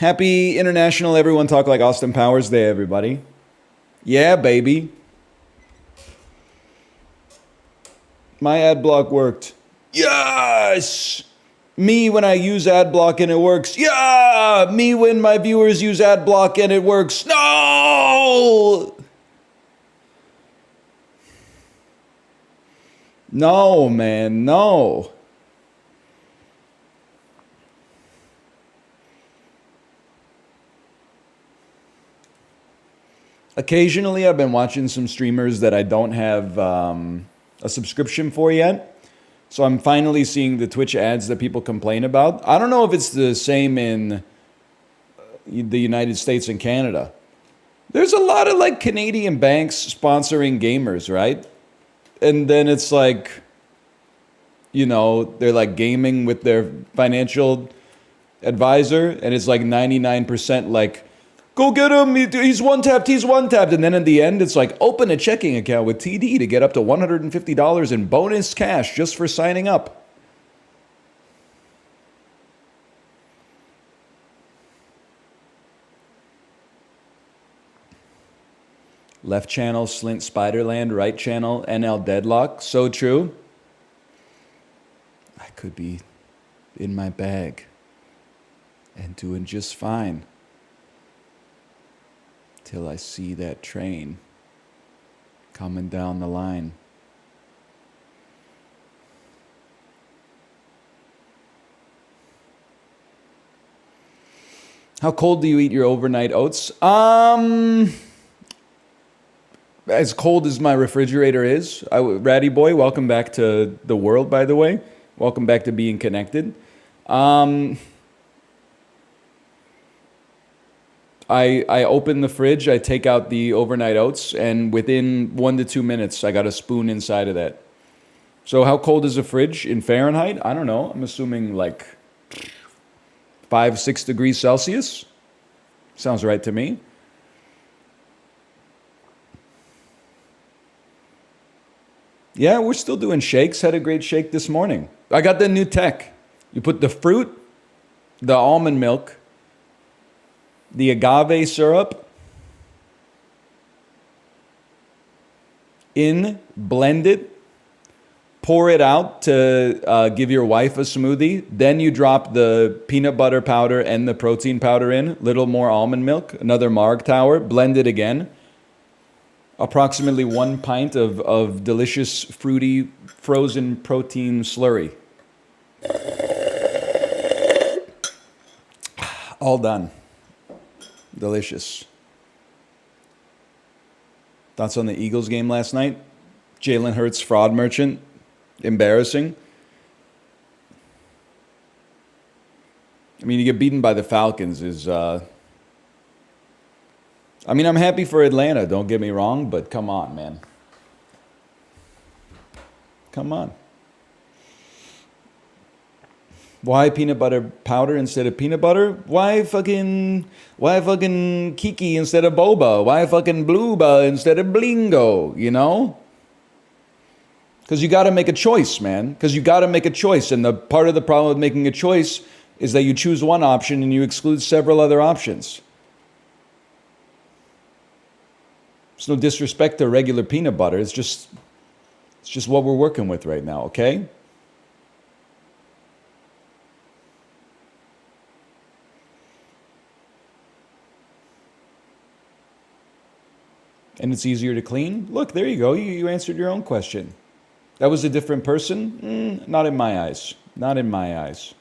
Happy International Everyone Talk Like Austin Powers Day, everybody. Yeah, baby. My ad block worked. Yes! Me when I use ad block and it works. Yeah! Me when my viewers use ad block and it works. No! No, man, no. Occasionally, I've been watching some streamers that I don't have a subscription for yet. So I'm finally seeing the Twitch ads that people complain about. I don't know if it's the same in the United States and Canada. There's a lot of like Canadian banks sponsoring gamers, right? And then it's like, you know, they're like gaming with their financial advisor, and it's like 99% like, go get him, he's one-tapped, he's one-tapped. And then in the end, it's like, open a checking account with TD to get up to $150 in bonus cash just for signing up. Left channel, Slint Spiderland. Right channel, NL Deadlock. So true. I could be in my bag and doing just fine till I see that train coming down the line. How cold do you eat your overnight oats? As cold as my refrigerator is. Ratty Boy, welcome back to the world, by the way. Welcome back to being connected. I open the fridge, I take out the overnight oats, and within 1 to 2 minutes, I got a spoon inside of that. So how cold is a fridge in Fahrenheit? I don't know. I'm assuming like 5-6 degrees Celsius. Sounds right to me. Yeah, we're still doing shakes. Had a great shake this morning. I got the new tech. You put the fruit, the almond milk, the agave syrup in, blend it, pour it out to give your wife a smoothie. Then you drop the peanut butter powder and the protein powder in, little more almond milk, another Marg Tower, blend it again. Approximately 1 pint of delicious, fruity, frozen protein slurry. All done. Delicious. Thoughts on the Eagles game last night? Jalen Hurts, fraud merchant. Embarrassing. I mean, you get beaten by the Falcons is... I mean, I'm happy for Atlanta, don't get me wrong, but come on, man. Come on. Why peanut butter powder instead of peanut butter? Why fucking Kiki instead of Boba? Why fucking Blueba instead of Blingo, you know? Because you got to make a choice, man. Because you got to make a choice. And the part of the problem with making a choice is that you choose one option and you exclude several other options. It's no disrespect to regular peanut butter. It's just what we're working with right now, okay? And it's easier to clean? Look, there you go. You answered your own question. That was a different person? Not in my eyes. Not in my eyes.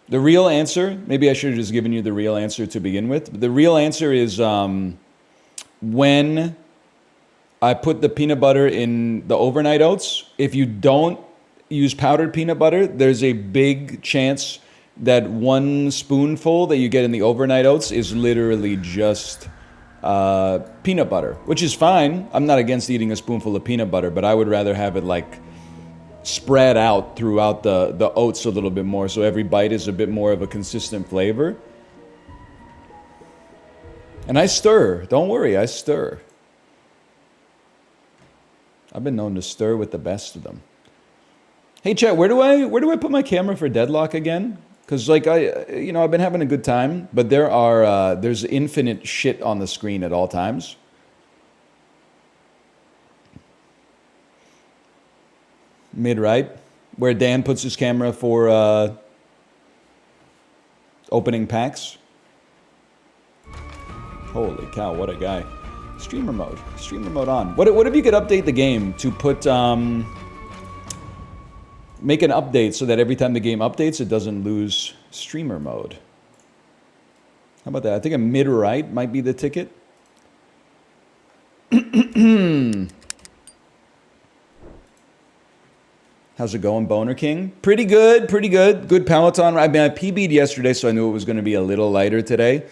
The real answer, maybe I should have just given you the real answer to begin with. But the real answer is when I put the peanut butter in the overnight oats, if you don't use powdered peanut butter, there's a big chance that 1 spoonful that you get in the overnight oats is literally just peanut butter, which is fine. I'm not against eating a spoonful of peanut butter, but I would rather have it like spread out throughout the oats a little bit more, so every bite is a bit more of a consistent flavor. And I stir. Don't worry, I stir. I've been known to stir with the best of them. Hey chat, where do I put my camera for deadlock again? Because like I've been having a good time, but there's infinite shit on the screen at all times. Mid right, where Dan puts his camera for opening packs. Holy cow, what a guy. Streamer mode on. What if you could update the game to put make an update so that every time the game updates, it doesn't lose streamer mode. How about that? I think a mid-right might be the ticket. How's it going, Boner King? Pretty good, pretty good. Good Peloton. I mean, I PB'd yesterday, so I knew it was going to be a little lighter today.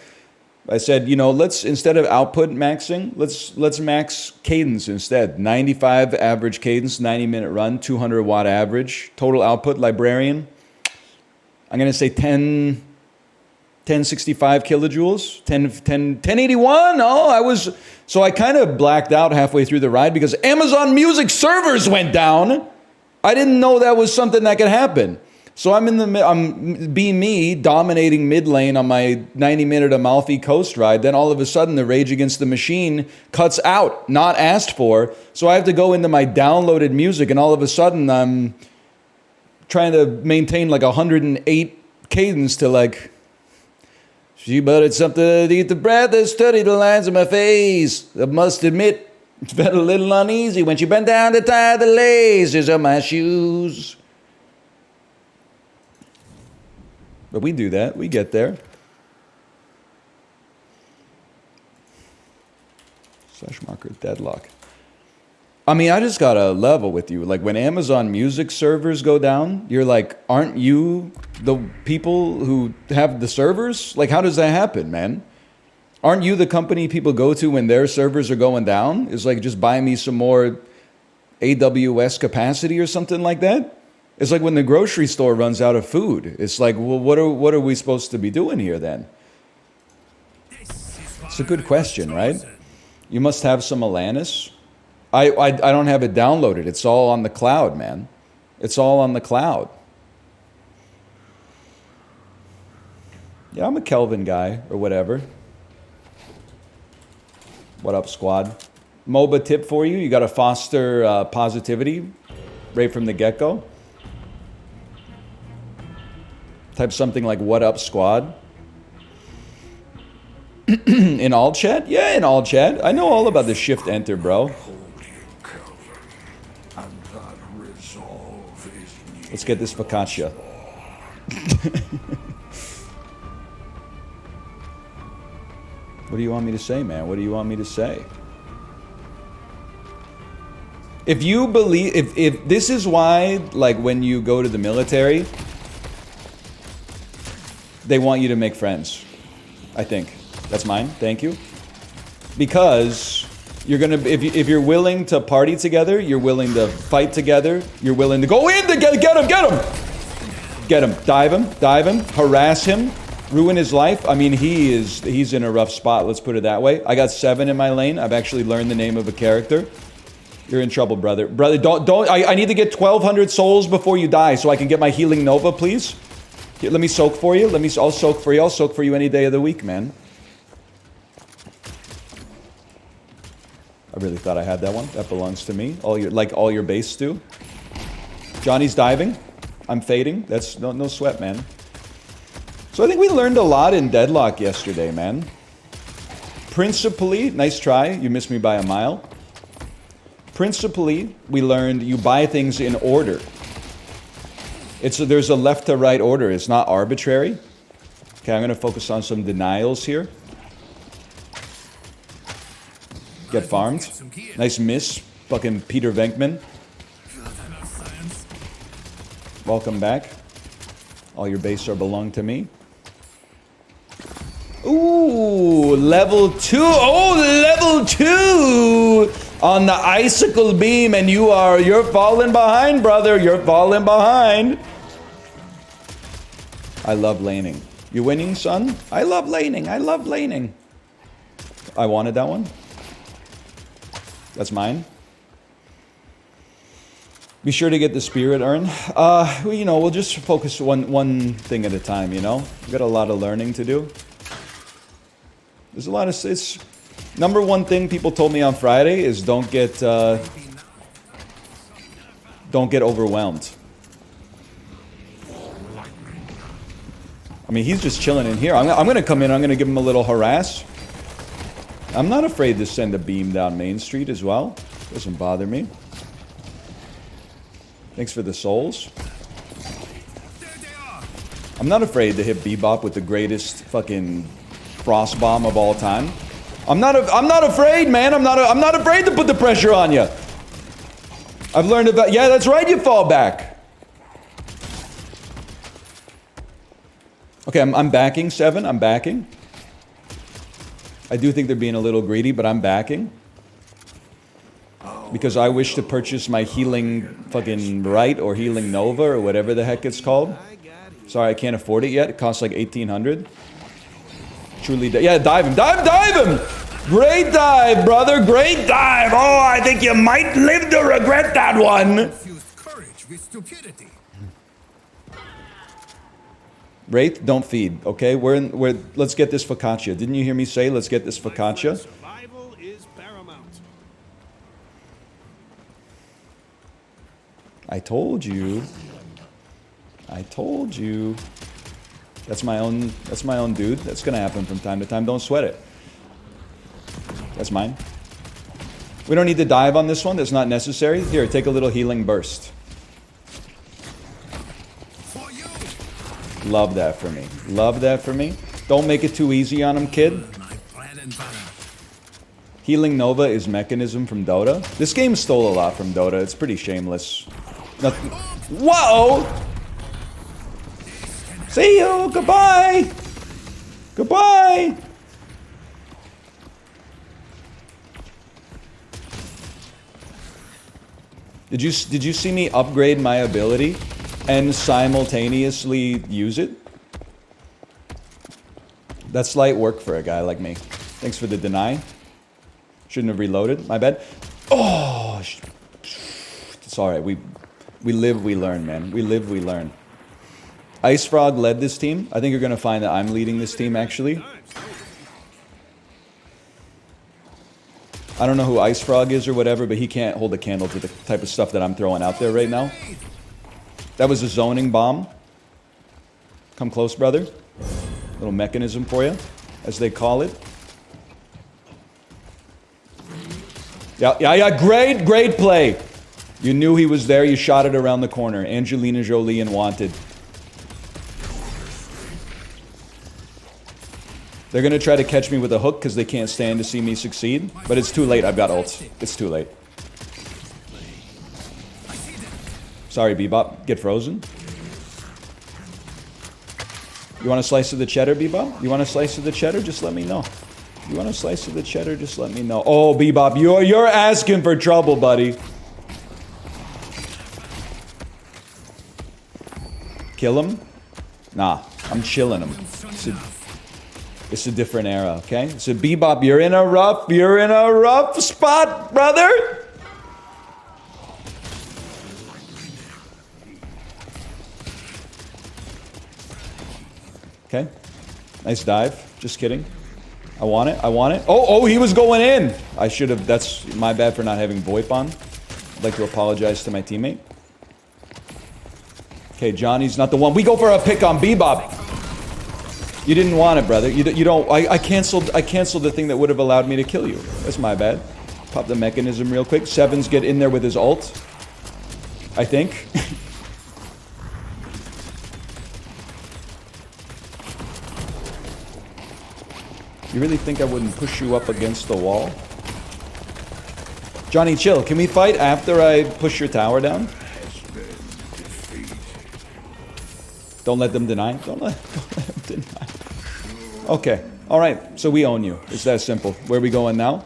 I said, let's, instead of output maxing, let's max cadence instead. 95 average cadence, 90-minute run, 200 watt average. Total output, librarian. I'm going to say 1065 kilojoules, 1081. Oh, so I kind of blacked out halfway through the ride because Amazon Music servers went down. I didn't know that was something that could happen. So I'm being me, dominating mid lane on my 90-minute Amalfi Coast ride. Then all of a sudden, the Rage Against the Machine cuts out, not asked for. So I have to go into my downloaded music, and all of a sudden, I'm trying to maintain like 108 cadence to like. She buttered something to eat the breath and study the lines of my face. I must admit, it's been a little uneasy when she bent down to tie the laces of my shoes. But we do that. We get there. /marker deadlock. I mean, I just got to level with you. Like when Amazon Music servers go down, you're like, aren't you the people who have the servers? Like, how does that happen, man? Aren't you the company people go to when their servers are going down? It's like, just buy me some more AWS capacity or something like that. It's like when the grocery store runs out of food. It's like, well, what are we supposed to be doing here then? It's a good question, right? You must have some Alanis. I don't have it downloaded. It's all on the cloud, man. It's all on the cloud. Yeah, I'm a Kelvin guy or whatever. What up, squad? MOBA tip for you. You got to foster positivity right from the get-go. Type something like, what up, squad? In all chat? Yeah, in all chat. I know all about the shift enter, bro. Let's get this focaccia. What do you want me to say, man? What do you want me to say? If you believe, if this is why, like when you go to the military, they want you to make friends, I think. That's mine, thank you. Because you're gonna, if you're willing to party together, you're willing to fight together, you're willing to go in to get him, dive him, harass him, ruin his life. I mean, he's in a rough spot, let's put it that way. I got 7 in my lane. I've actually learned the name of a character. You're in trouble, brother. Brother, don't, I need to get 1,200 souls before you die so I can get my healing Nova, please. Here, let me soak for you. I'll soak for you. I'll soak for you any day of the week, man. I really thought I had that one. That belongs to me. All your base do. Johnny's diving. I'm fading. That's no sweat, man. So I think we learned a lot in Deadlock yesterday, man. Principally, nice try. You missed me by a mile. Principally, we learned you buy things in order. There's a left to right order. It's not arbitrary. Okay, I'm going to focus on some denials here. Get farmed. Nice miss. Fucking Peter Venkman. Welcome back. All your base are belong to me. Ooh, level 2. Oh, level 2 on the icicle beam, and you're falling behind, brother. You're falling behind. I love laning. You winning, son? I love laning. I love laning. I wanted that one. That's mine. Be sure to get the spirit urn. Well, you know, we'll just focus one thing at a time, you know? We've got a lot of learning to do. There's a lot of... It's, number one thing people told me on Friday is don't get overwhelmed. I mean, he's just chilling in here. I'm going to come in, I'm going to give him a little harass. I'm not afraid to send a beam down Main Street as well. Doesn't bother me. Thanks for the souls. I'm not afraid to hit Bebop with the greatest fucking frost bomb of all time. I'm not afraid, man. I'm not afraid to put the pressure on you. I've learned about... Yeah, that's right, you fall back. Okay, I'm backing, 7. I'm backing. I do think they're being a little greedy, but I'm backing. Because I wish to purchase my healing fucking right or healing Nova or whatever the heck it's called. Sorry, I can't afford it yet. It costs like 1,800. Truly, yeah, dive him. Dive him! Great dive, brother. Great dive. Oh, I think you might live to regret that one. Wraith, don't feed, okay? Let's get this focaccia. Didn't you hear me say let's get this focaccia? Survival is paramount. I told you. I told you. That's my own dude. That's gonna happen from time to time. Don't sweat it. That's mine. We don't need to dive on this one. That's not necessary. Here, take a little healing burst. Love that for me. Love that for me. Don't make it too easy on him, kid. Healing Nova is Mechanism from Dota. This game stole a lot from Dota. It's pretty shameless. Nothing. Whoa! See you! Goodbye! Goodbye! Did you see me upgrade my ability and simultaneously use it? That's light work for a guy like me. Thanks for the deny. Shouldn't have reloaded. My bad. Oh, it's all right. We live, we learn, man. We live, we learn. Ice Frog led this team. I think you're gonna find that I'm leading this team actually. I don't know who Ice Frog is or whatever, but he can't hold a candle to the type of stuff that I'm throwing out there right now. That was a zoning bomb. Come close, brother. Little mechanism for you, as they call it. Yeah. Great play. You knew he was there. You shot it around the corner. Angelina Jolie and Wanted. They're going to try to catch me with a hook because they can't stand to see me succeed. But it's too late. I've got ults. It's too late. Sorry, Bebop. Get frozen. You want a slice of the cheddar, Bebop? You want a slice of the cheddar? Just let me know. You want a slice of the cheddar? Just let me know. Oh, Bebop, you're asking for trouble, buddy. Kill him? Nah, I'm chilling him. It's a different era, okay? So Bebop, you're in a rough spot, brother. Okay. Nice dive. Just kidding. I want it. Oh, he was going in. I should have. That's my bad for not having VoIP on. I'd like to apologize to my teammate. Okay, Johnny's not the one. We go for a pick on Bebop. You didn't want it, brother. You don't. I canceled the thing that would have allowed me to kill you. That's my bad. Pop the mechanism real quick. Sevens get in there with his ult. I think. You really think I wouldn't push you up against the wall? Johnny, chill. Can we fight after I push your tower down? Don't let them deny. Don't let them deny. Okay. All right. So we own you. It's that simple. Where are we going now?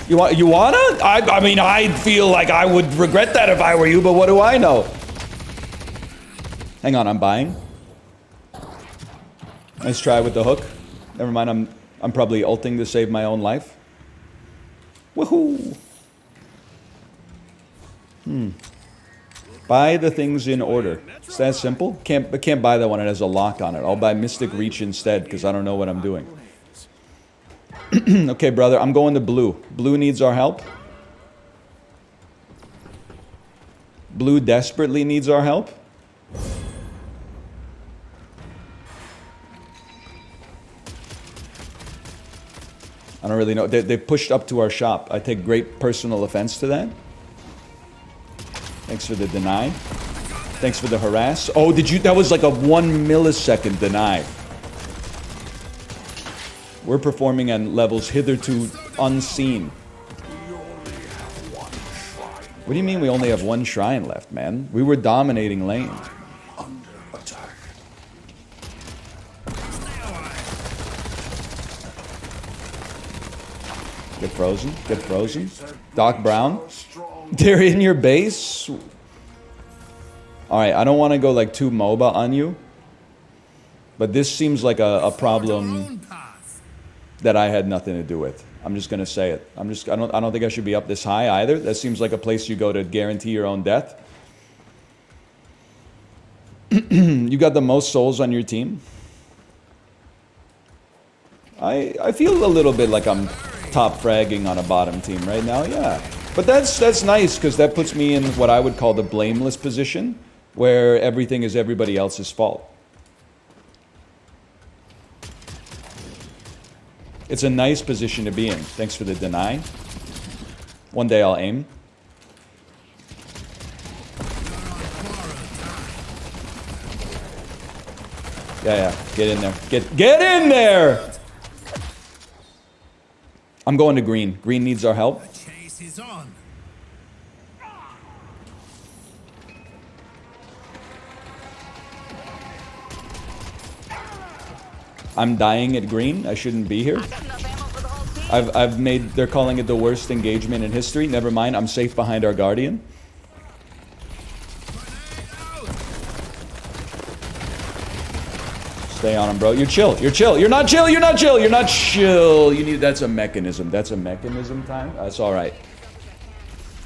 You wanna? I mean, I feel like I would regret that if I were you, but what do I know? Hang on, I'm buying. Nice try with the hook. Never mind, I'm probably ulting to save my own life. Woohoo! Buy the things in order. It's that simple. Can't buy that one. It has a lock on it. I'll buy Mystic Reach instead because I don't know what I'm doing. Okay, brother. I'm going to blue. Blue needs our help. Blue desperately needs our help. I don't really know. They pushed up to our shop. I take great personal offense to that. Thanks for the deny. Thanks for the harass. Oh, did you? That was like a 1 millisecond deny. We're performing on levels hitherto unseen. What do you mean we only have one shrine left, man? We were dominating lane. Get frozen. Get frozen. Doc Brown. They're in your base? Alright, I don't want to go like too MOBA on you. But this seems like a problem that I had nothing to do with. I'm just gonna say it. I don't think I should be up this high either. That seems like a place you go to guarantee your own death. You got the most souls on your team? I feel a little bit like I'm top fragging on a bottom team right now, yeah. But that's nice, because that puts me in what I would call the blameless position, where everything is everybody else's fault. It's a nice position to be in. Thanks for the deny. One day I'll aim. Yeah, get in there. Get in there! I'm going to green. Green needs our help. The chase is on. I'm dying at green. I shouldn't be here. I've made, they're calling it the worst engagement in history. Never mind, I'm safe behind our guardian. Stay on him, bro. You're chill. You're chill. You're not chill. You're not chill. You're not chill. You need, that's a mechanism. That's a mechanism time. That's all right.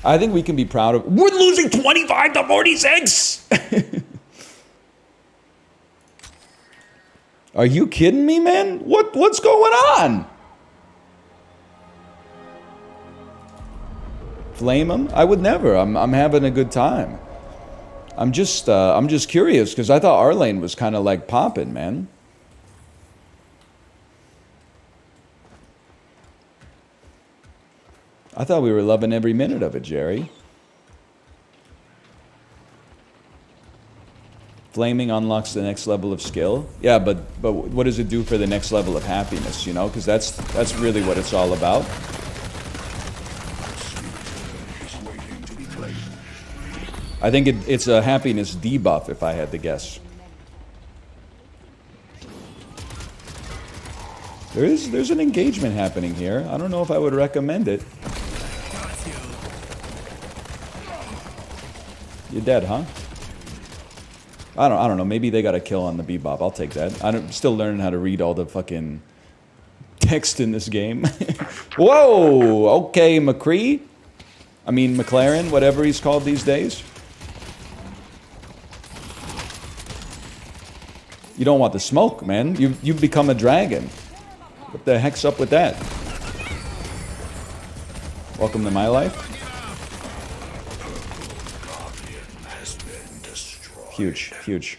I think we can be proud of, we're losing 25 to 46. Are you kidding me, man? What's going on? Flame him? I would never. I'm having a good time. I'm just curious because I thought our lane was kind of like popping, man. I thought we were loving every minute of it, Jerry. Flaming unlocks the next level of skill. Yeah, but what does it do for the next level of happiness, you know? Because that's really what it's all about. I think it's a happiness debuff, if I had to guess. There's an engagement happening here. I don't know if I would recommend it. You're dead, huh? I don't know. Maybe they got a kill on the bebop. I'll take that. I'm still learning how to read all the fucking text in this game. Whoa! Okay, McCree. I mean, McLaren, whatever he's called these days. You don't want the smoke, man. You've become a dragon. What the heck's up with that? Welcome to my life. Huge, huge.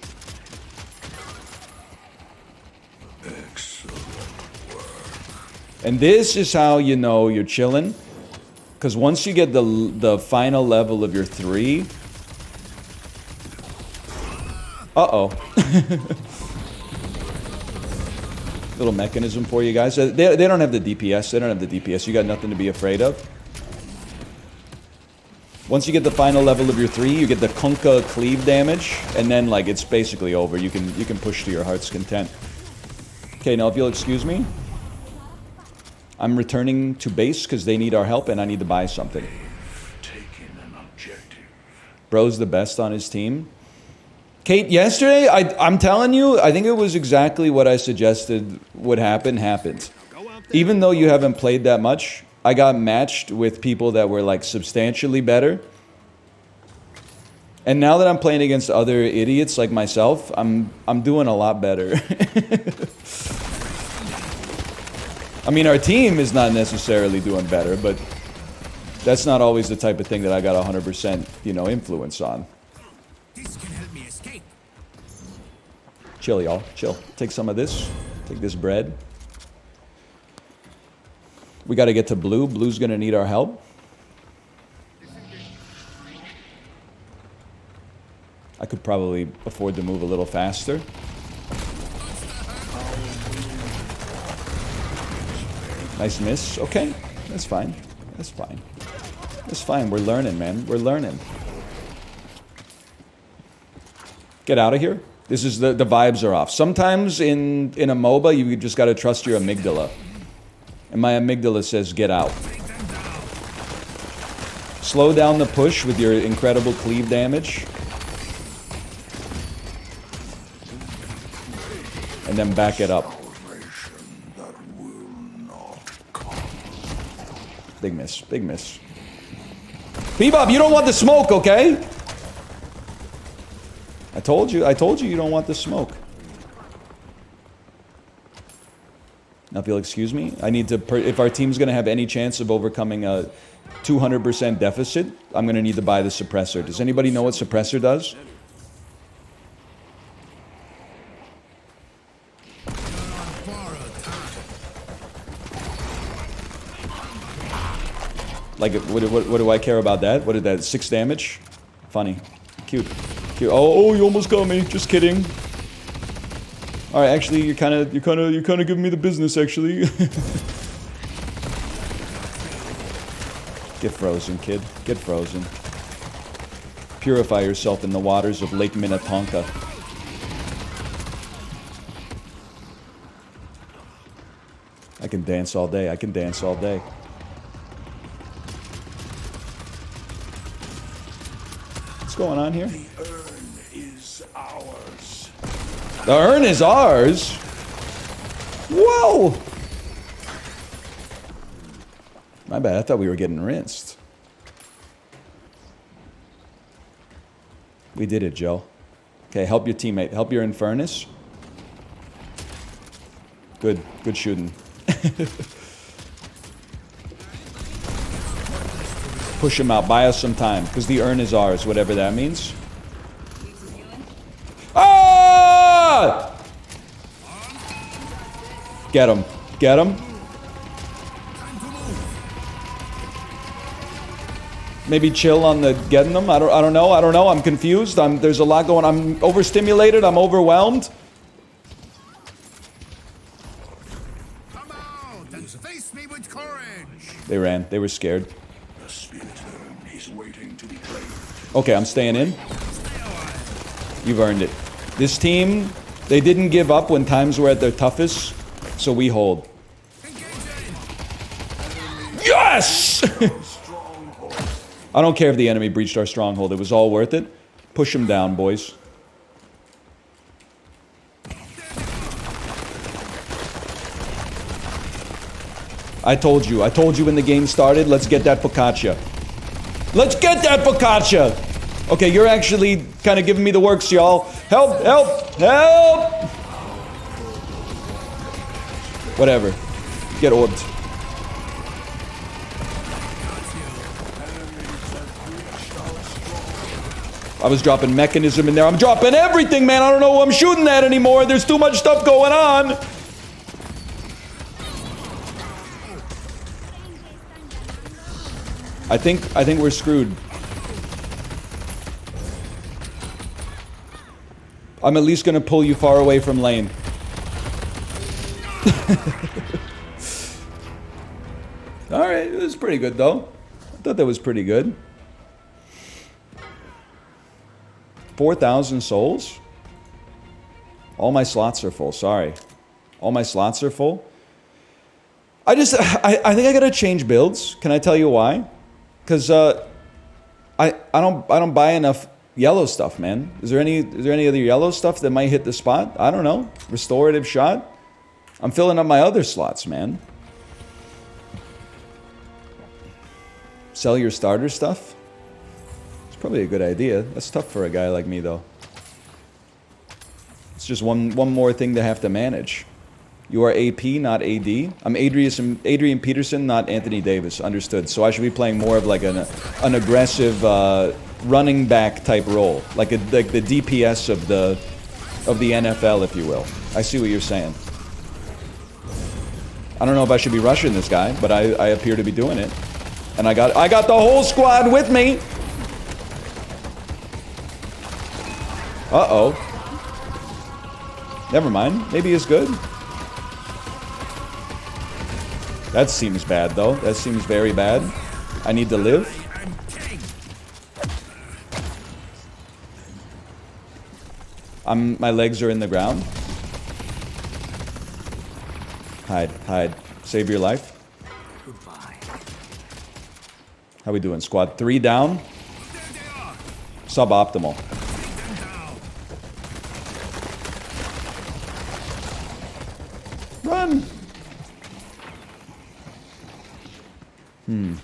And this is how you know you're chilling. Because once you get the final level of your 3... Uh-oh. Little mechanism for you guys. They don't have the DPS. They don't have the DPS. You got nothing to be afraid of. Once you get the final level of your 3, you get the Kunkka cleave damage, and then like it's basically over. You can push to your heart's content. Okay, now if you'll excuse me, I'm returning to base because they need our help, and I need to buy something. Bro's the best on his team. Kate, yesterday, I'm telling you, I think it was exactly what I suggested would happen, happened. Even though you haven't played that much, I got matched with people that were like substantially better. And now that I'm playing against other idiots like myself, I'm doing a lot better. I mean, our team is not necessarily doing better, but that's not always the type of thing that I got 100%, you know, influence on. This can help me escape. Chill, y'all. Chill. Take some of this. Take this bread. We got to get to blue. Blue's going to need our help. I could probably afford to move a little faster. Nice miss. Okay. That's fine. That's fine. That's fine. We're learning, man. We're learning. Get out of here. This is the vibes are off. Sometimes in a MOBA, you just got to trust your amygdala. And my amygdala says, get out. Slow down the push with your incredible cleave damage. And then back it up. Big miss. Big miss. Bebop, you don't want the smoke, okay? I told you you don't want the smoke. Now if you'll excuse me, I need to, if our team's going to have any chance of overcoming a 200% deficit, I'm going to need to buy the suppressor. Does anybody know what suppressor does? Like, what do I care about that? What did that, 6 damage? Funny. Cute. Cute. Oh, you almost got me. Just kidding. All right, actually, you're kind of giving me the business, actually. Get frozen, kid. Get frozen. Purify yourself in the waters of Lake Minnetonka. I can dance all day. I can dance all day. What's going on here? The urn is ours. The urn is ours? Whoa! My bad, I thought we were getting rinsed. We did it, Joe. Okay, help your teammate. Help your Infernus. Good. Good shooting. Push him out. Buy us some time. Because the urn is ours, whatever that means. Ah! Get him. Get him. Maybe chill on the getting them. I don't know. I'm confused. There's a lot going on. I'm overstimulated. I'm overwhelmed. Come out and face me with courage. They ran. They were scared. The spirit urn is waiting to be claimed. Okay, I'm staying in. You've earned it. This team, they didn't give up when times were at their toughest, so we hold. Yes! I don't care if the enemy breached our stronghold. It was all worth it. Push them down, boys. I told you when the game started, let's get that focaccia. Let's get that focaccia! Okay, you're actually kind of giving me the works, y'all. Help, help, help! Whatever. Get orbed. I was dropping mechanism in there. I'm dropping everything, man. I don't know who I'm shooting at anymore. There's too much stuff going on. I think we're screwed. I'm at least gonna pull you far away from lane. Alright, it was pretty good though. I thought that was pretty good. 4,000 souls? All my slots are full, sorry. All my slots are full. I think I gotta change builds. Can I tell you why? Because I don't buy enough yellow stuff, man. Is there any other yellow stuff that might hit the spot? I don't know. Restorative shot? I'm filling up my other slots, man. Sell your starter stuff? It's probably a good idea. That's tough for a guy like me, though. It's just one more thing to have to manage. You are AP, not AD. I'm Adrian Peterson, not Anthony Davis. Understood. So I should be playing more of like an aggressive running back type role, like the DPS of the NFL, if you will. I see what you're saying. I don't know if I should be rushing this guy, but I appear to be doing it. And I got the whole squad with me. Uh-oh. Never mind. Maybe it's good. That seems bad, though. That seems very bad. I need to live. My legs are in the ground. Hide, hide. Save your life. Goodbye. How we doing? Squad 3 down. Suboptimal. Run! You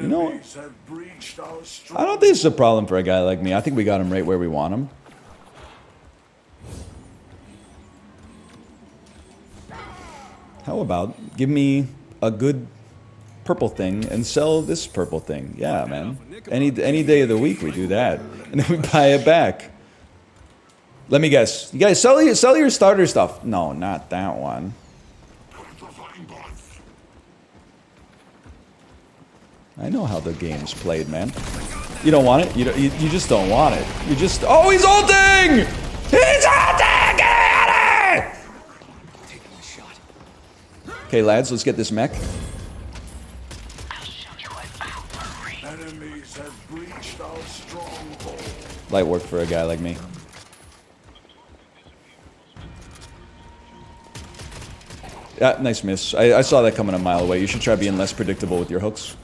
know, Enemies have breached our I don't think it's a problem for a guy like me. I think we got him right where we want him. How about give me a good purple thing and sell this purple thing? Yeah, man. Any day of the week we do that, and then we buy it back. Let me guess. You guys sell your starter stuff. No, not that one. I know how the game's played, man. You don't want it? You just don't want it. You just... Oh, he's ulting! He's ulting! Get out of here! Okay, lads, let's get this mech. Enemies have breached our stronghold. Light work for a guy like me. Yeah, nice miss. I saw that coming a mile away. You should try being less predictable with your hooks.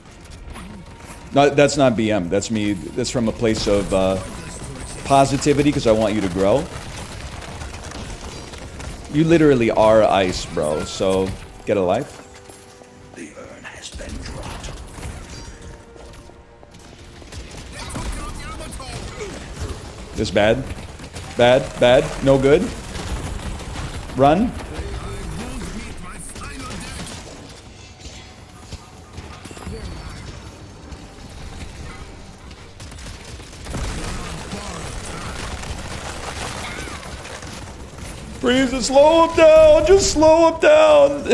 No, that's not BM. That's me. That's from a place of positivity because I want you to grow. You literally are ice, bro. So get a life. The urn has been dropped. This bad. Bad. Bad. No good. Run. Freeze it, slow him down! Just slow him down!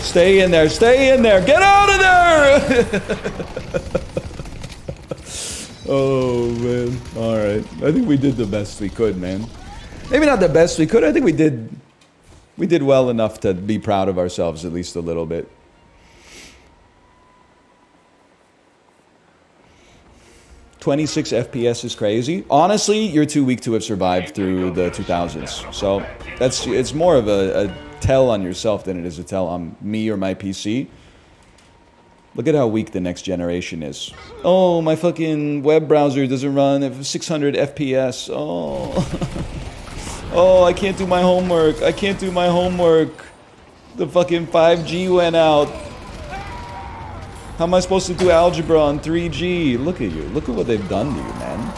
Stay in there, stay in there! Get out of there! Oh, man. Alright. I think we did the best we could, man. Maybe not the best we could. I think we did well enough to be proud of ourselves at least a little bit. 26 FPS is crazy. Honestly, you're too weak to have survived through the 2000s. So it's more of a tell on yourself than it is a tell on me or my PC. Look at how weak the next generation is. Oh, my fucking web browser doesn't run at 600 FPS. Oh. Oh, I can't do my homework. I can't do my homework. The fucking 5G went out. How am I supposed to do algebra on 3G? Look at you. Look at what they've done to you, man.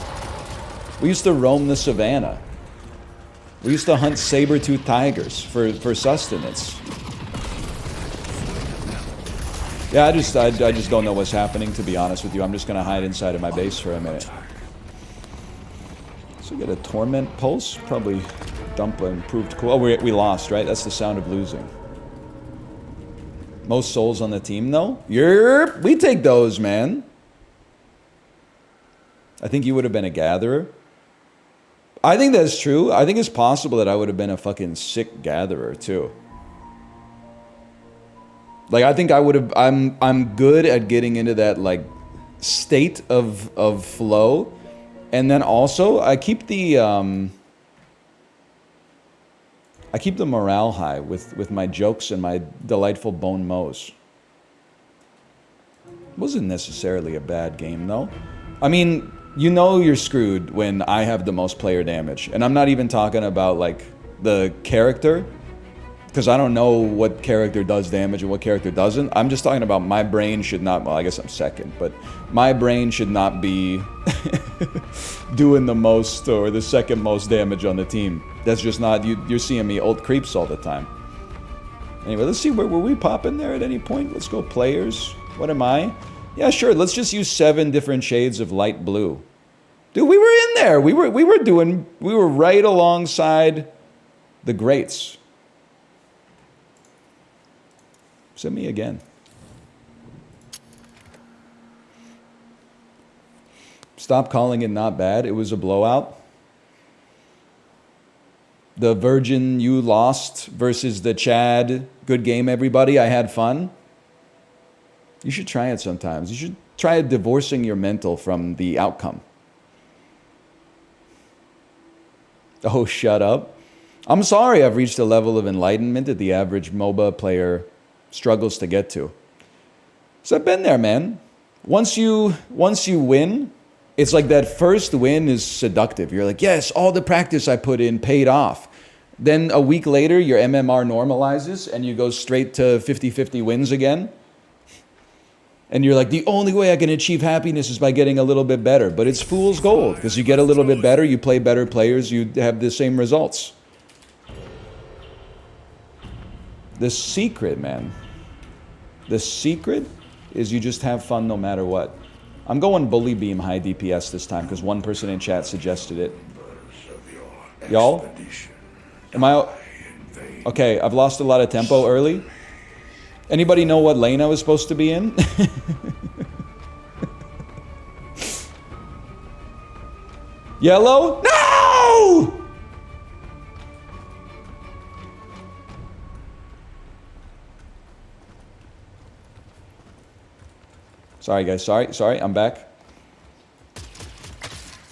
We used to roam the savannah. We used to hunt saber-toothed tigers for sustenance. Yeah, I just don't know what's happening, to be honest with you. I'm just going to hide inside of my base for a minute. So we got a torment pulse. Probably dump an improved cool. Oh, we lost, right? That's the sound of losing. Most souls on the team, though? Yerp! We take those, man. I think you would have been a gatherer. I think that's true. I think it's possible that I would have been a fucking sick gatherer, too. Like, I think I would have... I'm good at getting into that, like, state of flow. And then also, I keep the morale high with my jokes and my delightful bone mows. Wasn't necessarily a bad game, though. I mean, You know you're screwed when I have the most player damage. And I'm not even talking about, like, the character. Because I don't know what character does damage and what character doesn't. I'm just talking about my brain should not... Well, I guess I'm second. But my brain should not be doing the most or the second most damage on the team. That's just not... You're seeing me ult creeps all the time. Anyway, let's see. Were we popping there at any point? Let's go players. What am I? Yeah, sure. Let's just use 7 different shades of light blue. Dude, we were in there. We were right alongside the greats. Send me again. Stop calling it not bad. It was a blowout. The Virgin you lost versus the Chad. Good game, everybody. I had fun. You should try it sometimes. You should try divorcing your mental from the outcome. Oh, shut up. I'm sorry I've reached a level of enlightenment that the average MOBA player struggles to get to. So I've been there, man. Once you win, it's like that first win is seductive. You're like, yes, all the practice I put in paid off. Then a week later, your MMR normalizes and you go straight to 50-50 wins again. And you're like, the only way I can achieve happiness is by getting a little bit better. But it's fool's gold, because you get a little bit better, you play better players, you have the same results. The secret, man. The secret is you just have fun no matter what. I'm going bully beam high DPS this time, because one person in chat suggested it. Y'all? Am I... Okay, I've lost a lot of tempo early. Anybody know what lane I was supposed to be in? Yellow? No! Sorry, guys. Sorry. I'm back.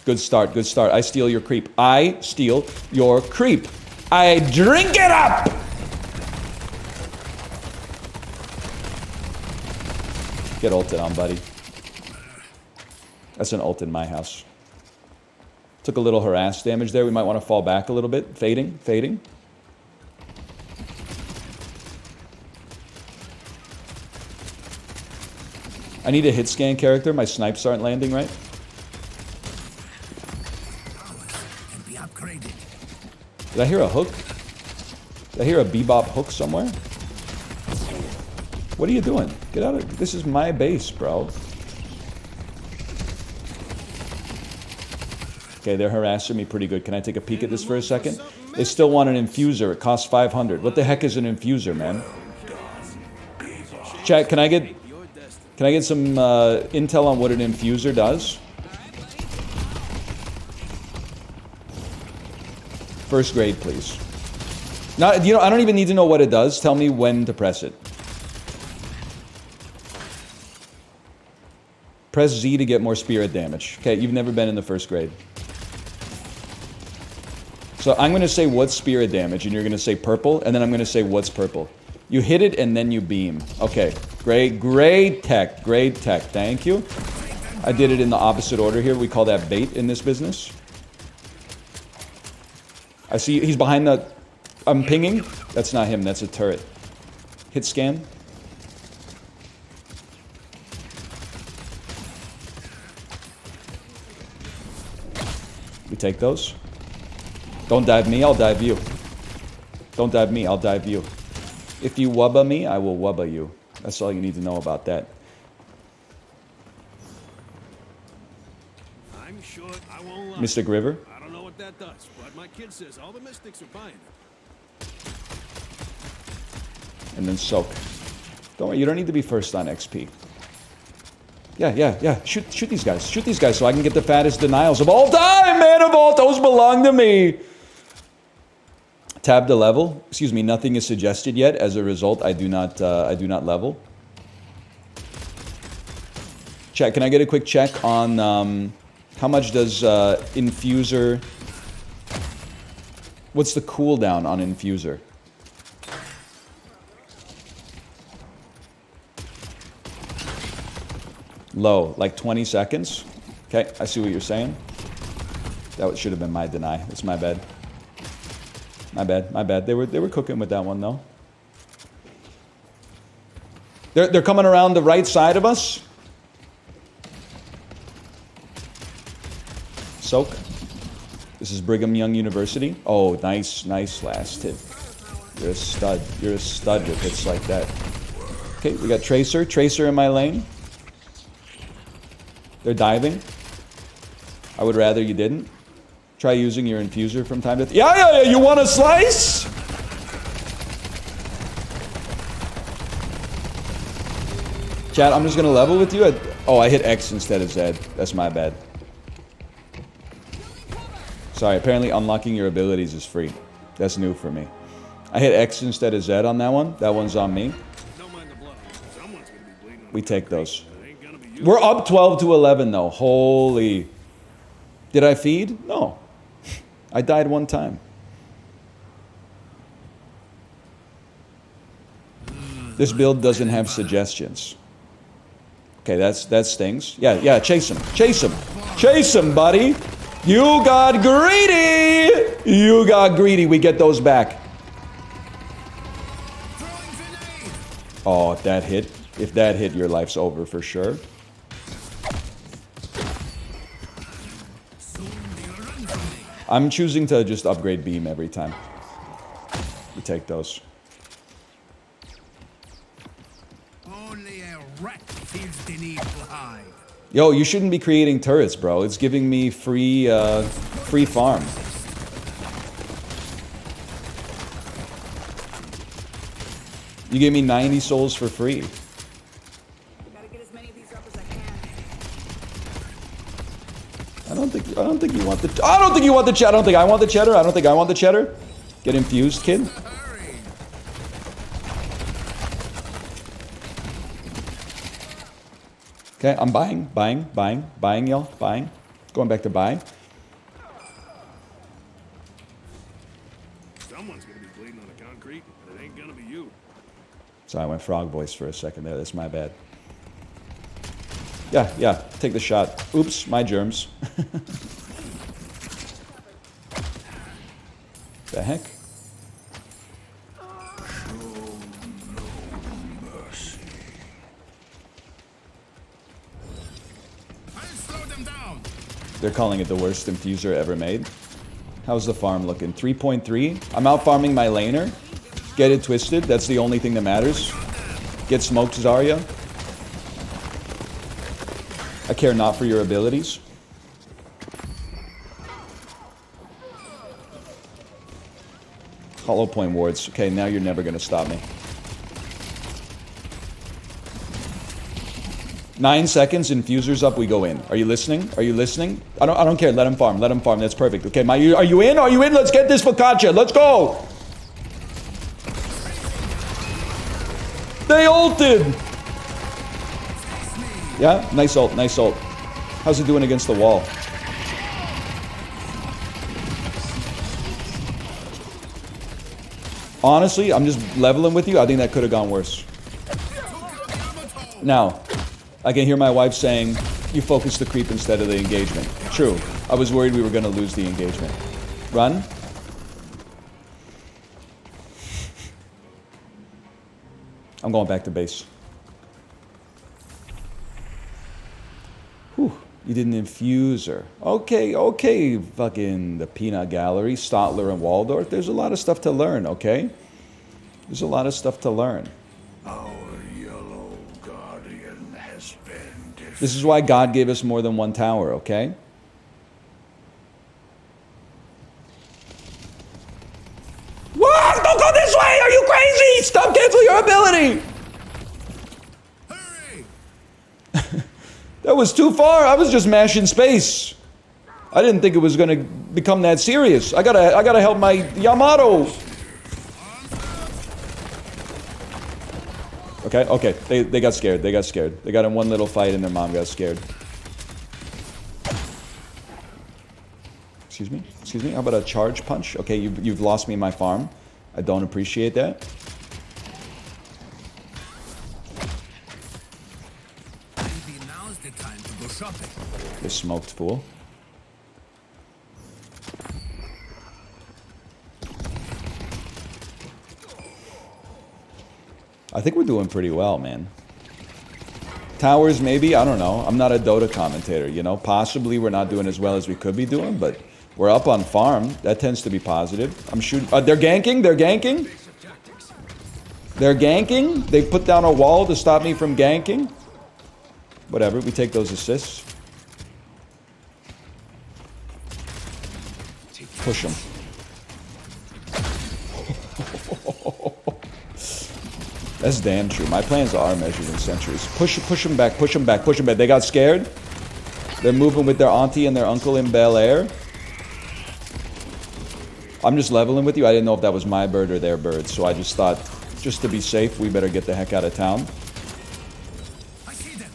Good start. I steal your creep. I steal your creep. I drink it up! Get ulted on, buddy. That's an ult in my house. Took a little harass damage there. We might want to fall back a little bit. Fading. I need a hit scan character. My snipes aren't landing right. Can be upgraded. Did I hear a hook? Did I hear a bebop hook somewhere? What are you doing? Get out of... This is my base, bro. Okay, they're harassing me pretty good. Can I take a peek at this for a second? They still want an infuser. It costs 500. What the heck is an infuser, man? Chat, can I get some intel on what an infuser does? First grade, please. Not, I don't even need to know what it does. Tell me when to press it. Press Z to get more spirit damage. Okay, you've never been in the first grade. So I'm going to say what's spirit damage, and you're going to say purple, and then I'm going to say what's purple. You hit it, and then you beam. Okay, great tech, thank you. I did it in the opposite order here. We call that bait in this business. I see he's behind the... I'm pinging. That's not him, that's a turret. Hit scan. We take those. Don't dive me, I'll dive you. Don't dive me, I'll dive you. If you wubba me, I will wubba you. That's all you need to know about that. I'm short, I won't lie. Mystic River. I don't know what that does, but my kid says all the mystics are buying it. And then soak. Don't worry, you don't need to be first on XP. Yeah. Shoot these guys. Shoot these guys so I can get the fattest denials of all time, man. Of all those belong to me. Tab to level. Excuse me. Nothing is suggested yet. As a result, I do not level. Chat. Can I get a quick check on how much does infuser? What's the cooldown on infuser? Low, like 20 seconds. Okay, I see what you're saying. That should have been my deny. It's my bad. My bad, my bad. They were cooking with that one though. They're coming around the right side of us. Soak. This is Brigham Young University. Oh, nice, nice last hit. You're a stud. You're a stud with hits like that. Okay, we got Tracer. Tracer in my lane. They're diving. I would rather you didn't. Try using your infuser from time to time. Yeah, you want a slice? Chat, I'm just gonna level with you. Oh, I hit X instead of Z. That's my bad. Sorry, apparently unlocking your abilities is free. That's new for me. I hit X instead of Z on that one. That one's on me. We take those. We're up 12 to 11 though. Holy. Did I feed? No. I died one time. This build doesn't have suggestions. Okay, that stings. Yeah, chase him. Chase him. Chase him, buddy. You got greedy. You got greedy. We get those back. Oh, if that hit, your life's over for sure. I'm choosing to just upgrade beam every time. We take those. Only a rat feels the need to hide. Yo, you shouldn't be creating turrets, bro. It's giving me free farm. You gave me 90 souls for free. Gotta get as many of these up as I can. I don't think you want the I don't think you want the cheddar. I don't think I want the cheddar. I don't think I want the cheddar. Get infused, kid. Hurry. Okay, I'm buying, y'all, buying. Going back to buy. Someone's gonna be bleeding on the concrete, and it ain't gonna be you. Sorry, I went frog voice for a second there. That's my bad. Yeah, take the shot. Oops, my germs. The heck? I'll slow them down. They're calling it the worst infuser ever made. How's the farm looking? 3.3? I'm out farming my laner. Get it twisted. That's the only thing that matters. Get smoked, Zarya. I care not for your abilities. Hollow point wards. Okay, now you're never gonna stop me. 9 seconds, infuser's up, we go in. Are you listening? Are you listening? I don't care. Let him farm. Let him farm. That's perfect. Okay, are you in? Are you in? Let's get this focaccia. Let's go. They ulted. Yeah, nice ult. Nice ult. How's it doing against the wall? Honestly, I'm just leveling with you. I think that could have gone worse. Now, I can hear my wife saying, you focus the creep instead of the engagement. True. I was worried we were going to lose the engagement. Run. I'm going back to base. Whew. You did an infuser. Okay. Fucking the peanut gallery, Stotler and Waldorf. There's a lot of stuff to learn, okay? There's a lot of stuff to learn. Our yellow guardian has been defeated. This is why God gave us more than one tower, okay? What? Don't go this way! Are you crazy? Stop, cancel your ability! Hurry. That was too far. I was just mashing space. I didn't think it was gonna become that serious. I gotta help my Yamato. Okay. They got scared. They got in one little fight and their mom got scared. Excuse me? How about a charge punch? Okay, you've lost me my farm. I don't appreciate that. Maybe now's the time to go shopping. You smoked fool. I think we're doing pretty well, man. Towers, maybe? I don't know. I'm not a Dota commentator, you know? Possibly we're not doing as well as we could be doing, but we're up on farm. That tends to be positive. I'm shooting... they're ganking? They're ganking? They're ganking? They put down a wall to stop me from ganking? Whatever, we take those assists. Push them. That's damn true. My plans are measured in centuries. Push them back, push them back, push them back. They got scared. They're moving with their auntie and their uncle in Bel Air. I'm just leveling with you. I didn't know if that was my bird or their bird, so I just thought, just to be safe, we better get the heck out of town. I see them.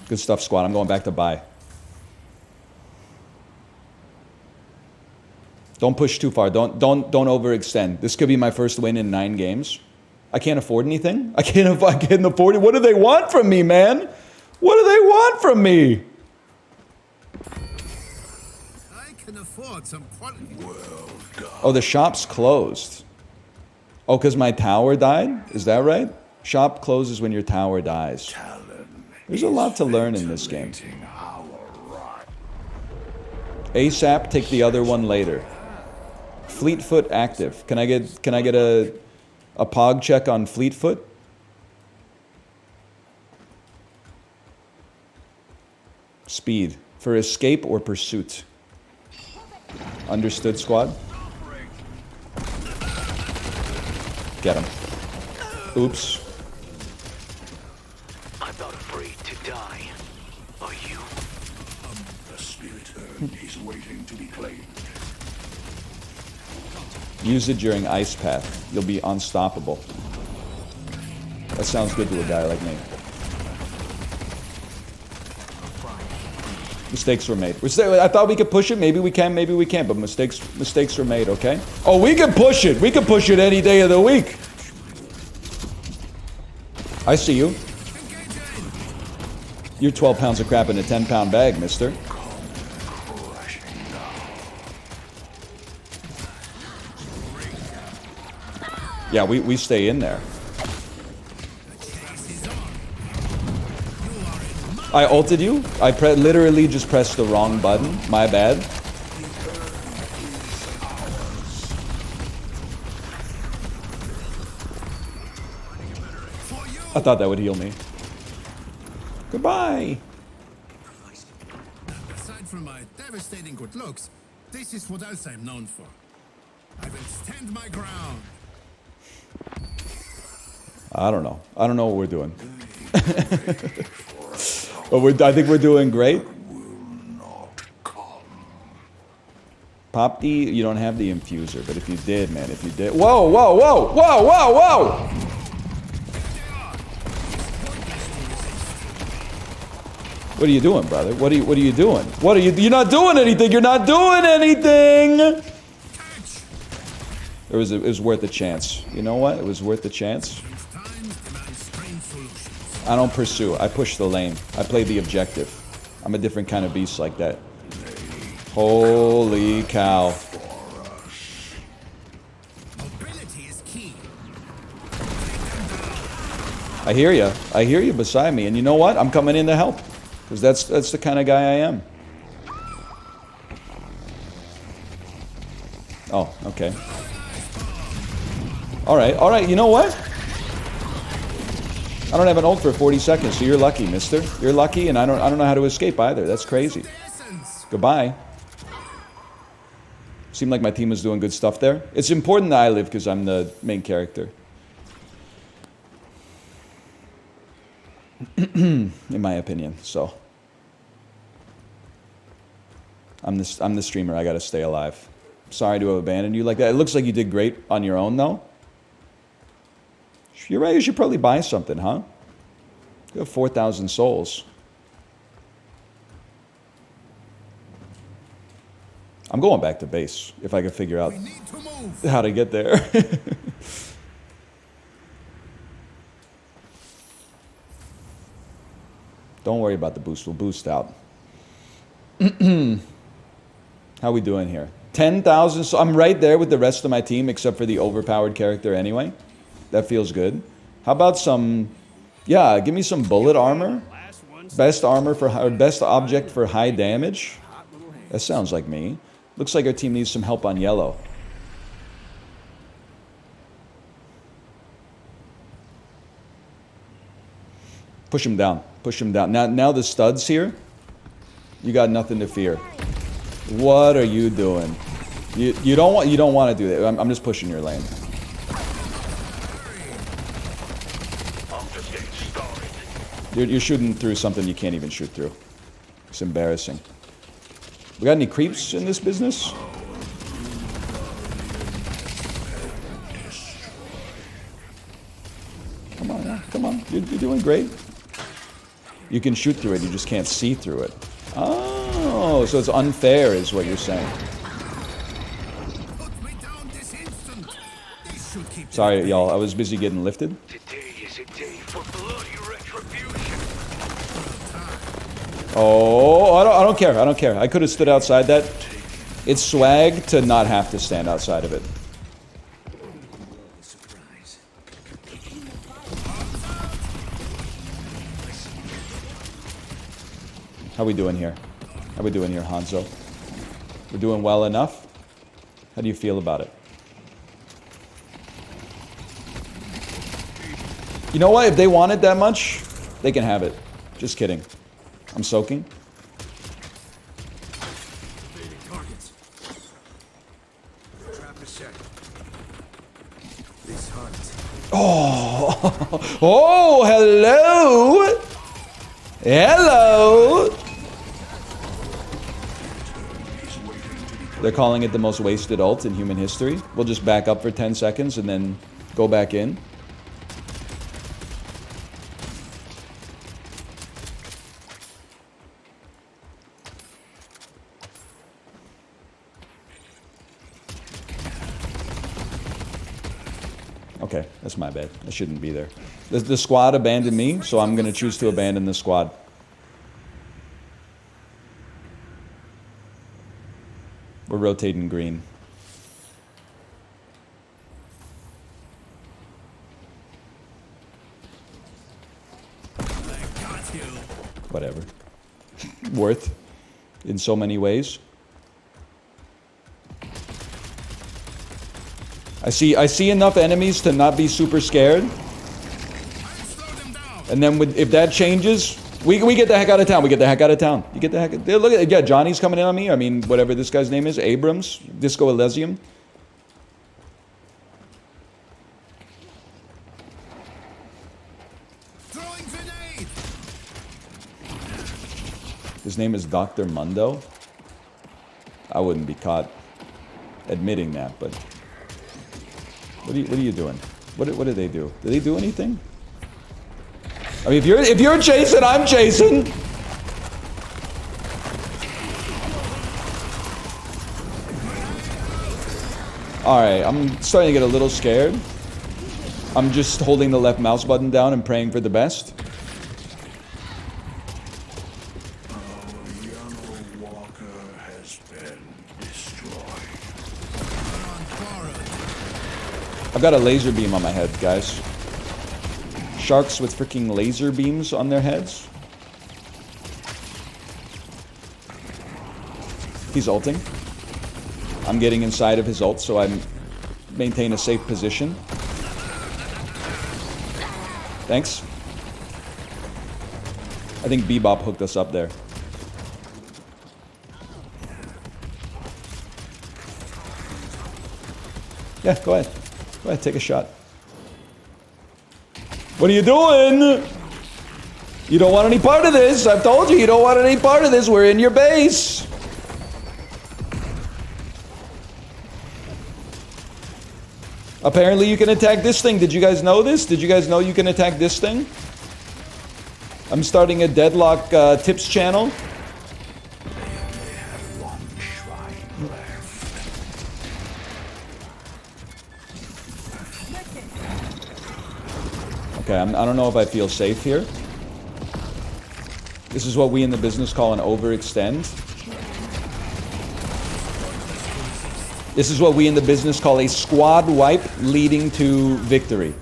Good stuff, squad. I'm going back to buy. Don't push too far. Don't overextend. This could be my first win in 9 games. I can't afford anything. I can't afford it. What do they want from me, man? What do they want from me? I can afford some quality. Oh, the shop's closed. Oh, because my tower died? Is that right? Shop closes when your tower dies. There's a lot to learn in this game. ASAP, take the other one later. Fleetfoot active. Can I get a pog check on Fleetfoot? Speed. For escape or pursuit. Understood, squad? Get him. Oops. I'm not afraid to die. Are you? The spirit urn is waiting to be claimed. Use it during Ice Path. You'll be unstoppable. That sounds good to a guy like me. Mistakes were made. I thought we could push it. Maybe we can, maybe we can't. But mistakes were made, okay? Oh, we can push it. We can push it any day of the week. I see you. You're 12 pounds of crap in a 10-pound bag, mister. Yeah, we stay in there. I ulted you? I literally just pressed the wrong button. My bad. I thought that would heal me. Goodbye. Aside from my devastating good looks, this is what else I'm known for. I will stand my ground. I don't know. I don't know what we're doing. But I think we're doing great. Popty, you don't have the infuser, but if you did, man, if you did. Whoa, whoa, whoa, whoa, whoa, whoa! What are you doing, brother? What are you doing? What are you? You're not doing anything. You're not doing anything. It was worth a chance. You know what? It was worth a chance. I don't pursue. I push the lane. I play the objective. I'm a different kind of beast like that. Holy cow. Mobility is key. I hear you. I hear you beside me. And you know what? I'm coming in to help. Because that's the kind of guy I am. Oh, okay. Alright, you know what? I don't have an ult for 40 seconds, so you're lucky, mister. You're lucky, and I don't know how to escape either. That's crazy. Goodbye. Seemed like my team was doing good stuff there. It's important that I live because I'm the main character. In my opinion, so. I'm the streamer, I gotta stay alive. Sorry to have abandoned you like that. It looks like you did great on your own, though. You're right, you should probably buy something, huh? You have 4,000 souls. I'm going back to base, if I can figure out how to get there. Don't worry about the boost. We'll boost out. How we doing here? 10,000. So I'm right there with the rest of my team, except for the overpowered character anyway. That feels good. How about some... Yeah, give me some bullet armor. Best armor for... Or best object for high damage. That sounds like me. Looks like our team needs some help on yellow. Push him down. Push him down. Now the studs here. You got nothing to fear. What are you doing? You don't want to do that. I'm just pushing your lane. You're shooting through something you can't even shoot through. It's embarrassing. We got any creeps in this business? Come on, come on. You're doing great. You can shoot through it, you just can't see through it. Oh, so it's unfair is what you're saying. Put me down this instant. This should keep Sorry, y'all. I was busy getting lifted. Today is a day for bloody retribution. Oh, I don't care. I don't care. I could have stood outside that. It's swag to not have to stand outside of it. How we doing here? How we doing here, Hanzo? We're doing well enough? How do you feel about it? You know what? If they want it that much, they can have it. Just kidding. I'm soaking. targets. Trap is set. This hunt. Oh, oh, hello. Hello. They're calling it the most wasted ult in human history. We'll just back up for 10 seconds and then go back in. Okay, that's my bad. I shouldn't be there. The squad abandoned me, so I'm going to choose to abandon the squad. We're rotating green. Whatever. Worth in so many ways. I see enough enemies to not be super scared. And then if that changes, we get the heck out of town. We get the heck out of town. You get the heck. Look at, yeah, Johnny's coming in on me. I mean, whatever this guy's name is, Abrams, Disco Elysium. Throwing grenade. His name is Dr. Mundo. I wouldn't be caught admitting that, but what are you doing? What did they do? Did they do anything? I mean, if you're chasing, I'm chasing. All right, I'm starting to get a little scared. I'm just holding the left mouse button down and praying for the best. Our yellow walker has been destroyed. I've got a laser beam on my head, guys. Sharks with freaking laser beams on their heads. He's ulting. I'm getting inside of his ult so I maintain a safe position. Thanks. I think Bebop hooked us up there. Yeah, go ahead. Go ahead, take a shot. What are you doing? You don't want any part of this. I've told you, you don't want any part of this. We're in your base. Apparently you can attack this thing. Did you guys know this? Did you guys know you can attack this thing? I'm starting a Deadlock tips channel. Okay, I don't know if I feel safe here. This is what we in the business call an overextend. This is what we in the business call a squad wipe leading to victory.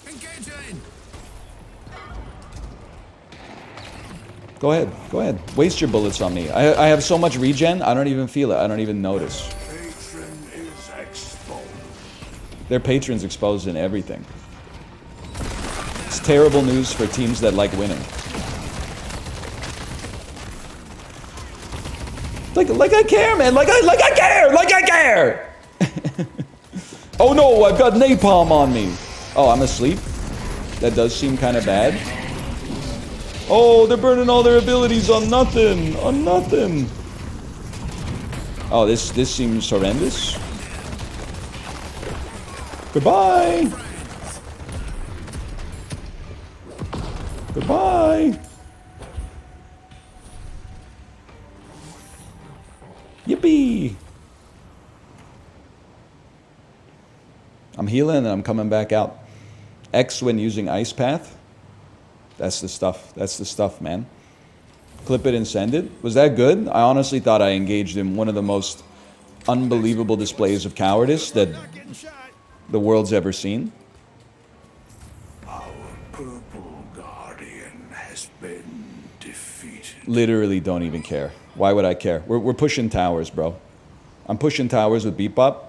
Engaging! Go ahead, go ahead. Waste your bullets on me. I have so much regen, I don't even feel it. I don't even notice. Patron is exposed. Their patron's exposed in everything. It's terrible news for teams that like winning. Like I care, man. Like I care. Oh no, I've got napalm on me. Oh, I'm asleep. That does seem kind of bad. Oh, they're burning all their abilities on nothing. On nothing. Oh, this seems horrendous. Goodbye. Goodbye. Yippee! I'm healing and I'm coming back out. X when using ice path. That's the stuff. That's the stuff, man. Clip it and send it. Was that good? I honestly thought I engaged in one of the most unbelievable displays of cowardice that the world's ever seen. Our purple guardian has been defeated. Literally don't even care. Why would I care? We're pushing towers, bro. I'm pushing towers with Beepbop.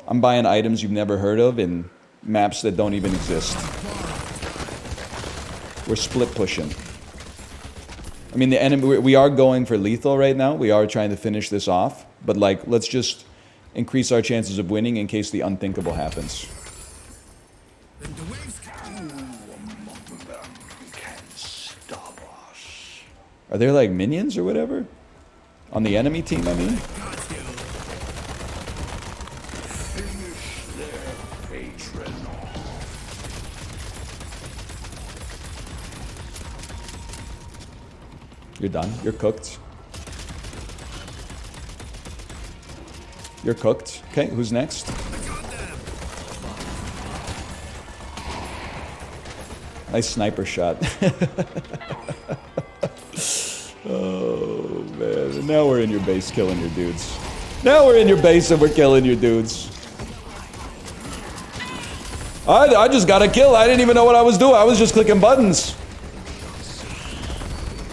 I'm buying items you've never heard of in maps that don't even exist. We're split pushing. I mean, the enemy, we are going for lethal right now. We are trying to finish this off. But, like, let's just increase our chances of winning in case the unthinkable happens. Then the waves come. Among them can stop us. Are there, like, minions or whatever? On the enemy team, I mean? Finish their patron off. You're done. You're cooked. You're cooked. Okay, who's next? Nice sniper shot. Oh, man. And now we're in your base killing your dudes. Now we're in your base and we're killing your dudes. I just got a kill. I didn't even know what I was doing. I was just clicking buttons.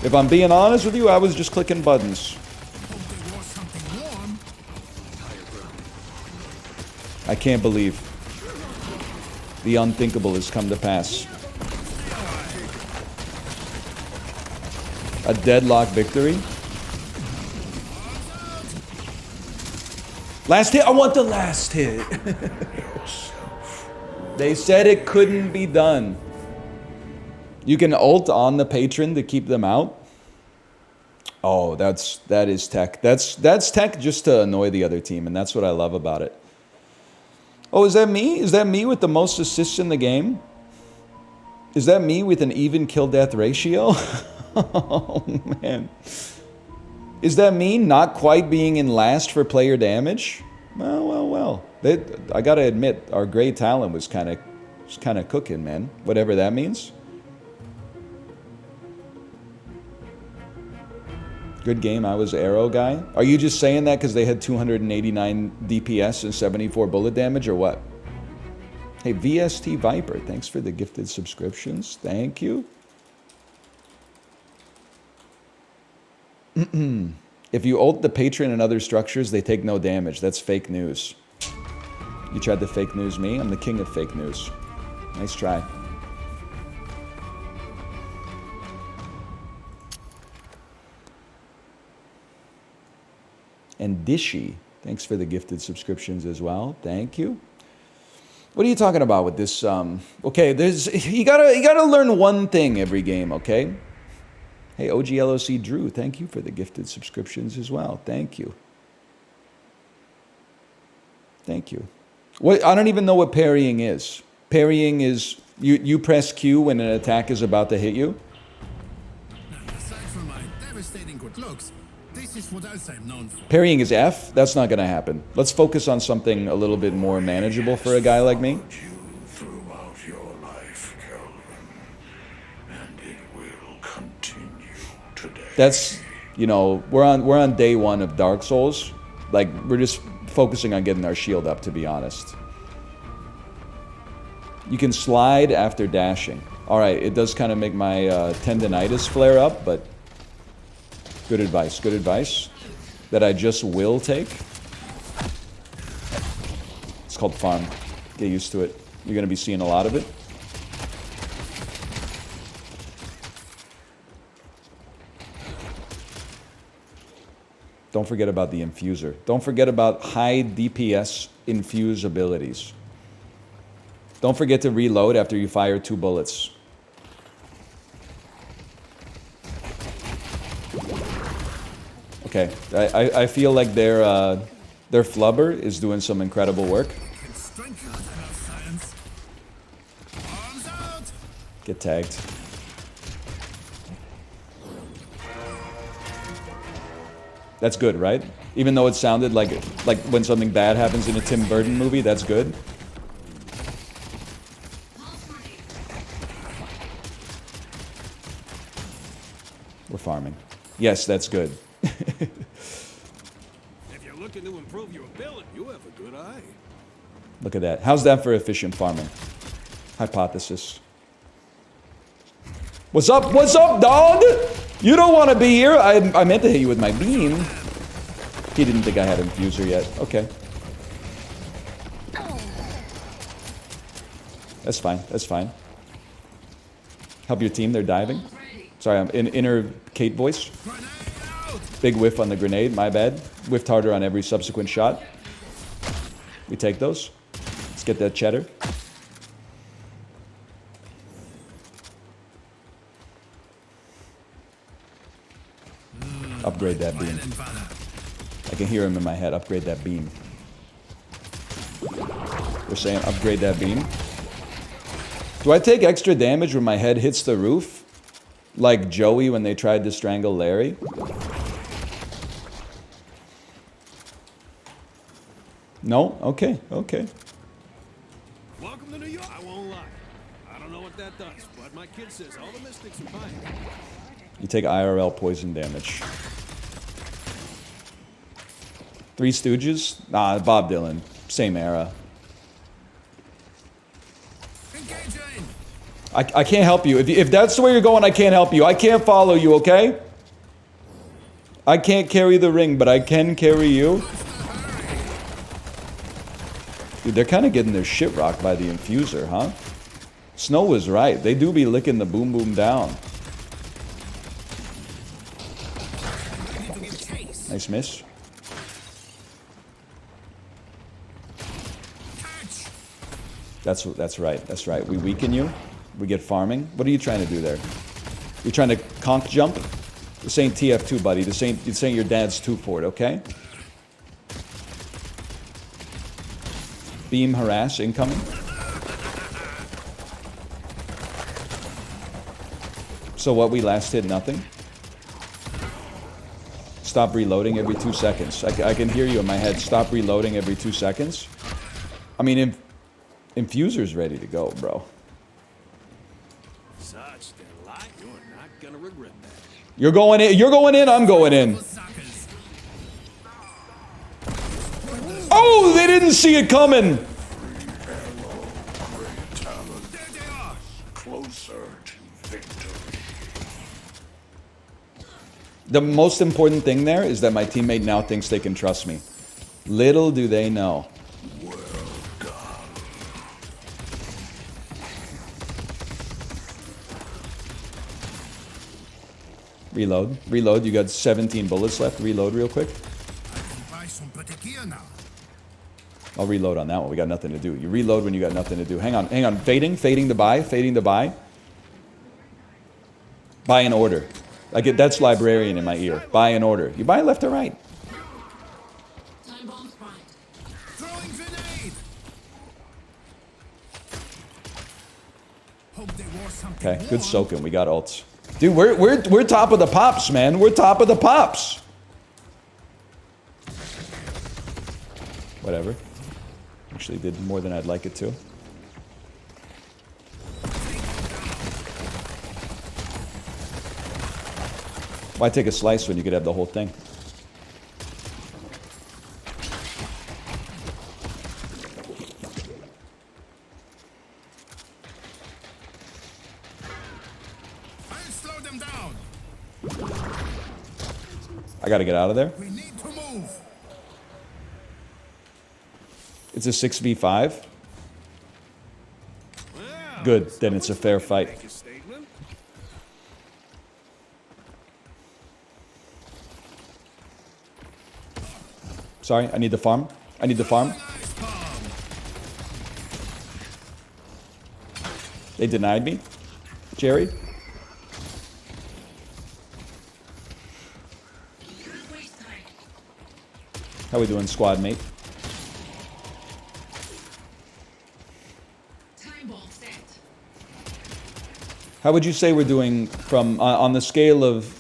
If I'm being honest with you, I was just clicking buttons. I can't believe the unthinkable has come to pass. A deadlock victory. Last hit. I want the last hit. They said it couldn't be done. You can ult on the patron to keep them out. Oh, that is tech. That's tech just to annoy the other team, and that's what I love about it. Oh, is that me? Is that me with the most assists in the game? Is that me with an even kill-death ratio? Oh, man. Is that me not quite being in last for player damage? Well. I gotta admit, our gray talent was kind of cooking, man. Whatever that means. Good game, I was arrow guy. Are you just saying that because they had 289 DPS and 74 bullet damage, or what? Hey, VST Viper, thanks for the gifted subscriptions. Thank you. If you ult the patron and other structures, they take no damage. That's fake news. You tried to fake news me? I'm the king of fake news. Nice try. And Dishy, thanks for the gifted subscriptions as well. Thank you. What are you talking about with this? Okay, you gotta learn one thing every game, okay? Hey, OGLOC Drew, thank you for the gifted subscriptions as well. Thank you. Thank you. What, I don't even know what parrying is. Parrying is you press Q when an attack is about to hit you. Aside from my devastating good looks, this is what else I'm known for. Parrying is F? That's not gonna happen. Let's focus on something a little bit more manageable for a guy like me. You throughout your your life, Kelvin, and it will continue today. That's, you know, we're on day 1 of Dark Souls. Like, we're just focusing on getting our shield up, to be honest. You can slide after dashing. Alright, it does kind of make my tendinitis flare up, but good advice, that I just will take. It's called farm. Get used to it. You're going to be seeing a lot of it. Don't forget about the infuser. Don't forget about high DPS infuse abilities. Don't forget to reload after you fire 2 bullets. Okay, I feel like their flubber is doing some incredible work. Get tagged. That's good, right? Even though it sounded like when something bad happens in a Tim Burton movie, that's good. We're farming. Yes, that's good. If you're looking to improve your ability, you have a good eye. Look at that. How's that for efficient farming? Hypothesis. What's up? What's up, dog? You don't want to be here. I meant to hit you with my beam. He didn't think I had infuser yet. Okay. That's fine. That's fine. Help your team. They're diving. Sorry, I'm in inner Kate voice. Big whiff on the grenade. My bad. Whiffed harder on every subsequent shot. We take those. Let's get that cheddar. Upgrade that beam. I can hear him in my head. Upgrade that beam. We're saying upgrade that beam. Do I take extra damage when my head hits the roof? Like Joey when they tried to strangle Larry? No? Okay, okay. Welcome to New York. I won't lie. I don't know what that does, but my kid says all the mystics are fine. You take IRL poison damage. Three Stooges? Nah, Bob Dylan. Same era. I can't help you. If that's the way you're going, I can't help you. I can't follow you, okay? I can't carry the ring, but I can carry you. Dude, they're kind of getting their shit rocked by the infuser, huh? Snow was right. They do be licking the boom boom down. Nice miss. That's right. That's right. We weaken you. We get farming. What are you trying to do there? You're trying to conk jump? This ain't TF2, buddy. This ain't your dad's 2 Ford, okay? Beam harass incoming. So what, we last hit nothing? Stop reloading every 2 seconds. I can hear you in my head. Stop reloading every 2 seconds. I mean, infuser's ready to go, bro. Such delight. You're not gonna regret that. You're going in. You're going in. I'm going in. Oh, they didn't see it coming. Closer to victory. The most important thing there is that my teammate now thinks they can trust me. Little do they know. Reload. Reload. You got 17 bullets left. Reload real quick. I'll reload on that one. We got nothing to do. You reload when you got nothing to do. Hang on. Hang on. Fading. Fading to buy. Fading to buy. Buy in order. I get that's librarian in my ear. Buy in order. You buy left or right. Okay. Good soaking. We got ults. Dude, we're top of the pops, man. We're top of the pops. Whatever. Actually did more than I'd like it to. Why take a slice when you could have the whole thing? I'll slow them down. I gotta get out of there. We need to move. It's a 6v5. Well, Good, then it's a fair fight. make a statement. Sorry, I need the farm. I need the farm. Nice bomb. They denied me. Jerry? How we doing, squad mate? How would you say we're doing from on the scale of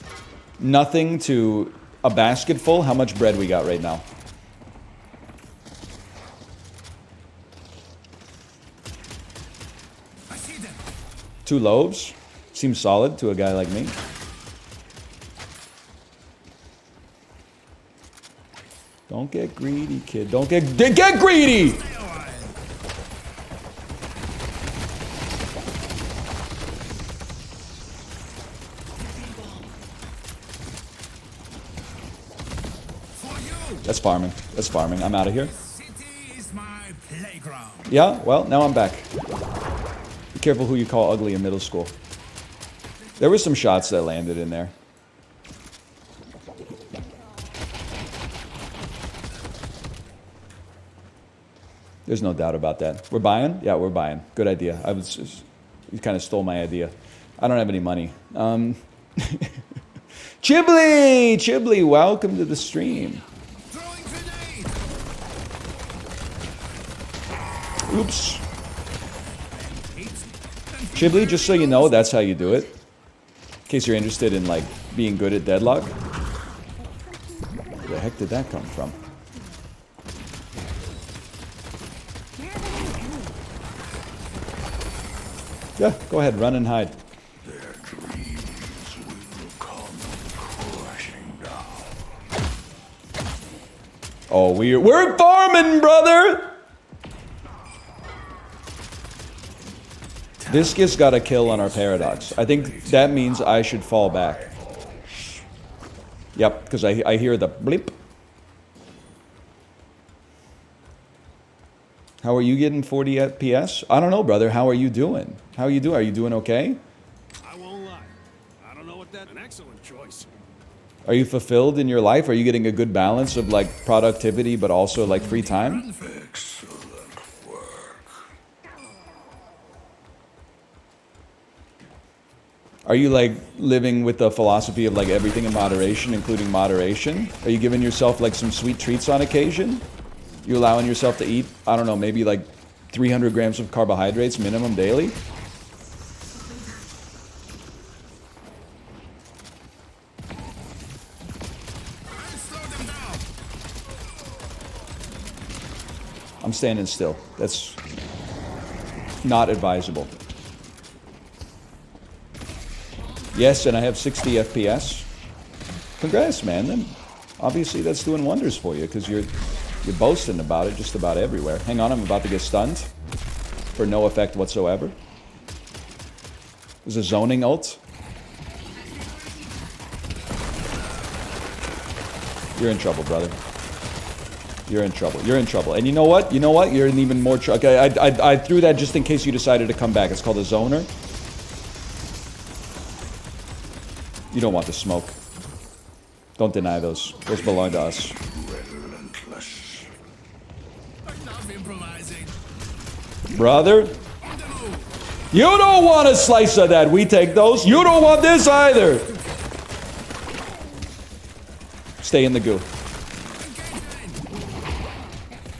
nothing to a basket full? How much bread we got right now? I see them. 2 loaves? Seems solid to a guy like me. Don't get greedy, kid. Don't get greedy! Stay a while. For you. That's farming. That's farming. I'm out of here. City is my playground. Yeah, well, now I'm back. Be careful who you call ugly in middle school. There were some shots that landed in there. There's no doubt about that. We're buying? Yeah, we're buying. Good idea. You kind of stole my idea. I don't have any money. Chibli, welcome to the stream. Throwing grenade. Oops. Chibli, just so you know, that's how you do it. In case you're interested in, like, being good at deadlock. Where the heck did that come from? Yeah, go ahead, run and hide. Their dreams will come crashing down. Oh, we're farming, brother! Viscus got a kill on our Paradox. I think that means I should fall back. Yep, because I hear the blip. How are you getting 40 FPS? I don't know, brother. How are you doing? How are you doing? Are you doing okay? I won't lie. I don't know what that. An excellent choice. Are you fulfilled in your life? Are you getting a good balance of like productivity but also like free time? Excellent work. Are you like living with the philosophy of like everything in moderation, including moderation? Are you giving yourself like some sweet treats on occasion? You allowing yourself to eat, I don't know, maybe like 300 grams of carbohydrates minimum daily? I'll slow them down. I'm standing still. That's not advisable. Yes, and I have 60 FPS. Congrats, man. Then obviously that's doing wonders for you because you're boasting about it just about everywhere. Hang on, I'm about to get stunned for no effect whatsoever. There's a zoning ult. You're in trouble, brother. You're in trouble. You're in trouble. And you know what? You know what? You're in even more trouble. Okay, I threw that just in case you decided to come back. It's called a zoner. You don't want the smoke. Don't deny those. Those belong to us. Relentless. I love improvising. Brother, On the move. you don't want a slice of that. We take those. You don't want this either. Stay in the goo.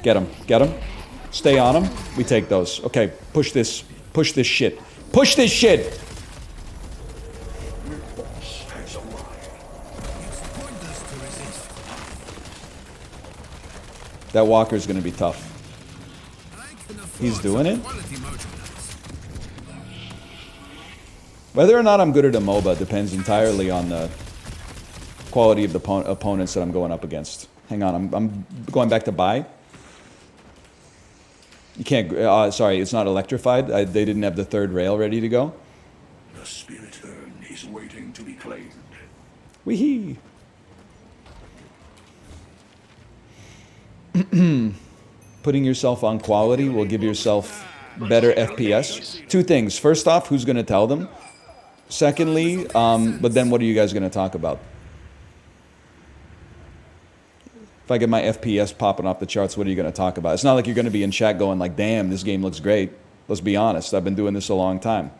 Get him. Get him. Stay on him. We take those. Okay, push this. Push this shit. Push this shit. Has arrived. It's pointless to resist. That walker's gonna be tough. I can afford He's doing some it? quality merchandise. Whether or not I'm good at a MOBA depends entirely on the quality of the opponents that I'm going up against. Hang on, I'm going back to buy. You can't, sorry, it's not electrified. They didn't have the third rail ready to go. The spirit urn is waiting to be claimed. Wee-hee. Putting yourself on quality will give yourself better FPS. Two things. First off, who's going to tell them? Secondly, but then what are you guys going to talk about? If I get my FPS popping off the charts, what are you going to talk about? It's not like you're going to be in chat going like, damn, this game looks great. Let's be honest. I've been doing this a long time.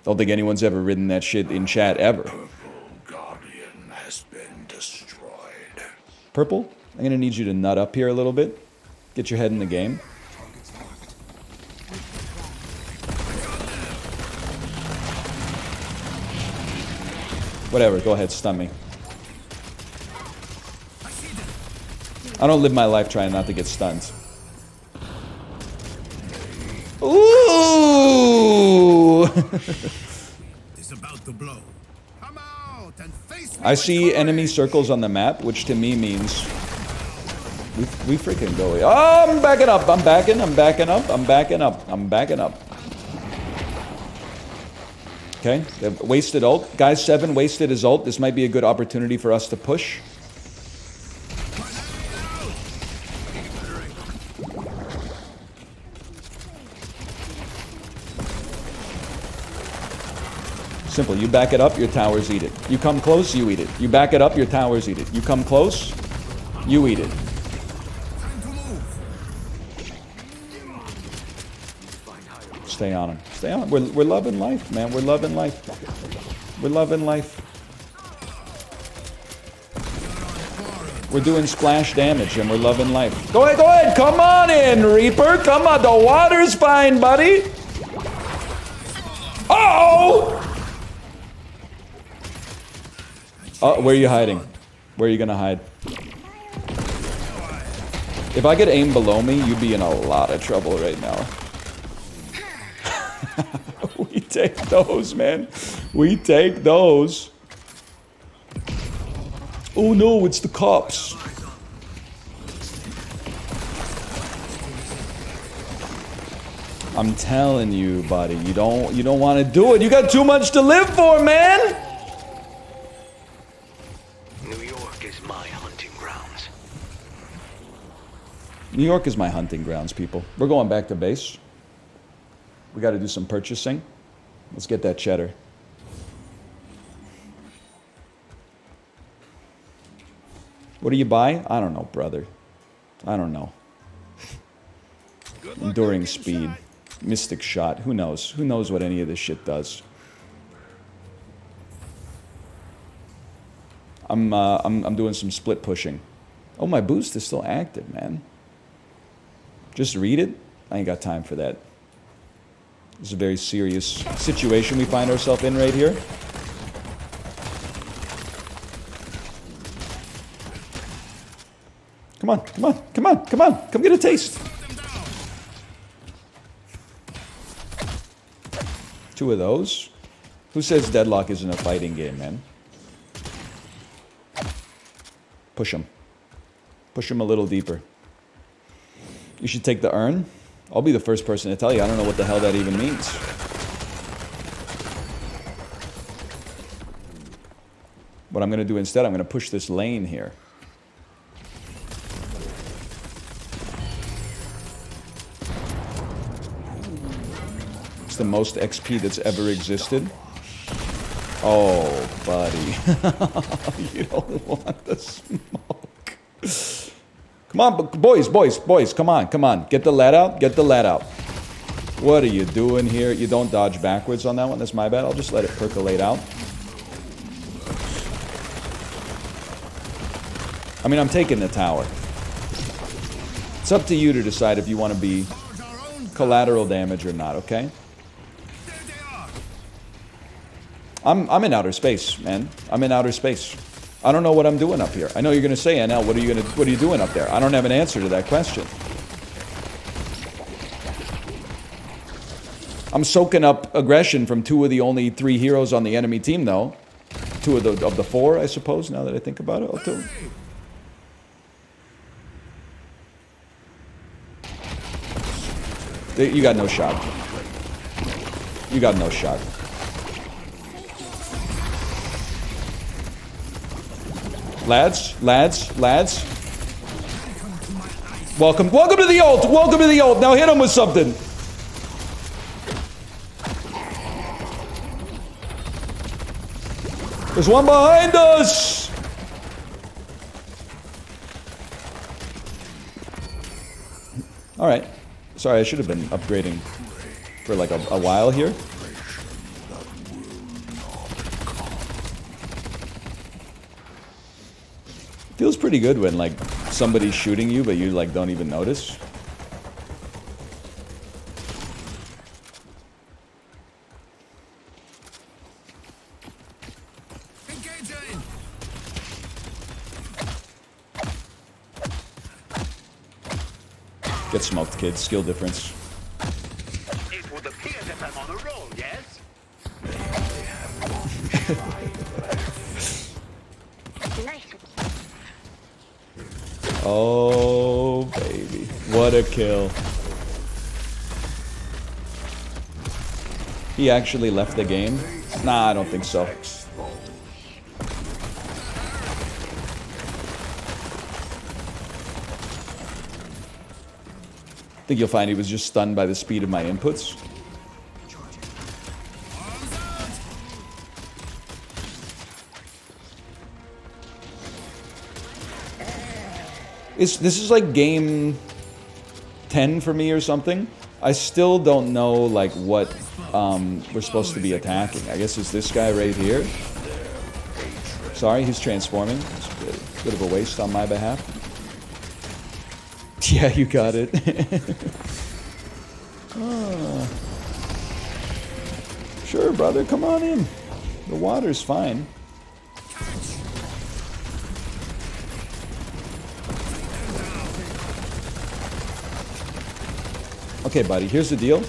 Don't think anyone's ever written that shit in chat ever. Purple Guardian has been destroyed. Purple, I'm going to need you to nut up here a little bit. Get your head in the game. Whatever, go ahead, stun me. I don't live my life trying not to get stunned. Ooh! It's about to blow. Come out and face me. I see enemy circles on the map, which to me means we freaking go. Oh, I'm backing up. I'm backing up. I'm backing up. Okay, they've wasted ult. Guys, 7 wasted his ult. This might be a good opportunity for us to push. Simple. You back it up, your towers eat it. You come close, you eat it. You back it up, your towers eat it. You come close, you eat it. Stay on him. Stay on him. We're loving life, man. We're loving life. We're loving life. We're doing splash damage and we're loving life. Go ahead, go ahead. Come on in, Reaper. Come on. The water's fine, buddy. Uh-oh! Oh, where are you hiding? Where are you gonna hide? If I could aim below me, you'd be in a lot of trouble right now. We take those, man. We take those. Oh no, it's the cops. I'm telling you, buddy, you don't want to do it. You got too much to live for, man. New York is my hunting grounds. New York is my hunting grounds, people. We're going back to base. We got to do some purchasing. Let's get that cheddar. What do you buy? I don't know, brother. I don't know. Enduring speed. Mystic shot. Who knows? Who knows what any of this shit does? I'm doing some split pushing. Oh, my boost is still active, man. Just read it? I ain't got time for that. It's a very serious situation we find ourselves in right here. Come on, come on, come on, come on. Come get a taste. 2 of those. Who says Deadlock isn't a fighting game, man? Push him. Push him a little deeper. You should take the urn. I'll be the first person to tell you. I don't know what the hell that even means. What I'm going to do instead, I'm going to push this lane here. It's the most XP that's ever existed. Oh, buddy. You don't want the smoke. Come on, boys, come on. Get the lead out, What are you doing here? You don't dodge backwards on that one. That's my bad. I'll just let it percolate out. I mean, I'm taking the tower. It's up to you to decide if you want to be collateral damage or not, okay? I'm in outer space, man. I'm in outer space. I don't know what I'm doing up here. I know you're gonna say, NL, what are you doing up there? I don't have an answer to that question. I'm soaking up aggression from 2 of the only 3 heroes on the enemy team, though. 2 of the 4, I suppose, now that I think about it. Oh, 2. You got no shot. You got no shot. Lads. Welcome to the ult. Welcome to the ult. Now hit him with something. There's one behind us. All right. Sorry, I should have been upgrading for like a while here. Feels pretty good when like somebody's shooting you, but you like don't even notice. Engaging. Get smoked, kids. Skill difference. It would appear that I'm on a roll, yes? Oh, baby. What a kill. He actually left the game? Nah, I don't think so. I think you'll find he was just stunned by the speed of my inputs. This is like game 10 for me or something. I still don't know like what we're supposed to be attacking. I guess it's this guy right here. Sorry, he's transforming. It's a bit of a waste on my behalf. Yeah, you got it. Oh. Sure, brother, come on in. The water's fine. Okay, buddy, here's the deal.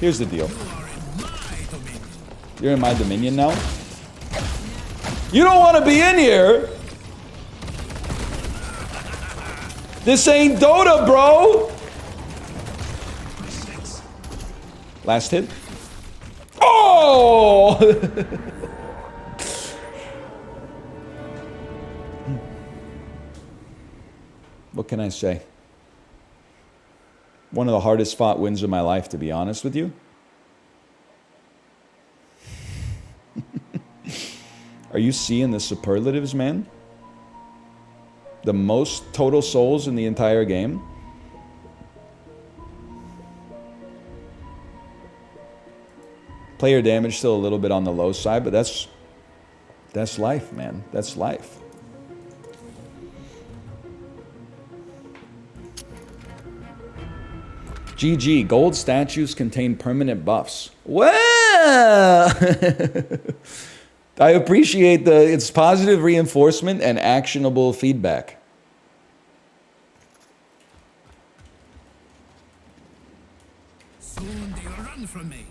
Here's the deal. You're in my dominion now? You don't want to be in here! This ain't Dota, bro! Last hit. Oh! What can I say? One of the hardest fought wins of my life, to be honest with you. Are you seeing the superlatives, man? The most total souls in the entire game. Player damage still a little bit on the low side, but that's life, man. That's life. GG, gold statues contain permanent buffs. Well, I appreciate its positive reinforcement and actionable feedback. Soon they'll run from me.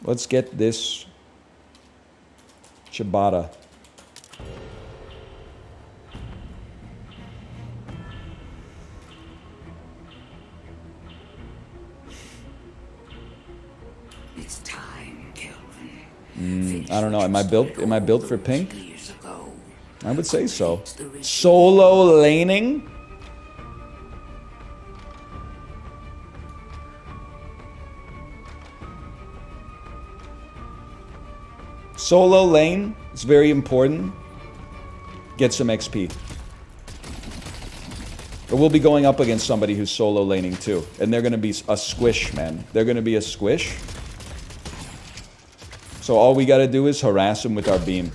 Let's get this ciabatta. It's time, Kelvin. I don't know. Am I built for pink? I would say so. Solo laning? Solo lane is very important. Get some XP. But we'll be going up against somebody who's solo laning too. And they're going to be a squish, man. They're going to be a squish. So all we got to do is harass them with our beam.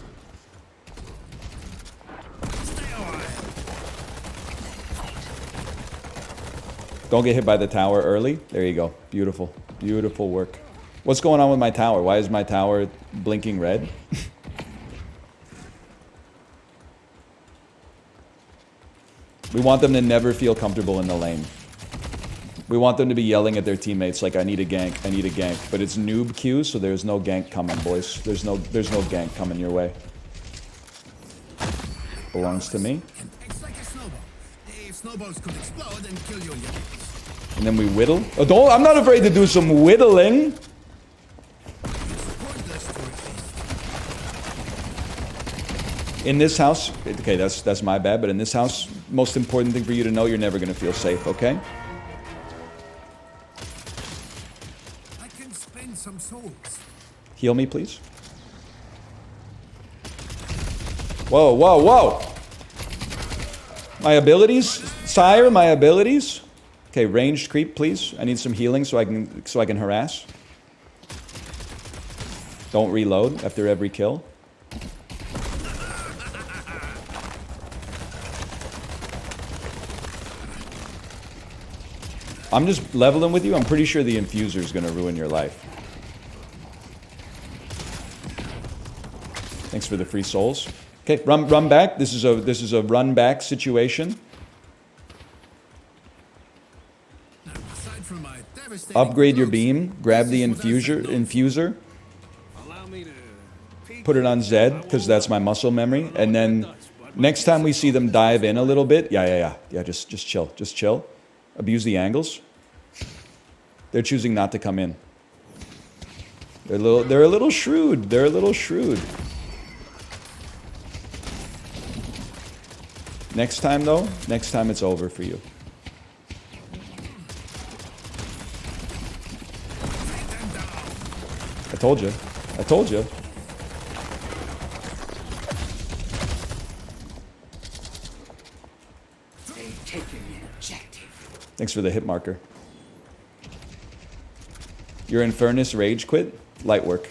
Don't get hit by the tower early. There you go. Beautiful. Beautiful work. What's going on with my tower? Why is my tower blinking red? We want them to never feel comfortable in the lane. We want them to be yelling at their teammates like, I need a gank, I need a gank. But it's noob queue, so there's no gank coming, boys. There's no gank coming your way. Belongs to me. It's like a snowball. If snowballs could explode and kill you in your face. And then we whittle. Oh, don't, I'm not afraid to do some whittling. It's pointless to resist. In this house, okay, that's my bad, but in this house, most important thing for you to know, you're never gonna feel safe, okay? I can spend some souls. Heal me, please. Whoa, whoa, whoa! My abilities? Sire, my abilities? Okay, ranged creep, please. I need some healing so I can harass. Don't reload after every kill. I'm just leveling with you. I'm pretty sure the infuser is going to ruin your life. Thanks for the free souls. Okay, run back. This is a run back situation. Aside from my devastating Upgrade your looks, beam. Grab the this is what I'll say infuser. Allow me to peek Put it on Zed because that's my muscle memory. And then next time we see them dive in a little bit, yeah. Just chill. Just chill. Abuse the angles. They're choosing not to come in. They're a little shrewd. They're a little shrewd. Next time though, next time it's over for you. I told you. I told you. They've taken the objective. Thanks for the hit marker. Your Infernus rage quit? Light work.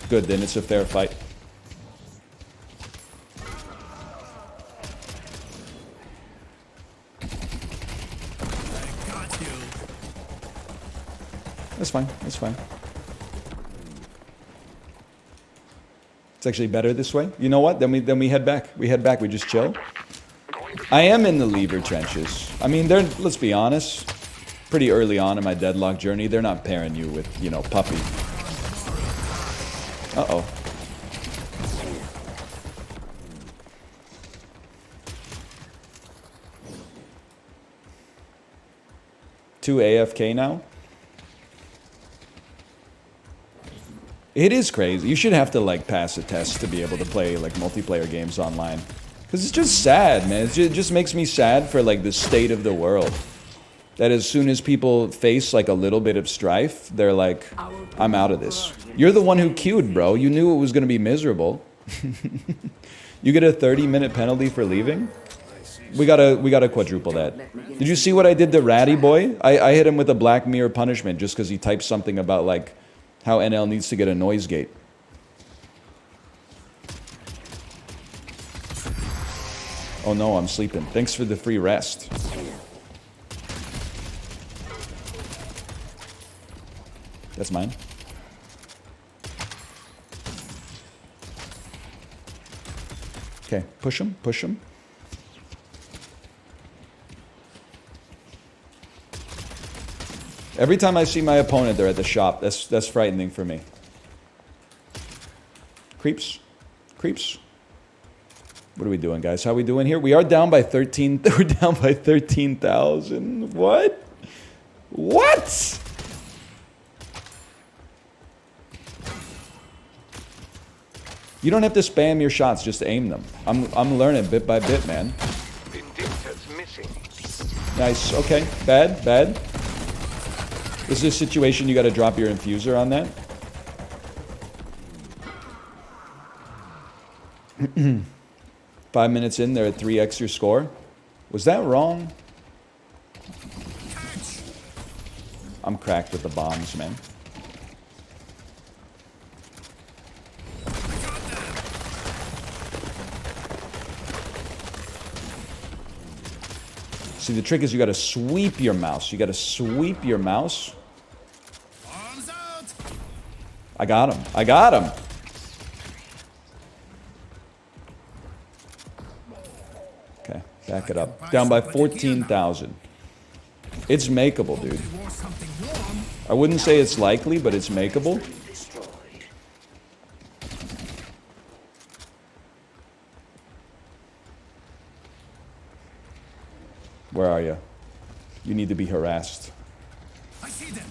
Good, then it's a fair fight. got you. That's fine, that's fine. It's actually better this way. You know what? Then we head back. We head back, we just chill. I am in the lever trenches. I mean, they're, let's be honest, pretty early on in my deadlock journey, they're not pairing you with, you know, puppy. Uh-oh. Two AFK now? It is crazy. You should have to, like, pass a test to be able to play, like, multiplayer games online. Because it's just sad, man. It just makes me sad for, like, the state of the world. That as soon as people face, like, a little bit of strife, they're like, I'm out of this. You're the one who queued, bro. You knew it was going to be miserable. You get a 30-minute penalty for leaving? We gotta quadruple that. Did you see what I did to Ratty Boy? I hit him with a Black Mirror punishment just because he typed something about, like, how NL needs to get a noise gate. Oh no, I'm sleeping. Thanks for the free rest. That's mine. Okay, push him, push him. Every time I see my opponent, they're at the shop. That's frightening for me. Creeps. Creeps. What are we doing, guys? How are we doing here? We are down by 13. We're down by 13,000. What? What? You don't have to spam your shots, just aim them. I'm learning bit by bit, man. Vindicta's missing. Nice. Okay. Bad. Bad. This is a situation you got to drop your infuser on that. 5 minutes in, they're at 3x your score. Was that wrong? I'm cracked with the bombs, man. See, the trick is you got to sweep your mouse. You got to sweep your mouse. Arms out. I got him. I got him. Okay, back it up. Down by 14,000. It's makeable, dude. They wore something warm. I wouldn't say it's likely, but it's makeable. Destroyed. Where are you? You need to be harassed. I see them.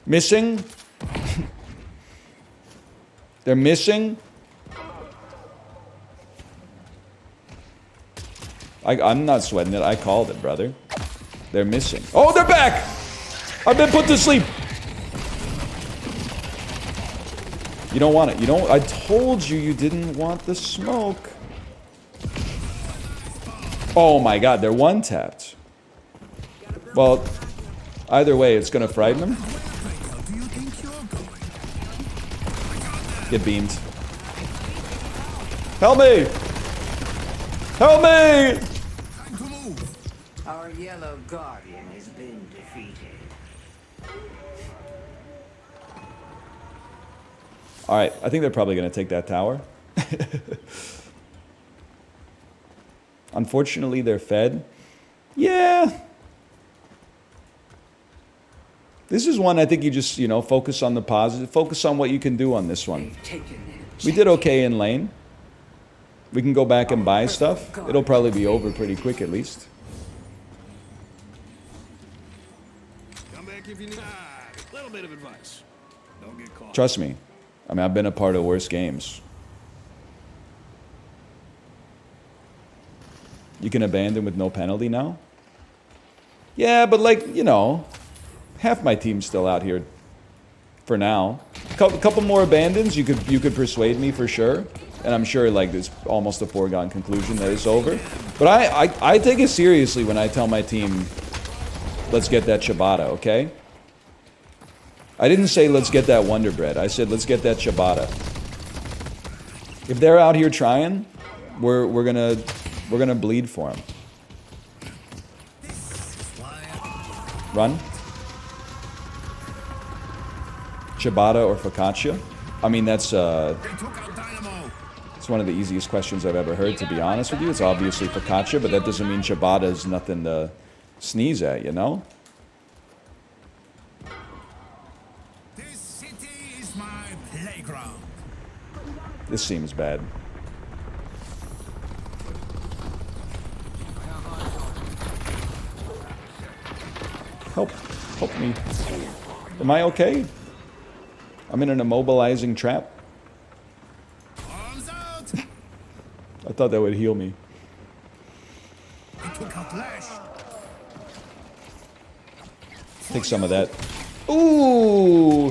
Missing? They're missing? I'm not sweating it. I called it, brother. They're missing. Oh, they're back! I've been put to sleep. You don't want it. You don't. I told you you didn't want the smoke. Oh my god, they're one-tapped. Well, either way, it's gonna frighten them. Where do you think you're going? Get beamed. Help me! Help me! Time to move. Our yellow guardian has been defeated. Alright, I think they're probably gonna take that tower. Unfortunately, they're fed. Yeah. This is one I think you just, you know, focus on the positive. Focus on what you can do on this one. They've taken an We did okay in lane. We can go back and buy stuff. It'll probably be over pretty quick at least. Come back if you need a little bit of advice. Don't get caught. Trust me. I mean, I've been a part of worse games. You can abandon with no penalty now? Yeah, but like, you know, half my team's still out here for now. Couple more abandons, you could persuade me for sure. And I'm sure like it's almost a foregone conclusion that it's over. But I take it seriously when I tell my team, let's get that ciabatta, okay? I didn't say let's get that Wonder Bread. I said let's get that ciabatta. If they're out here trying, we're gonna bleed for them. Run. Ciabatta or focaccia? I mean, that's They took out Dynamo. it's one of the easiest questions I've ever heard, to be honest with you. It's obviously focaccia, but that doesn't mean ciabatta is nothing to sneeze at, you know? This city is my playground. This seems bad. Help me. Am I okay? I'm in an immobilizing trap. Arms out. I thought that would heal me. They took out Lash. Take some of that. Ooh!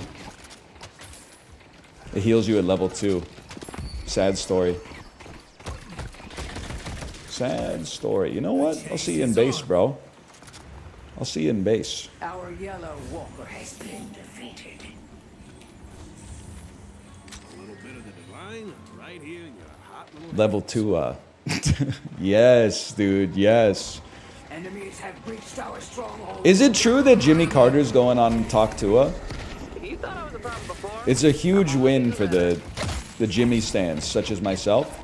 It heals you at level 2. Sad story. Sad story. You know what? I'll see you in base, bro. I'll see you in base. Our yellow walker has been defeated. A little bit of the divine right here in your hot little Level 2, yes, dude, yes. Enemies have breached our stronghold. Is it true that Jimmy Carter's going on Talk Tua? It's a huge win for the Jimmy stands, such as myself.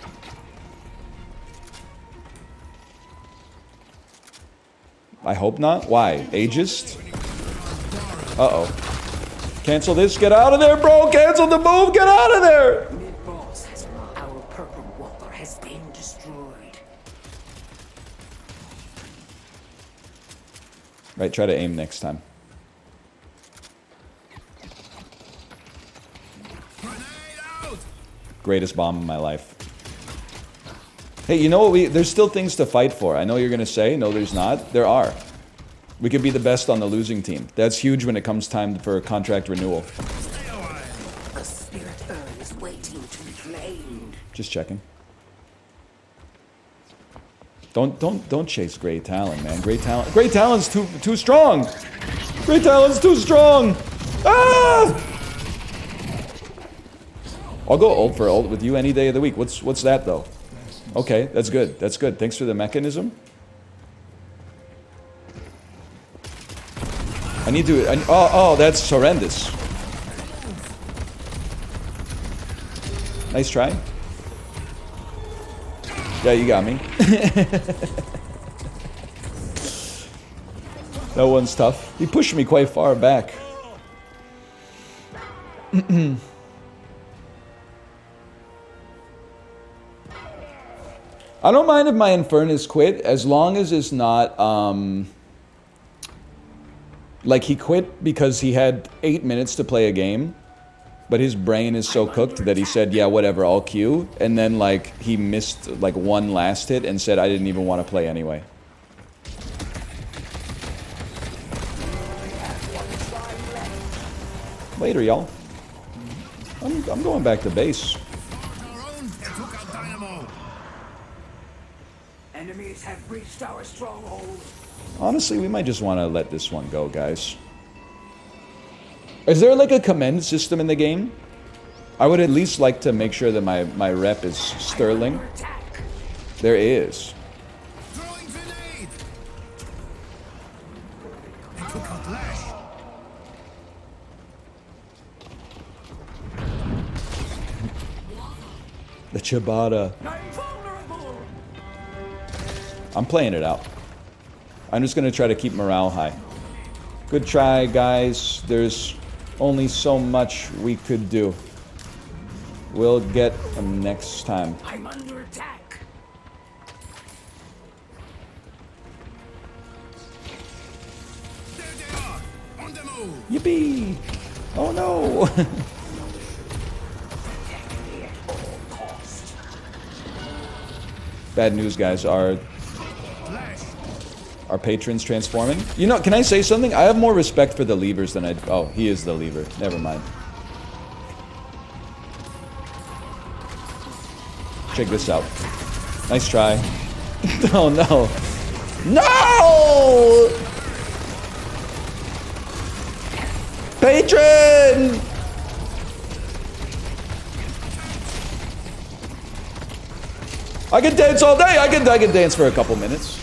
I hope not. Why? Ageist? Uh-oh. Cancel this. Get out of there, bro. Cancel the move. Get out of there. Mid-boss has our purple walker has been destroyed. Right, try to aim next time. Grenade out. Greatest bomb of my life. Hey, you know what? There's still things to fight for. I know you're going to say, no, there's not. There are. We could be the best on the losing team. That's huge when it comes time for a contract renewal. Stay away. The spirit urn is waiting to be claimed. Just checking. Don't chase Great Talon, man. Great Talon's too strong. Great Talon's too strong. Ah! I'll go ult for ult with you any day of the week. What's that though? Okay, that's good. That's good. Thanks for the mechanism. I need to. Oh, that's horrendous. Nice try. Yeah, you got me. That one's tough. He pushed me quite far back. I don't mind if my Infernus quit, as long as it's not, like he quit because he had 8 minutes to play a game, but his brain is so cooked that he said, yeah, whatever, I'll queue, and then, like, he missed, like, one last hit and said, I didn't even want to play anyway. Later, y'all. I'm going back to base. Enemies have reached our stronghold. Honestly, we might just want to let this one go, guys. Is there like a commend system in the game? I would at least like to make sure that my rep is sterling. There is. Throwing grenade. It took out Lash. The Ciabatta. I'm playing it out. I'm just going to try to keep morale high. Good try, guys. There's only so much we could do. We'll get them next time. I'm under attack. There they are. On the move. Yippee! Oh no! Bad news, guys. Our patrons transforming. You know, can I say something? I have more respect for the levers than I... Oh, he is the lever. Never mind. Check this out. Nice try. Oh, no. No! Patron! I can dance all day. I can dance for a couple minutes.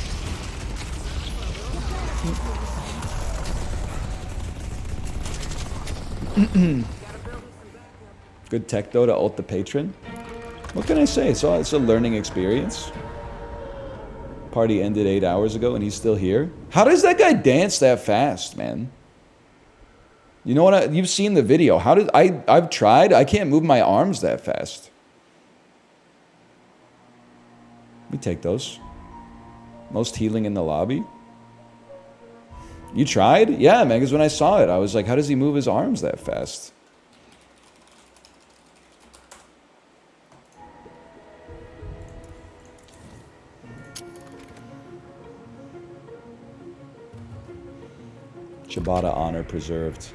Good tech though to ult the patron. What can I say? It's a learning experience. Party ended 8 hours ago and he's still here. How does that guy dance that fast, man? You know what? You've seen the video. How did I've tried. I can't move my arms that fast. Let me take those. Most healing in the lobby. You tried? Yeah, man, because when I saw it, I was like, how does he move his arms that fast? Ciabatta honor preserved.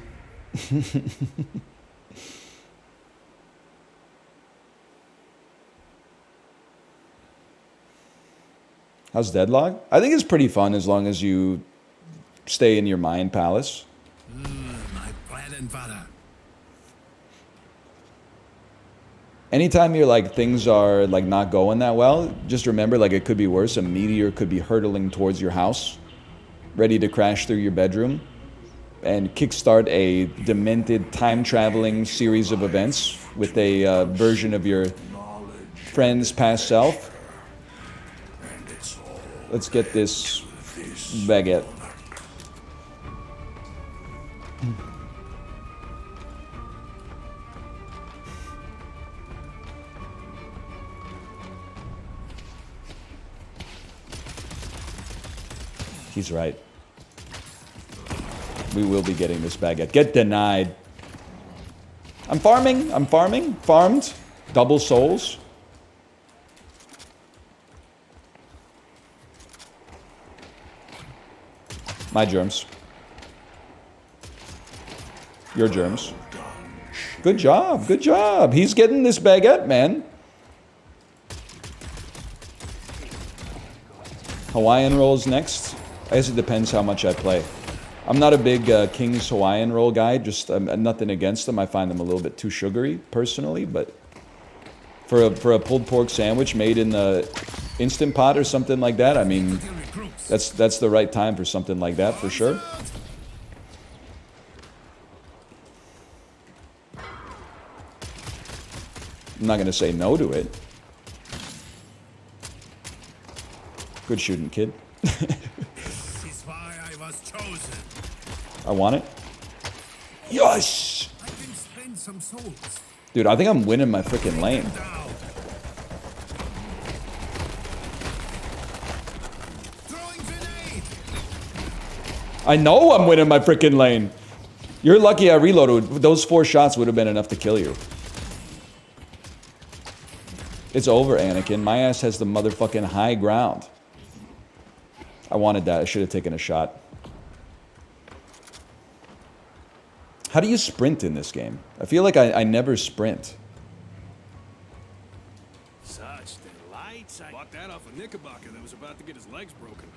How's Deadlock? I think it's pretty fun as long as you stay in your mind palace. My bread and butter. Anytime you're like things are like not going that well, just remember like it could be worse. A meteor could be hurtling towards your house, ready to crash through your bedroom and kickstart a demented time-traveling series of events with a version of your friend's past self. Let's get this baguette. He's right. We will be getting this baguette. Get denied. I'm farming. I'm farming. Farmed. Double souls. My germs. Your germs. Good job. Good job. He's getting this baguette, man. Hawaiian rolls next. I guess it depends how much I play. I'm not a big King's Hawaiian roll guy. Just nothing against them. I find them a little bit too sugary, personally. But for a pulled pork sandwich made in the Instant Pot or something like that, I mean, that's the right time for something like that for sure. I'm not gonna say no to it. Good shooting, kid. This is why I was chosen. I want it. Yes! I can spend some souls. Dude, I think I'm winning my freaking lane. Down. Throwing grenade. I know I'm winning my freaking lane. You're lucky I reloaded. Those 4 shots would have been enough to kill you. It's over, Anakin. My ass has the motherfucking high ground. I wanted that. I should have taken a shot. How do you sprint in this game? I feel like I never sprint. Such delights. I bought that off a Knickerbocker that was about to get his legs broken.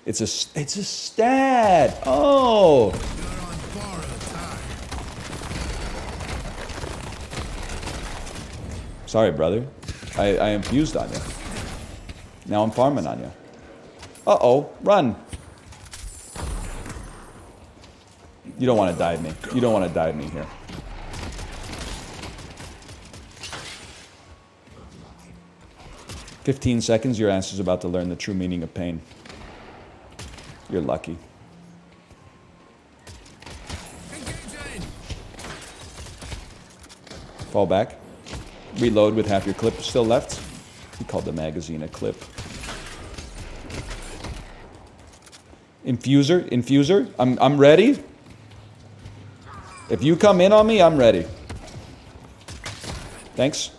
It's a stat. Oh. You're on borrowed time. Sorry, brother. I infused on you. Now I'm farming on you. Uh-oh. Run. You don't want to dive me. You don't want to dive me here. "15 seconds, your ass is about to learn the true meaning of pain. You're lucky. Engaging. Fall back. Reload with half your clip still left. He called the magazine a clip. Infuser, infuser. I'm ready. If you come in on me, I'm ready. Thanks.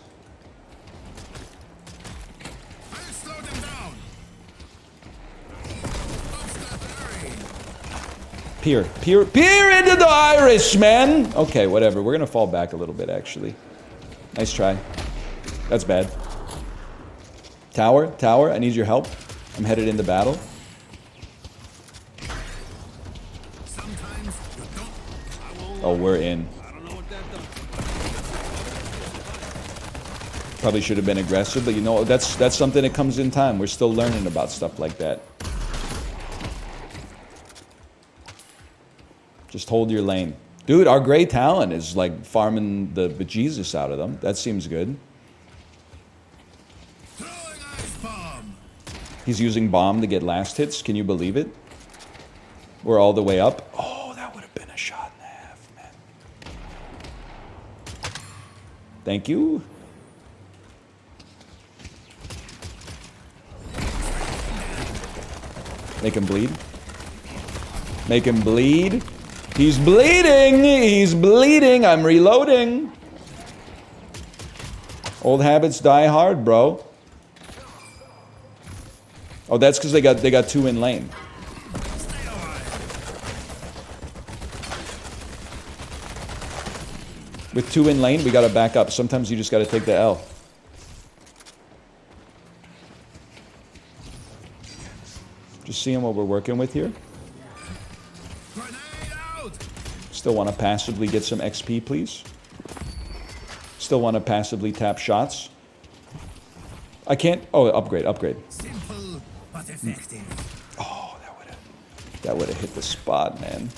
I'll slow them down. Peer into the iris, man. Okay, whatever. We're gonna fall back a little bit, actually. Nice try. That's bad. Tower, tower. I need your help. I'm headed into battle. Sometimes you don't. Oh, we're in. I don't know what that does. Probably should have been aggressive, but you know, that's something that comes in time. We're still learning about stuff like that. Just hold your lane. Dude, our gray talent is like farming the bejesus out of them. That seems good. Throwing ice bomb. He's using bomb to get last hits. Can you believe it? We're all the way up. Oh, that would have been a shot and a half, man. Thank you. Make him bleed. Make him bleed. He's bleeding! He's bleeding! I'm reloading! Old habits die hard, bro. Oh, that's because they got 2 in lane. With 2 in lane, we gotta back up. Sometimes you just gotta take the L. Just seeing what we're working with here. Grenade out. Still want to passively get some XP, please. Still want to passively tap shots. I can't. Oh, upgrade, upgrade. Simple but effective. Oh, that would have hit the spot, man.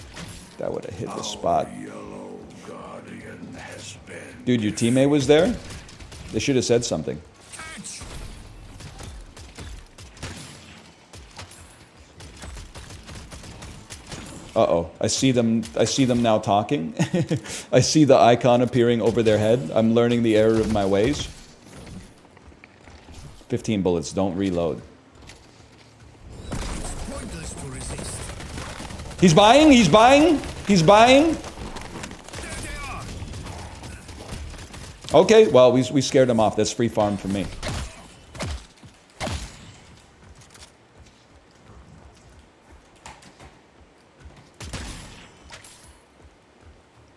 That would have hit the spot. Yellow Guardian has been. Dude, your teammate was there? They should have said something. Catch. Uh-oh. I see them now talking. I see the icon appearing over their head. I'm learning the error of my ways. 15 bullets, don't reload. Pointless to resist. He's buying, he's buying, he's buying. There they are. Okay, well, we scared him off. That's free farm for me.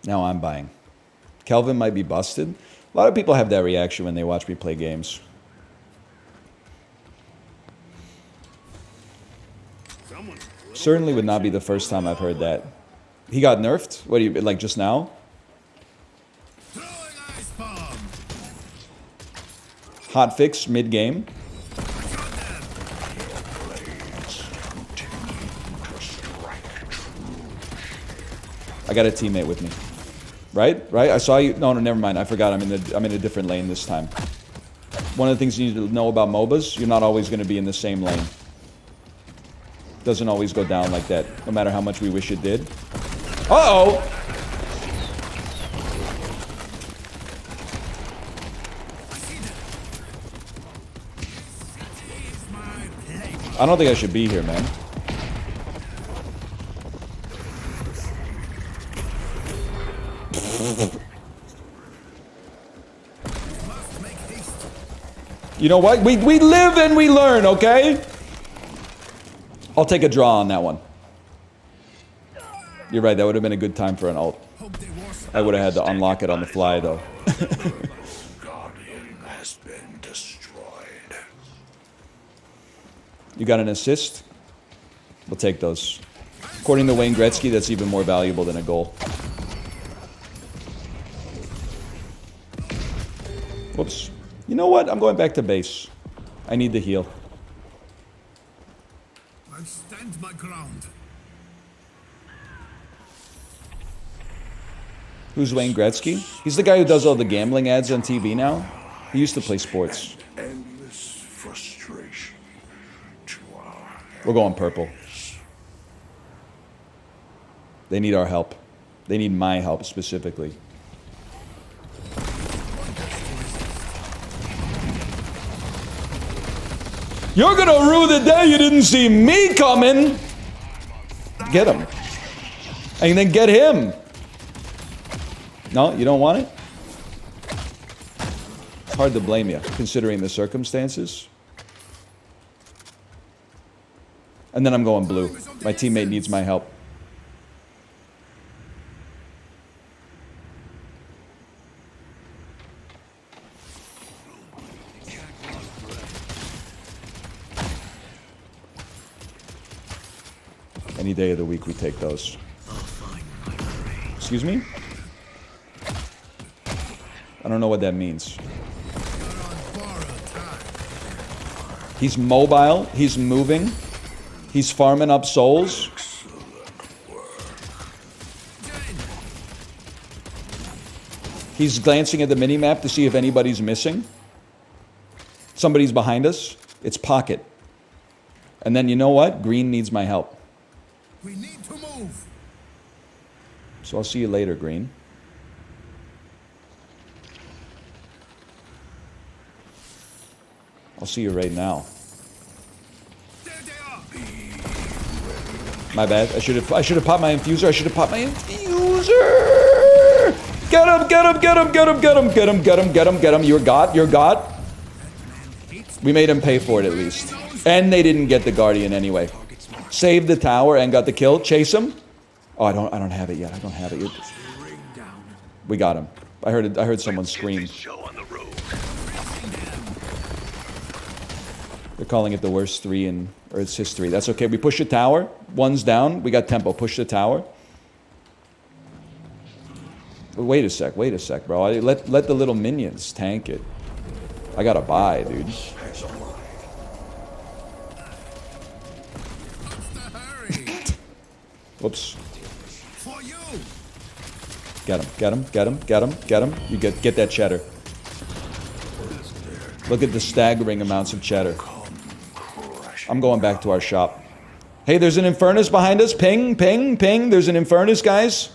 Now I'm buying. Kelvin might be busted. A lot of people have that reaction when they watch me play games. Certainly would not be the first time I've heard that. He got nerfed? What do you, like just now? Throwing ice bomb. Hot fix mid-game? I got a teammate with me. Right? Right? I saw you. No, never mind. I forgot. I'm in a different lane this time. One of the things you need to know about MOBAs, you're not always going to be in the same lane. Doesn't always go down like that, no matter how much we wish it did. Uh-oh! I don't think I should be here, man. You know what? We live and we learn, okay? I'll take a draw on that one. You're right, that would have been a good time for an ult. I would have had to unlock it on the fly, though. Guardian has been destroyed. You got an assist? We'll take those. According to Wayne Gretzky, that's even more valuable than a goal. Whoops. You know what? I'm going back to base. I need the heal. I'll stand my ground. Who's Wayne Gretzky? He's the guy who does all the gambling ads on TV now. He used to play sports. Endless frustration to our We're going purple. They need our help. They need my help specifically. You're gonna rue the day you didn't see me coming! Get him. And then get him. No, you don't want it? It's hard to blame you, considering the circumstances. And then I'm going blue. My teammate needs my help. Any day of the week we take those. Excuse me? I don't know what that means. He's mobile. He's moving. He's farming up souls. He's glancing at the minimap to see if anybody's missing. Somebody's behind us. It's pocket. And then you know what? Green needs my help. We need to move. So I'll see you later, Green. I'll see you right now. There they are. My bad. I should have popped my infuser. I should have popped my infuser. Get him, get him, get him, get him, get him, get him, get him, get him, get him. You're God, you're God. We made him pay for it at least. And they didn't get the Guardian anyway. Saved the tower and got the kill. Chase him. Oh, I don't have it yet. I don't have it yet. We got him. I heard someone scream. They're calling it the worst 3 in Earth's history. That's okay. We push the tower. One's down. We got tempo. Push the tower. Wait a sec, bro. Let the little minions tank it. I gotta buy, dude. Whoops. For you. Get him, get him, get him, get him, get him. You get that cheddar. Look at the staggering amounts of cheddar. I'm going back to our shop. Hey, there's an Infernus behind us. Ping, ping, ping. There's an Infernus, guys.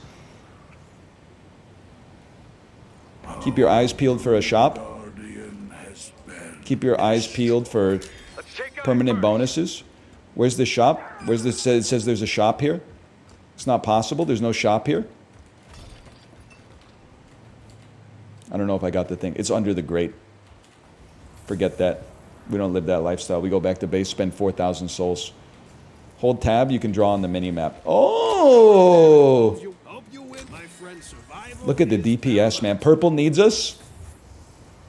Keep your eyes peeled for a shop. Keep your eyes peeled for permanent bonuses. Where's the shop? Where's the, it says there's a shop here? It's not possible. There's no shop here. I don't know if I got the thing. It's under the grate. Forget that. We don't live that lifestyle. We go back to base, spend 4,000 souls. Hold tab, you can draw on the mini-map. Oh! Look at the DPS, man. Purple needs us.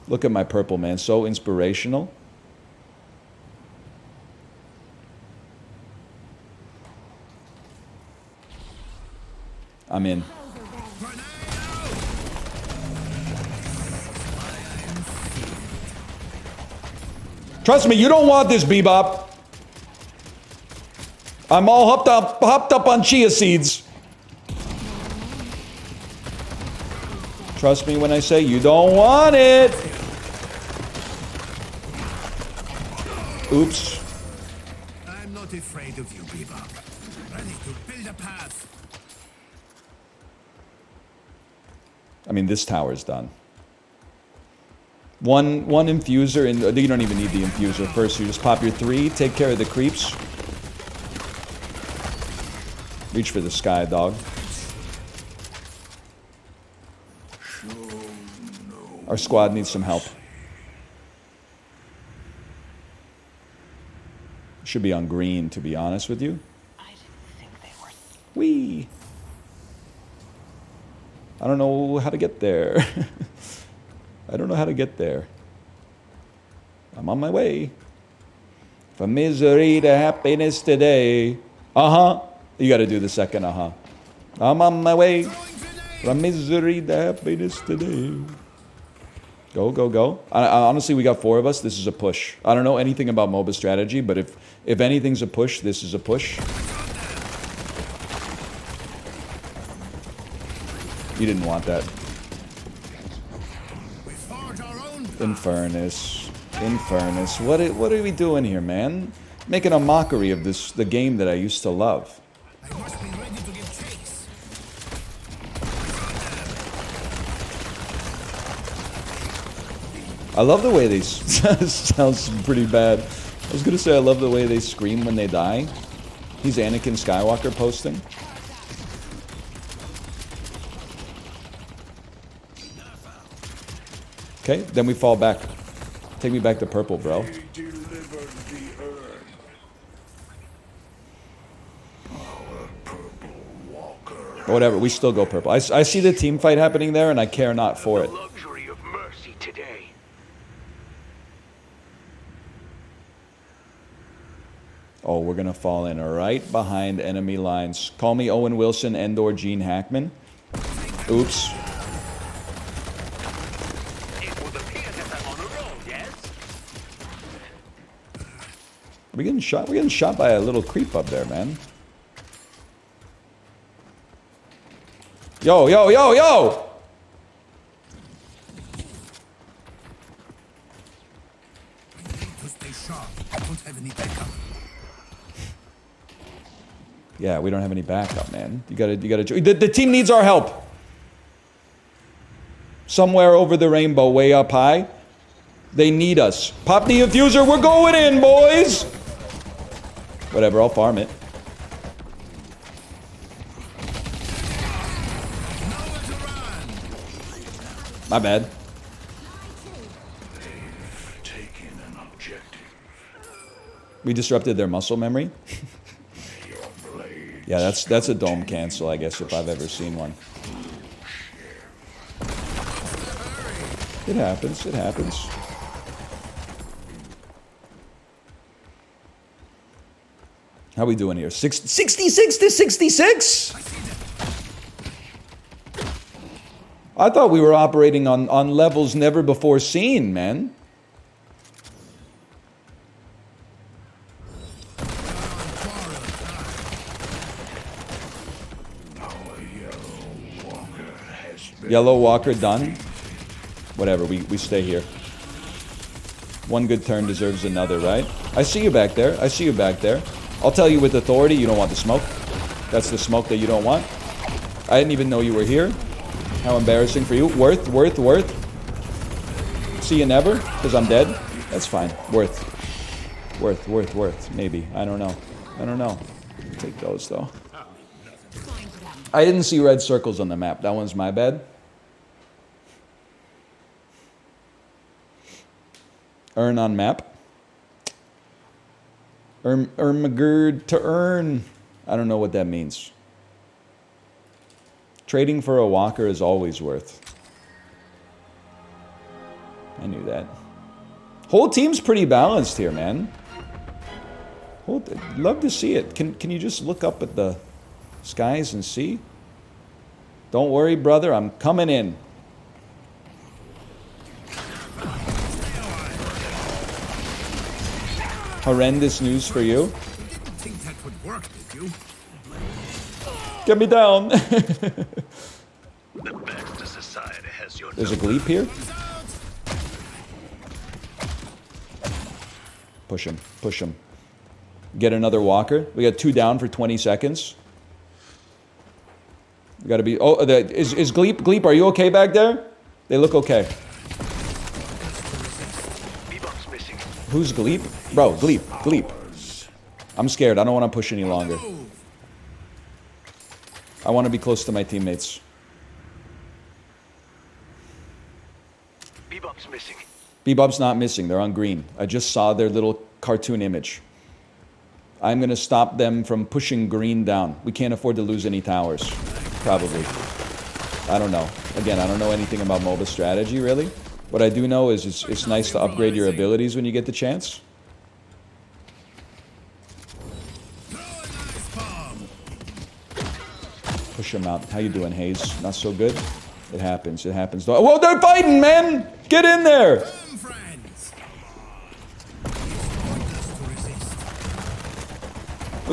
Look at my purple, man. So inspirational. I'm in. Trust me, you don't want this, Bebop. I'm all hopped up on chia seeds. Trust me when I say you don't want it. Oops. I'm not afraid of you, Bebop. Ready to build a path. I mean, this tower's done. One infuser, and you don't even need the infuser. First, you just pop your 3, take care of the creeps. Reach for the sky, dog. Our squad needs some help. Should be on green, to be honest with you. I didn't think they were. Whee! I don't know how to get there. I don't know how to get there. I'm on my way. From misery to happiness today. Uh-huh. You gotta do the second uh-huh. I'm on my way. From misery to happiness today. Go, go, go. Honestly, we got 4 of us. This is a push. I don't know anything about MOBA strategy, but if anything's a push, this is a push. You didn't want that. Infernus. Infernus. What are we doing here, man? Making a mockery of the game that I used to love. I must be ready to give chase. I love the way they sounds pretty bad. I was gonna say I love the way they scream when they die. He's Anakin Skywalker posting. Okay, then we fall back. Take me back to purple, bro. They delivered the urn. Our purple walker. Whatever, we still go purple. I see the team fight happening there, and I care not for it. The luxury of mercy today. Oh, we're gonna fall in right behind enemy lines. Call me Owen Wilson and/or Gene Hackman. Oops. It would appear that I'm on a roll, yes? We're getting shot. We're getting shot by a little creep up there, man. Yo, yo, yo, yo! I need to stay sharp. I don't have any backup. Yeah, we don't have any backup, man. You gotta. The team needs our help. Somewhere over the rainbow, way up high, they need us. Pop the infuser. We're going in, boys. Whatever. I'll farm it. My bad. They've taken an objective. We disrupted their muscle memory. Your blade. Yeah, that's a dome cancel, I guess, if I've ever seen one. It happens. It happens. How we doing here? 66 to 66? I thought we were operating on levels never before seen, man. Yellow Walker done. Whatever, we stay here. One good turn deserves another, right? I see you back there. I see you back there. I'll tell you with authority, you don't want the smoke. That's the smoke that you don't want. I didn't even know you were here. How embarrassing for you. Worth. See you never, because I'm dead. That's fine. Worth. Maybe. I don't know. Take those, though. I didn't see red circles on the map. That one's my bad. Earn on map. Ermagerd to earn. I don't know what that means. Trading for a walker is always worth. I knew that. Whole team's pretty balanced here, man. Love to see it. Can you just look up at the skies and see? Don't worry, brother. I'm coming in. Horrendous news for you. You didn't think that would work, did you? Get me down. The best of society has your There's a gleep here. Push him. Get another walker. We got 2 down for 20 seconds. We gotta be... Oh, is Gleep? Gleep, are you okay back there? They look okay. Bebop's missing. Who's Gleep? Bro, Gleep. Gleep. I'm scared. I don't want to push any longer. I want to be close to my teammates. Bebop's missing. Bebop's not missing. They're on green. I just saw their little cartoon image. I'm going to stop them from pushing green down. We can't afford to lose any towers. Probably. I don't know. Again, I don't know anything about MOBA strategy, really. What I do know is it's nice to upgrade your abilities when you get the chance. Push them out. How you doing, Hayes? Not so good? It happens. It happens. Whoa, they're fighting, man! Get in there!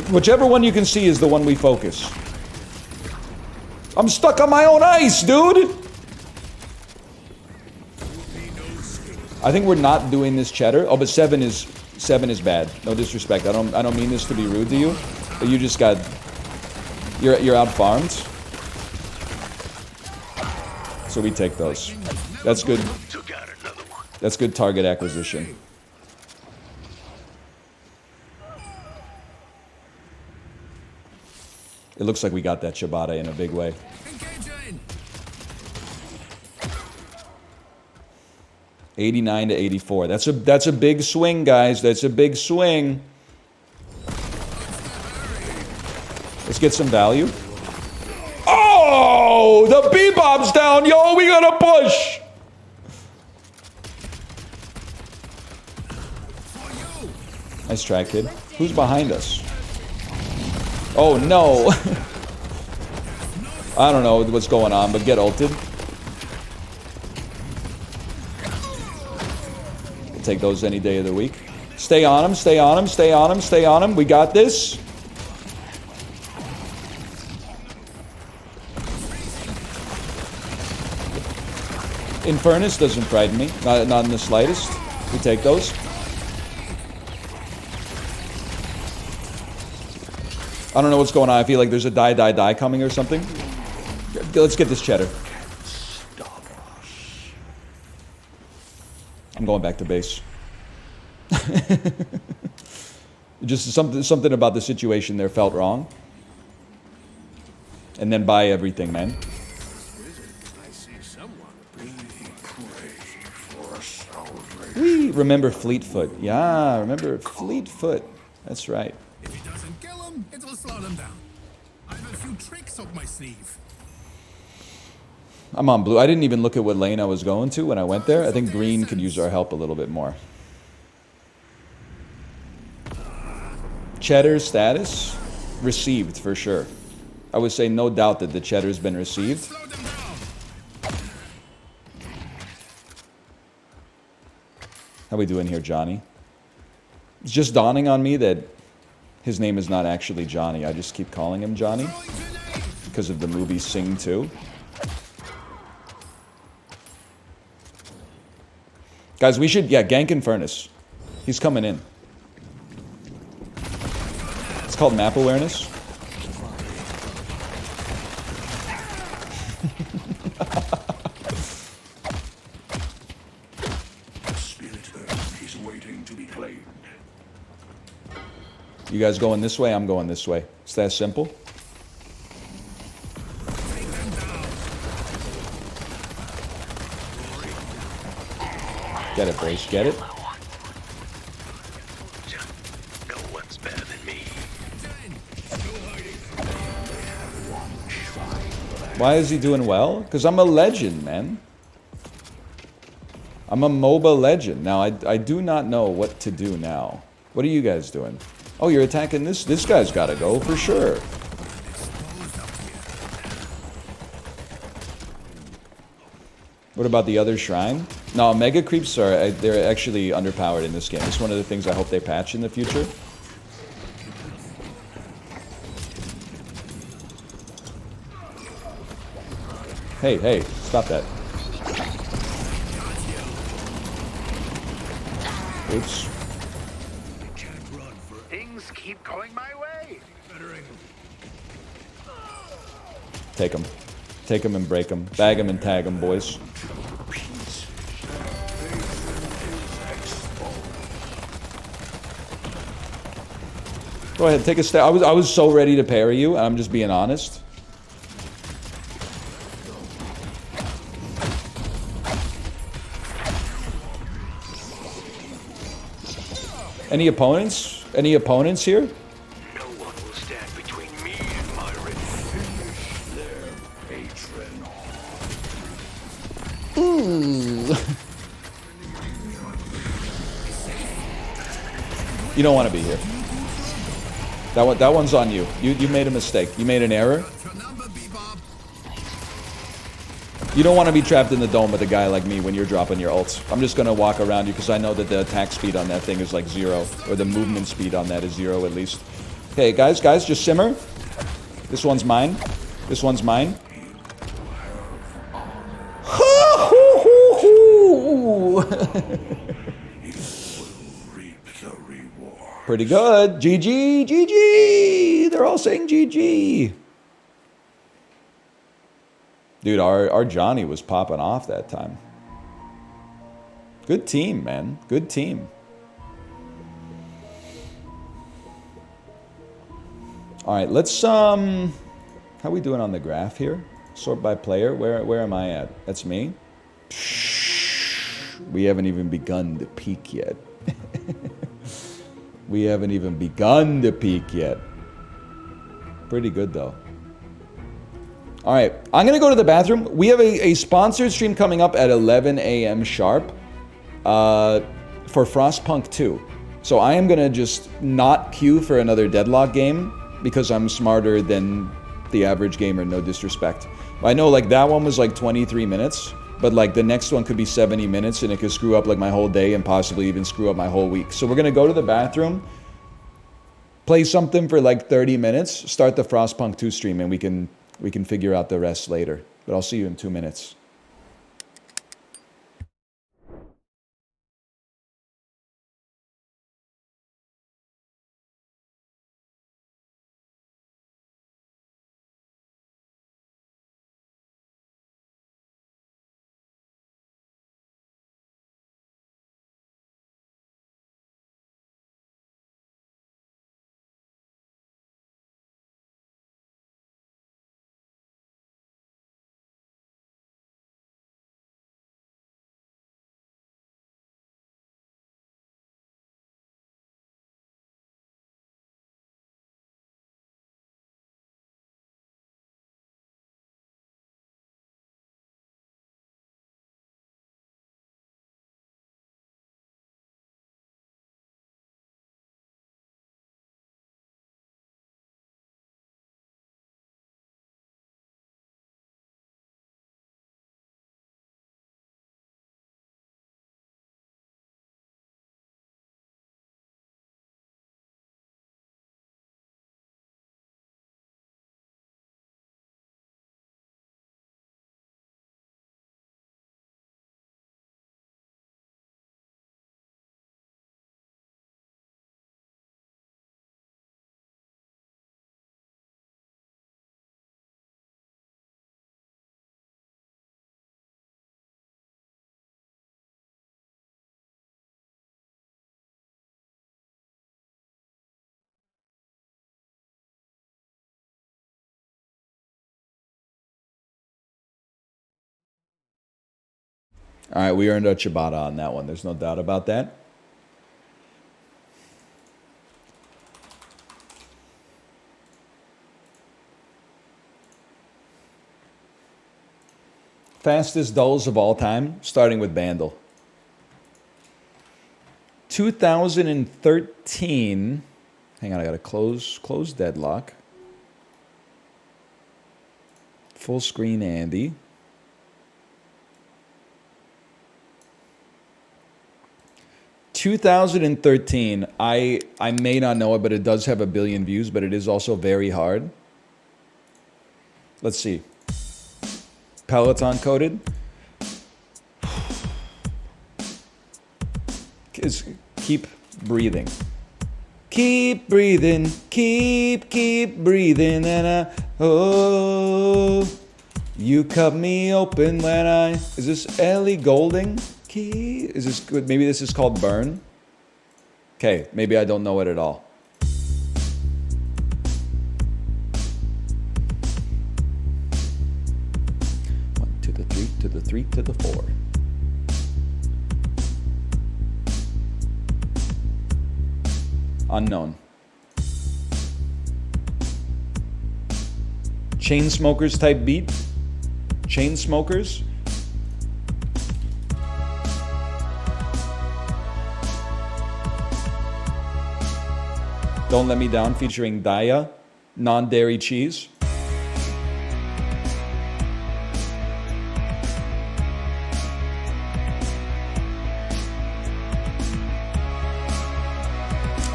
Whichever one you can see is the one we focus. I'm stuck on my own ice, dude! I think we're not doing this cheddar. Oh, but 7 is bad. No disrespect. I don't mean this to be rude to you, but you just got... You're out farmed. So we take those. That's good. That's good target acquisition. It looks like we got that Shibata in a big way. 89 to 84. That's a big swing, guys. That's a big swing. Let's get some value. Oh, the Bebop's down, yo. We gotta push. Nice try, kid. Who's behind us? Oh no. I don't know what's going on, but get ulted. We'll take those any day of the week. Stay on him, stay on him, stay on him, stay on him. We got this. Infernus doesn't frighten me. Not in the slightest. We take those. I don't know what's going on. I feel like there's a die coming or something. Let's get this cheddar. I'm going back to base. Just something about the situation there felt wrong. And then buy everything, man. We remember Fleetfoot. Yeah, remember Fleetfoot. That's right. If he doesn't kill him, it'll slow them down. I have a few tricks up my sleeve. I'm on blue. I didn't even look at what lane I was going to when I went there. I think green could use our help a little bit more. Cheddar status? Received, for sure. I would say no doubt that the cheddar's been received. How we doing here, Johnny? It's just dawning on me that his name is not actually Johnny. I just keep calling him Johnny because of the movie Sing 2. Guys, we should, gank Infernus. He's coming in. It's called map awareness. You guys going this way? I'm going this way. It's that simple. Get it, Brace. Get it. No one's better than me. Why is he doing well? Because I'm a legend, man. I'm a MOBA legend. Now, I do not know what to do now. What are you guys doing? Oh, you're attacking this? This guy's got to go for sure. What about the other shrine? No, mega creeps are, they're actually underpowered in this game. It's one of the things I hope they patch in the future. Hey, stop that. Oops. Things keep keep going my way. Take him. Take him and break him. Bag him and tag him, boys. Go ahead, take a step. I was so ready to parry you, and I'm just being honest. Any opponents? Any opponents here? No one will stand between me and my revenge. Their patron. You don't want to be here. That one's on you. You made a mistake. You made an error. You don't want to be trapped in the dome with a guy like me when you're dropping your ults. I'm just going to walk around you because I know that the attack speed on that thing is like 0. Or the movement speed on that is 0 at least. Okay, guys, just simmer. This one's mine. This one's mine. Pretty good. GG, GG. They're all saying GG. Dude, our Johnny was popping off that time. Good team, man. Good team. All right, let's how we doing on the graph here? Sort by player. Where am I at? That's me. We haven't even begun to peak yet. We haven't even begun to peak yet. Pretty good though. All right, I'm going to go to the bathroom. We have a sponsored stream coming up at 11 a.m. sharp for Frostpunk 2. So I am going to just not queue for another Deadlock game because I'm smarter than the average gamer, no disrespect. I know like that one was like 23 minutes, but like the next one could be 70 minutes and it could screw up like my whole day and possibly even screw up my whole week. So we're going to go to the bathroom, play something for like 30 minutes, start the Frostpunk 2 stream, and we can figure out the rest later. But I'll see you in 2 minutes. All right, we earned a ciabatta on that one. There's no doubt about that. Fastest dulls of all time, starting with Bandle. 2013. Hang on, I gotta close Deadlock. Full screen Andy. 2013, I may not know it, but it does have 1 billion views, but it is also very hard. Let's see. Peloton coded. Keep breathing. keep breathing, keep breathing, and oh, you cut me open when is this Ellie Goulding? Is this good? Maybe this is called Burn? Okay, maybe I don't know it at all. One to the three, to the three, to the four. Unknown. Chainsmokers type beat? Chainsmokers? Don't Let Me Down featuring Daya, non-dairy cheese.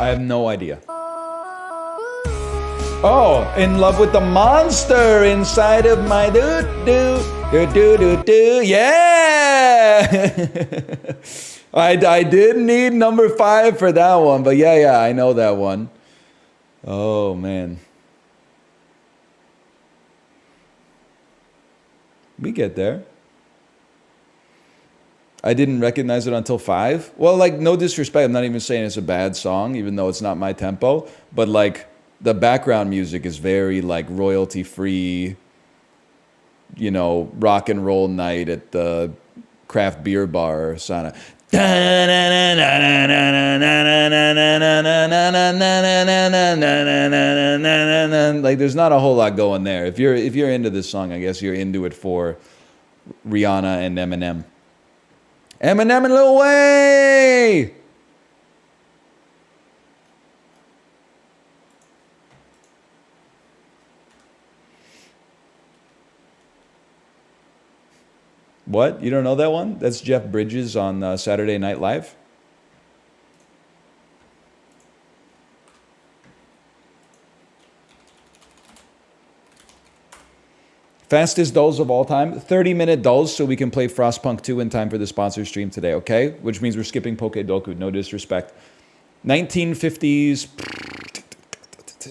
I have no idea. Oh, in love with the monster inside of my do. Yeah! I did need number 5 for that one, but yeah, I know that one. Oh, man. We get there. I didn't recognize it until 5. Well, like, no disrespect. I'm not even saying it's a bad song, even though it's not my tempo. But, like, the background music is very, like, royalty-free, you know, rock and roll night at the craft beer bar or sauna. Like, there's not a whole lot going there. If you're into this song, I guess you're into it for Rihanna and Eminem. Eminem and Lil Wayne! What? You don't know that one? That's Jeff Bridges on Saturday Night Live. Fastest dulls of all time. 30-minute dulls so we can play Frostpunk 2 in time for the sponsor stream today, okay? Which means we're skipping Pokedoku, no disrespect. 1950s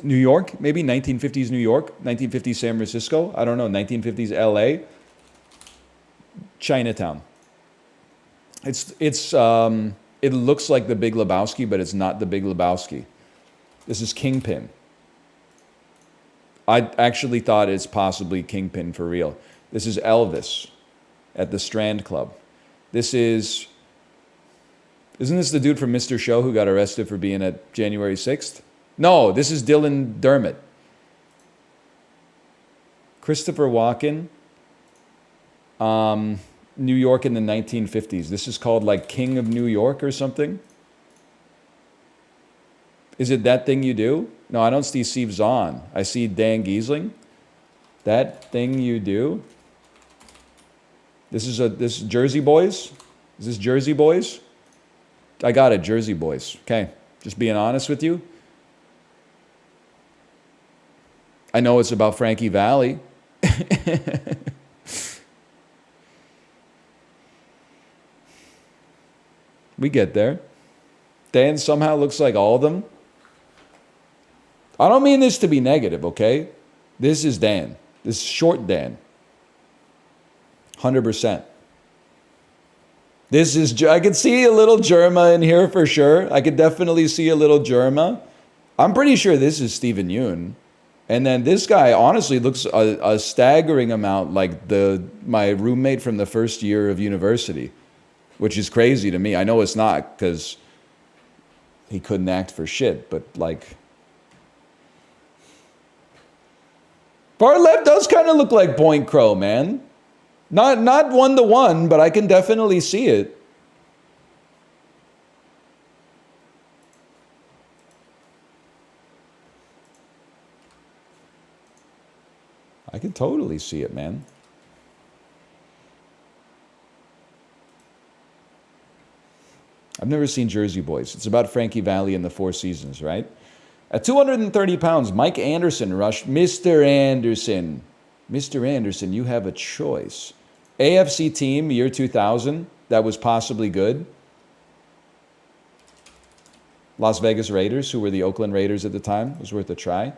New York, maybe? 1950s New York? 1950s San Francisco? I don't know. 1950s LA? Chinatown. It looks like the Big Lebowski, but it's not the Big Lebowski. This is Kingpin. I actually thought it's possibly Kingpin for real. This is Elvis at the Strand Club. Isn't this the dude from Mr. Show who got arrested for being at January 6th? No, this is Dylan Dermott. Christopher Walken. New York in the 1950s. This is called like King of New York or something. Is it That Thing You Do? No, I don't see Steve Zahn. I see Dan Giesling. That Thing You Do. This is Jersey Boys? Is this Jersey Boys? I got it, Jersey Boys. Okay, just being honest with you. I know it's about Frankie Valli. We get there. Dan somehow looks like all of them. I don't mean this to be negative, okay? This is Dan. This is short Dan. 100%. This is, I could see a little Germa in here for sure. I could definitely see a little Germa. I'm pretty sure this is Stephen Yeun. And then this guy honestly looks a staggering amount like my roommate from the first year of university, which is crazy to me. I know it's not because he couldn't act for shit, but like, far left does kind of look like Point Crow, man. Not 1-to-1, but I can definitely see it. I can totally see it, man. I've never seen Jersey Boys. It's about Frankie Valli and the Four Seasons, right? At 230 pounds, Mike Anderson rushed. Mr. Anderson. Mr. Anderson, you have a choice. AFC team, year 2000, that was possibly good. Las Vegas Raiders, who were the Oakland Raiders at the time. It was worth a try.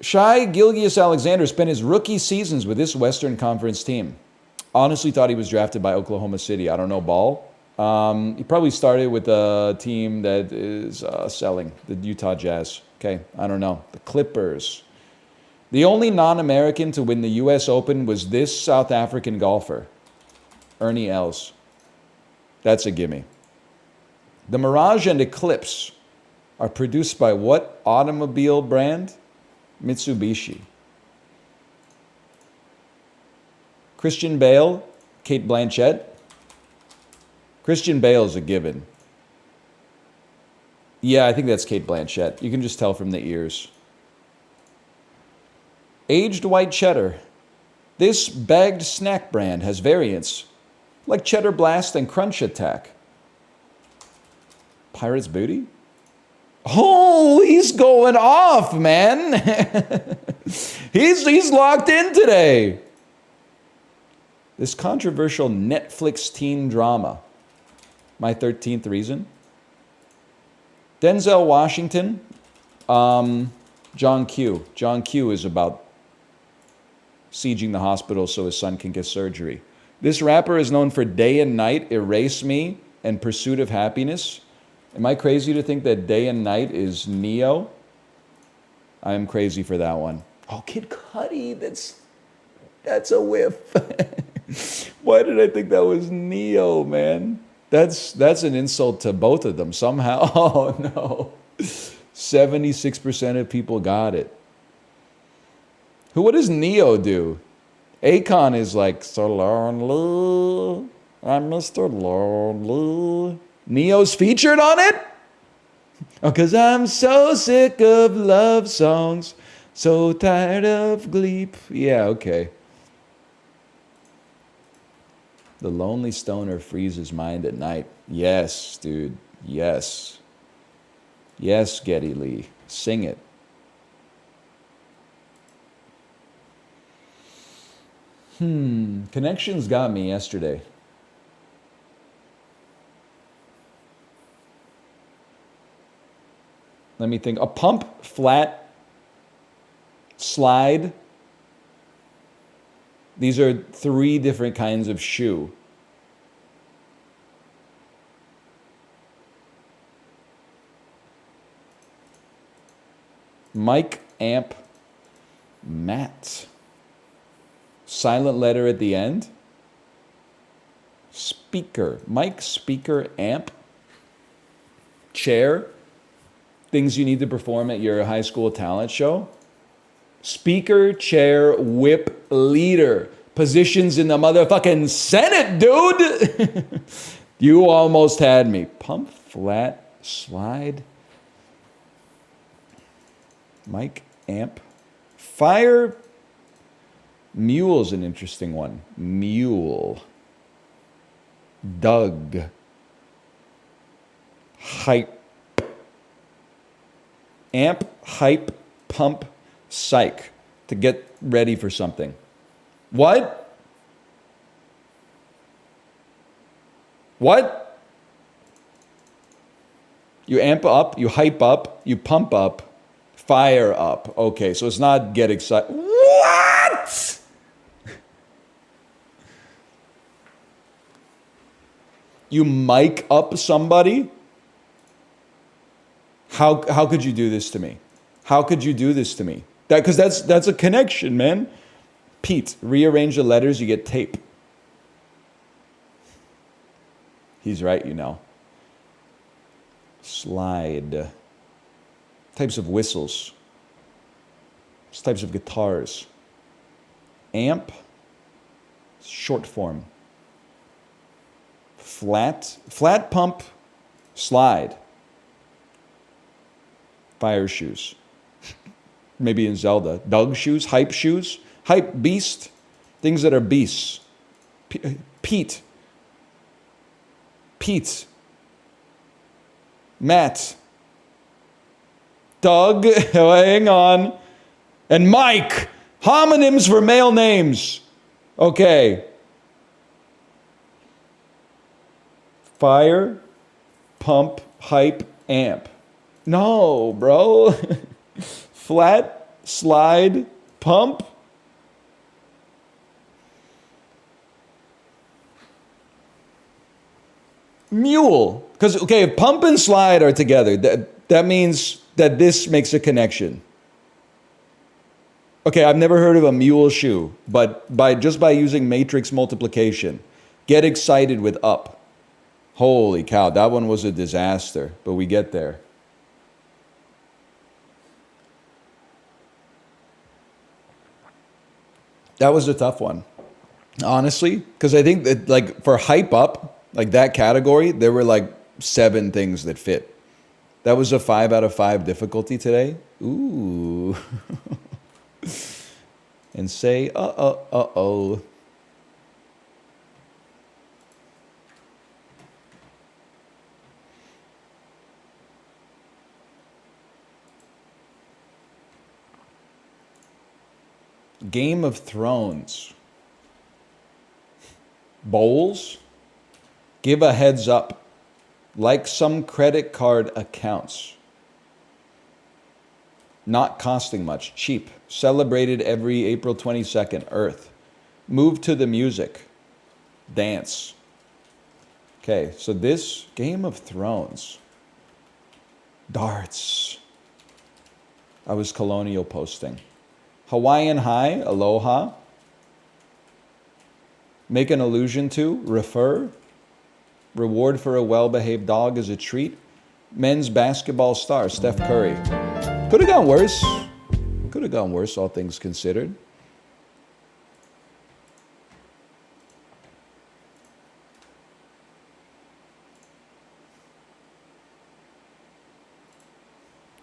Shai Gilgeous-Alexander spent his rookie seasons with this Western Conference team. Honestly thought he was drafted by Oklahoma City. I don't know ball. He probably started with a team that is selling, the Utah Jazz. Okay, I don't know. The Clippers. The only non-American to win the U.S. Open was this South African golfer, Ernie Els. That's a gimme. The Mirage and Eclipse are produced by what automobile brand? Mitsubishi. Christian Bale, Kate Blanchett. Christian Bale is a given. Yeah, I think that's Kate Blanchett. You can just tell from the ears. Aged white cheddar. This bagged snack brand has variants like Cheddar Blast and Crunch Attack. Pirate's Booty? Oh, he's going off, man. he's locked in today. This controversial Netflix teen drama, My 13th Reason. Denzel Washington, John Q. John Q is about sieging the hospital so his son can get surgery. This rapper is known for Day and Night, Erase Me, and Pursuit of Happiness. Am I crazy to think that Day and Night is Neo? I am crazy for that one. Oh, Kid Cudi, that's a whiff. Why did I think that was Neo, man? That's an insult to both of them somehow. Oh, no. 76% of people got it. What does Neo do? Akon is like, so lonely, I'm Mr. Lonely. Neo's featured on it? Oh, 'cause I'm so sick of love songs, so tired of gleep. Yeah, okay. The lonely stoner frees his mind at night. Yes, dude. Yes. Yes, Geddy Lee. Sing it. Connections got me yesterday. Let me think. A pump, flat, slide. These are 3 different kinds of shoe. Mic, amp, mat. Silent letter at the end. Speaker. Mic, speaker, amp. Chair. Things you need to perform at your high school talent show. Speaker, chair, whip, leader. Positions in the motherfucking Senate, dude. You almost had me. Pump, flat, slide. Mic, amp. Fire. Mule's an interesting one. Mule. Doug. Hype. Amp, hype, pump, psych. To get ready for something. What? What? You amp up, you hype up, you pump up, fire up. Okay, so it's not get excited. What? You mic up somebody? How could you do this to me? How could you do this to me? Because that's a connection, man. Pete, rearrange the letters, you get tape. He's right, you know. Slide. Types of whistles. Types of guitars. Amp. Short form. Flat pump. Slide. Fire shoes. Maybe in Zelda. Doug shoes, hype shoes. Hype beast. Things that are beasts. Pete. Matt. Doug. Hang on. And Mike. Homonyms for male names. Okay. Fire. Pump. hype amp. No, bro. Flat, slide, pump. Mule. Because, okay, if pump and slide are together, that means that this makes a connection. Okay, I've never heard of a mule shoe, but just by using matrix multiplication, get excited with up. Holy cow, that one was a disaster, but we get there. That was a tough one, honestly, because I think that, like, for hype up, like that category, there were like 7 things that fit. That was a 5 out of 5 difficulty today. Ooh. And say, uh-oh. Game of Thrones. Bowls. Give a heads up. Like some credit card accounts. Not costing much. Cheap. Celebrated every April 22nd. Earth. Move to the music. Dance. Okay, so this Game of Thrones. Darts. I was colonial posting. Hawaiian high. Aloha. Make an allusion to. Refer. Reward for a well-behaved dog is a treat. Men's basketball star, Steph Curry. Could have gone worse. Could have gone worse, all things considered.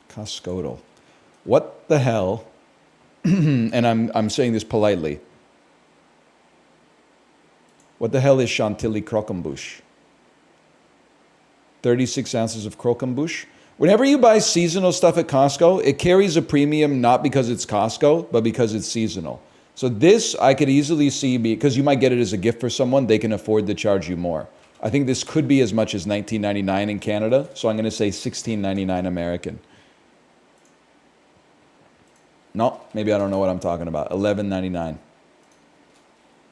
Coscodal. What the hell? And I'm saying this politely. What the hell is Chantilly croquembouche? 36 ounces of croquembouche. Whenever you buy seasonal stuff at Costco, it carries a premium not because it's Costco, but because it's seasonal. So this I could easily see, because you might get it as a gift for someone, they can afford to charge you more. I think this could be as much as $19.99 in Canada, so I'm going to say $16.99 American. No, maybe I don't know what I'm talking about. $11.99.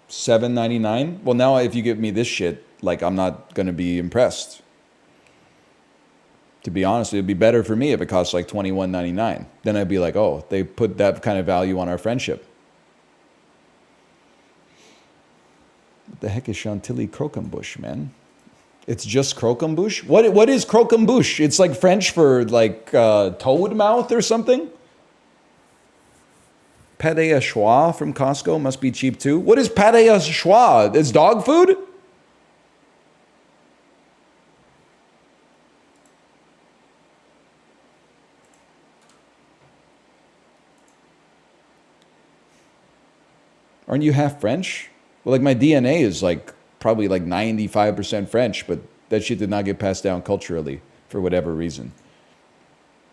$7.99? Well, now if you give me this shit, like, I'm not going to be impressed. To be honest, it would be better for me if it costs like $21.99. Then I'd be like, oh, they put that kind of value on our friendship. What the heck is Chantilly croquembouche, man? It's just croquembouche? What is croquembouche? It's like French for like toad mouth or something? Pâte à choix from Costco must be cheap too. What is pâte à choix? It's dog food? Aren't you half French? Well, like my DNA is like probably like 95% French, but that shit did not get passed down culturally for whatever reason.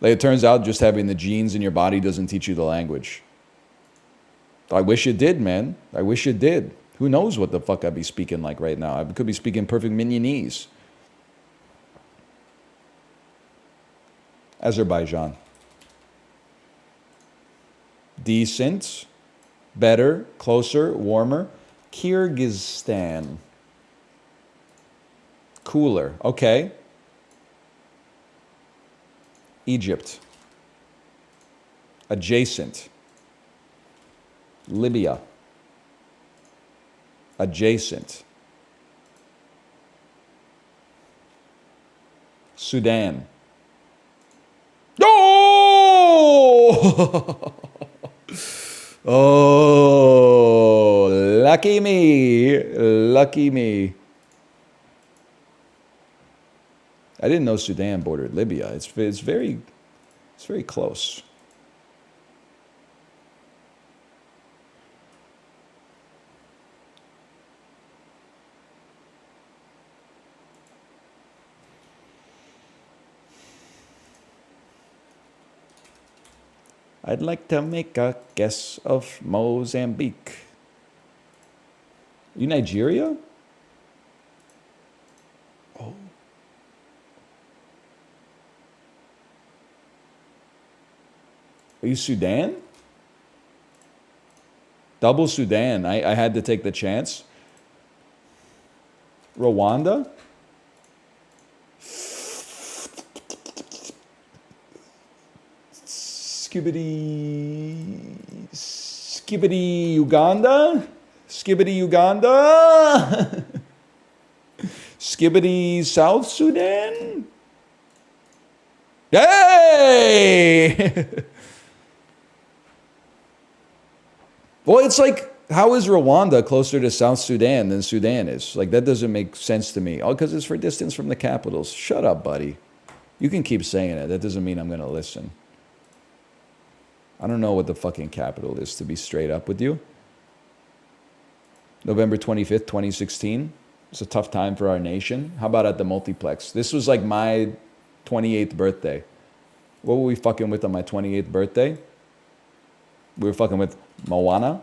Like it turns out just having the genes in your body doesn't teach you the language. I wish it did, man. I wish it did. Who knows what the fuck I'd be speaking like right now? I could be speaking perfect Mignonese. Azerbaijan. Decent. Better. Closer. Warmer. Kyrgyzstan. Cooler. Okay. Egypt. Adjacent. Libya. Adjacent. Sudan. Oh! Oh, lucky me. Lucky me. I didn't know Sudan bordered Libya. It's very close. I'd like to make a guess of Mozambique. You Nigeria? Oh. Are you Sudan? Double Sudan. I had to take the chance. Rwanda? Skibbity Uganda? Skibbity Uganda? Skibbity South Sudan? Hey! Well, it's like, how is Rwanda closer to South Sudan than Sudan is? Like, that doesn't make sense to me. Oh, because it's for distance from the capitals. Shut up, buddy. You can keep saying it. That doesn't mean I'm going to listen. I don't know what the fucking capital is, to be straight up with you. November 25th, 2016. It's a tough time for our nation. How about at the multiplex? This was like my 28th birthday. What were we fucking with on my 28th birthday? We were fucking with Moana.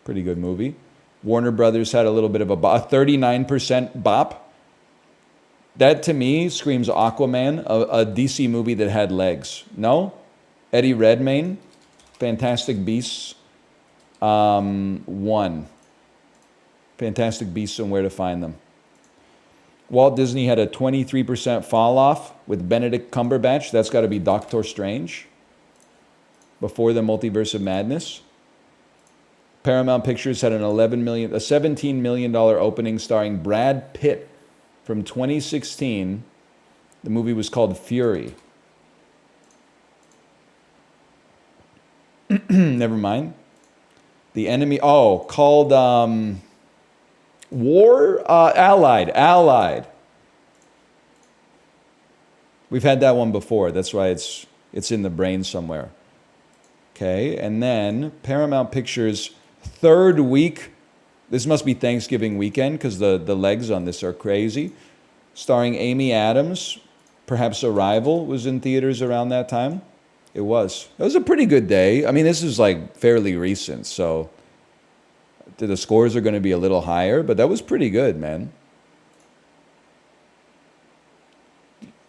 Pretty good movie. Warner Brothers had a little bit of a 39% bop. That to me screams Aquaman, a DC movie that had legs. No? Eddie Redmayne, Fantastic Beasts 1. Fantastic Beasts and Where to Find Them. Walt Disney had a 23% fall off with Benedict Cumberbatch. That's got to be Doctor Strange. Before the Multiverse of Madness. Paramount Pictures had a $17 million opening starring Brad Pitt from 2016. The movie was called Fury. Never mind. The Enemy, called Allied. We've had that one before. That's why it's in the brain somewhere. Okay, and then Paramount Pictures' third week. This must be Thanksgiving weekend because the legs on this are crazy. Starring Amy Adams. Perhaps Arrival was in theaters around that time. It was. It was a pretty good day. I mean, this is like fairly recent, so the scores are going to be a little higher, but that was pretty good, man.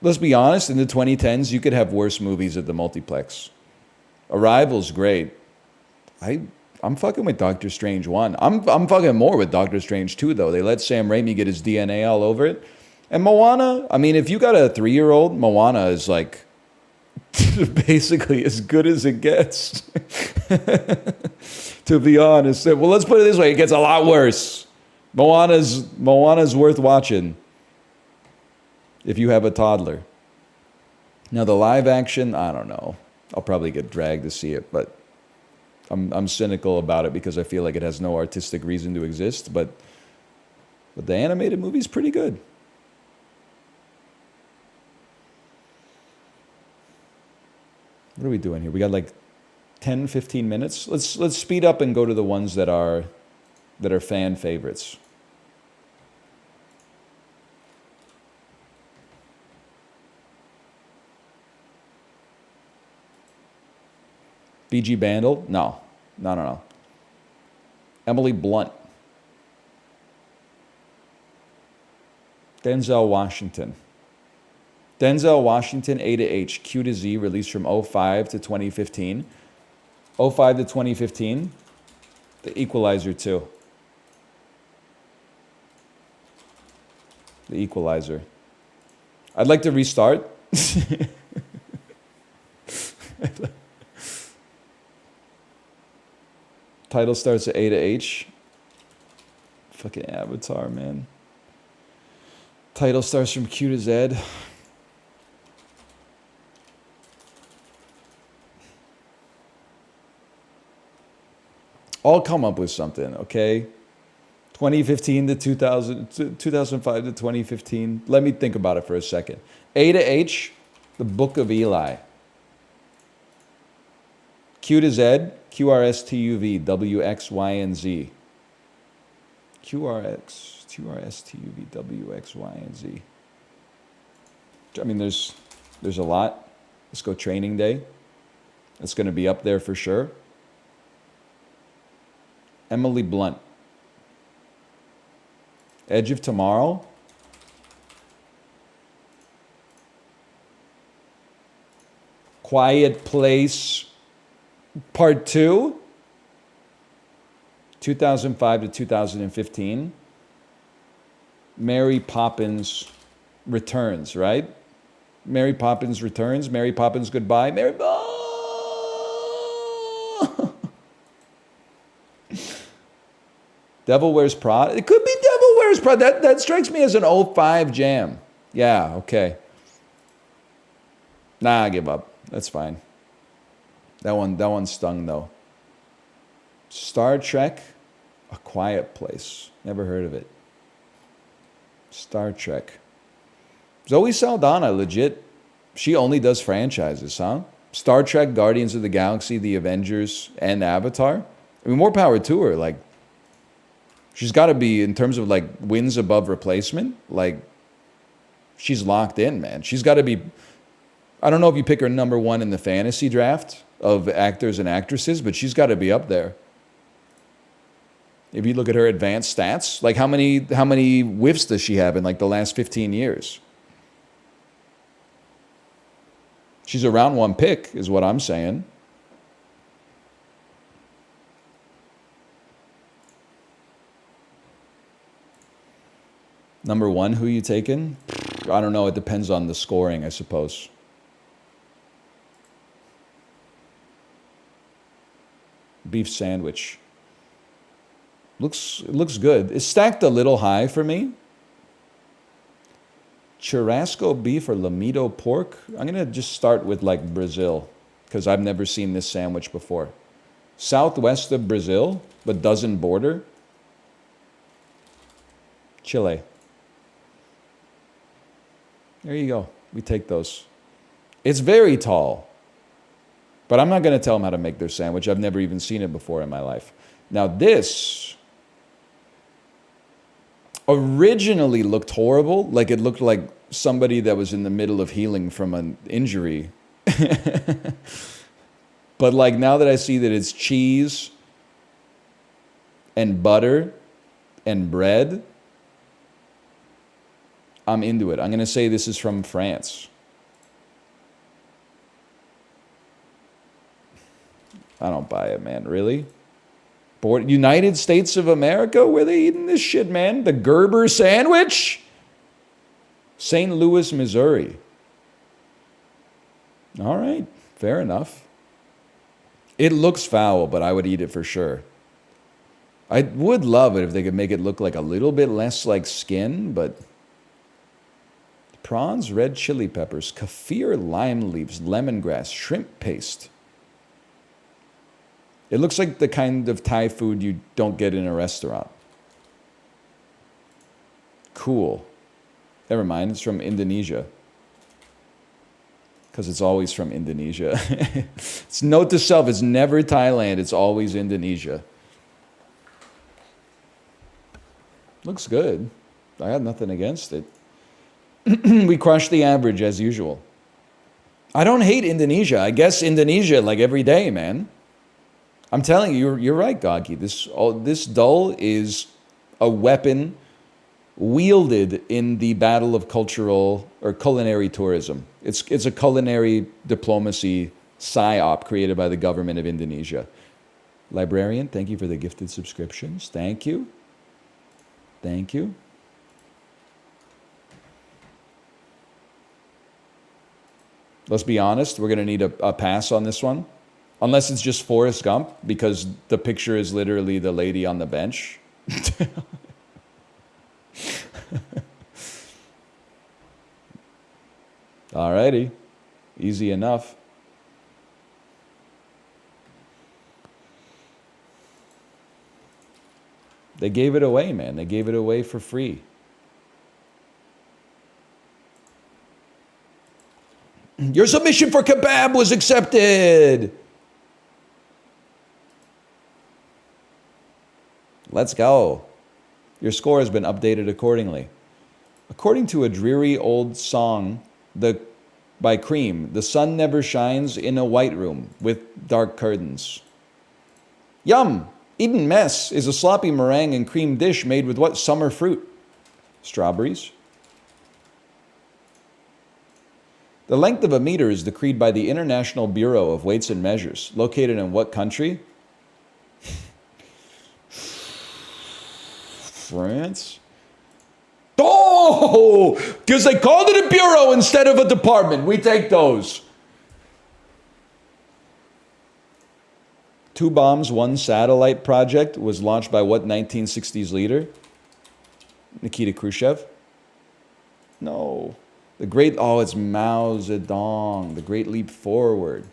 Let's be honest, in the 2010s, you could have worse movies at the multiplex. Arrival's great. I'm fucking with Doctor Strange 1. I'm fucking more with Doctor Strange 2, though. They let Sam Raimi get his DNA all over it. And Moana, I mean, if you got a 3-year-old, Moana is like basically as good as it gets. To be honest. Well, let's put it this way. It gets a lot worse. Moana's worth watching if you have a toddler. Now, the live action, I don't know. I'll probably get dragged to see it, but I'm cynical about it because I feel like it has no artistic reason to exist, but the animated movie's pretty good. What are we doing here? We got like 10, 15 minutes. Let's speed up and go to the ones that are fan favorites. BG Bandel? No. Emily Blunt. Denzel Washington. Denzel Washington, A to H, Q to Z, released from 05 to 2015. 05 to 2015, The Equalizer 2. The Equalizer. I'd like to restart. Title starts at A to H. Fucking Avatar, man. Title starts from Q to Z. I'll come up with something, okay? 2015 to 2005 to 2015. Let me think about it for a second. A to H, The Book of Eli. Q to Z, QRSTUV, WX, Y, and Z. QRSTUV, WX, Y, and Z. I mean, there's a lot. Let's go Training Day. That's going to be up there for sure. Emily Blunt. Edge of Tomorrow. Quiet Place Part 2, 2005 to 2015. Mary Poppins Returns, right? Mary Poppins Returns, Mary Poppins Goodbye, Mary Devil Wears Prada. It could be Devil Wears Prada. That strikes me as an 05 jam. Yeah, okay. Nah, I give up. That's fine. That one stung though. Star Trek, A Quiet Place. Never heard of it. Star Trek. Zoe Saldana, legit. She only does franchises, huh? Star Trek, Guardians of the Galaxy, The Avengers, and Avatar. I mean, more power to her. Like, she's got to be, in terms of like wins above replacement, like, she's locked in, man. She's got to be, I don't know if you pick her number one in the fantasy draft of actors and actresses, but she's got to be up there. If you look at her advanced stats, like how many whiffs does she have in like the last 15 years? She's a round one pick, is what I'm saying. Number one, who you taking? I don't know. It depends on the scoring, I suppose. Beef sandwich. Looks good. It's stacked a little high for me. Churrasco beef or Lamido pork. I'm going to just start with like Brazil because I've never seen this sandwich before. Southwest of Brazil, but doesn't border. Chile. There you go. We take those. It's very tall. But I'm not going to tell them how to make their sandwich. I've never even seen it before in my life. Now this originally looked horrible. Like it looked like somebody that was in the middle of healing from an injury. But like now that I see that it's cheese and butter and bread, I'm into it. I'm going to say this is from France. I don't buy it, man. Really? United States of America? Where they eating this shit, man? The Gerber sandwich? St. Louis, Missouri. All right. Fair enough. It looks foul, but I would eat it for sure. I would love it if they could make it look like a little bit less like skin, but... Prawns, red chili peppers, kaffir lime leaves, lemongrass, shrimp paste. It looks like the kind of Thai food you don't get in a restaurant. Cool. Never mind, it's from Indonesia. Because it's always from Indonesia. It's note to self, it's never Thailand, it's always Indonesia. Looks good. I had nothing against it. We crushed the average as usual. I don't hate Indonesia. I guess Indonesia like every day, man. I'm telling you, you're right, Goggy. This dull is a weapon wielded in the battle of cultural or culinary tourism. It's a culinary diplomacy psyop created by the government of Indonesia. Librarian, thank you for the gifted subscriptions. Thank you. Thank you. Let's be honest, we're going to need a pass on this one. Unless it's just Forrest Gump, because the picture is literally the lady on the bench. Alrighty. Easy enough. They gave it away, man. They gave it away for free. Your submission for kebab was accepted. Let's go. Your score has been updated accordingly. According to a dreary old song by Cream, the sun never shines in a white room with dark curtains. Yum! Eden Mess is a sloppy meringue and cream dish made with what summer fruit? Strawberries. The length of a meter is decreed by the International Bureau of Weights and Measures. Located in what country? France? Oh! Because they called it a bureau instead of a department. We take those. 2 bombs, 1 satellite project was launched by what 1960s leader? Nikita Khrushchev? No. The Great... Oh, it's Mao Zedong. The Great Leap Forward.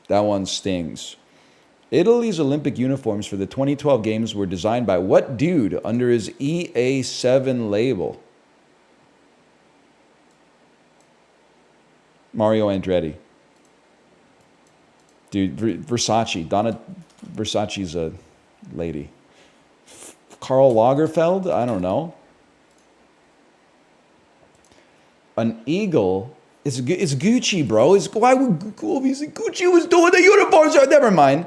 That one stings. Italy's Olympic uniforms for the 2012 games were designed by what dude under his EA7 label? Mario Andretti. Dude, Versace. Donna Versace's a lady. Karl Lagerfeld? I don't know. An eagle... It's Gucci, bro. Why would Gucci was doing the uniforms? Never mind.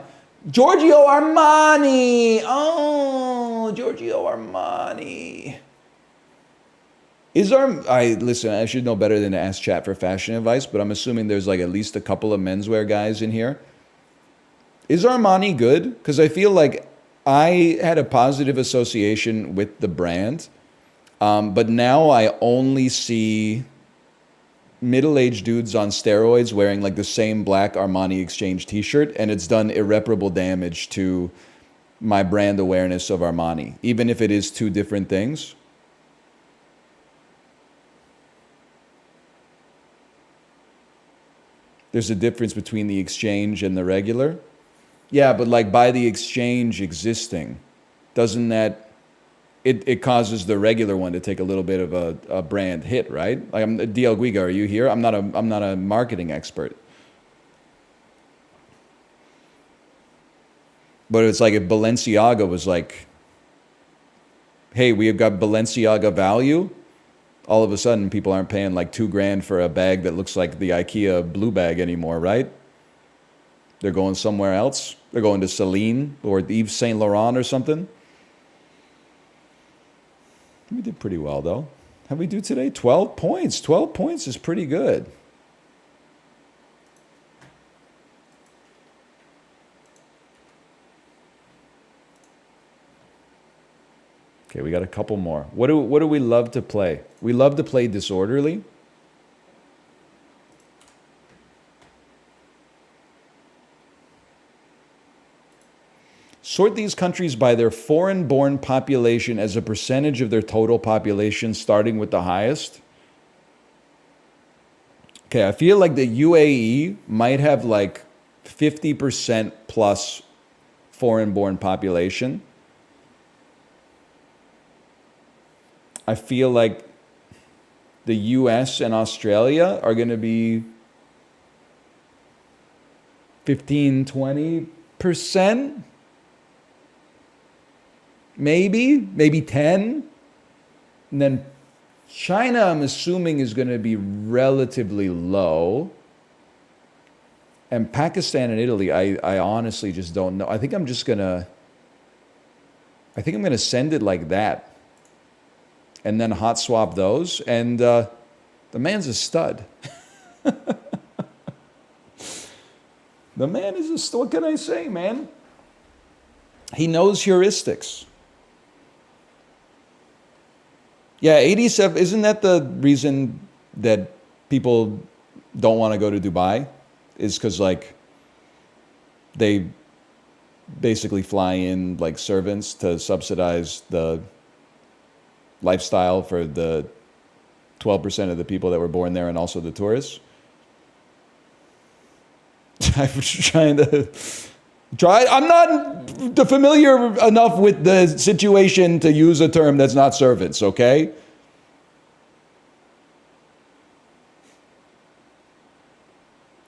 Giorgio Armani. Oh, Giorgio Armani. Listen, I should know better than to ask chat for fashion advice, but I'm assuming there's like at least a couple of menswear guys in here. Is Armani good? Because I feel like I had a positive association with the brand, but now I only see middle-aged dudes on steroids wearing like the same black Armani Exchange t-shirt, and it's done irreparable damage to my brand awareness of Armani, even if it is 2 different things. There's a difference between the Exchange and the regular. Yeah, but like by the Exchange existing, doesn't that... It causes the regular one to take a little bit of a brand hit, right? Like, DL Guiga, are you here? I'm not a marketing expert. But it's like if Balenciaga was like, hey, we have got Balenciaga value, all of a sudden people aren't paying like $2,000 for a bag that looks like the IKEA blue bag anymore, right? They're going somewhere else. They're going to Celine or Yves Saint Laurent or something. We did pretty well, though. How'd we do today? 12 points. 12 points is pretty good. Okay, we got a couple more. What do we love to play? We love to play Disorderly. Sort these countries by their foreign-born population as a percentage of their total population, starting with the highest. Okay, I feel like the UAE might have like 50% plus foreign-born population. I feel like the US and Australia are going to be 15, 20%. Maybe 10. And then China, I'm assuming, is going to be relatively low. And Pakistan and Italy, I honestly just don't know. I think I'm going to send it like that. And then hot swap those. And the man's a stud. The man is a stud. What can I say, man? He knows heuristics. Yeah, 87, isn't that the reason that people don't want to go to Dubai? Is because, like, they basically fly in, like, servants to subsidize the lifestyle for the 12% of the people that were born there and also the tourists? I'm trying to... I'm not familiar enough with the situation to use a term that's not servants, okay?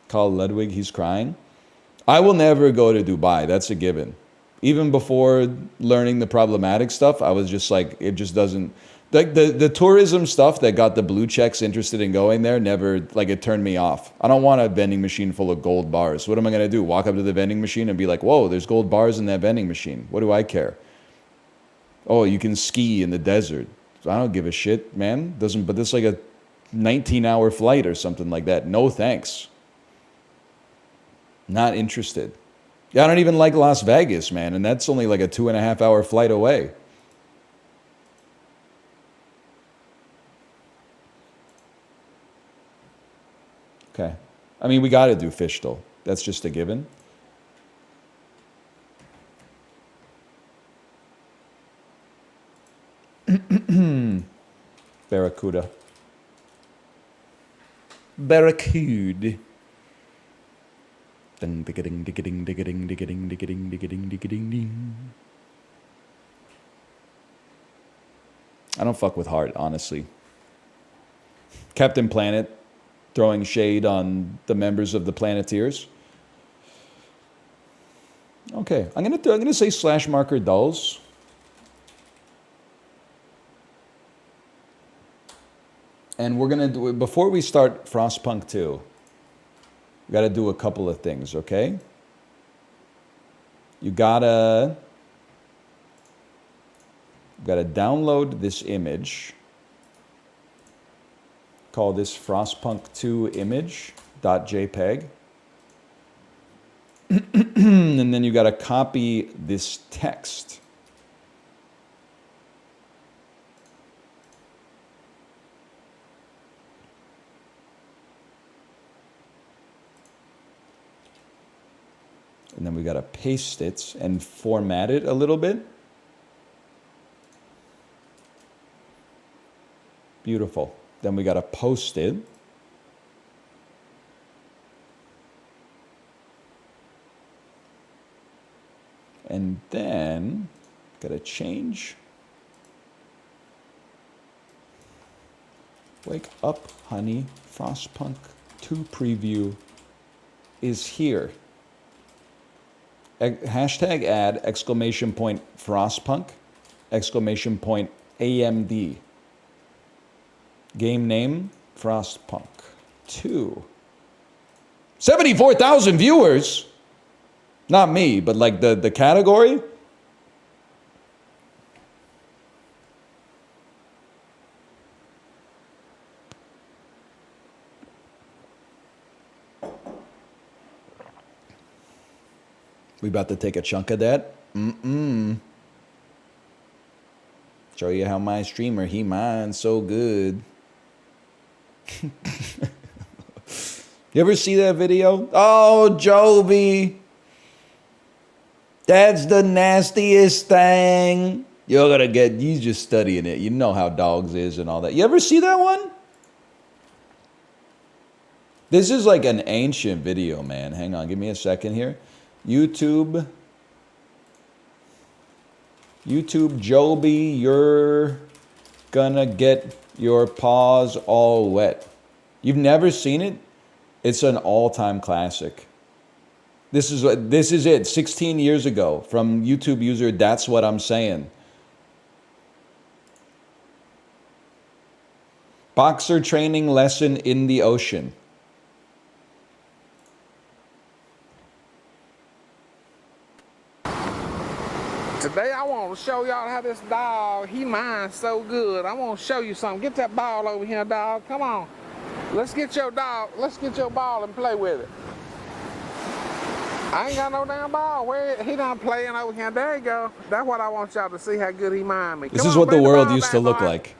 Carl Ludwig, he's crying. I will never go to Dubai, that's a given. Even before learning the problematic stuff, I was just like, it just doesn't... Like the tourism stuff that got the blue checks interested in going there never, like, it turned me off. I don't want a vending machine full of gold bars. What am I going to do? Walk up to the vending machine and be like, whoa, there's gold bars in that vending machine. What do I care? Oh, you can ski in the desert. I don't give a shit, man. But it's like a 19-hour flight or something like that. No thanks. Not interested. Yeah, I don't even like Las Vegas, man, and that's only like a 2.5-hour flight away. Okay. I mean, we got to do fish, though. That's just a given. Barracuda. Barracuda. Ding, ding, ding, ding, ding, ding, ding, ding, ding, ding, ding, ding. I don't fuck with Heart, honestly. Captain Planet throwing shade on the members of the Planeteers. Okay, I'm gonna say slash marker dulls. And we're gonna do it before we start Frostpunk 2. We gotta do a couple of things, okay? You gotta download this image. Call this Frostpunk 2 image.jpg. And then you gotta copy this text. And then we gotta paste it and format it a little bit. Beautiful. Then we gotta post it. And then gotta change. Wake up, honey. Frostpunk 2 preview is here. Hashtag ad, exclamation point Frostpunk, exclamation point AMD. Game name, Frostpunk 2. 74,000 viewers. Not me, but like the category. We about to take a chunk of that. Show you how my streamer, he mines so good. You ever see that video? Oh, Joby. That's the nastiest thing. You just studying it. You know how dogs is and all that. You ever see that one? This is like an ancient video, man. Hang on, give me a second here. YouTube, Joby, you're gonna get your paws all wet. You've never seen it? It's an all-time classic. This is it, 16 years ago, from YouTube user, That's What I'm Saying. Boxer training lesson in the ocean. Today I want to show y'all how this dog, he mines so good. I want to show you something. Get that ball over here, dog. Come on. Let's get your dog. Let's get your ball and play with it. I ain't got no damn ball. Where he done playing over here. There you go. That's what I want y'all to see, how good he mine me. This is what the world used to look like.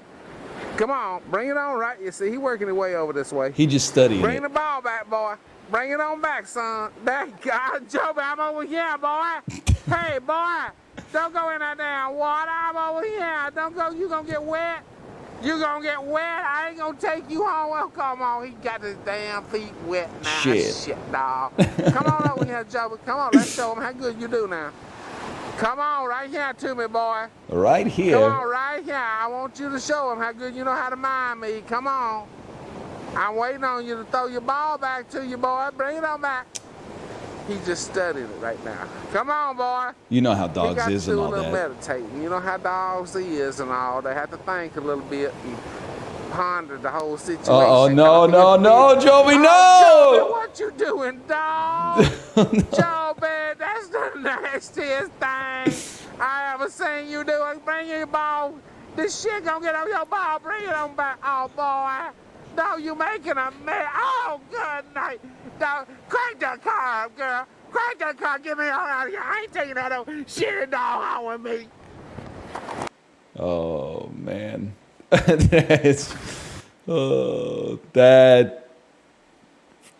Come on, bring it on right. You see, he working his way over this way. He just studied Bring it. the ball back, boy. Bring it on back, son. There you go. Joby, I'm over here, boy. Hey, boy. Don't go in that damn water. I'm over here. Don't go. You gonna get wet. You gonna get wet. I ain't gonna take you home. Well, come on. He got his damn feet wet now. Shit, dog. Come on over here, Joby. Come on. Let's show him how good you do now. Come on, right here to me, boy. Right here. Come on, right here. I want you to show him how good you know how to mine me. Come on. I'm waiting on you to throw your ball back to you, boy. Bring it on back. He just studying it right now. Come on, boy. You know how dogs is and all that. He got to do a little meditating. You know how dogs is and all. They have to think a little bit and ponder the whole situation. Oh, no, Joby, no! Joby, what you doing, dog? Joby, that's the nastiest thing I ever seen you do. Bring your ball. This shit gonna get on your ball. Bring it on back. Oh, boy. No, you making a mess. Oh, good night. No, crank that car up, girl. Crank that car. Get me out of here. I ain't taking that old shitty dog out with me. Oh man, it's that.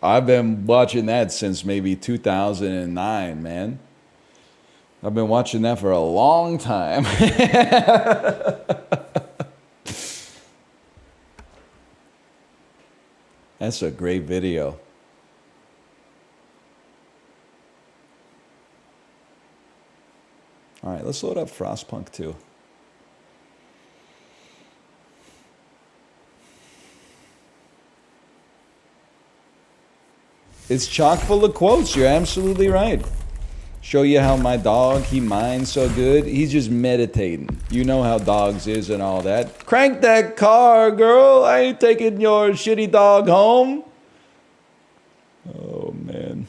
I've been watching that since maybe 2009, man. I've been watching that for a long time. That's a great video. All right, let's load up Frostpunk 2. It's chock full of quotes. You're absolutely right. Show you how my dog, he minds so good. He's just meditating. You know how dogs is and all that. Crank that car, girl. I ain't taking your shitty dog home. Oh, man.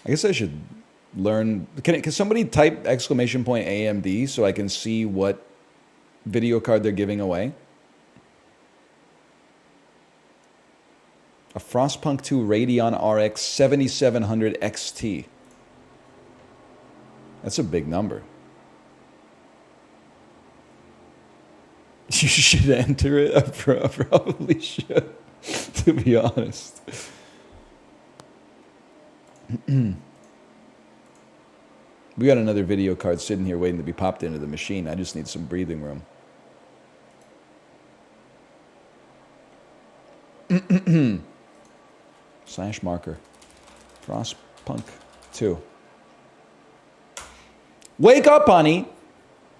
I guess I should learn. Can somebody type !AMD so I can see what video card they're giving away? A Frostpunk 2 Radeon RX 7700 XT. That's a big number. You should enter it. I probably should, to be honest. We got another video card sitting here waiting to be popped into the machine. I just need some breathing room. Slash marker. Frostpunk 2. Wake up, honey!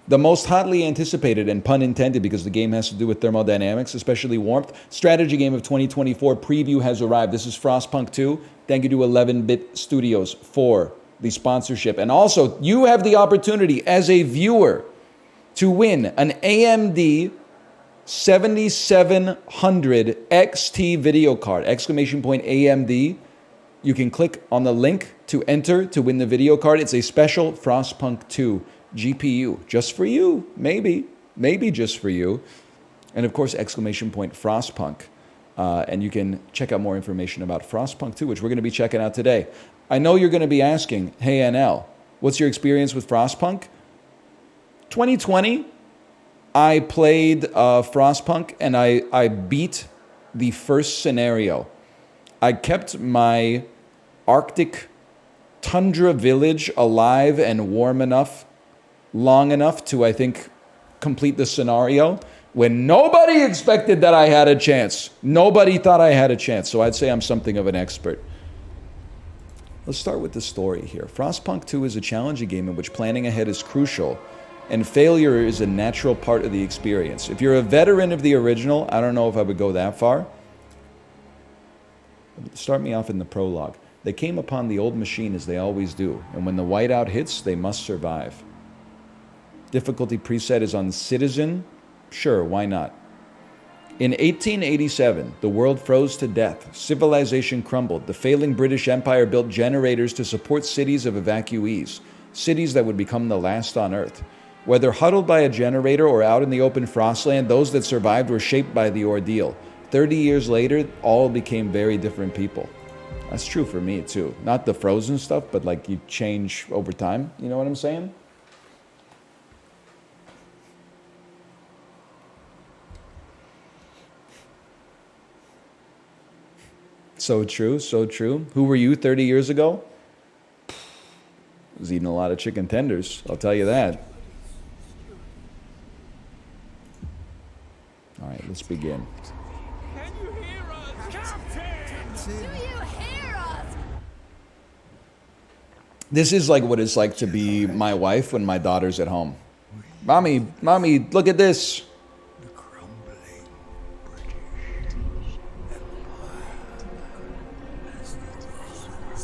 The most hotly anticipated, and pun intended because the game has to do with thermodynamics, especially warmth, strategy game of 2024 preview has arrived. This is Frostpunk 2. Thank you to 11-Bit Studios for the sponsorship. And also, you have the opportunity as a viewer to win an AMD 7700 XT video card. !AMD. You can click on the link to enter to win the video card. It's a special Frostpunk 2 GPU just for you. Maybe just for you. And of course, !Frostpunk. And you can check out more information about Frostpunk 2, which we're going to be checking out today. I know you're going to be asking, hey, NL, what's your experience with Frostpunk? 2020, I played Frostpunk, and I beat the first scenario. I kept my Arctic tundra village alive and warm enough, long enough to, I think, complete the scenario when nobody expected that I had a chance. Nobody thought I had a chance, so I'd say I'm something of an expert. Let's start with the story here. Frostpunk 2 is a challenging game in which planning ahead is crucial, and failure is a natural part of the experience. If you're a veteran of the original, I don't know if I would go that far. Start me off in the prologue. They came upon the old machine as they always do, and when the whiteout hits, they must survive. Difficulty preset is on Citizen. Sure, why not? In 1887, the world froze to death. Civilization crumbled. The failing British Empire built generators to support cities of evacuees, cities that would become the last on Earth. Whether huddled by a generator or out in the open frostland, those that survived were shaped by the ordeal. 30 years later, all became very different people. That's true for me, too. Not the frozen stuff, but like you change over time. You know what I'm saying? So true, so true. Who were you 30 years ago? I was eating a lot of chicken tenders, I'll tell you that. All right, let's begin. Can you hear us? Captain! Do you hear us? This is like what it's like to be my wife when my daughter's at home. Mommy, look at this. The crumbling British Empire as the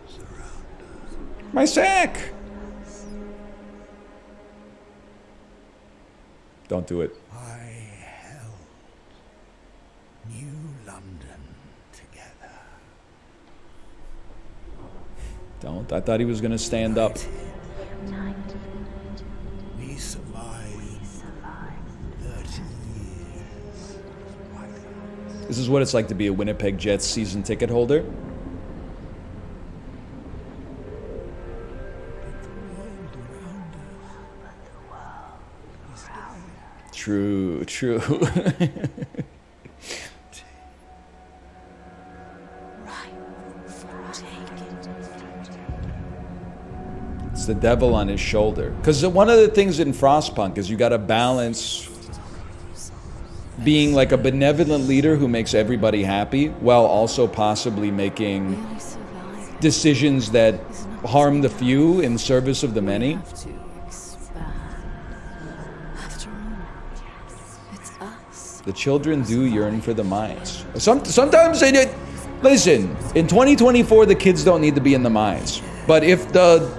surround us. My sack. Don't do it. I held New London together. crumpled. I thought he was going to stand up. We survived 30 years. This is what it's like to be a Winnipeg Jets season ticket holder. True, true. It's the devil on his shoulder. Because one of the things in Frostpunk is you got to balance being like a benevolent leader who makes everybody happy while also possibly making decisions that harm the few in service of the many. The children do yearn for the mines. Sometimes they did. Listen, in 2024, the kids don't need to be in the mines. But if the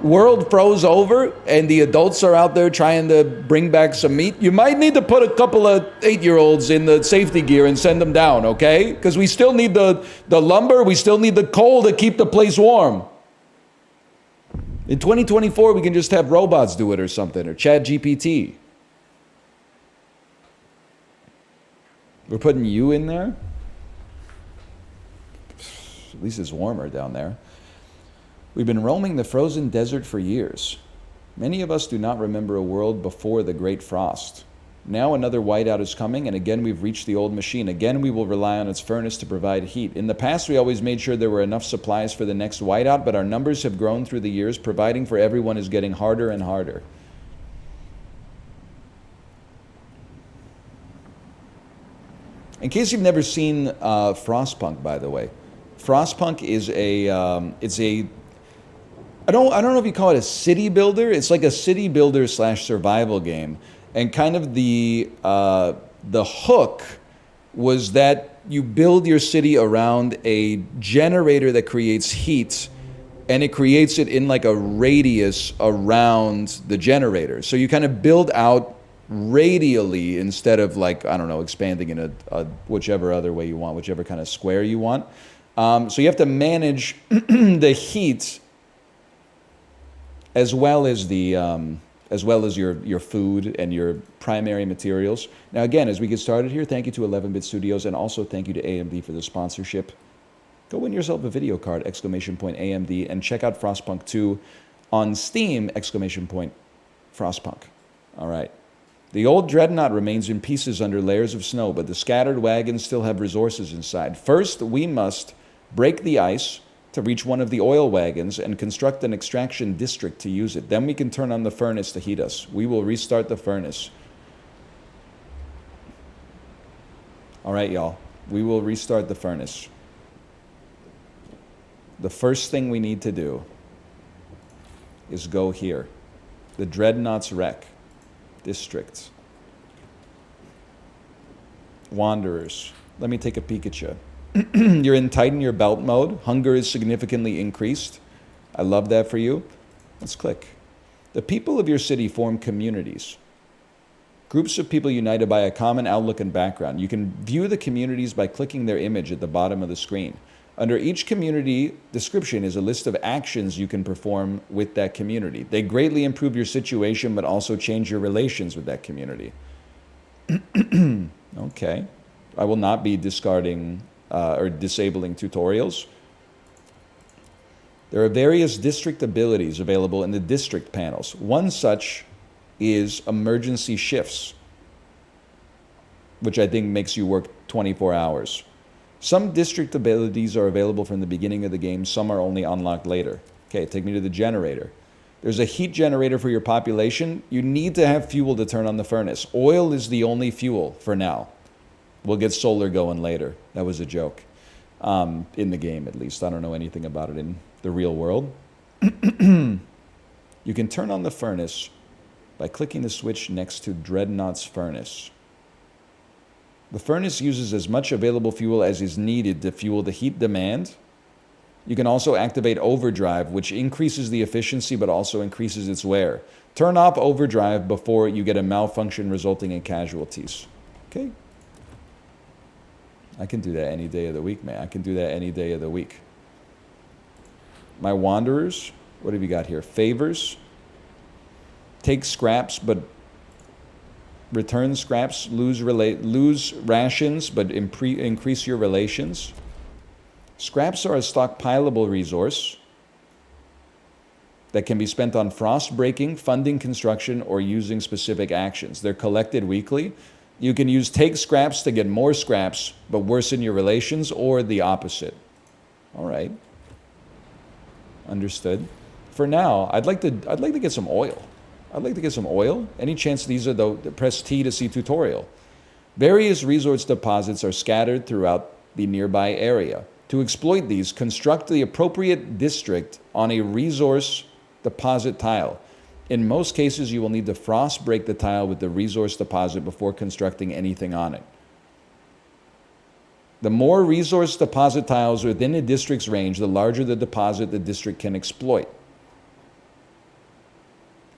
world froze over and the adults are out there trying to bring back some meat, you might need to put a couple of 8-year-olds in the safety gear and send them down, okay? Because we still need the lumber, we still need the coal to keep the place warm. In 2024, we can just have robots do it or something, or Chat GPT. We're putting you in there? At least it's warmer down there. We've been roaming the frozen desert for years. Many of us do not remember a world before the Great Frost. Now another whiteout is coming, and again we've reached the old machine. Again we will rely on its furnace to provide heat. In the past we always made sure there were enough supplies for the next whiteout, but our numbers have grown through the years. Providing for everyone is getting harder and harder. In case you've never seen Frostpunk, by the way, Frostpunk is I don't know if you call it a city builder. It's like a city builder / survival game, and kind of the hook was that you build your city around a generator that creates heat, and it creates it in like a radius around the generator. So you kind of build out radially instead of like, I don't know, expanding in a whichever other way you want, whichever kind of square you want. So you have to manage the heat as well as your food and your primary materials. Now again, as we get started here, thank you to 11-Bit Studios, and also thank you to AMD for the sponsorship. Go win yourself a video card, ! AMD, and check out Frostpunk 2 on Steam, ! Frostpunk. All right. The old dreadnought remains in pieces under layers of snow, but the scattered wagons still have resources inside. First, we must break the ice to reach one of the oil wagons and construct an extraction district to use it. Then we can turn on the furnace to heat us. We will restart the furnace. All right, y'all. We will restart the furnace. The first thing we need to do is go here. The Dreadnought's Wreck District. Wanderers. Let me take a peek at you. You're in tighten your belt mode. Hunger is significantly increased. I love that for you. Let's click. The people of your city form communities. Groups of people united by a common outlook and background. You can view the communities by clicking their image at the bottom of the screen. Under each community description is a list of actions you can perform with that community. They greatly improve your situation, but also change your relations with that community. Okay. I will not be discarding or disabling tutorials. There are various district abilities available in the district panels. One such is emergency shifts, which I think makes you work 24 hours. Some district abilities are available from the beginning of the game. Some are only unlocked later. Okay, take me to the generator. There's a heat generator for your population. You need to have fuel to turn on the furnace. Oil is the only fuel for now. We'll get solar going later. That was a joke. In the game, at least. I don't know anything about it in the real world. You can turn on the furnace by clicking the switch next to Dreadnought's Furnace. The furnace uses as much available fuel as is needed to fuel the heat demand. You can also activate overdrive, which increases the efficiency but also increases its wear. Turn off overdrive before you get a malfunction resulting in casualties. Okay? I can do that any day of the week, man. I can do that any day of the week. My wanderers. What have you got here? Favors. Take scraps, but return scraps. Lose rations, but increase your relations. Scraps are a stockpilable resource that can be spent on frost breaking, funding construction, or using specific actions. They're collected weekly. You can use take scraps to get more scraps, but worsen your relations, or the opposite. All right. Understood. For now, I'd like to get some oil. I'd like to get some oil. Any chance these are the press T to see tutorial. Various resource deposits are scattered throughout the nearby area. To exploit these, construct the appropriate district on a resource deposit tile. In most cases, you will need to frost break the tile with the resource deposit before constructing anything on it. The more resource deposit tiles within a district's range, the larger the deposit the district can exploit.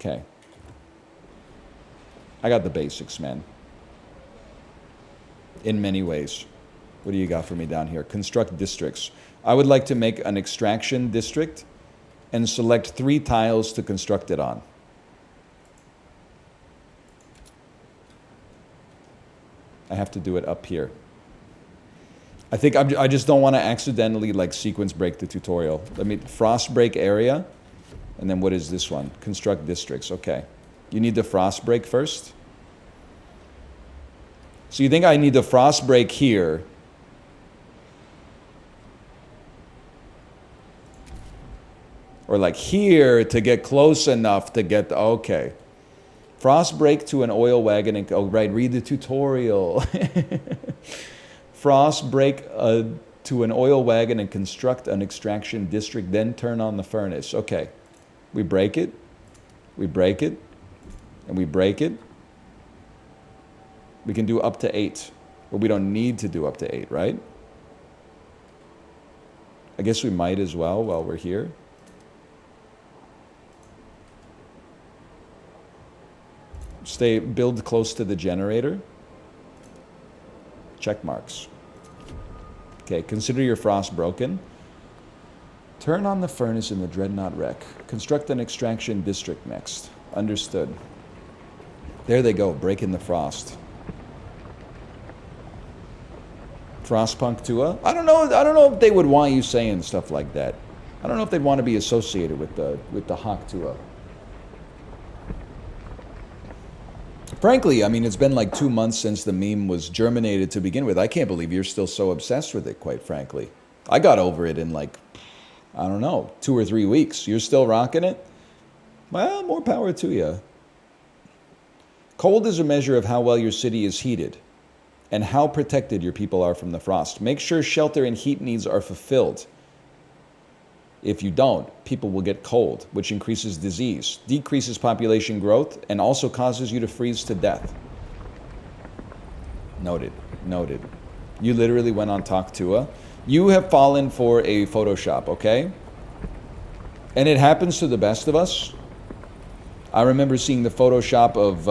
Okay. I got the basics, man. In many ways. What do you got for me down here? Construct districts. I would like to make an extraction district and select 3 tiles to construct it on. I have to do it up here. I think I just don't want to accidentally like sequence break the tutorial. Let me frost break area. And then what is this one? Construct districts. Okay. You need the frost break first. So you think I need the frost break here. Or like here to get close enough to get, okay. Frost break to an oil wagon and, oh right, read the tutorial. Frost break to an oil wagon and construct an extraction district, then turn on the furnace. Okay. We break it, and we break it. We can do up to 8, but we don't need to do up to 8, right? I guess we might as well while we're here. Build close to the generator. Check marks. Okay, consider your frost broken. Turn on the furnace in the Dreadnought wreck. Construct an extraction district next. Understood. There they go, breaking the frost. Frostpunk Tua? I don't know if they would want you saying stuff like that. I don't know if they'd want to be associated with the Hawk Tua. Frankly, I mean, it's been like 2 months since the meme was germinated to begin with. I can't believe you're still so obsessed with it, quite frankly. I got over it in like, I don't know, 2 or 3 weeks. You're still rocking it? Well, more power to you. Cold is a measure of how well your city is heated and how protected your people are from the frost. Make sure shelter and heat needs are fulfilled. If you don't, people will get cold, which increases disease, decreases population growth, and also causes you to freeze to death. Noted. Noted. You literally went on Talk Tua. You have fallen for a Photoshop, okay? And it happens to the best of us. I remember seeing the Photoshop of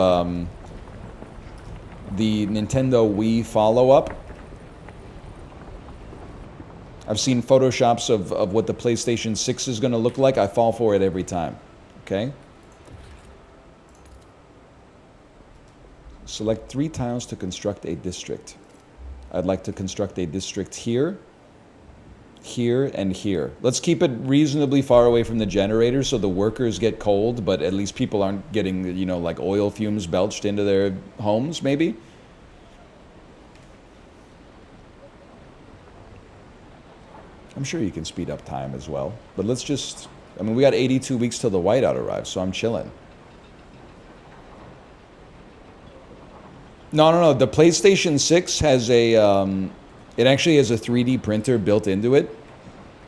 the Nintendo Wii follow-up. I've seen Photoshops of what the PlayStation 6 is going to look like. I fall for it every time. Okay? Select 3 tiles to construct a district. I'd like to construct a district here, here, and here. Let's keep it reasonably far away from the generator so the workers get cold, but at least people aren't getting, you know, like oil fumes belched into their homes, maybe? I'm sure you can speed up time as well. But let's just, I mean, we got 82 weeks till the whiteout arrives, so I'm chilling. No. The PlayStation 6 has a, it actually has a 3D printer built into it.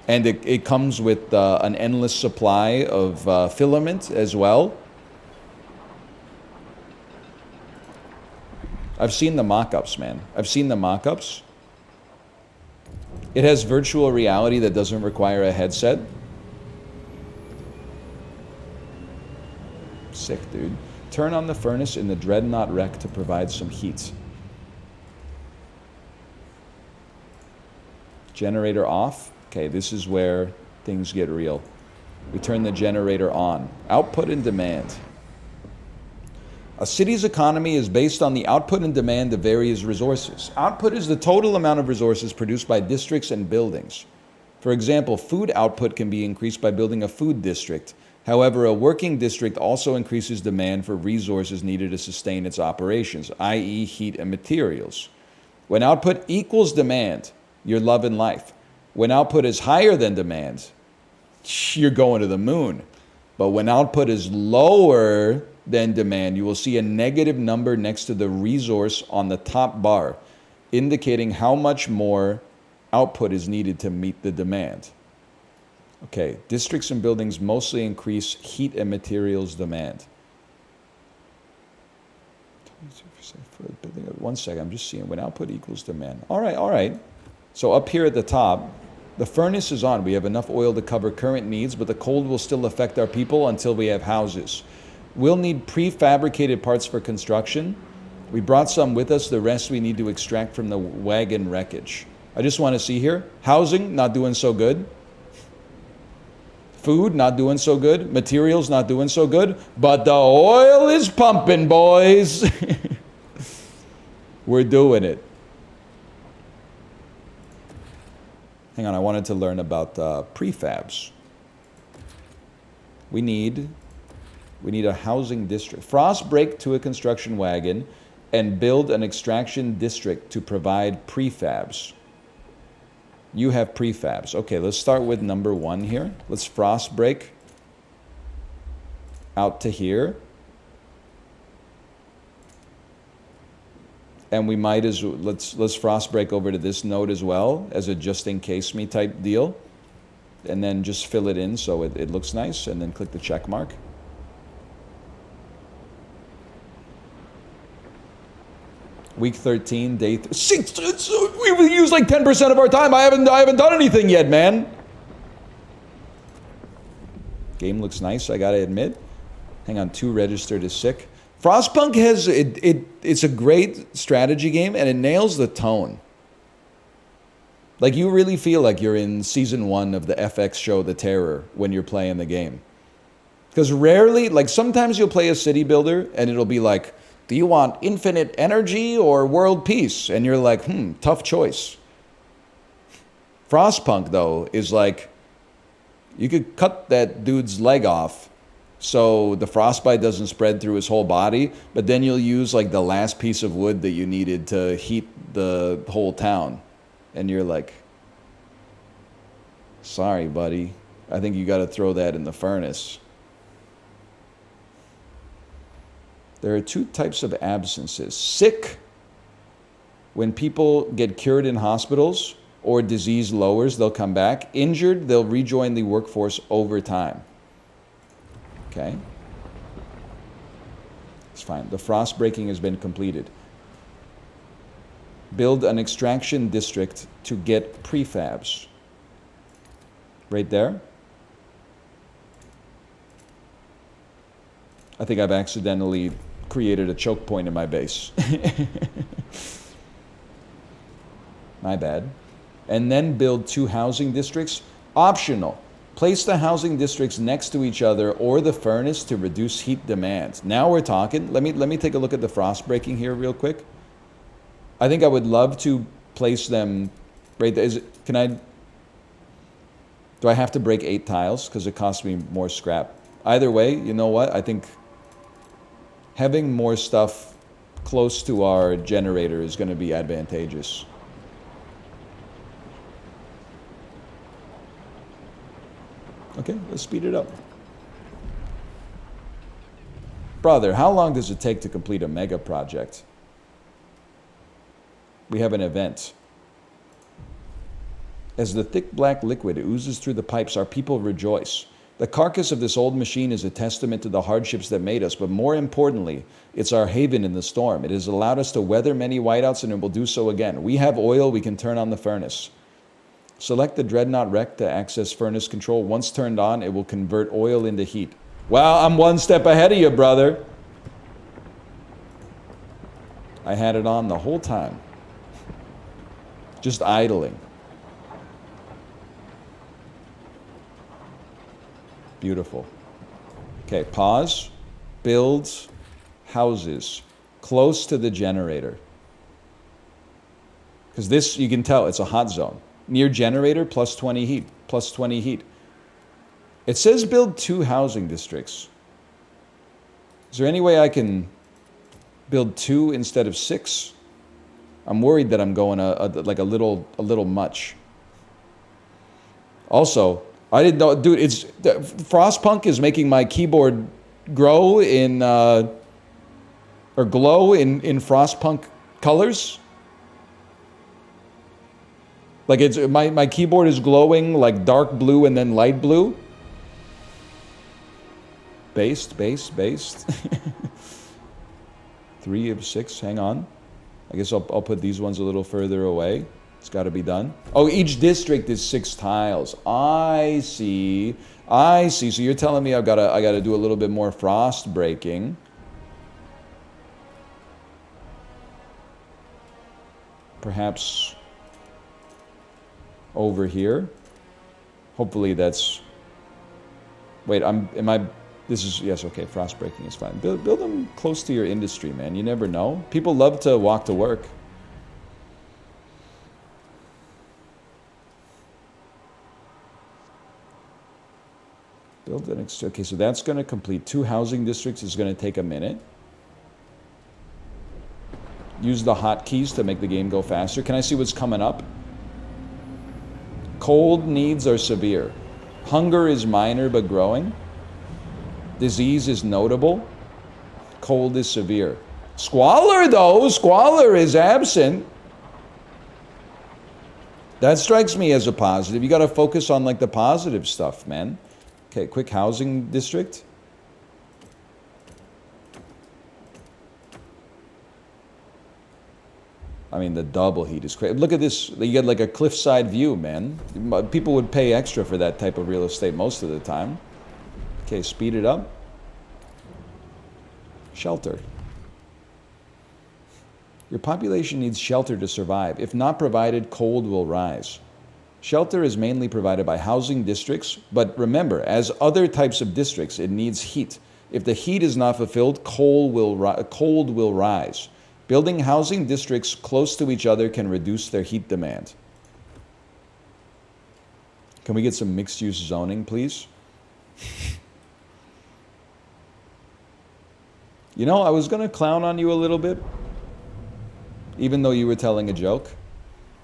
And it comes with an endless supply of filament as well. I've seen the mock-ups, man. I've seen the mock-ups. It has virtual reality that doesn't require a headset. Sick, dude. Turn on the furnace in the Dreadnought wreck to provide some heat. Generator off. Okay, this is where things get real. We turn the generator on. Output and demand. A city's economy is based on the output and demand of various resources. Output is the total amount of resources produced by districts and buildings. For example, food output can be increased by building a food district. However, a working district also increases demand for resources needed to sustain its operations, i.e. heat and materials. When output equals demand, you're loving life. When output is higher than demand, you're going to the moon. But when output is lower than demand, you will see a negative number next to the resource on the top bar, indicating how much more output is needed to meet the demand. Okay, districts and buildings mostly increase heat and materials demand. 1 second, I'm just seeing when output equals demand. All right. So up here at the top, the furnace is on. We have enough oil to cover current needs, but the cold will still affect our people until we have houses. We'll need prefabricated parts for construction. We brought some with us. The rest we need to extract from the wagon wreckage. I just want to see here. Housing, not doing so good. Food, not doing so good. Materials, not doing so good. But the oil is pumping, boys. We're doing it. Hang on, I wanted to learn about prefabs. We need a housing district. Frost break to a construction wagon and build an extraction district to provide prefabs. You have prefabs. Okay, let's start with number 1 here. Let's frost break out to here. And we might as well, let's frost break over to this node as well as a just in case me type deal. And then just fill it in so it looks nice, and then click the check mark. Week 13, day 6. We've used like 10% of our time. I haven't done anything yet, man. Game looks nice, I gotta admit. Hang on, 2 registered is sick. Frostpunk has it's a great strategy game, and it nails the tone. Like, you really feel like you're in season 1 of the FX show The Terror when you're playing the game. Because rarely, like sometimes you'll play a city builder and it'll be like, do you want infinite energy or world peace? And you're like, tough choice. Frostpunk, though, is like, you could cut that dude's leg off so the frostbite doesn't spread through his whole body, but then you'll use like the last piece of wood that you needed to heat the whole town. And you're like, sorry, buddy. I think you got to throw that in the furnace. There are 2 types of absences. Sick, when people get cured in hospitals or disease lowers, they'll come back. Injured, they'll rejoin the workforce over time. Okay? It's fine. The frost breaking has been completed. Build an extraction district to get prefabs. Right there. I think I've accidentally created a choke point in my base. My bad. And then build 2 housing districts. Optional. Place the housing districts next to each other or the furnace to reduce heat demand. Now we're talking. Let me take a look at the frost breaking here real quick. I think I would love to place them right there. Do I have to break 8 tiles? Because it costs me more scrap. Either way, you know what? I think having more stuff close to our generator is going to be advantageous. Okay, let's speed it up. Brother, how long does it take to complete a mega project? We have an event. As the thick black liquid oozes through the pipes, our people rejoice. The carcass of this old machine is a testament to the hardships that made us, but more importantly, it's our haven in the storm. It has allowed us to weather many whiteouts, and it will do so again. We have oil, we can turn on the furnace. Select the Dreadnought Rec to access furnace control. Once turned on, it will convert oil into heat. Well, I'm 1 step ahead of you, brother. I had it on the whole time. Just idling. Beautiful. Okay, pause. Build houses close to the generator. Because this, you can tell, it's a hot zone. Near generator, plus 20 heat. Plus 20 heat. It says build 2 housing districts. Is there any way I can build 2 instead of 6? I'm worried that I'm going like a little much. Also, I didn't know, dude. Frostpunk is making my keyboard grow in or glow in Frostpunk colors. Like it's my keyboard is glowing like dark blue and then light blue. Based. 3 of 6. Hang on. I guess I'll put these ones a little further away. It's got to be done. Oh, each district is 6 tiles. I see. So you're telling me I gotta do a little bit more frost breaking. Perhaps over here. Hopefully that's. Wait, yes, okay, frost breaking is fine. Build them close to your industry, man. You never know. People love to walk to work. Build an extra. Okay, so that's going to complete 2 housing districts. Is going to take a minute. Use the hotkeys to make the game go faster. Can I see what's coming up? Cold needs are severe. Hunger is minor but growing. Disease is notable. Cold is severe. Squalor, though. Squalor is absent. That strikes me as a positive. You got to focus on like the positive stuff, man. Okay, quick housing district. I mean, the double heat is crazy. Look at this. You get like a cliffside view, man. People would pay extra for that type of real estate most of the time. Okay, speed it up. Shelter. Your population needs shelter to survive. If not provided, cold will rise. Shelter is mainly provided by housing districts, but remember, as other types of districts, it needs heat. If the heat is not fulfilled, cold will rise. Building housing districts close to each other can reduce their heat demand. Can we get some mixed-use zoning, please? You know, I was going to clown on you a little bit, even though you were telling a joke.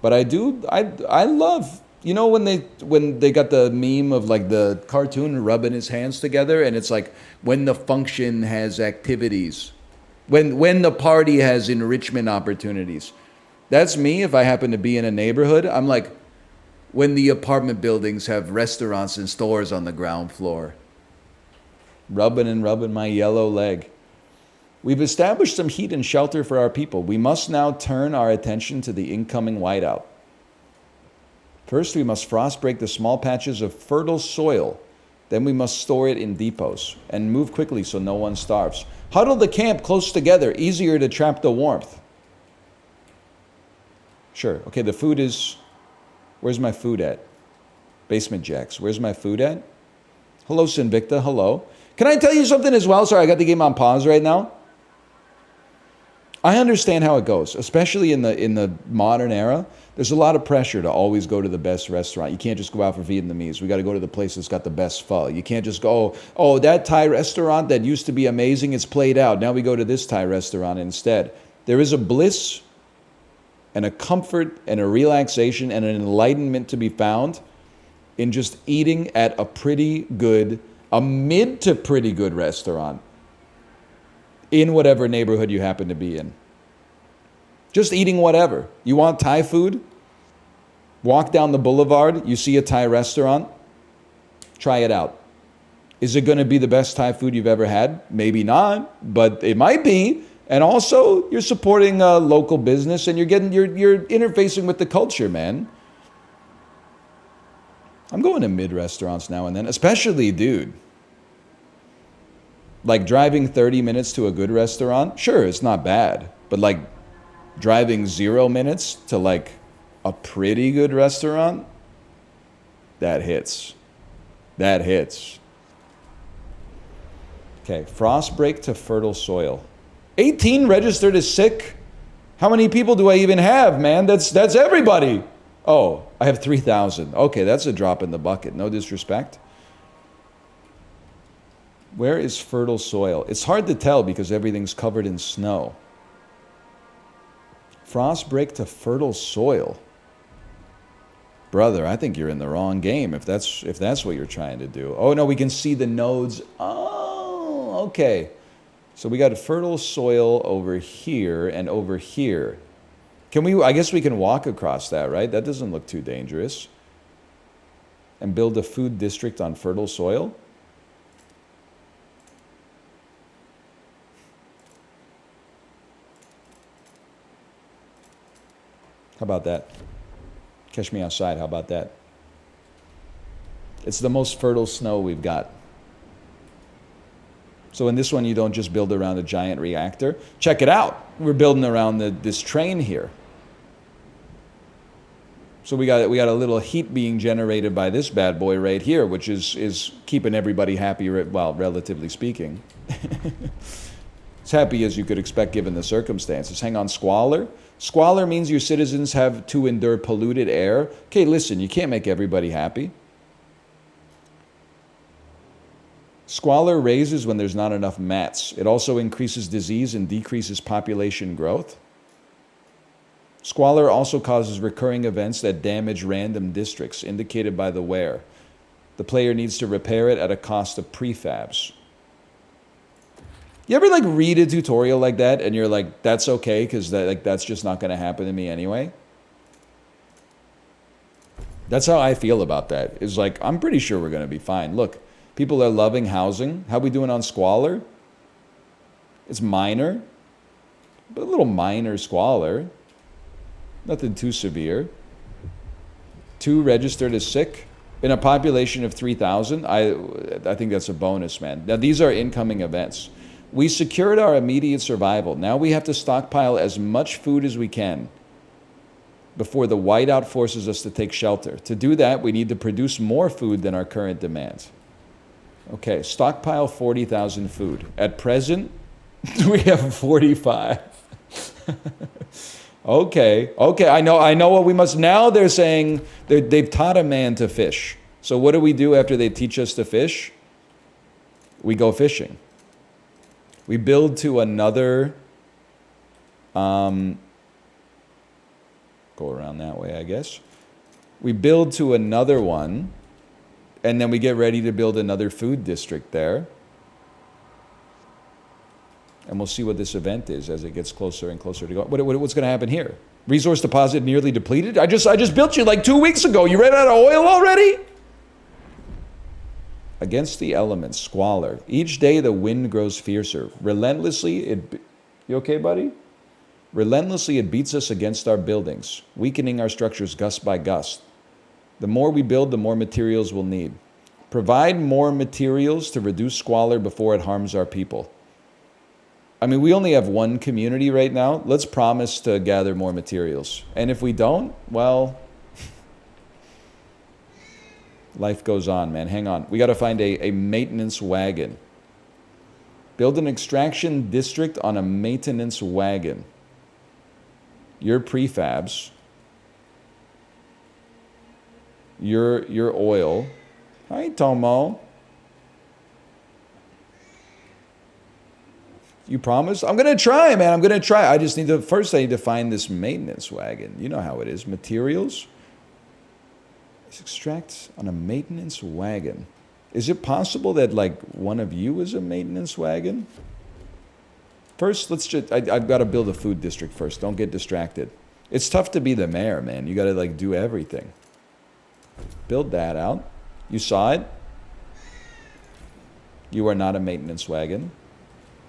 But I love, you know, when they got the meme of like the cartoon rubbing his hands together, and it's like when the function has activities, when the party has enrichment opportunities. That's me if I happen to be in a neighborhood. I'm like, when the apartment buildings have restaurants and stores on the ground floor. Rubbing my yellow leg. We've established some heat and shelter for our people. We must now turn our attention to the incoming whiteout. First, we must frost break the small patches of fertile soil. Then we must store it in depots and move quickly so no one starves. Huddle the camp close together, easier to trap the warmth. Sure. Okay, the food is... Where's my food at? Basement Jacks. Where's my food at? Hello, Sinvicta. Hello. Can I tell you something as well? Sorry, I got the game on pause right now. I understand how it goes, especially in the modern era. There's a lot of pressure to always go to the best restaurant. You can't just go out for Vietnamese. We got to go to the place that's got the best pho. You can't just go, oh, that Thai restaurant that used to be amazing, it's played out. Now we go to this Thai restaurant instead. There is a bliss and a comfort and a relaxation and an enlightenment to be found in just eating at a mid to pretty good restaurant in whatever neighborhood you happen to be in. Just eating whatever. You want Thai food? Walk down the boulevard, you see a Thai restaurant, try it out. Is it going to be the best Thai food you've ever had? Maybe not, but it might be. And also, you're supporting a local business and you're interfacing with the culture, man. I'm going to mid restaurants now and then, especially, dude. Like driving 30 minutes to a good restaurant, sure, it's not bad. But like driving 0 minutes to like a pretty good restaurant, that hits. That hits. Okay, frost break to fertile soil. 18 registered as sick. How many people do I even have, man? That's everybody. Oh, I have 3,000. Okay, that's a drop in the bucket. No disrespect. Where is fertile soil? It's hard to tell because everything's covered in snow. Frost break to fertile soil. Brother, I think you're in the wrong game if that's what you're trying to do. Oh no, we can see the nodes. Oh, okay. So we got a fertile soil over here and over here. Can we, I guess we can walk across that, right? That doesn't look too dangerous. And build a food district on fertile soil? How about that? Catch me outside, how about that? It's the most fertile snow we've got. So in this one, you don't just build around a giant reactor. Check it out. We're building around this train here. So we got a little heat being generated by this bad boy right here, which is keeping everybody happy, well, relatively speaking. As happy as you could expect given the circumstances. Hang on, squalor. Squalor means your citizens have to endure polluted air. Okay, listen, you can't make everybody happy. Squalor raises when there's not enough mats. It also increases disease and decreases population growth. Squalor also causes recurring events that damage random districts, indicated by the where. The player needs to repair it at a cost of prefabs. You ever like read a tutorial like that and you're like, that's okay because that's just not going to happen to me anyway? That's how I feel about that. It's like, I'm pretty sure we're going to be fine. Look, people are loving housing. How we doing on squalor? It's minor, but a little minor squalor. Nothing too severe. 2 registered as sick. In a population of 3,000, I think that's a bonus, man. Now, these are incoming events. We secured our immediate survival. Now we have to stockpile as much food as we can before the whiteout forces us to take shelter. To do that, we need to produce more food than our current demand. Okay, stockpile 40,000 food. At present, we have 45. Okay, I know what we must. Now they're saying they've taught a man to fish. So what do we do after they teach us to fish? We go fishing. We build to another, go around that way, I guess. We build to another one, and then we get ready to build another food district there. And we'll see what this event is as it gets closer and closer to go. What's going to happen here? Resource deposit nearly depleted? I just built you like 2 weeks ago. You ran out of oil already? Against the elements, squalor. Each day the wind grows fiercer. Relentlessly, you okay, buddy? Relentlessly, it beats us against our buildings, weakening our structures gust by gust. The more we build, the more materials we'll need. Provide more materials to reduce squalor before it harms our people. I mean, we only have one community right now. Let's promise to gather more materials. And if we don't, well, life goes on, man. Hang on. We got to find a maintenance wagon. Build an extraction district on a maintenance wagon. Your prefabs. Your oil. Hi, Tomo. You promise? I'm going to try, man. I'm going to try. I just need to, first I need to find this maintenance wagon. You know how it is. Materials. Let's extract on a maintenance wagon. Is it possible that like one of you is a maintenance wagon? First, I've got to build a food district first. Don't get distracted. It's tough to be the mayor, man. You got to like do everything. Build that out. You saw it? You are not a maintenance wagon.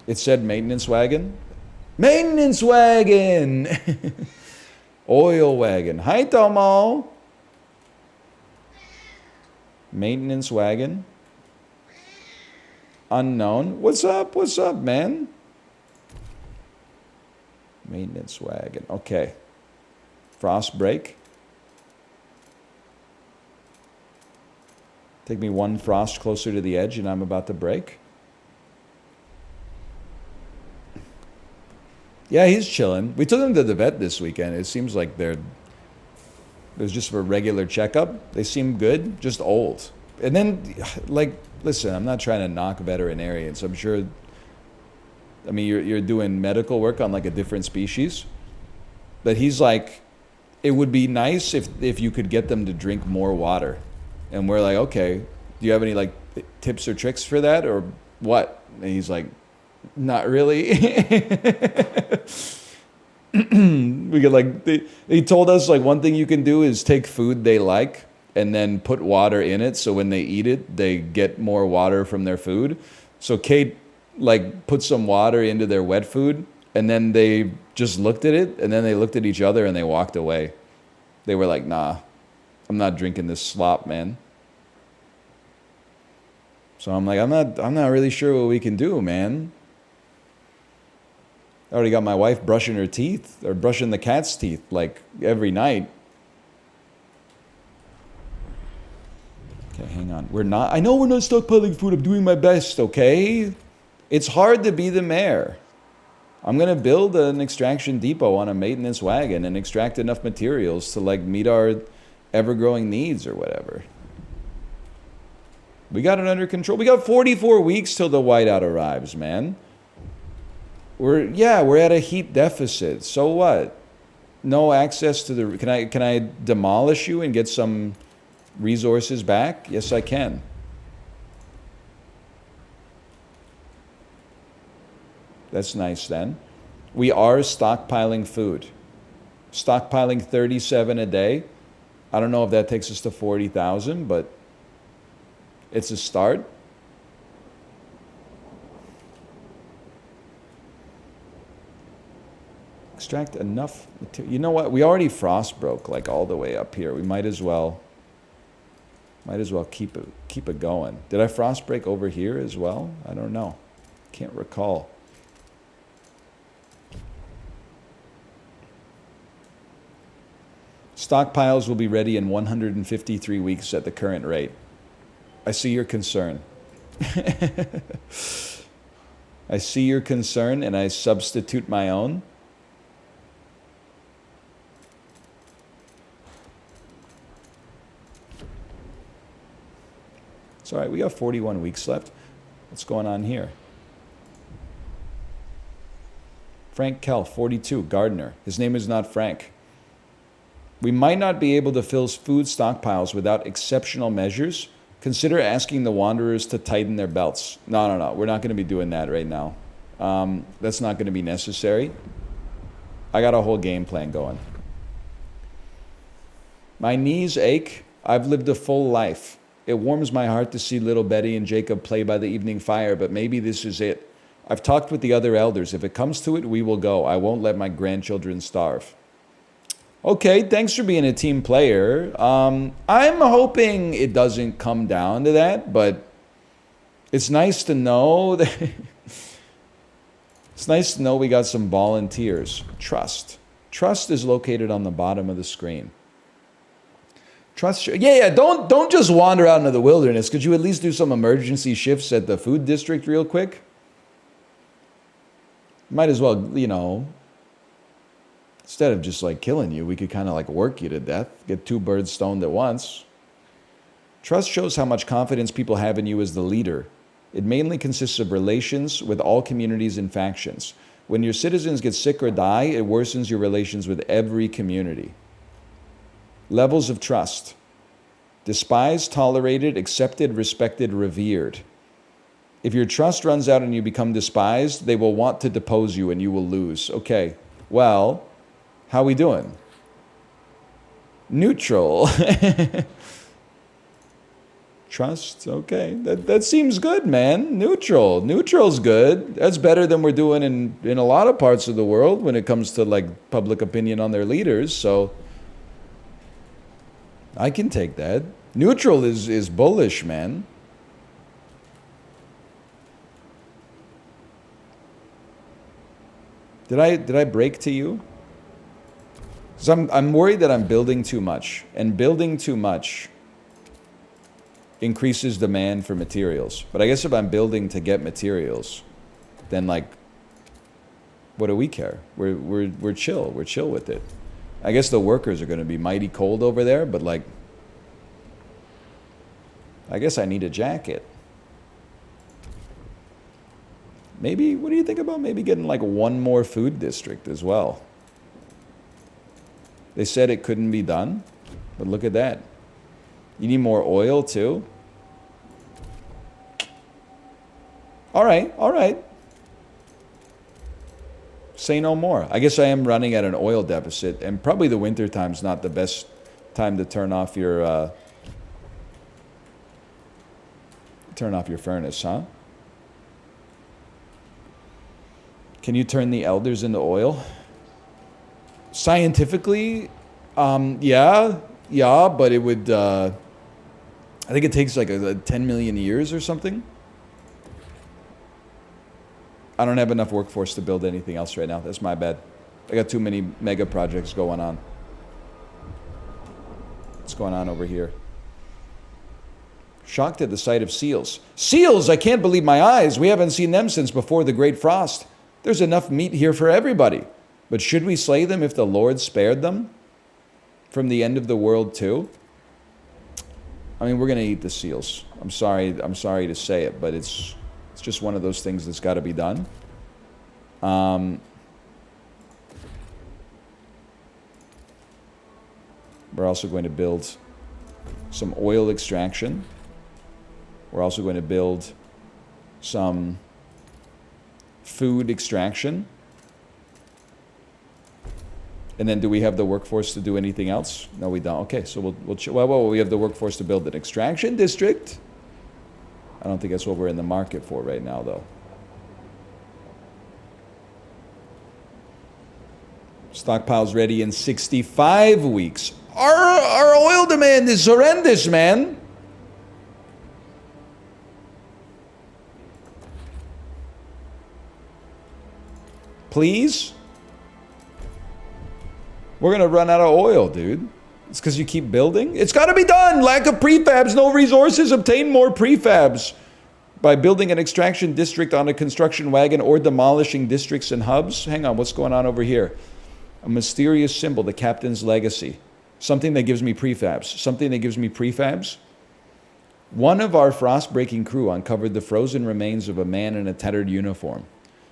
It said maintenance wagon. Maintenance wagon! Oil wagon. Hi, Tomo. Maintenance wagon. Unknown. What's up? What's up, man? Maintenance wagon. Okay. Frost break. Take me one frost closer to the edge and I'm about to break. Yeah, he's chilling. We took him to the vet this weekend. It seems like it was just for a regular checkup. They seem good, just old. And then, like, listen, I'm not trying to knock veterinarians. I'm sure, I mean, you're doing medical work on like a different species. But he's like, it would be nice if you could get them to drink more water. And we're like, okay, do you have any like tips or tricks for that or what? And he's like, not really. We could like they told us like one thing you can do is take food they like and then put water in it so when they eat it they get more water from their food. So Kate like put some water into their wet food and then they just looked at it and then they looked at each other and they walked away. They were like, nah, I'm not drinking this slop, man. So I'm like, I'm not really sure what we can do, man. I already got my wife brushing her teeth, or brushing the cat's teeth, like, every night. Okay, hang on. I know we're not stockpiling food. I'm doing my best, okay? It's hard to be the mayor. I'm going to build an extraction depot on a maintenance wagon and extract enough materials to, like, meet our ever-growing needs or whatever. We got it under control. We got 44 weeks till the whiteout arrives, man. We're at a heat deficit. So what? No access to the... Can I demolish you and get some resources back? Yes, I can. That's nice then. We are stockpiling food. Stockpiling 37 a day. I don't know if that takes us to 40,000, but it's a start. Extract enough material. You know what? We already frost broke like all the way up here. We might as well keep it going. Did I frost break over here as well? I don't know. Can't recall. Stockpiles will be ready in 153 weeks at the current rate. I see your concern. I see your concern and I substitute my own. It's all right, we got 41 weeks left. What's going on here? Frank Kell, 42, gardener. His name is not Frank. We might not be able to fill food stockpiles without exceptional measures. Consider asking the wanderers to tighten their belts. No. We're not going to be doing that right now. That's not going to be necessary. I got a whole game plan going. My knees ache. I've lived a full life. It warms my heart to see little Betty and Jacob play by the evening fire, but maybe this is it. I've talked with the other elders. If it comes to it, we will go. I won't let my grandchildren starve. Okay, thanks for being a team player. I'm hoping it doesn't come down to that, but it's nice to know that it's nice to know we got some volunteers. Trust. Trust is located on the bottom of the screen. Trust. Yeah. Don't just wander out into the wilderness. Could you at least do some emergency shifts at the food district real quick? Might as well, instead of just like killing you, we could kind of like work you to death. Get two birds stoned at once. Trust shows how much confidence people have in you as the leader. It mainly consists of relations with all communities and factions. When your citizens get sick or die, it worsens your relations with every community. Levels of trust. Despised, tolerated, accepted, respected, revered. If your trust runs out and you become despised, they will want to depose you and you will lose. Okay, well, how we doing? Neutral. Trust, okay. That seems good, man. Neutral. Neutral's good. That's better than we're doing in a lot of parts of the world when it comes to like public opinion on their leaders, so I can take that. Neutral is bullish, man. Did I break to you? So I'm worried that I'm building too much, and building too much increases demand for materials. But I guess if I'm building to get materials, then like What do we care? We're chill. We're chill with it. I guess the workers are going to be mighty cold over there, but like, I guess I need a jacket. Maybe, what do you think about maybe getting like one more food district as well? They said it couldn't be done, but look at that. You need more oil too? All right, all right. Say no more. I guess I am running at an oil deficit, and probably the winter time's not the best time to turn off your furnace, huh? Can you turn the elders into oil? Scientifically, yeah, but it would, I think it takes like a 10 million years or something. I don't have enough workforce to build anything else right now. That's my bad. I got too many mega projects going on. What's going on over here? Shocked at the sight of seals. Seals! I can't believe my eyes. We haven't seen them since before the Great Frost. There's enough meat here for everybody. But should we slay them if the Lord spared them from the end of the world too? I mean, we're going to eat the seals. I'm sorry to say it, but it's just one of those things that's got to be done. We're also going to build some oil extraction. We're also going to build some food extraction. And then do we have the workforce to do anything else? No, we don't. Okay, so well, we have the workforce to build an extraction district. I don't think that's what we're in the market for right now, though. Stockpile's ready in 65 weeks. Our oil demand is horrendous, man. Please? We're going to run out of oil, dude. It's because you keep building? It's got to be done! Lack of prefabs, no resources, obtain more prefabs. By building an extraction district on a construction wagon or demolishing districts and hubs. Hang on, what's going on over here? A mysterious symbol, the captain's legacy. Something that gives me prefabs. Something that gives me prefabs. One of our frost-breaking crew uncovered the frozen remains of a man in a tattered uniform.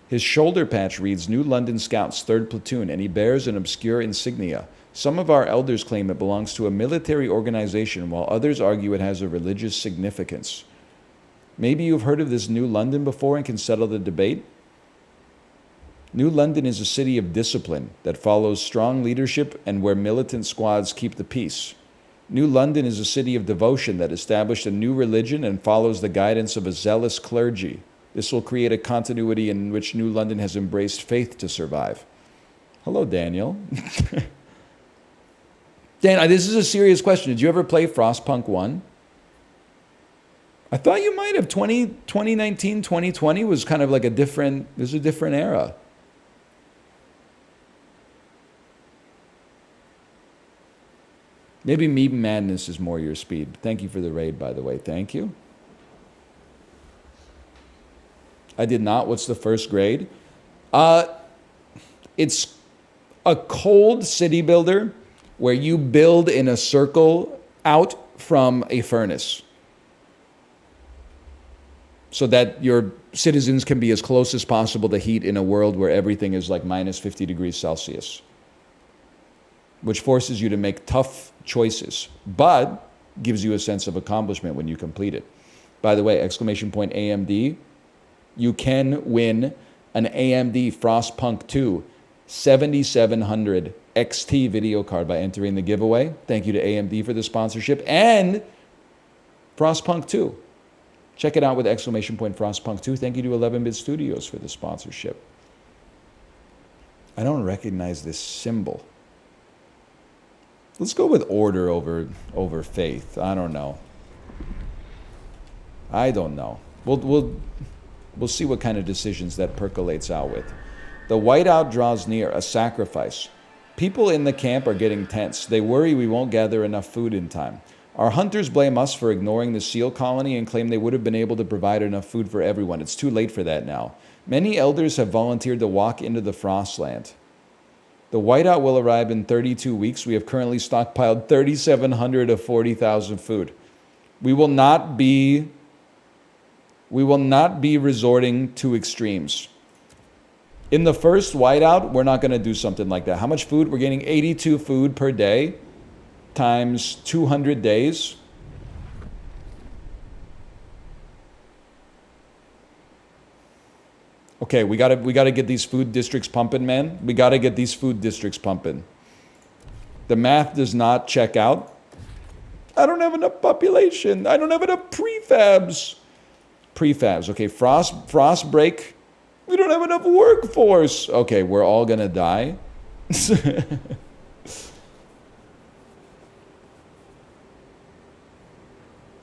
His shoulder patch reads New London Scouts, 3rd Platoon, and he bears an obscure insignia. Some of our elders claim it belongs to a military organization, while others argue it has a religious significance. Maybe you've heard of this New London before and can settle the debate? New London is a city of discipline that follows strong leadership and where militant squads keep the peace. New London is a city of devotion that established a new religion and follows the guidance of a zealous clergy. This will create a continuity in which New London has embraced faith to survive. Hello, Daniel. Dan, this is a serious question. Did you ever play Frostpunk 1? I thought you might have. 2019, 2020 was kind of like a different era. Maybe Meme Madness is more your speed. Thank you for the raid, by the way. Thank you. I did not. What's the first grade? It's a cold city builder where you build in a circle out from a furnace so that your citizens can be as close as possible to heat in a world where everything is like minus 50 degrees Celsius, which forces you to make tough choices, but gives you a sense of accomplishment when you complete it. By the way, !AMD, you can win an AMD Frostpunk 2 7700 XT video card by entering the giveaway. Thank you to AMD for the sponsorship and Frostpunk 2. Check it out with Frostpunk 2. Thank you to 11-Bit Studios for the sponsorship. I don't recognize this symbol. Let's go with order over faith. I don't know. We'll see what kind of decisions that percolates out with. The whiteout draws near, a sacrifice. People in the camp are getting tense. They worry we won't gather enough food in time. Our hunters blame us for ignoring the seal colony and claim they would have been able to provide enough food for everyone. It's too late for that now. Many elders have volunteered to walk into the Frostland. The whiteout will arrive in 32 weeks. We have currently stockpiled 3,700 of 40,000 food. We will not be resorting to extremes. In the first whiteout, we're not going to do something like that. How much food? We're getting 82 food per day times 200 days. Okay, we gotta get these food districts pumping, man. We gotta get these food districts pumping. The math does not check out. I don't have enough population. I don't have enough prefabs. Prefabs. Okay, frost break. We don't have enough workforce. Okay, we're all gonna die.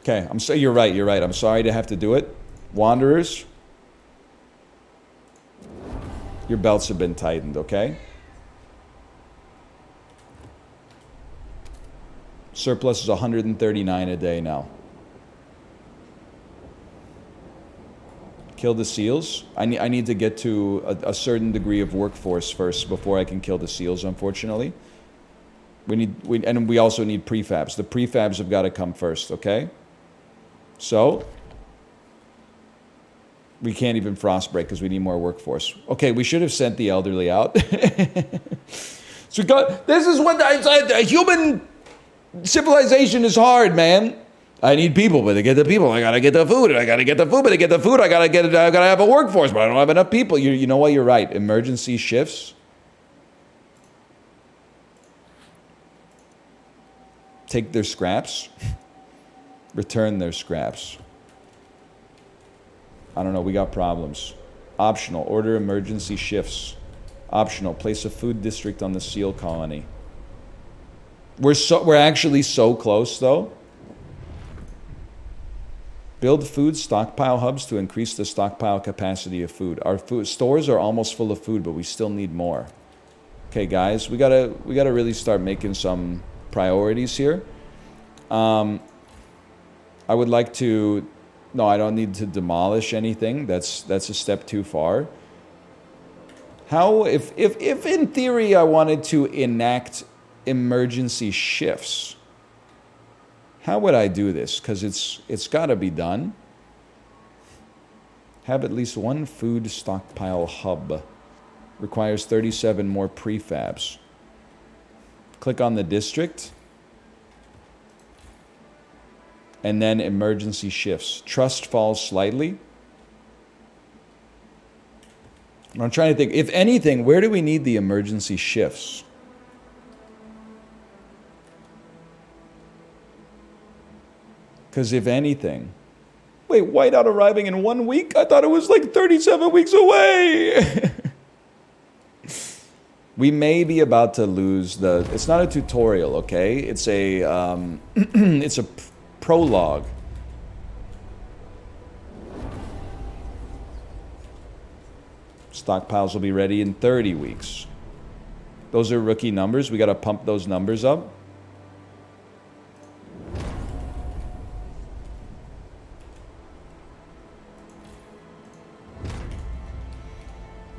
Okay, you're right. I'm sorry to have to do it. Wanderers, your belts have been tightened, okay? Surplus is 139 a day now. Kill the seals. I need to get to a certain degree of workforce first before I can kill the seals, unfortunately. And we also need prefabs. The prefabs have got to come first, okay? So, we can't even frost break because we need more workforce. Okay, we should have sent the elderly out. So this is what human civilization is hard, man. I need people, but to get the people, I gotta get the food, and I gotta get the food, but to get the food, I gotta have a workforce, but I don't have enough people. You know what? You're right. Emergency shifts. Take their scraps. Return their scraps. I don't know, we got problems. Optional, order emergency shifts. Optional, place a food district on the seal colony. We're actually so close though. Build food stockpile hubs to increase the stockpile capacity of food. Our food stores are almost full of food, but we still need more. Okay, guys, we gotta really start making some priorities here. I would like to... No, I don't need to demolish anything. That's a step too far. How... If in theory I wanted to enact emergency shifts, how would I do this? Because it's got to be done. Have at least one food stockpile hub. Requires 37 more prefabs. Click on the district. And then emergency shifts. Trust falls slightly. I'm trying to think. If anything, where do we need the emergency shifts? Because if anything... Wait, whiteout arriving in 1 week? I thought it was like 37 weeks away! We may be about to lose the... It's not a tutorial, okay? It's a... it's a prologue. Stockpiles will be ready in 30 weeks. Those are rookie numbers. We got to pump those numbers up.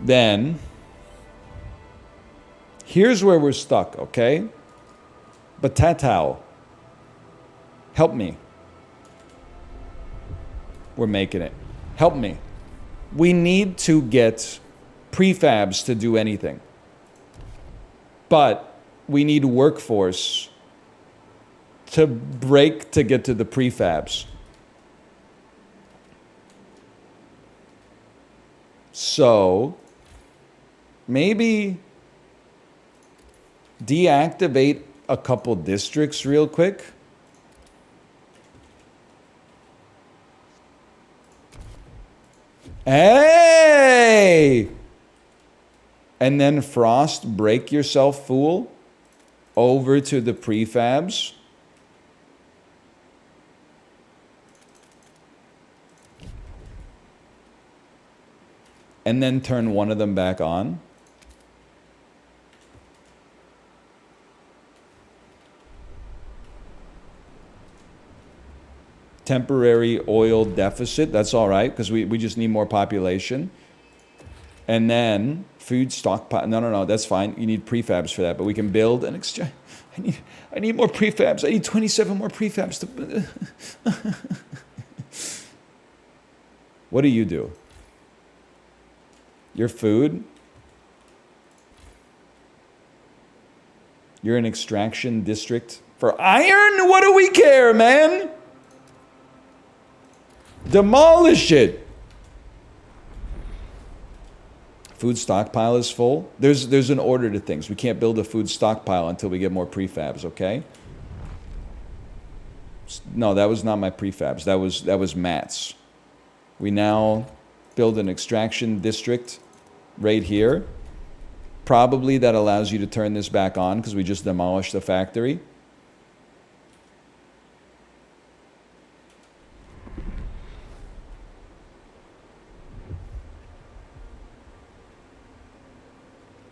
Then, here's where we're stuck, okay? Batatao. Help me. We're making it. Help me. We need to get prefabs to do anything. But we need workforce to break to get to the prefabs. So, maybe deactivate a couple districts real quick. Hey! And then frost break yourself, fool, over to the prefabs. And then turn one of them back on. Temporary oil deficit. That's all right, because we just need more population. And then food stockpile. No. That's fine. You need prefabs for that, but we can build an exchange. I need more prefabs. I need 27 more prefabs to. What do you do? Your food. You're an extraction district for iron? What do we care, man? Demolish it. Food stockpile is full. There's an order to things. We can't build a food stockpile until we get more prefabs, okay? No, that was not my prefabs. That was Matt's. We now build an extraction district right here. Probably that allows you to turn this back on because we just demolished the factory.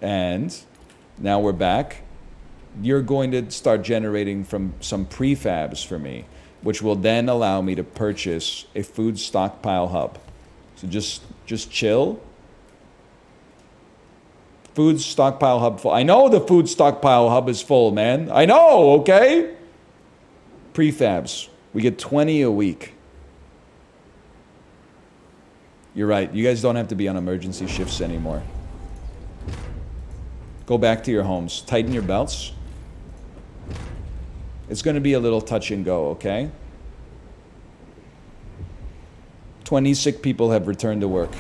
And now we're back. You're going to start generating from some prefabs for me, which will then allow me to purchase a food stockpile hub. So just chill. Food stockpile hub full. I know the food stockpile hub is full, man. I know, okay? Prefabs. We get 20 a week. You're right. You guys don't have to be on emergency shifts anymore. Go back to your homes. Tighten your belts. It's going to be a little touch and go, okay? 20 sick people have returned to work.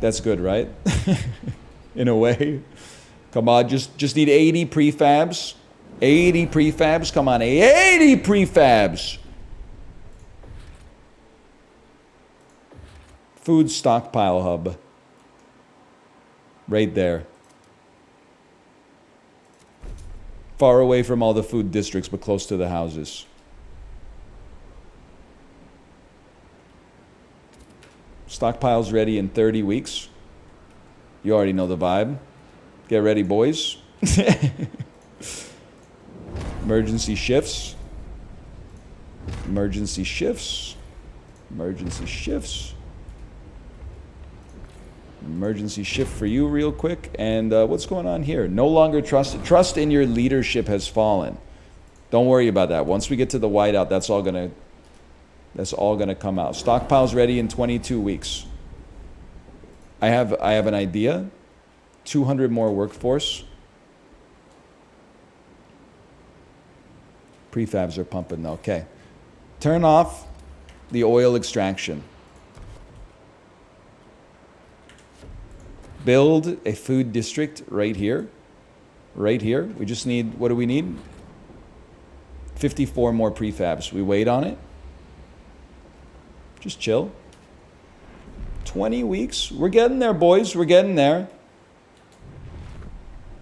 That's good, right? In a way. Come on, just need 80 prefabs. 80 prefabs. Come on, 80 prefabs. Food stockpile hub. Right there. Far away from all the food districts, but close to the houses. Stockpile's ready in 30 weeks. You already know the vibe. Get ready, boys. Emergency shifts. Emergency shifts. Emergency shifts. Emergency shift for you real quick. And what's going on here? No longer trusted. Trust in your leadership has fallen. Don't worry about that. Once we get to the whiteout, that's all gonna come out. Stockpile's ready in 22 weeks. I have an idea. 200 more workforce. Prefabs are pumping. Okay. Turn off the oil extraction. Build a food district right here. Right here. We just need, what do we need? 54 more prefabs. We wait on it. Just chill. 20 weeks. We're getting there, boys. We're getting there.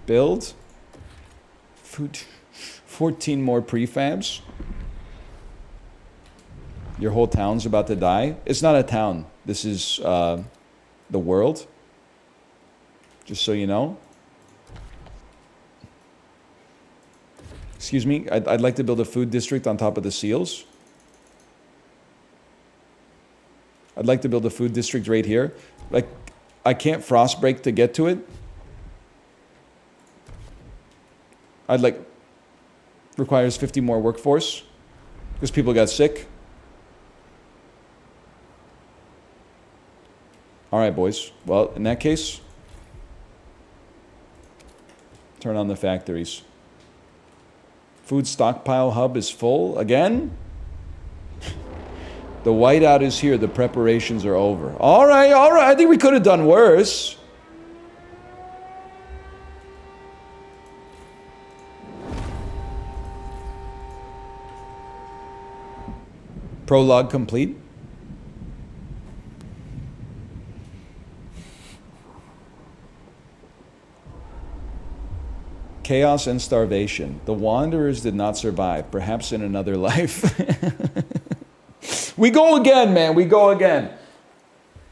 Build. Food. 14 more prefabs. Your whole town's about to die. It's not a town. This is the world. Just so you know. Excuse me, I'd like to build a food district on top of the seals. I'd like to build a food district right here. Like, I can't frost break to get to it. Requires 50 more workforce because people got sick. All right, boys. Well, in that case, turn on the factories. Food stockpile hub is full again. The whiteout is here. The preparations are over. All right. I think we could have done worse. Prologue complete. Chaos and starvation. The wanderers did not survive, perhaps in another life. We go again, man. We go again.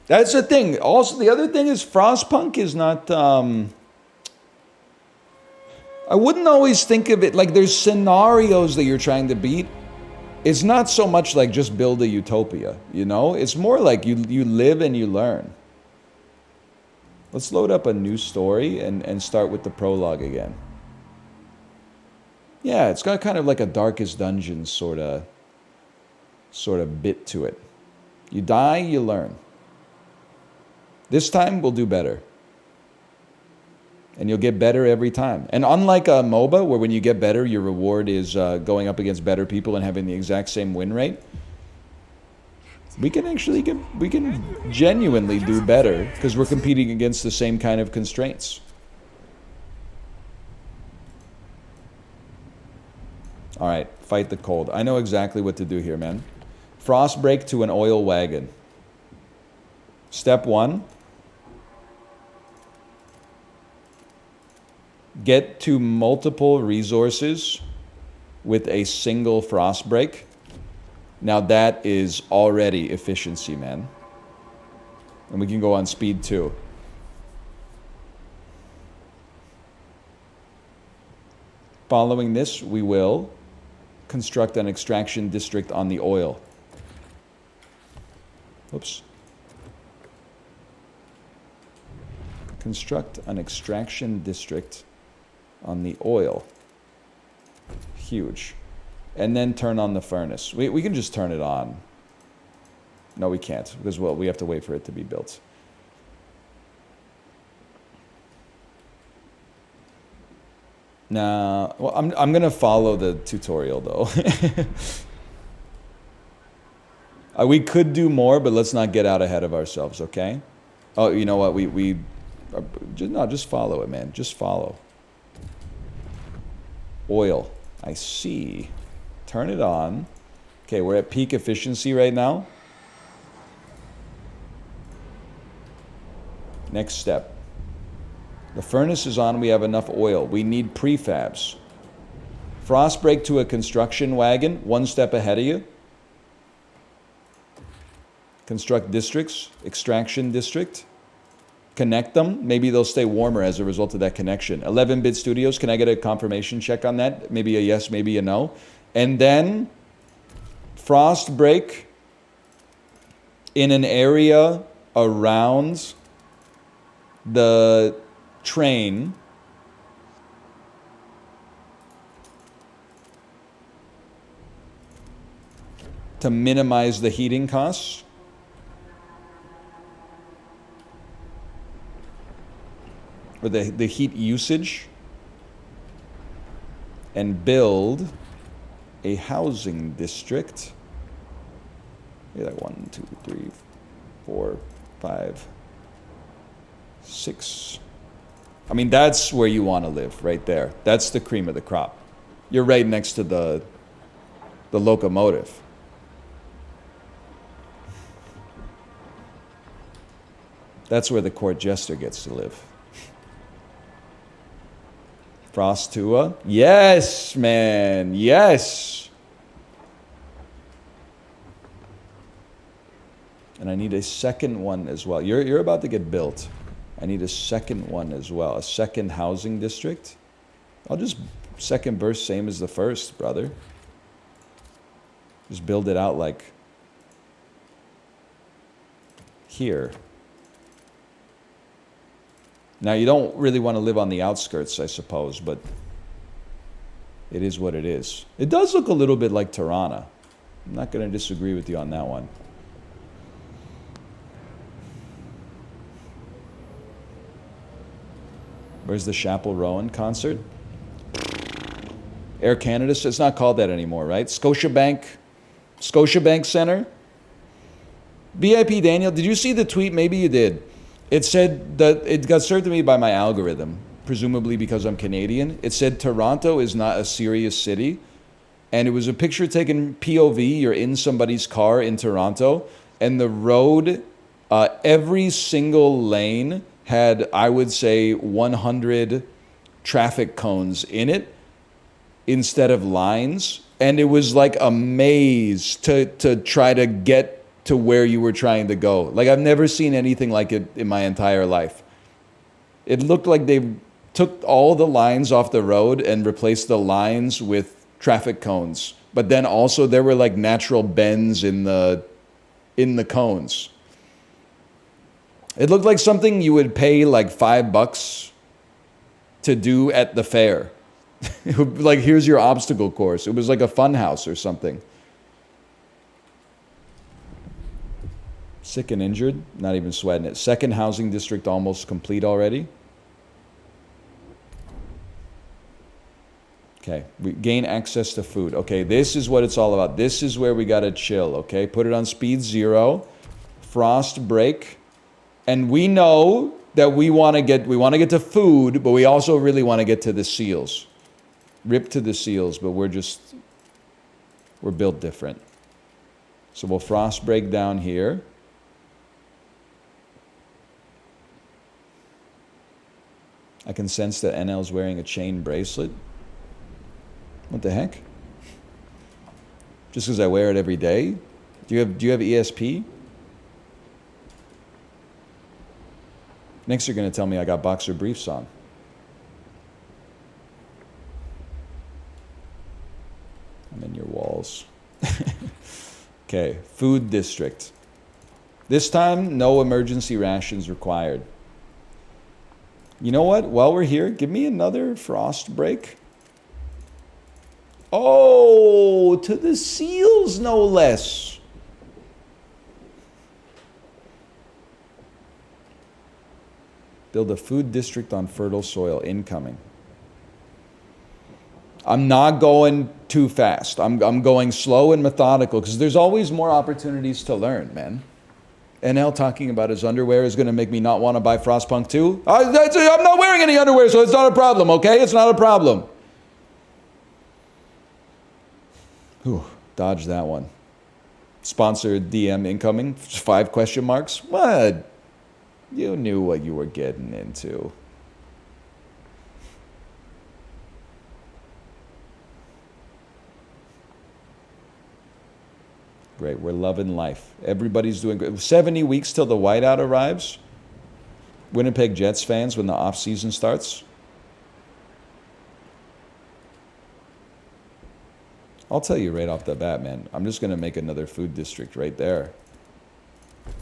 That's the thing. Also, the other thing is Frostpunk is not... I wouldn't always think of it like there's scenarios that you're trying to beat. it's not so much like just build a utopia, you know? It's more like you live and you learn. Let's load up a new story and start with the prologue again. Yeah, it's got kind of like a Darkest Dungeon sort of bit to it. You die, you learn. This time we'll do better. And you'll get better every time. And unlike a MOBA, where when you get better, your reward is going up against better people and having the exact same win rate, we can genuinely do better because we're competing against the same kind of constraints. All right, fight the cold. I know exactly what to do here, man. Frost break to an oil wagon. Step 1. Get to multiple resources with a single frost break. Now that is already efficiency, man. And we can go on speed 2. Following this, we will construct an extraction district on the oil. Oops. Construct an extraction district on the oil. Huge. And then turn on the furnace. We can just turn it on. No, we can't, because, well, we have to wait for it to be built. Nah, well, I'm gonna follow the tutorial, though. We could do more, but let's not get out ahead of ourselves, okay? Oh, you know what? Just follow it, man. Just follow. Oil. I see. Turn it on. Okay, we're at peak efficiency right now. Next step. The furnace is on. We have enough oil. We need prefabs. Frost break to a construction wagon. One step ahead of you. Construct districts. Extraction district. Connect them. Maybe they'll stay warmer as a result of that connection. 11-bit studios. Can I get a confirmation check on that? Maybe a yes, maybe a no. And then frost break in an area around the train to minimize the heating costs. Or the heat usage. And build a housing district. Maybe like 1, 2, 3, 4, 5, 6. I mean, that's where you want to live, right there. That's the cream of the crop. You're right next to the locomotive. That's where the court jester gets to live. Frost Tua? Yes, man. Yes. And I need a second one as well. You're about to get built. I need a second one as well. A second housing district. I'll just second burst same as the first, brother. Just build it out like here. Now, you don't really want to live on the outskirts, I suppose, but it is what it is. It does look a little bit like Tirana. I'm not going to disagree with you on that one. Where's the Chapel Rowan concert? Air Canada, it's not called that anymore, right? Scotiabank Center? VIP Daniel, did you see the tweet? Maybe you did. It said that it got served to me by my algorithm, presumably because I'm Canadian. It said Toronto is not a serious city. And it was a picture taken POV. You're in somebody's car in Toronto. And the road, every single lane had, I would say, 100 traffic cones in it instead of lines. And it was like a maze to try to get to where you were trying to go. Like, I've never seen anything like it in my entire life. It looked like they took all the lines off the road and replaced the lines with traffic cones but then also there were like natural bends in the cones. It looked like something you would pay like $5 to do at the fair. Like, here's your obstacle course. It was like a fun house or something. Sick and injured, not even sweating it. Second housing district almost complete already. Okay, we gain access to food. Okay, this is what it's all about. This is where we gotta chill, okay? Put it on speed 0, frost break, and we know that we wanna get to food, but we also really wanna get to the seals. Rip to the seals, but we're built different. So we'll frost break down here. I can sense that NL's wearing a chain bracelet. What the heck? Just because I wear it every day? Do you have ESP? Next you're going to tell me I got boxer briefs on. I'm in your walls. Okay, food district. This time, no emergency rations required. You know what? While we're here, give me another frost break. Oh, to the seals, no less. Build a food district on fertile soil. Incoming. I'm not going too fast. I'm going slow and methodical because there's always more opportunities to learn, man. NL talking about his underwear is going to make me not want to buy Frostpunk 2. I'm not wearing any underwear, so it's not a problem, okay? It's not a problem. Whew, dodge that one. Sponsored DM incoming. 5 question marks. What? You knew what you were getting into. Great, we're loving life. Everybody's doing great. 70 weeks till the whiteout arrives. Winnipeg Jets fans when the off season starts. I'll tell you right off the bat, man. I'm just going to make another food district right there.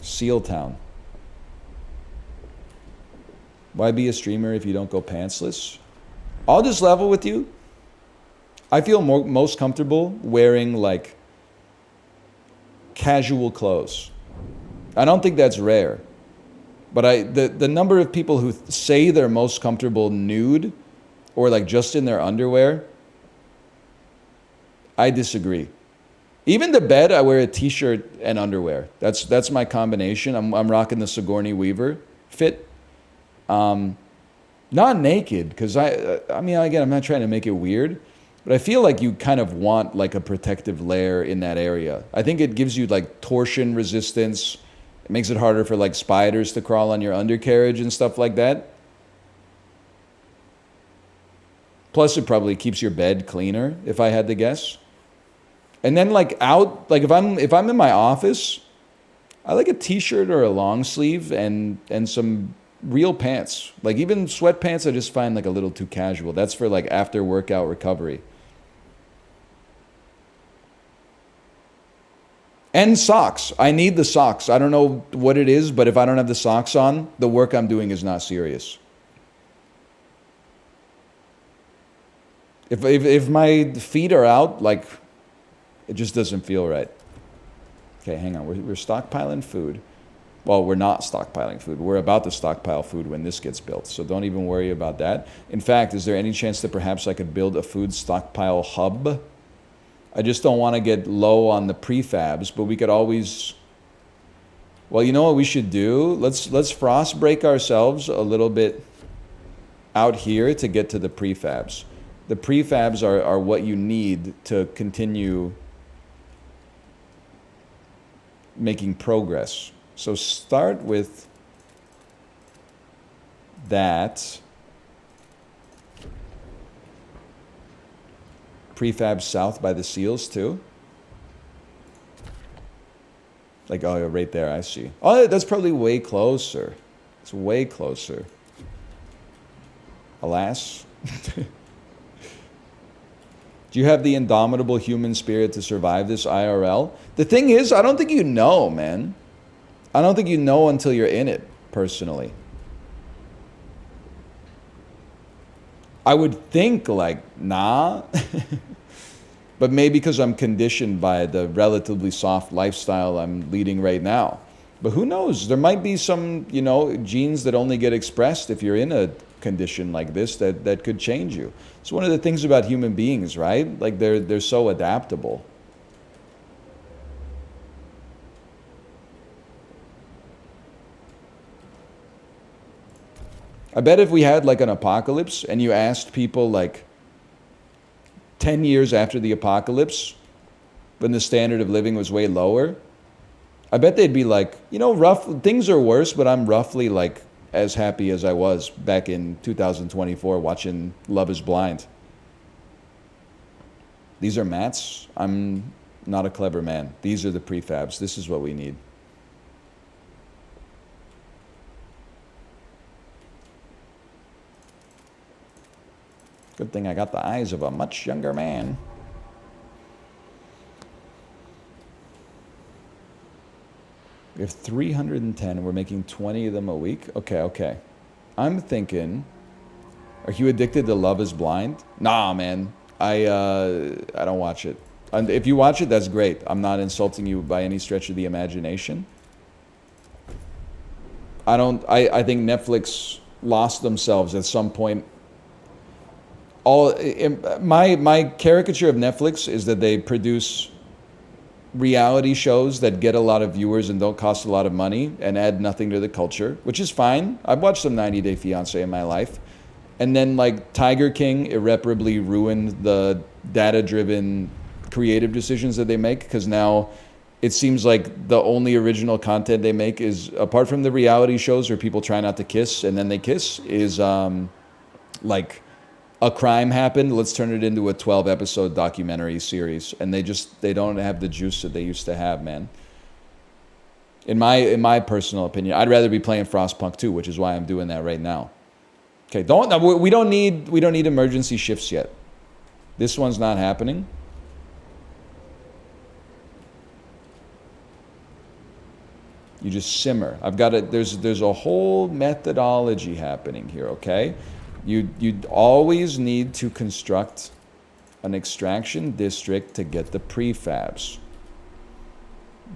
Seal Town. Why be a streamer if you don't go pantsless? I'll just level with you. I feel most comfortable wearing like casual clothes. I don't think that's rare. But the number of people who say they're most comfortable nude or like just in their underwear, I disagree. Even to bed, I wear a t-shirt and underwear. That's my combination. I'm rocking the Sigourney Weaver fit. Not naked, because I mean, again, I'm not trying to make it weird, but I feel like you kind of want like a protective layer in that area. I think it gives you like torsion resistance. It makes it harder for like spiders to crawl on your undercarriage and stuff like that. Plus, it probably keeps your bed cleaner, if I had to guess. And then like out, like if I'm in my office, I like a t-shirt or a long sleeve and some real pants. Like even sweatpants I just find like a little too casual. That's for like after workout recovery. And socks. I need the socks. I don't know what it is, but if I don't have the socks on, the work I'm doing is not serious. If my feet are out, like, it just doesn't feel right. Okay, hang on. We're stockpiling food. Well, we're not stockpiling food. We're about to stockpile food when this gets built, so don't even worry about that. In fact, is there any chance that perhaps I could build a food stockpile hub? I just don't want to get low on the prefabs, but we could always... Well, you know what we should do? Let's frost break ourselves a little bit out here to get to the prefabs. The prefabs are what you need to continue making progress. So start with that. Prefab south by the seals too. Like, oh, right there, I see. Oh, that's probably way closer. It's way closer. Alas. Do you have the indomitable human spirit to survive this IRL? The thing is, I don't think you know, man. I don't think you know until you're in it, personally. I would think, like, nah. But maybe because I'm conditioned by the relatively soft lifestyle I'm leading right now. But who knows? There might be some, you know, genes that only get expressed if you're in a condition like this that could change you. It's one of the things about human beings, right? Like they're so adaptable. I bet if we had like an apocalypse and you asked people like 10 years after the apocalypse, when the standard of living was way lower, I bet they'd be like, you know, things are worse, but I'm roughly like as happy as I was back in 2024 watching Love is Blind. These are mats. I'm not a clever man. These are the prefabs. This is what we need. Good thing I got the eyes of a much younger man. We have 310 and we're making 20 of them a week. Okay. I'm thinking, are you addicted to Love is Blind? Nah, man. I don't watch it. And if you watch it, that's great. I'm not insulting you by any stretch of the imagination. I think Netflix lost themselves at some point. My caricature of Netflix is that they produce reality shows that get a lot of viewers and don't cost a lot of money and add nothing to the culture, which is fine. I've watched some 90 Day Fiancé in my life. And then like Tiger King irreparably ruined the data-driven creative decisions that they make, because now it seems like the only original content they make is, apart from the reality shows where people try not to kiss and then they kiss, is like a crime happened, let's turn it into a 12-episode documentary series. And they don't have the juice that they used to have, man. In my personal opinion, I'd rather be playing Frostpunk 2, which is why I'm doing that right now. Okay, we don't need emergency shifts yet. This one's not happening. You just simmer. I've got it. There's a whole methodology happening here, okay? You always need to construct an extraction district to get the prefabs.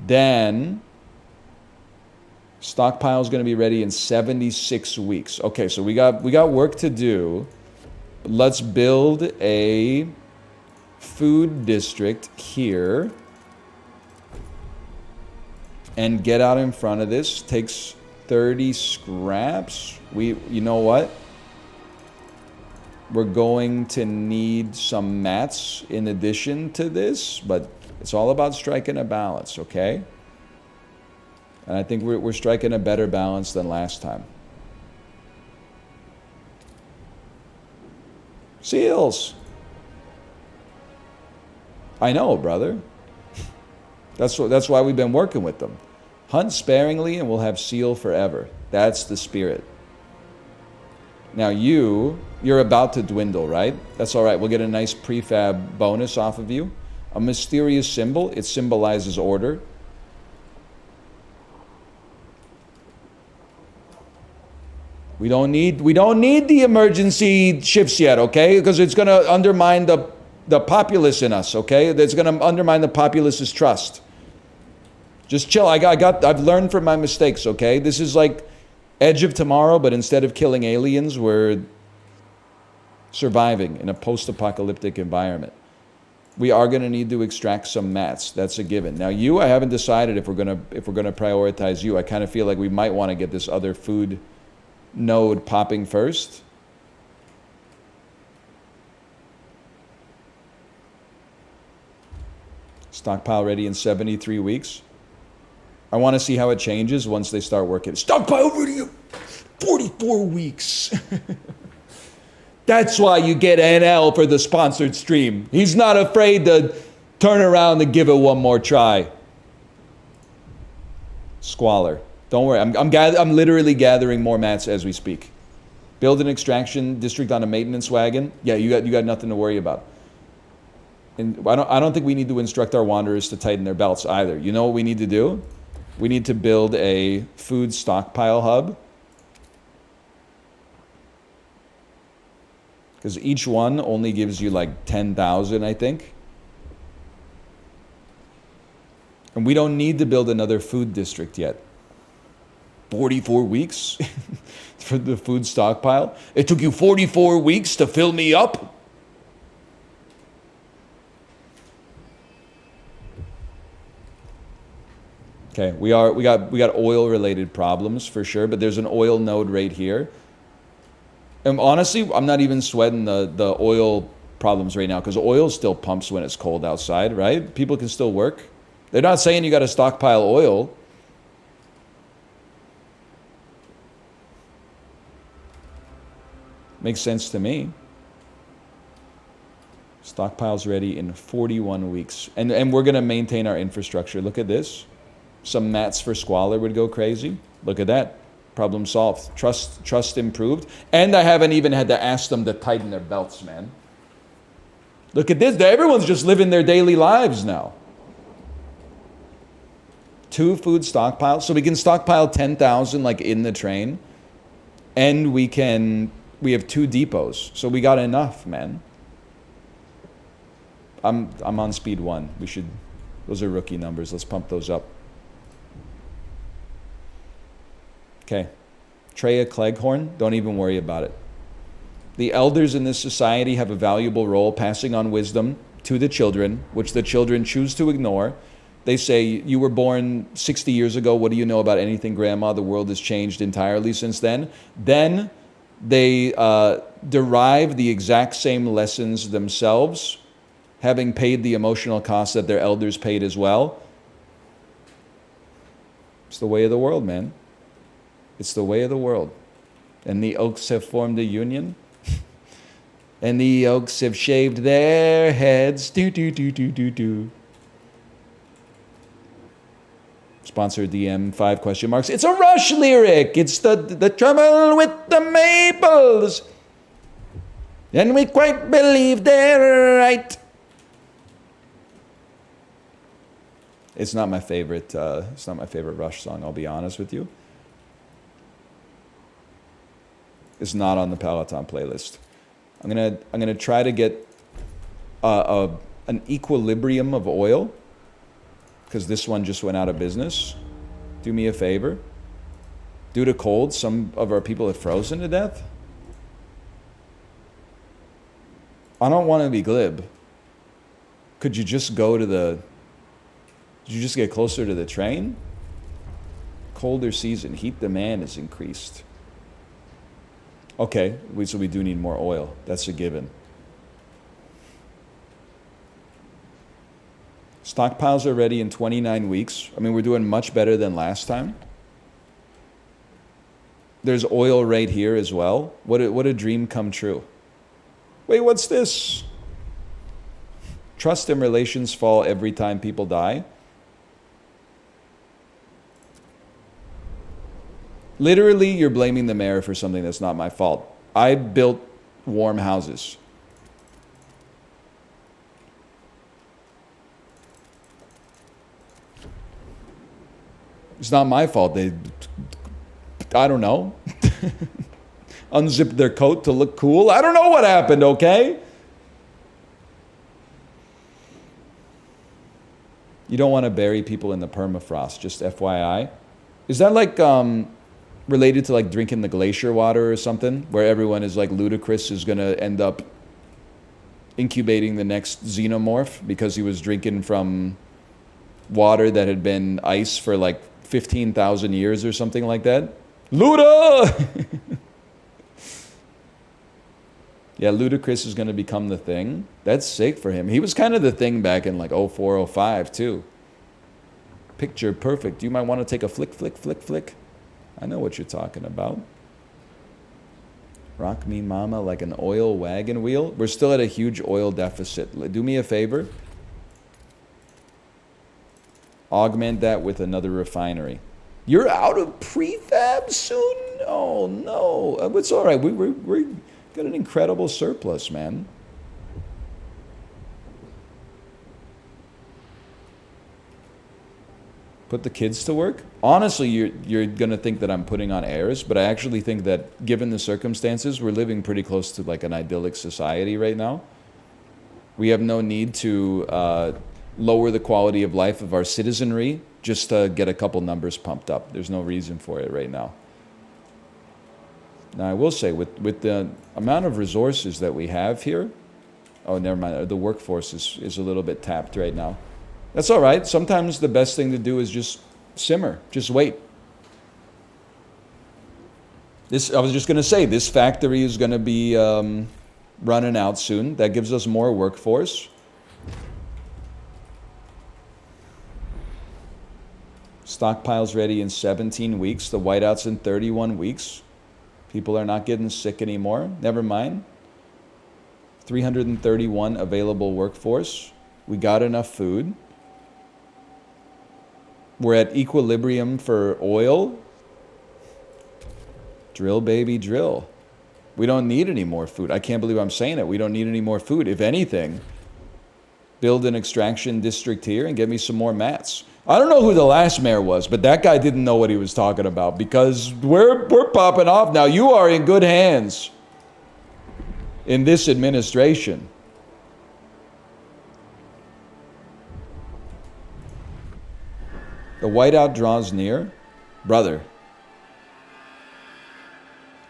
Then stockpile is going to be ready in 76 weeks. Okay, so we got work to do. Let's build a food district here and get out in front of this. Takes 30 scraps. You know what? We're going to need some mats in addition to this, but it's all about striking a balance, okay? And I think we're striking a better balance than last time. Seals. I know, brother. That's why we've been working with them. Hunt sparingly and we'll have seal forever. That's the spirit. Now you're about to dwindle, right? That's all right. We'll get a nice prefab bonus off of you. A mysterious symbol. It symbolizes order. We don't need the emergency shifts yet, okay? Because it's going to undermine the populace in us, okay? It's going to undermine the populace's trust. Just chill. I've learned from my mistakes, okay? This is like Edge of Tomorrow, but instead of killing aliens, we're surviving in a post-apocalyptic environment. We are going to need to extract some mats. That's a given. Now I haven't decided if we're going to prioritize you. I kind of feel like we might want to get this other food node popping first. Stockpile ready in 73 weeks. I want to see how it changes once they start working. Stockpile ready in 44 weeks. That's why you get NL for the sponsored stream. He's not afraid to turn around and give it one more try. Squalor. Don't worry, I'm literally gathering more mats as we speak. Build an extraction district on a maintenance wagon. Yeah, you got nothing to worry about. And I don't think we need to instruct our wanderers to tighten their belts either. You know what we need to do? We need to build a food stockpile hub. Because each one only gives you like 10,000, I think. And we don't need to build another food district yet. 44 weeks for the food stockpile? It took you 44 weeks to fill me up? Okay, we got oil related problems for sure, but there's an oil node right here. And honestly, I'm not even sweating the oil problems right now because oil still pumps when it's cold outside, right? People can still work. They're not saying you got to stockpile oil. Makes sense to me. Stockpile's ready in 41 weeks. And we're going to maintain our infrastructure. Look at this. Some mats for squalor would go crazy. Look at that. Problem solved. Trust improved. And I haven't even had to ask them to tighten their belts, man. Look at this. Everyone's just living their daily lives now. 2 food stockpiles. So we can stockpile 10,000 like in the train. And we have 2 depots. So we got enough, man. I'm on speed 1. Those are rookie numbers. Let's pump those up. Okay. Treya Cleghorn, don't even worry about it. The elders in this society have a valuable role passing on wisdom to the children, which the children choose to ignore. They say, you were born 60 years ago. What do you know about anything, Grandma? The world has changed entirely since then. Then they derive the exact same lessons themselves, having paid the emotional costs that their elders paid as well. It's the way of the world, man. It's the way of the world. And the oaks have formed a union. And the oaks have shaved their heads. Do, do, do, do, do, do. Sponsor DM 5 question marks. It's a Rush lyric. It's the trouble with the maples. And we quite believe they're right. It's not my favorite. It's not my favorite Rush song. I'll be honest with you. It's not on the Peloton playlist. I'm gonna try to get an equilibrium of oil because this one just went out of business. Do me a favor. Due to cold, some of our people have frozen to death. I don't want to be glib. Could you just go to the... Did you just get closer to the train? Colder season. Heat demand is increased. Okay, so we do need more oil. That's a given. Stockpiles are ready in 29 weeks. I mean, we're doing much better than last time. There's oil right here as well. What a dream come true. Wait, what's this? Trust and relations fall every time people die. Literally, you're blaming the mayor for something that's not my fault. I built warm houses. It's not my fault. I don't know. Unzipped their coat to look cool. I don't know what happened, okay? You don't want to bury people in the permafrost, just FYI. Is that like related to like drinking the glacier water or something, where everyone is like Ludacris is going to end up incubating the next xenomorph because he was drinking from water that had been ice for like 15,000 years or something like that? Luda! Yeah, Ludacris is going to become the thing. That's sick for him. He was kind of the thing back in like 04, 05 too. Picture perfect. You might want to take a flick, flick, flick, flick. I know what you're talking about. Rock me mama like an oil wagon wheel. We're still at a huge oil deficit. Do me a favor. Augment that with another refinery. You're out of prefab soon? Oh no. It's all right. We got an incredible surplus, man. Put the kids to work? Honestly, you're gonna think that I'm putting on airs, but I actually think that given the circumstances, we're living pretty close to like an idyllic society right now. We have no need to lower the quality of life of our citizenry just to get a couple numbers pumped up. There's no reason for it right now. Now, I will say, with the amount of resources that we have here, oh, never mind, the workforce is a little bit tapped right now. That's all right. Sometimes the best thing to do is just simmer, just wait. I was just going to say, this factory is going to be running out soon. That gives us more workforce. Stockpiles ready in 17 weeks. The whiteouts in 31 weeks. People are not getting sick anymore. Never mind. 331 available workforce. We got enough food. We're at equilibrium for oil. Drill, baby, drill. We don't need any more food. I can't believe I'm saying it. We don't need any more food. If anything, build an extraction district here and get me some more mats. I don't know who the last mayor was, but that guy didn't know what he was talking about because we're popping off now. You are in good hands in this administration. The whiteout draws near. Brother,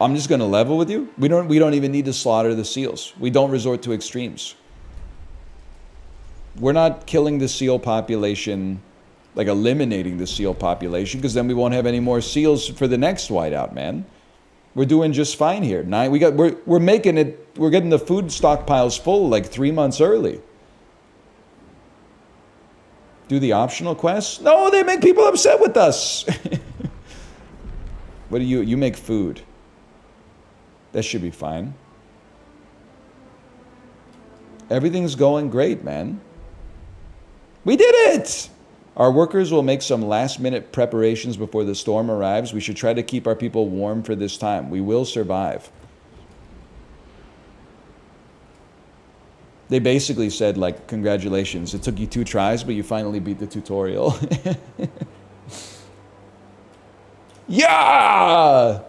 I'm just going to level with you. We don't even need to slaughter the seals. We don't resort to extremes. We're not killing the seal population, like eliminating the seal population, because then we won't have any more seals for the next whiteout, man. We're doing just fine here. We're making it. We're getting the food stockpiles full like 3 months early. Do the optional quests? No, they make people upset with us. What do you make food? That should be fine. Everything's going great, man. We did it! Our workers will make some last-minute preparations before the storm arrives. We should try to keep our people warm for this time. We will survive. They basically said, like, congratulations. It took you 2 tries, but you finally beat the tutorial. Yeah!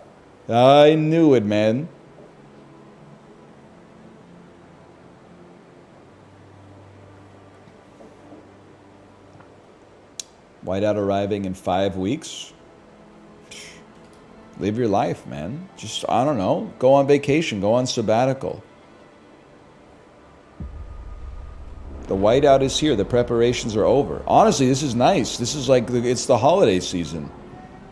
I knew it, man. Whiteout arriving in 5 weeks. Live your life, man. Just, I don't know. Go on vacation. Go on sabbatical. The whiteout is here. The preparations are over. Honestly, this is nice. This is like, it's the holiday season.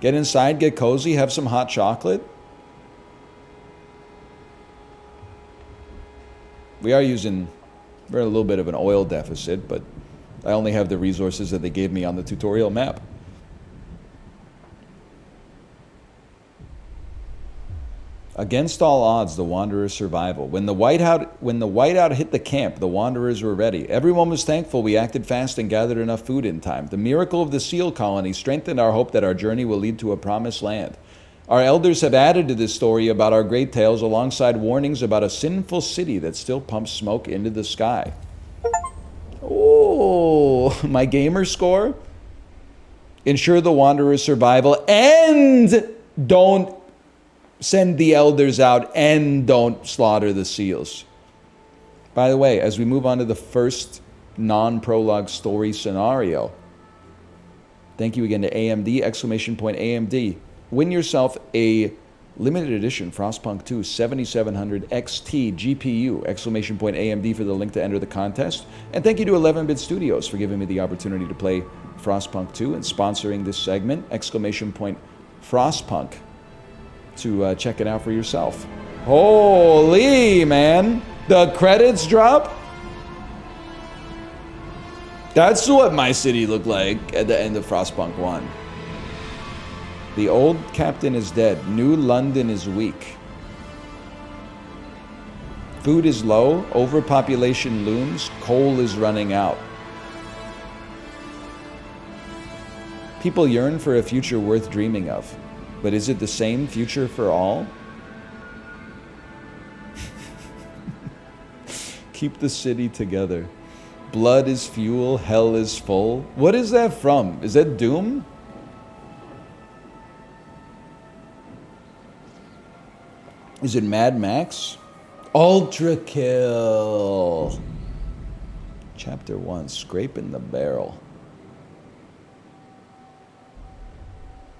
Get inside, get cozy, have some hot chocolate. We're in a little bit of an oil deficit, but I only have the resources that they gave me on the tutorial map. Against all odds, the Wanderer's survival. When the whiteout hit the camp, the Wanderers were ready. Everyone was thankful we acted fast and gathered enough food in time. The miracle of the seal colony strengthened our hope that our journey will lead to a promised land. Our elders have added to this story about our great tales alongside warnings about a sinful city that still pumps smoke into the sky. Oh, my gamer score? Ensure the Wanderer's survival and don't send the elders out and don't slaughter the seals. By the way, as we move on to the first non-prologue story scenario, thank you again to AMD, exclamation point AMD. Win yourself a limited edition Frostpunk 2 7700 XT GPU, exclamation point AMD for the link to enter the contest. And thank you to 11-Bit Studios for giving me the opportunity to play Frostpunk 2 and sponsoring this segment, exclamation point Frostpunk, to check it out for yourself. Holy, man. The credits drop? That's what my city looked like at the end of Frostpunk 1. The old captain is dead. New London is weak. Food is low. Overpopulation looms. Coal is running out. People yearn for a future worth dreaming of. But is it the same future for all? Keep the city together. Blood is fuel, hell is full. What is that from? Is that Doom? Is it Mad Max? Ultra Kill. Chapter 1, Scraping the Barrel.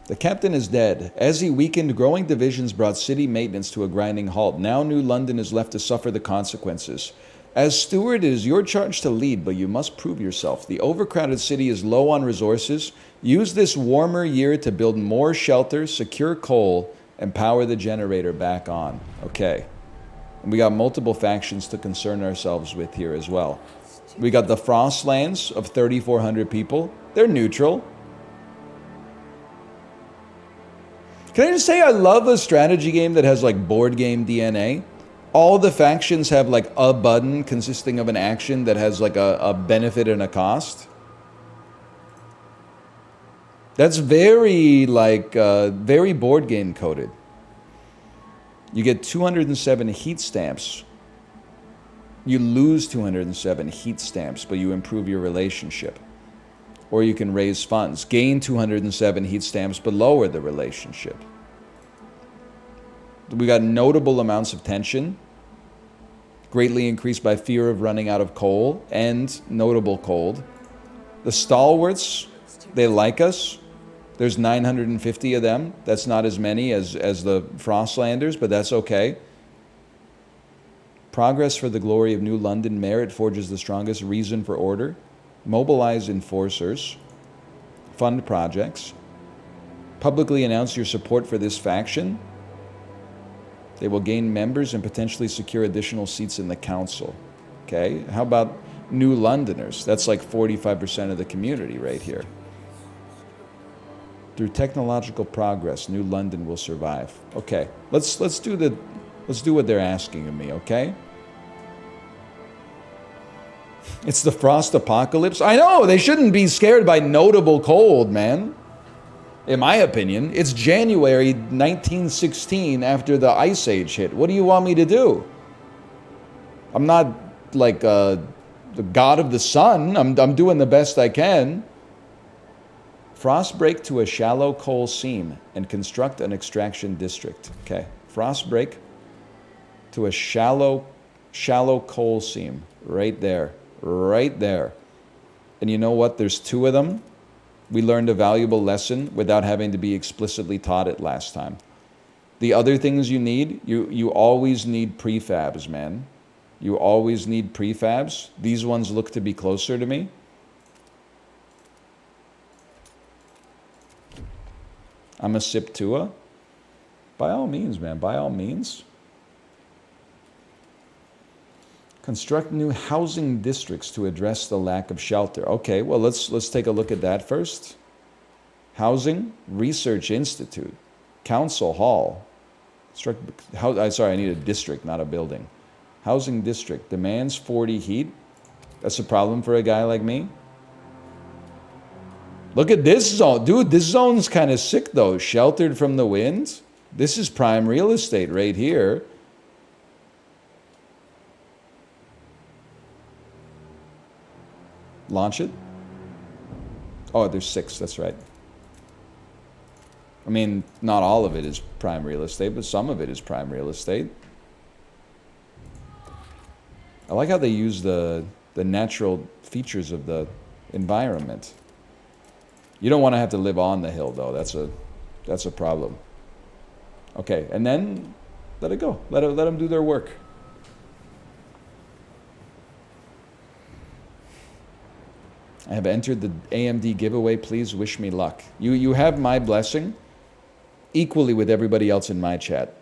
The captain is dead. As he weakened, growing divisions brought city maintenance to a grinding halt. Now New London is left to suffer the consequences. As steward, it is your charge to lead, but you must prove yourself. The overcrowded city is low on resources. Use this warmer year to build more shelter, secure coal, and power the generator back on. Okay. And we got multiple factions to concern ourselves with here as well. We got the Frostlands of 3,400 people. They're neutral. Can I just say I love a strategy game that has like board game DNA? All the factions have like a button consisting of an action that has like a benefit and a cost. That's very like, very board game coded. You get 207 heat stamps. You lose 207 heat stamps, but you improve your relationship. Or you can raise funds. Gain 207 heat stamps, but lower the relationship. We got notable amounts of tension. Greatly increased by fear of running out of coal and notable cold. The stalwarts, they like us. There's 950 of them. That's not as many as the Frostlanders, but that's okay. Progress for the glory of New London. Merit forges the strongest reason for order. Mobilize enforcers. Fund projects. Publicly announce your support for this faction. They will gain members and potentially secure additional seats in the council. Okay, how about New Londoners? That's like 45% of the community right here. Through technological progress, New London will survive. Okay, let's do what they're asking of me, okay? It's the frost apocalypse. I know, they shouldn't be scared by notable cold, man. In my opinion, it's January 1916 after the Ice Age hit. What do you want me to do? I'm not like the god of the sun. I'm doing the best I can. Frost break to a shallow coal seam and construct an extraction district. Okay, frost break to a shallow coal seam. Right there. Right there. And you know what? There's two of them. We learned a valuable lesson without having to be explicitly taught it last time. The other things you need, you always need prefabs, man. You always need prefabs. These ones look to be closer to me. I'm a Siptua. By all means, man. By all means. Construct new housing districts to address the lack of shelter. Okay, well, let's take a look at that first. Housing Research Institute, Council Hall. Sorry, I need a district, not a building. Housing district demands 40 heat. That's a problem for a guy like me. Look at this zone. Dude, this zone's kind of sick though. Sheltered from the wind. This is prime real estate right here. Launch it. Oh, there's 6, that's right. I mean, not all of it is prime real estate, but some of it is prime real estate. I like how they use the natural features of the environment. You don't want to have to live on the hill, though. That's a problem. Okay, and then let it go. Let them do their work. I have entered the AMD giveaway. Please wish me luck. You have my blessing equally with everybody else in my chat.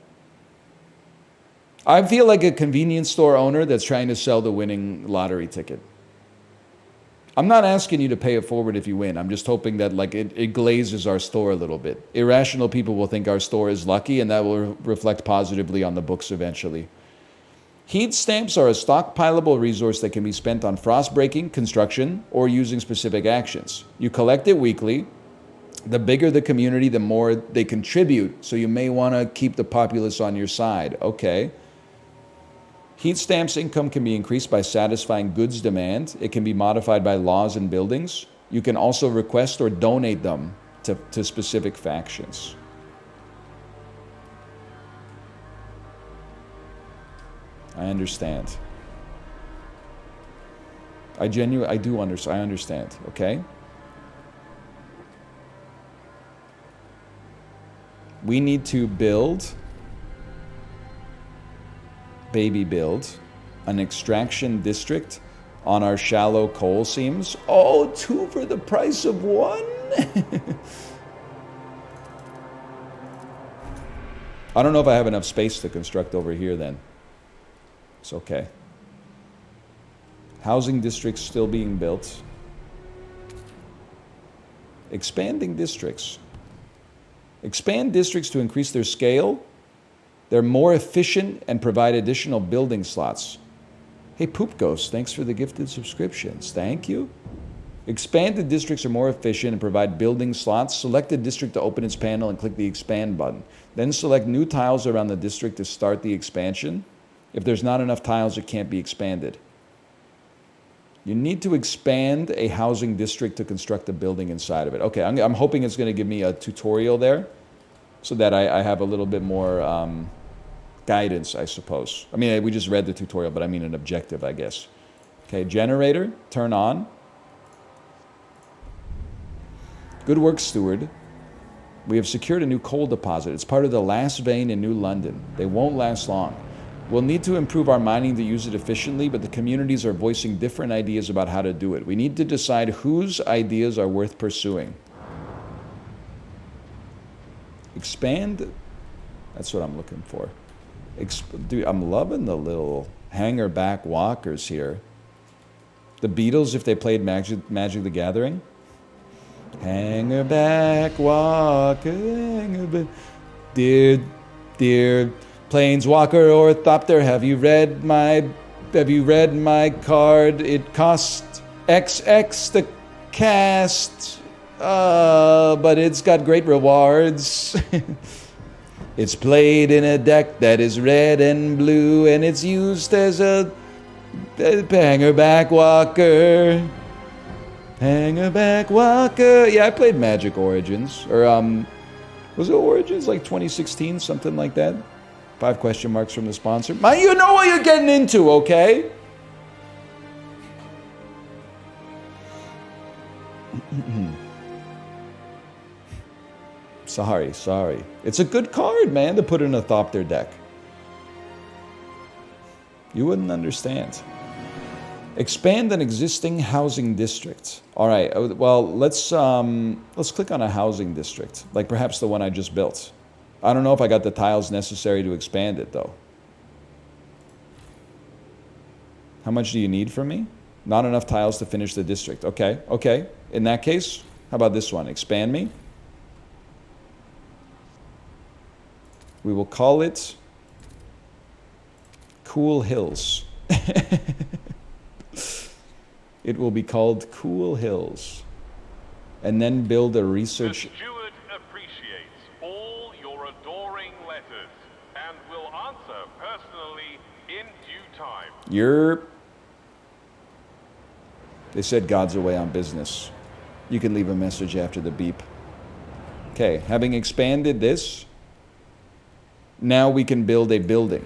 I feel like a convenience store owner that's trying to sell the winning lottery ticket. I'm not asking you to pay it forward if you win. I'm just hoping that like it glazes our store a little bit. Irrational people will think our store is lucky, and that will reflect positively on the books eventually. Heat stamps are a stockpilable resource that can be spent on frost breaking, construction, or using specific actions. You collect it weekly. The bigger the community, the more they contribute. So you may want to keep the populace on your side. Okay. Heat stamps income can be increased by satisfying goods demand. It can be modified by laws and buildings. You can also request or donate them to specific factions. I understand. I understand, okay? We need to build an extraction district on our shallow coal seams. Oh, 2 for the price of 1? I don't know if I have enough space to construct over here then. It's okay. Housing districts still being built. Expanding districts. Expand districts to increase their scale. They're more efficient and provide additional building slots. Hey, Poop Ghost, thanks for the gifted subscriptions. Thank you. Expanded districts are more efficient and provide building slots. Select the district to open its panel and click the expand button. Then select new tiles around the district to start the expansion. If there's not enough tiles, it can't be expanded. You need to expand a housing district to construct a building inside of it. Okay, I'm hoping it's going to give me a tutorial there so that I have a little bit more guidance, I suppose. I mean, we just read the tutorial, but I mean an objective, I guess. Okay, generator, turn on. Good work, steward. We have secured a new coal deposit. It's part of the last vein in New London. They won't last long. We'll need to improve our mining to use it efficiently, but the communities are voicing different ideas about how to do it. We need to decide whose ideas are worth pursuing. Expand. That's what I'm looking for. Dude, I'm loving the little hanger back walkers here. The Beatles, if they played Magic the Gathering. Hanger back walker, hanger back. Dear Planeswalker or Thopter, have you read my card? It costs XX to cast, but it's got great rewards. It's played in a deck that is red and blue, and it's used as a hanger back walker. Hanger back walker. Yeah, I played Magic Origins, or was it Origins like 2016, something like that? 5 question marks from the sponsor. You know what you're getting into, okay? Sorry. It's a good card, man, to put in a Thopter deck. You wouldn't understand. Expand an existing housing district. All right, well, let's click on a housing district, like perhaps the one I just built. I don't know if I got the tiles necessary to expand it, though. How much do you need from me? Not enough tiles to finish the district. Okay. In that case, how about this one? Expand me. We will call it Cool Hills. It will be called Cool Hills. And then build a research... The steward appreciates all your adoring letters and will answer personally in due time. They said God's away on business. You can leave a message after the beep. Okay, having expanded this, now we can build a building.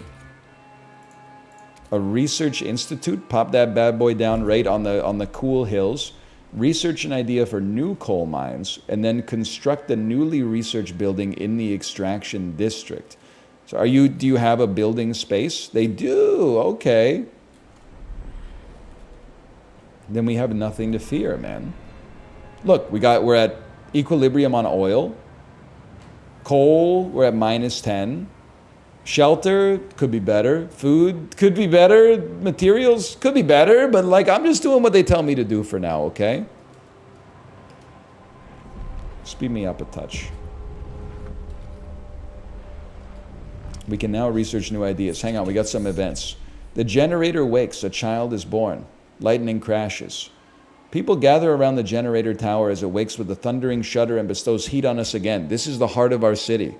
A research institute, pop that bad boy down right on the Cool Hills. Research an idea for new coal mines, and then construct a newly researched building in the extraction district. So do you have a building space? They do, okay. Then we have nothing to fear, man. Look, we're at equilibrium on oil. Coal, we're at -10. Shelter could be better. Food could be better. Materials could be better. But like, I'm just doing what they tell me to do for now, okay? Speed me up a touch. We can now research new ideas. Hang on, we got some events. The generator wakes. A child is born. Lightning crashes. People gather around the generator tower as it wakes with a thundering shudder and bestows heat on us again. This is the heart of our city.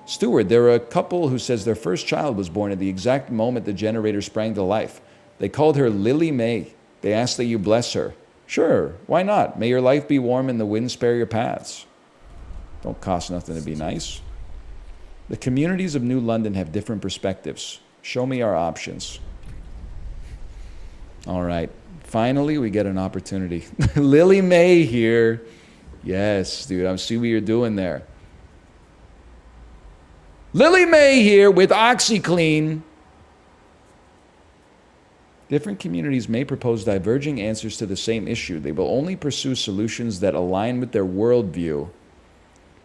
Steward, there are a couple who says their first child was born at the exact moment the generator sprang to life. They called her Lily May. They ask that you bless her. Sure, why not? May your life be warm and the wind spare your paths. Don't cost nothing to be nice. The communities of New London have different perspectives. Show me our options. All right. Finally, we get an opportunity. Lily May here. Yes, dude, I see what you're doing there. Lily May here with OxyClean. Different communities may propose diverging answers to the same issue. They will only pursue solutions that align with their worldview.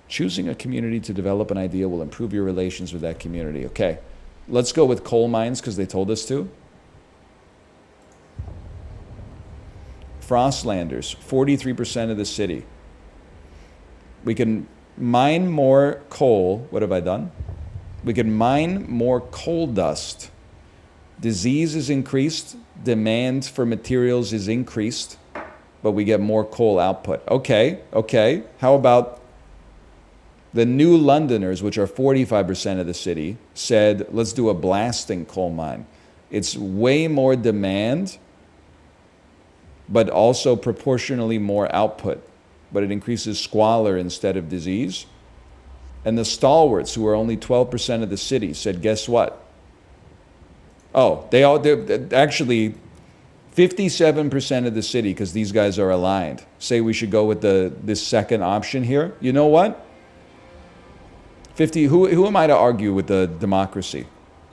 Choosing a community to develop an idea will improve your relations with that community. Okay, let's go with coal mines because they told us to. Frostlanders, 43% of the city. We can mine more coal. What have I done? We can mine more coal dust. Disease is increased. Demand for materials is increased. But we get more coal output. Okay. How about the New Londoners, which are 45% of the city, said, let's do a blasting coal mine. It's way more demand, but also proportionally more output. But it increases squalor instead of disease. And the stalwarts, who are only 12% of the city, said, guess what? Oh, they're actually 57% of the city, because these guys are aligned, say we should go with this second option here. You know what? 50. Who am I to argue with the democracy?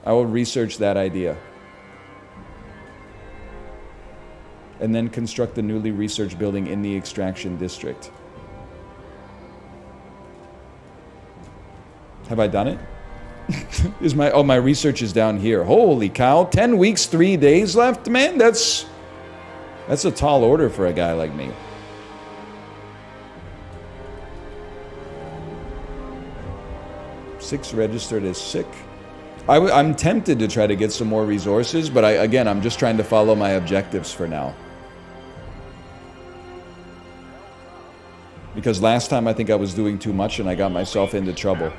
I will research that idea. And then construct the newly researched building in the extraction district. Have I done it? My research is down here. Holy cow, 10 weeks, 3 days left? Man, that's a tall order for a guy like me. Six registered as sick. I'm tempted to try to get some more resources, but I'm just trying to follow my objectives for now. Because last time I think I was doing too much and I got myself into trouble.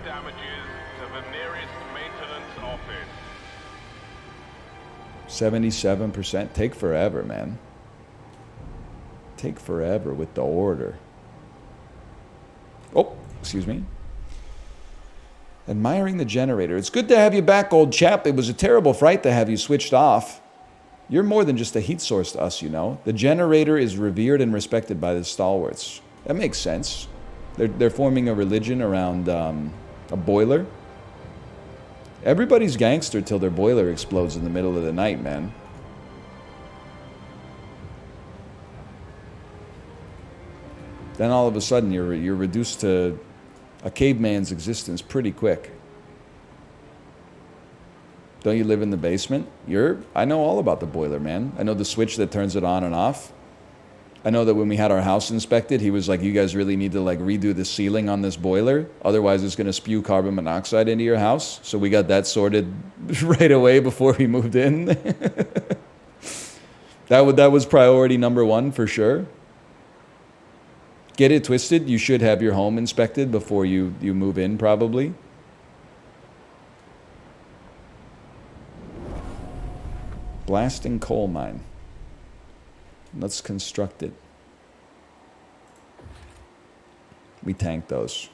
77%. Take forever, man. Take forever with the order. Oh, excuse me. Admiring the generator. It's good to have you back, old chap. It was a terrible fright to have you switched off. You're more than just a heat source to us, you know. The generator is revered and respected by the stalwarts. That makes sense. They're forming a religion around a boiler. Everybody's gangster till their boiler explodes in the middle of the night, man. Then all of a sudden you're reduced to a caveman's existence pretty quick. Don't you live in the basement? I know all about the boiler, man. I know the switch that turns it on and off. I know that when we had our house inspected, he was like, you guys really need to like redo the ceiling on this boiler. Otherwise, it's going to spew carbon monoxide into your house. So we got that sorted right away before we moved in. That was priority number one for sure. Get it twisted. You should have your home inspected before you move in, probably. Blasting coal mine. Let's construct it. We tank those.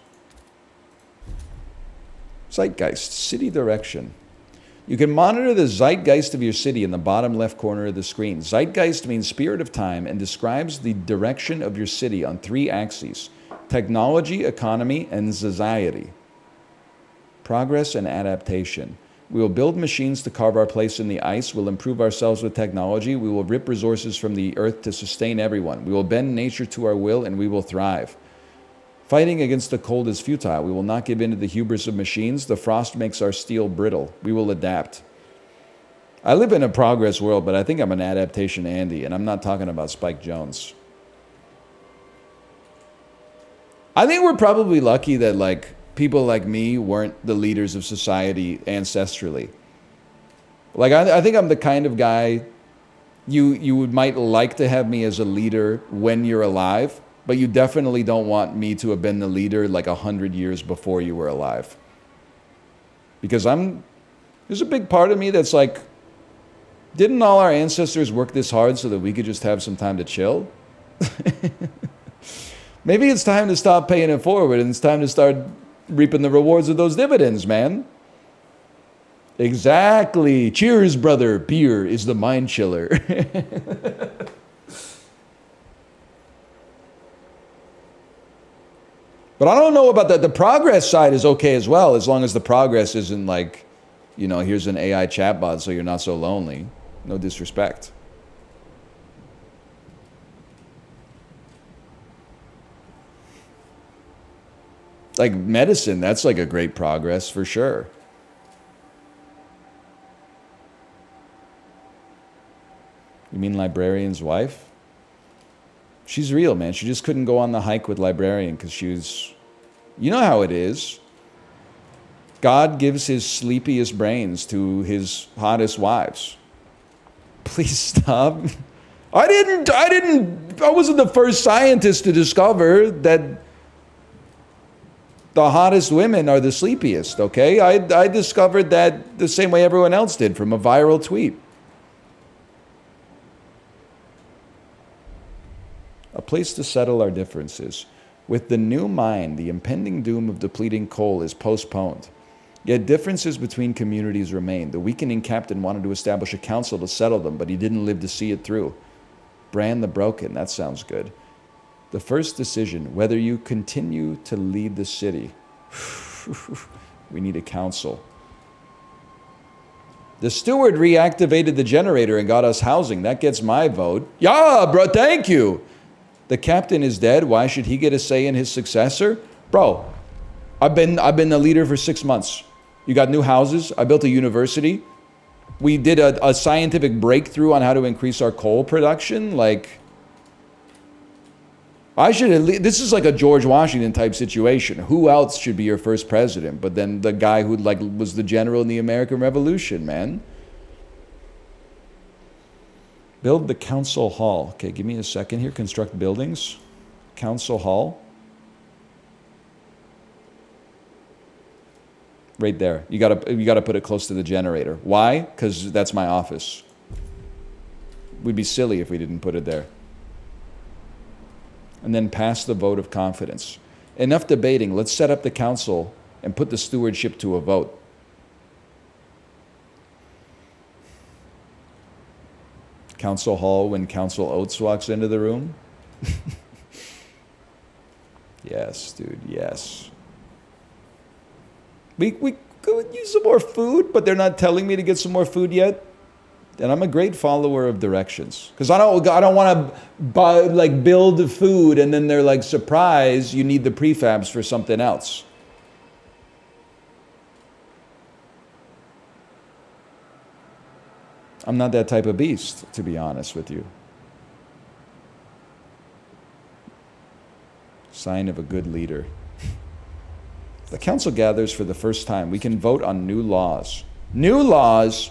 Zeitgeist, city direction. You can monitor the zeitgeist of your city in the bottom left corner of the screen. Zeitgeist means spirit of time and describes the direction of your city on 3 axes: technology, economy, and society. Progress and adaptation. We will build machines to carve our place in the ice. We'll improve ourselves with technology. We will rip resources from the earth to sustain everyone. We will bend nature to our will, and we will thrive. Fighting against the cold is futile. We will not give in to the hubris of machines. The frost makes our steel brittle. We will adapt. I live in a progress world, but I think I'm an adaptation Andy, and I'm not talking about Spike Jonze. I think we're probably lucky that, like, people like me weren't the leaders of society ancestrally. Like, I think I'm the kind of guy you might like to have me as a leader when you're alive, but you definitely don't want me to have been the leader like 100 years before you were alive. Because there's a big part of me that's like, didn't all our ancestors work this hard so that we could just have some time to chill? Maybe it's time to stop paying it forward and it's time to start reaping the rewards of those dividends, man. Exactly. Cheers, brother. Beer is the mind chiller. But I don't know about that. The progress side is okay as well, as long as the progress isn't like, you know, here's an AI chatbot so you're not so lonely. No disrespect. Like medicine, that's like a great progress for sure. You mean Librarian's wife? She's real, man. She just couldn't go on the hike with Librarian because she was... You know how it is. God gives his sleepiest brains to his hottest wives. Please stop. I wasn't the first scientist to discover that the hottest women are the sleepiest, okay? I discovered that the same way everyone else did from a viral tweet. A place to settle our differences. With the new mine, the impending doom of depleting coal is postponed. Yet differences between communities remain. The weakening captain wanted to establish a council to settle them, but he didn't live to see it through. Brand the broken, that sounds good. The first decision, whether you continue to lead the city. We need a council. The steward reactivated the generator and got us housing. That gets my vote. Yeah, bro, thank you. The captain is dead. Why should he get a say in his successor? Bro, I've been the leader for 6 months. You got new houses. I built a university. We did a scientific breakthrough on how to increase our coal production. Like, I should at least, this is like a George Washington type situation. Who else should be your first president? But then the guy who like was the general in the American Revolution, man. Build the council hall. Okay, give me a second here. Construct buildings. Council hall. Right there. You gotta put it close to the generator. Why? Because that's my office. We'd be silly if we didn't put it there. And then pass the vote of confidence. Enough debating. Let's set up the council and put the stewardship to a vote. Council hall when Council Oates walks into the room. Yes, dude, yes. We could use some more food, but they're not telling me to get some more food yet. And I'm a great follower of directions. Because I don't want to build food and then they're like, surprise, you need the prefabs for something else. I'm not that type of beast, to be honest with you. Sign of a good leader. The council gathers for the first time. We can vote on new laws. New laws!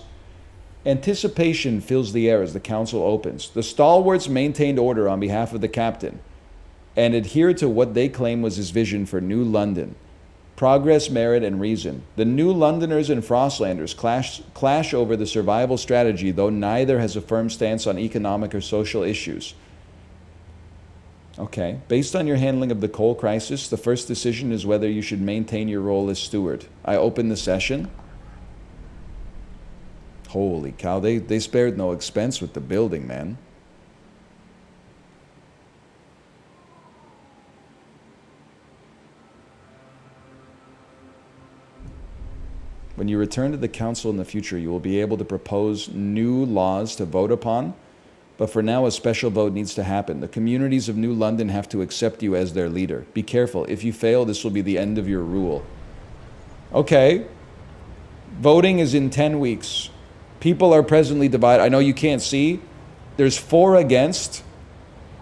Anticipation fills the air as the council opens. The stalwarts maintained order on behalf of the captain and adhered to what they claim was his vision for New London. Progress, merit, and reason. The New Londoners and Frostlanders clash over the survival strategy, though neither has a firm stance on economic or social issues. Okay. Based on your handling of the coal crisis, the first decision is whether you should maintain your role as steward. I open the session. Holy cow, they spared no expense with the building, man. When you return to the council in the future, you will be able to propose new laws to vote upon. But for now, a special vote needs to happen. The communities of New London have to accept you as their leader. Be careful. If you fail, this will be the end of your rule. Okay. Voting is in 10 weeks. People are presently divided. I know you can't see. There's 4 against.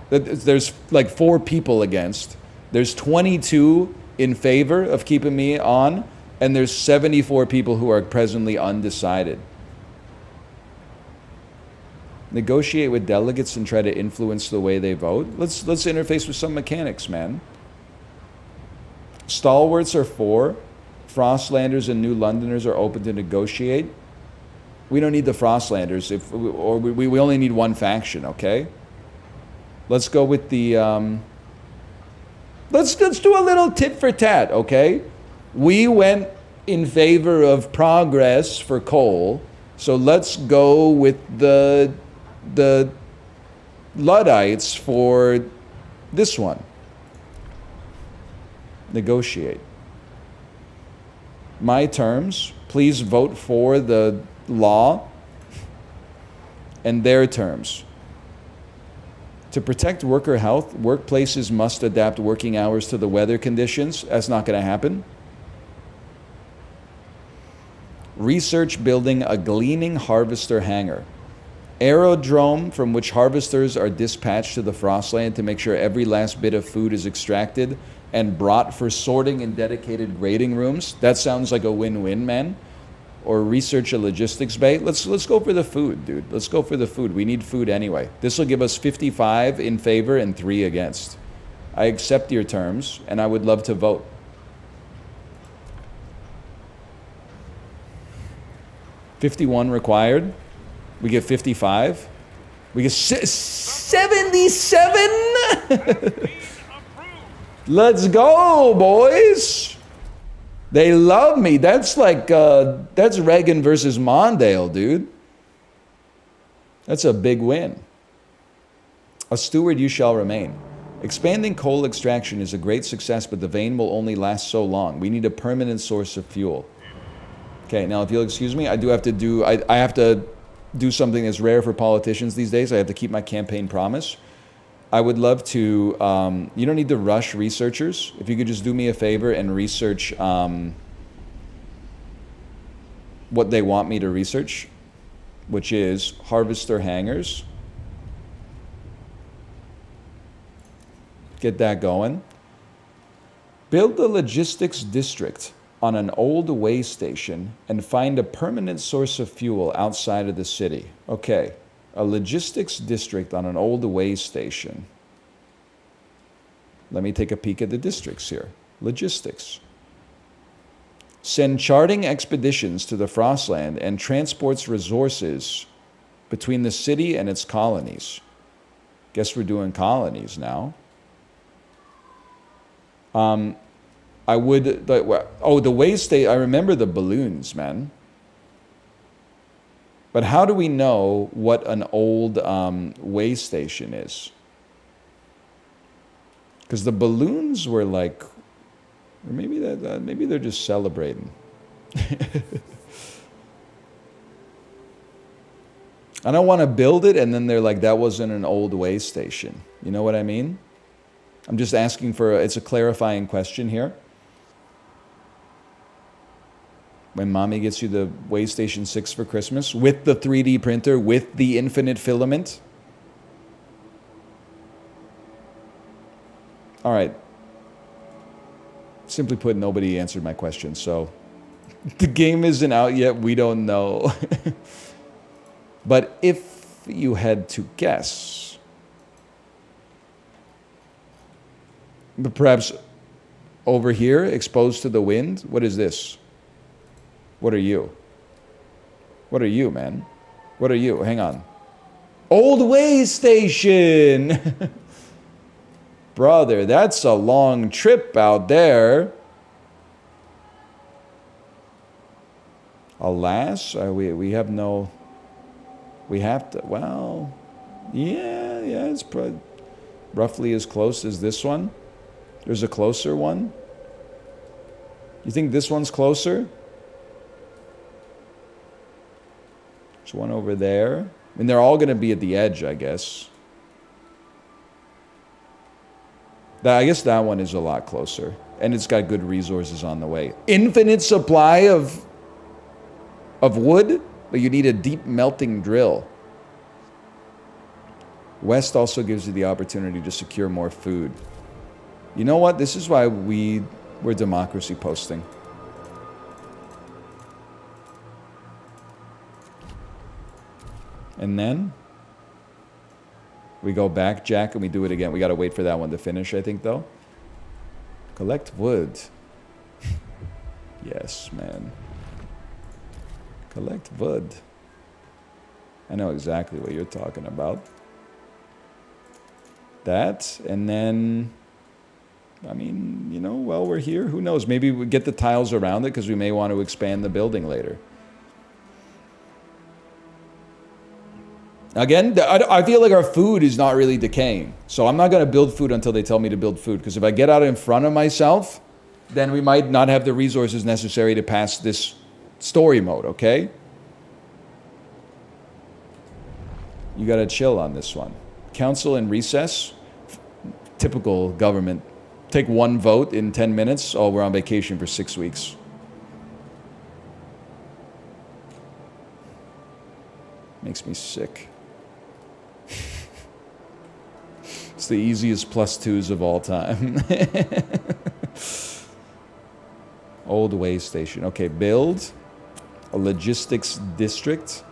There's like 4 people against. There's 22 in favor of keeping me on. And there's 74 people who are presently undecided. Negotiate with delegates and try to influence the way they vote. Let's interface with some mechanics, man. Stalwarts are 4. Frostlanders and New Londoners are open to negotiate. We don't need the Frostlanders, we only need one faction, okay? Let's go with the, let's do a little tit for tat, okay? We went in favor of progress for coal, so let's go with the Luddites for this one. Negotiate. My terms, please vote for the law and their terms. To protect worker health, workplaces must adapt working hours to the weather conditions. That's not going to happen. Research building a gleaning harvester hangar. Aerodrome from which harvesters are dispatched to the Frostland to make sure every last bit of food is extracted and brought for sorting in dedicated grading rooms. That sounds like a win-win, man. Or research a logistics bay. Let's go for the food, dude. Let's go for the food. We need food anyway. This will give us 55 in favor and 3 against. I accept your terms, and I would love to vote. $51 required. We get 55. We get 77. Let's go, boys. They love me. That's like, that's Reagan versus Mondale, dude. That's a big win. A steward you shall remain. Expanding coal extraction is a great success, but the vein will only last so long. We need a permanent source of fuel. Okay, now if you'll excuse me, I have to do something that's rare for politicians these days. I have to keep my campaign promise. I would love to, you don't need to rush researchers. If you could just do me a favor and research what they want me to research, which is harvester hangars. Get that going. Build a logistics district on an old way station and find a permanent source of fuel outside of the city. Okay. A logistics district on an old way station. Let me take a peek at the districts here. Logistics. Send charting expeditions to the Frostland and transports resources between the city and its colonies. Guess we're doing colonies now. The way state, I remember the balloons, man. But how do we know what an old way station is? Because the balloons were like, or maybe maybe they're just celebrating. I don't want to build it, and then they're like, that wasn't an old way station. You know what I mean? I'm just asking for it's a clarifying question here. When mommy gets you the Waystation 6 for Christmas with the 3D printer, with the infinite filament. All right. Simply put, nobody answered my question, so the game isn't out yet. We don't know. But if you had to guess, but perhaps over here, exposed to the wind, what is this? What are you? What are you, man? What are you? Hang on. Old way station! Brother, that's a long trip out there. Alas, we have no... We have to... Well... Yeah, it's probably roughly as close as this one. There's a closer one. You think this one's closer? There's one over there. I mean, they're all going to be at the edge, I guess. I guess that one is a lot closer. And it's got good resources on the way. Infinite supply of wood, but you need a deep melting drill. West also gives you the opportunity to secure more food. You know what? This is why we're democracy posting. And then we go back, Jack, and we do it again. We got to wait for that one to finish, I think, though. Collect wood. Yes, man. Collect VOD. I know exactly what you're talking about. That, and then, I mean, you know, while we're here, who knows? Maybe we get the tiles around it because we may want to expand the building later. Again, I feel like our food is not really decaying. So I'm not going to build food until they tell me to build food. Because if I get out in front of myself, then we might not have the resources necessary to pass this story mode, okay? You got to chill on this one. Council in recess. Typical government. Take one vote in 10 minutes. Oh, we're on vacation for 6 weeks. Makes me sick. It's the easiest +2s of all time. Old way station. Okay, build a logistics district.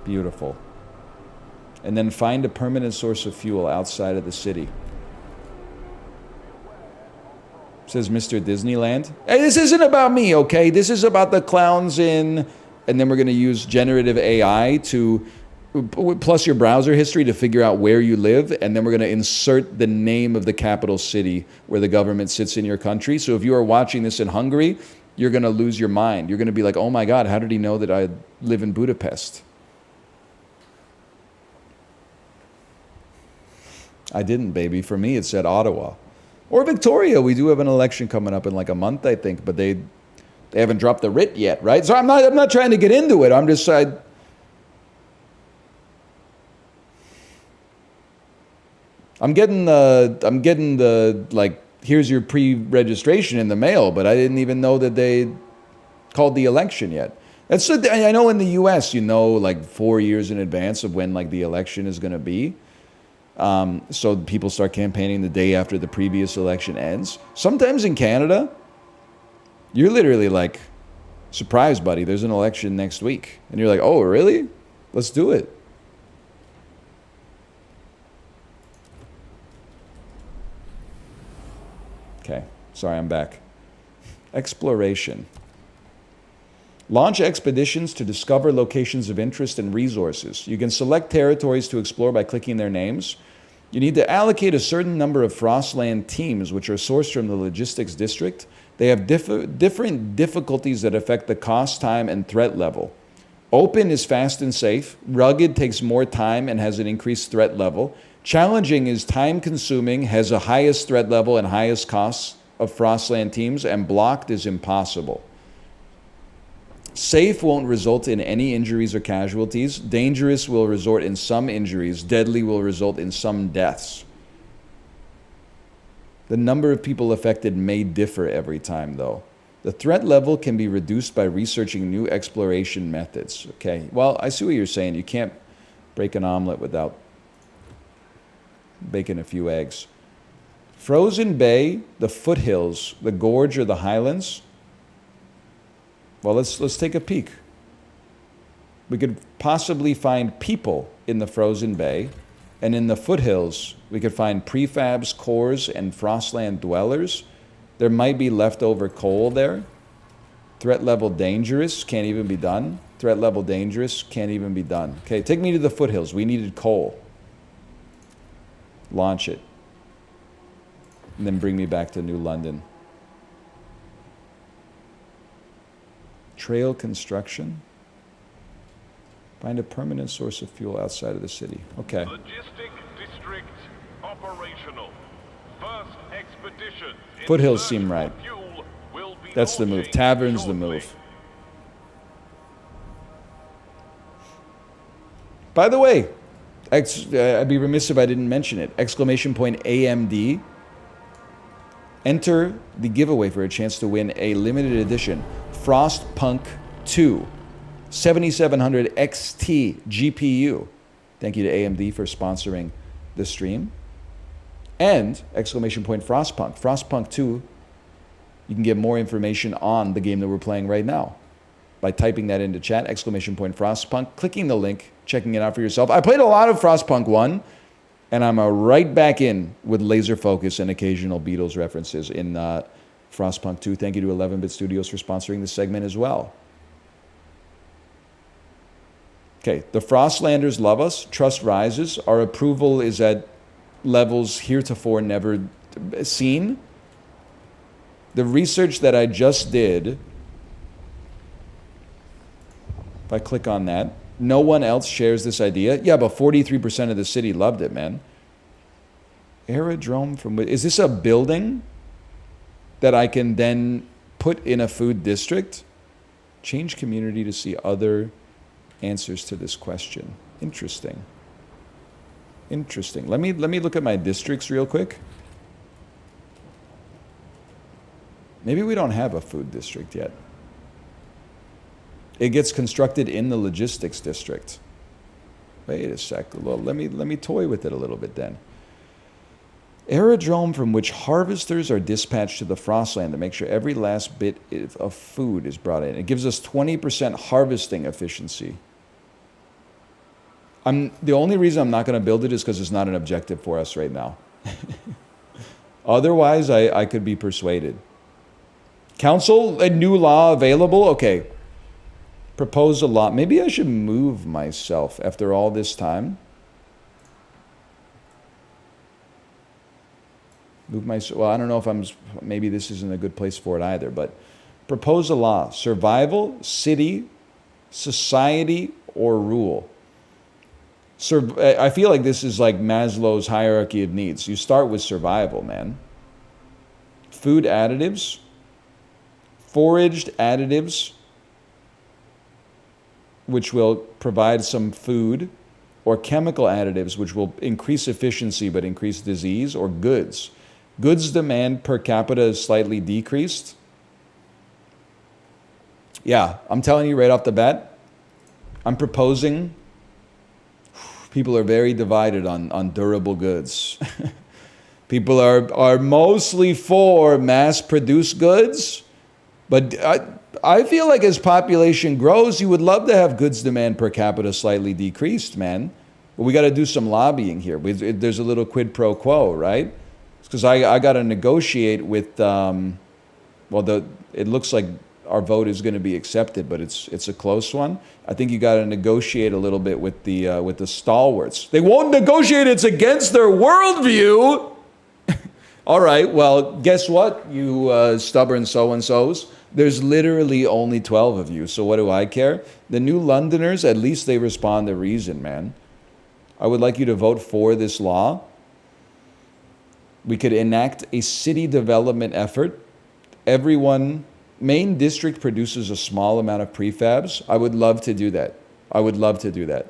Beautiful. And then find a permanent source of fuel outside of the city. Says Mr. Disneyland. Hey, this isn't about me, okay? This is about the clowns in... And then we're going to use generative AI to... Plus your browser history to figure out where you live. And then we're going to insert the name of the capital city where the government sits in your country. So if you are watching this in Hungary, you're going to lose your mind. You're going to be like, oh my God, how did he know that I live in Budapest? I didn't, baby. For me, it said Ottawa. Or Victoria. We do have an election coming up in like a month, I think. But they haven't dropped the writ yet, right? So I'm not trying to get into it. I'm just... I'm getting the, like, here's your pre-registration in the mail, but I didn't even know that they called the election yet. I know in the U.S., you know, like 4 years in advance of when, like, the election is going to be. So people start campaigning the day after the previous election ends. Sometimes in Canada, you're literally like, surprise, buddy, there's an election next week. And you're like, oh, really? Let's do it. Okay, sorry, I'm back. Exploration. Launch expeditions to discover locations of interest and resources. You can select territories to explore by clicking their names. You need to allocate a certain number of Frostland teams, which are sourced from the logistics district. They have different difficulties that affect the cost, time, and threat level. Open is fast and safe. Rugged takes more time and has an increased threat level. Challenging is time-consuming, has a highest threat level and highest costs of Frostland teams, and blocked is impossible. Safe won't result in any injuries or casualties. Dangerous will result in some injuries. Deadly will result in some deaths. The number of people affected may differ every time, though. The threat level can be reduced by researching new exploration methods. Okay, well, I see what you're saying. You can't break an omelet without baking a few eggs. Frozen Bay, the foothills, the gorge, or the highlands. Well, let's take a peek. We could possibly find people in the Frozen Bay, and in the foothills, we could find prefabs, cores, and Frostland dwellers. There might be leftover coal there. Threat level dangerous, can't even be done. Threat level dangerous, can't even be done. Okay, take me to the foothills. We needed coal. Launch it. And then bring me back to New London. Trail construction. Find a permanent source of fuel outside of the city. Okay. Logistic district operational. First expedition. Foothills seem right. That's the move. Tavern's the move. By the way, I'd be remiss if I didn't mention it. Exclamation point AMD. Enter the giveaway for a chance to win a limited edition Frostpunk 2 7700 XT GPU. Thank you to AMD for sponsoring the stream. And exclamation point Frostpunk. Frostpunk 2, you can get more information on the game that we're playing right now by typing that into chat, exclamation point Frostpunk, clicking the link, checking it out for yourself. I played a lot of Frostpunk 1, And I'm right back in with laser focus and occasional Beatles references in Frostpunk 2. Thank you to 11-Bit Studios for sponsoring this segment as well. Okay, the Frostlanders love us. Trust rises. Our approval is at levels heretofore never seen. The research that I just did, if I click on that, no one else shares this idea. Yeah, but 43% of the city loved it, man. Aerodrome from... Is this a building that I can then put in a food district? Change community to see other answers to this question. Interesting. Interesting. Let me look at my districts real quick. Maybe we don't have a food district yet. It gets constructed in the logistics district. Wait a sec. Well, let me toy with it a little bit then. Aerodrome from which harvesters are dispatched to the Frostland to make sure every last bit of food is brought in. It gives us 20% harvesting efficiency. The only reason I'm not going to build it is because it's not an objective for us right now. Otherwise, I could be persuaded. Council, a new law available? Okay. Propose a law. Maybe I should move myself after all this time. Well, I don't know if maybe this isn't a good place for it either, but propose a law. Survival, city, society, or rule. I feel like this is like Maslow's hierarchy of needs. You start with survival, man. Food additives, foraged additives, which will provide some food, or chemical additives, which will increase efficiency but increase disease, or goods. Goods demand per capita is slightly decreased. Yeah, I'm telling you right off the bat, I'm proposing... People are very divided on durable goods. People are mostly for mass-produced goods, but I feel like as population grows, you would love to have goods demand per capita slightly decreased, man. But we got to do some lobbying here. There's a little quid pro quo, right? Because I got to negotiate with, it looks like our vote is going to be accepted, but it's a close one. I think you got to negotiate a little bit with the stalwarts. They won't negotiate. It's against their worldview. All right. Well, guess what, you stubborn so-and-sos? There's literally only 12 of you. So what do I care? The New Londoners, at least they respond to reason, man. I would like you to vote for this law. We could enact a city development effort. Main district produces a small amount of prefabs. I would love to do that. I would love to do that.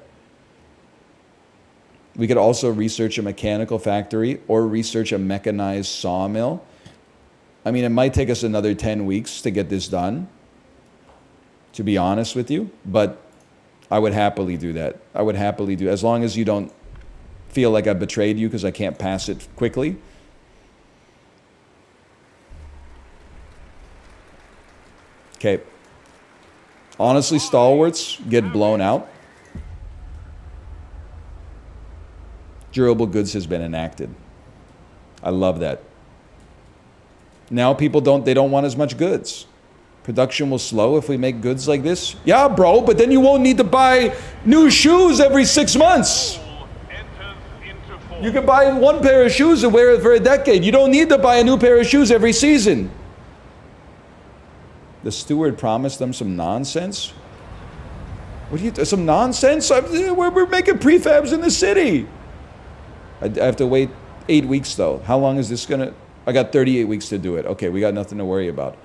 We could also research a mechanical factory or research a mechanized sawmill. I mean, it might take us another 10 weeks to get this done, to be honest with you, but I would happily do that. I would happily do it, as long as you don't feel like I betrayed you because I can't pass it quickly. Okay. Honestly, stalwarts get blown out. Durable goods has been enacted. I love that. Now people don't want as much goods. Production will slow if we make goods like this. Yeah, bro, but then you won't need to buy new shoes every 6 months. You can buy one pair of shoes and wear it for a decade. You don't need to buy a new pair of shoes every season. The steward promised them some nonsense. Some nonsense? We're making prefabs in the city. I have to wait 8 weeks though. How long is this gonna? I got 38 weeks to do it. Okay, we got nothing to worry about.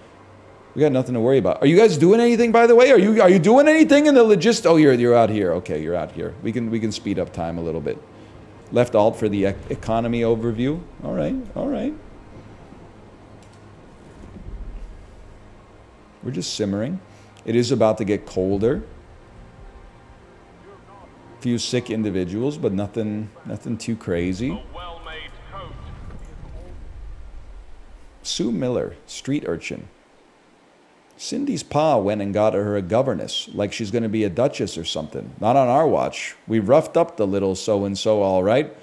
We got nothing to worry about. Are you guys doing anything, by the way? Are you doing anything in the logistics? Oh, you're out here. Okay, you're out here. We can speed up time a little bit. Left alt for the economy overview. All right, all right. We're just simmering. It is about to get colder. A few sick individuals, but nothing too crazy. Sue Miller, street urchin. Cindy's pa went and got her a governess, like she's going to be a duchess or something. Not on our watch. We roughed up the little so-and-so, all right.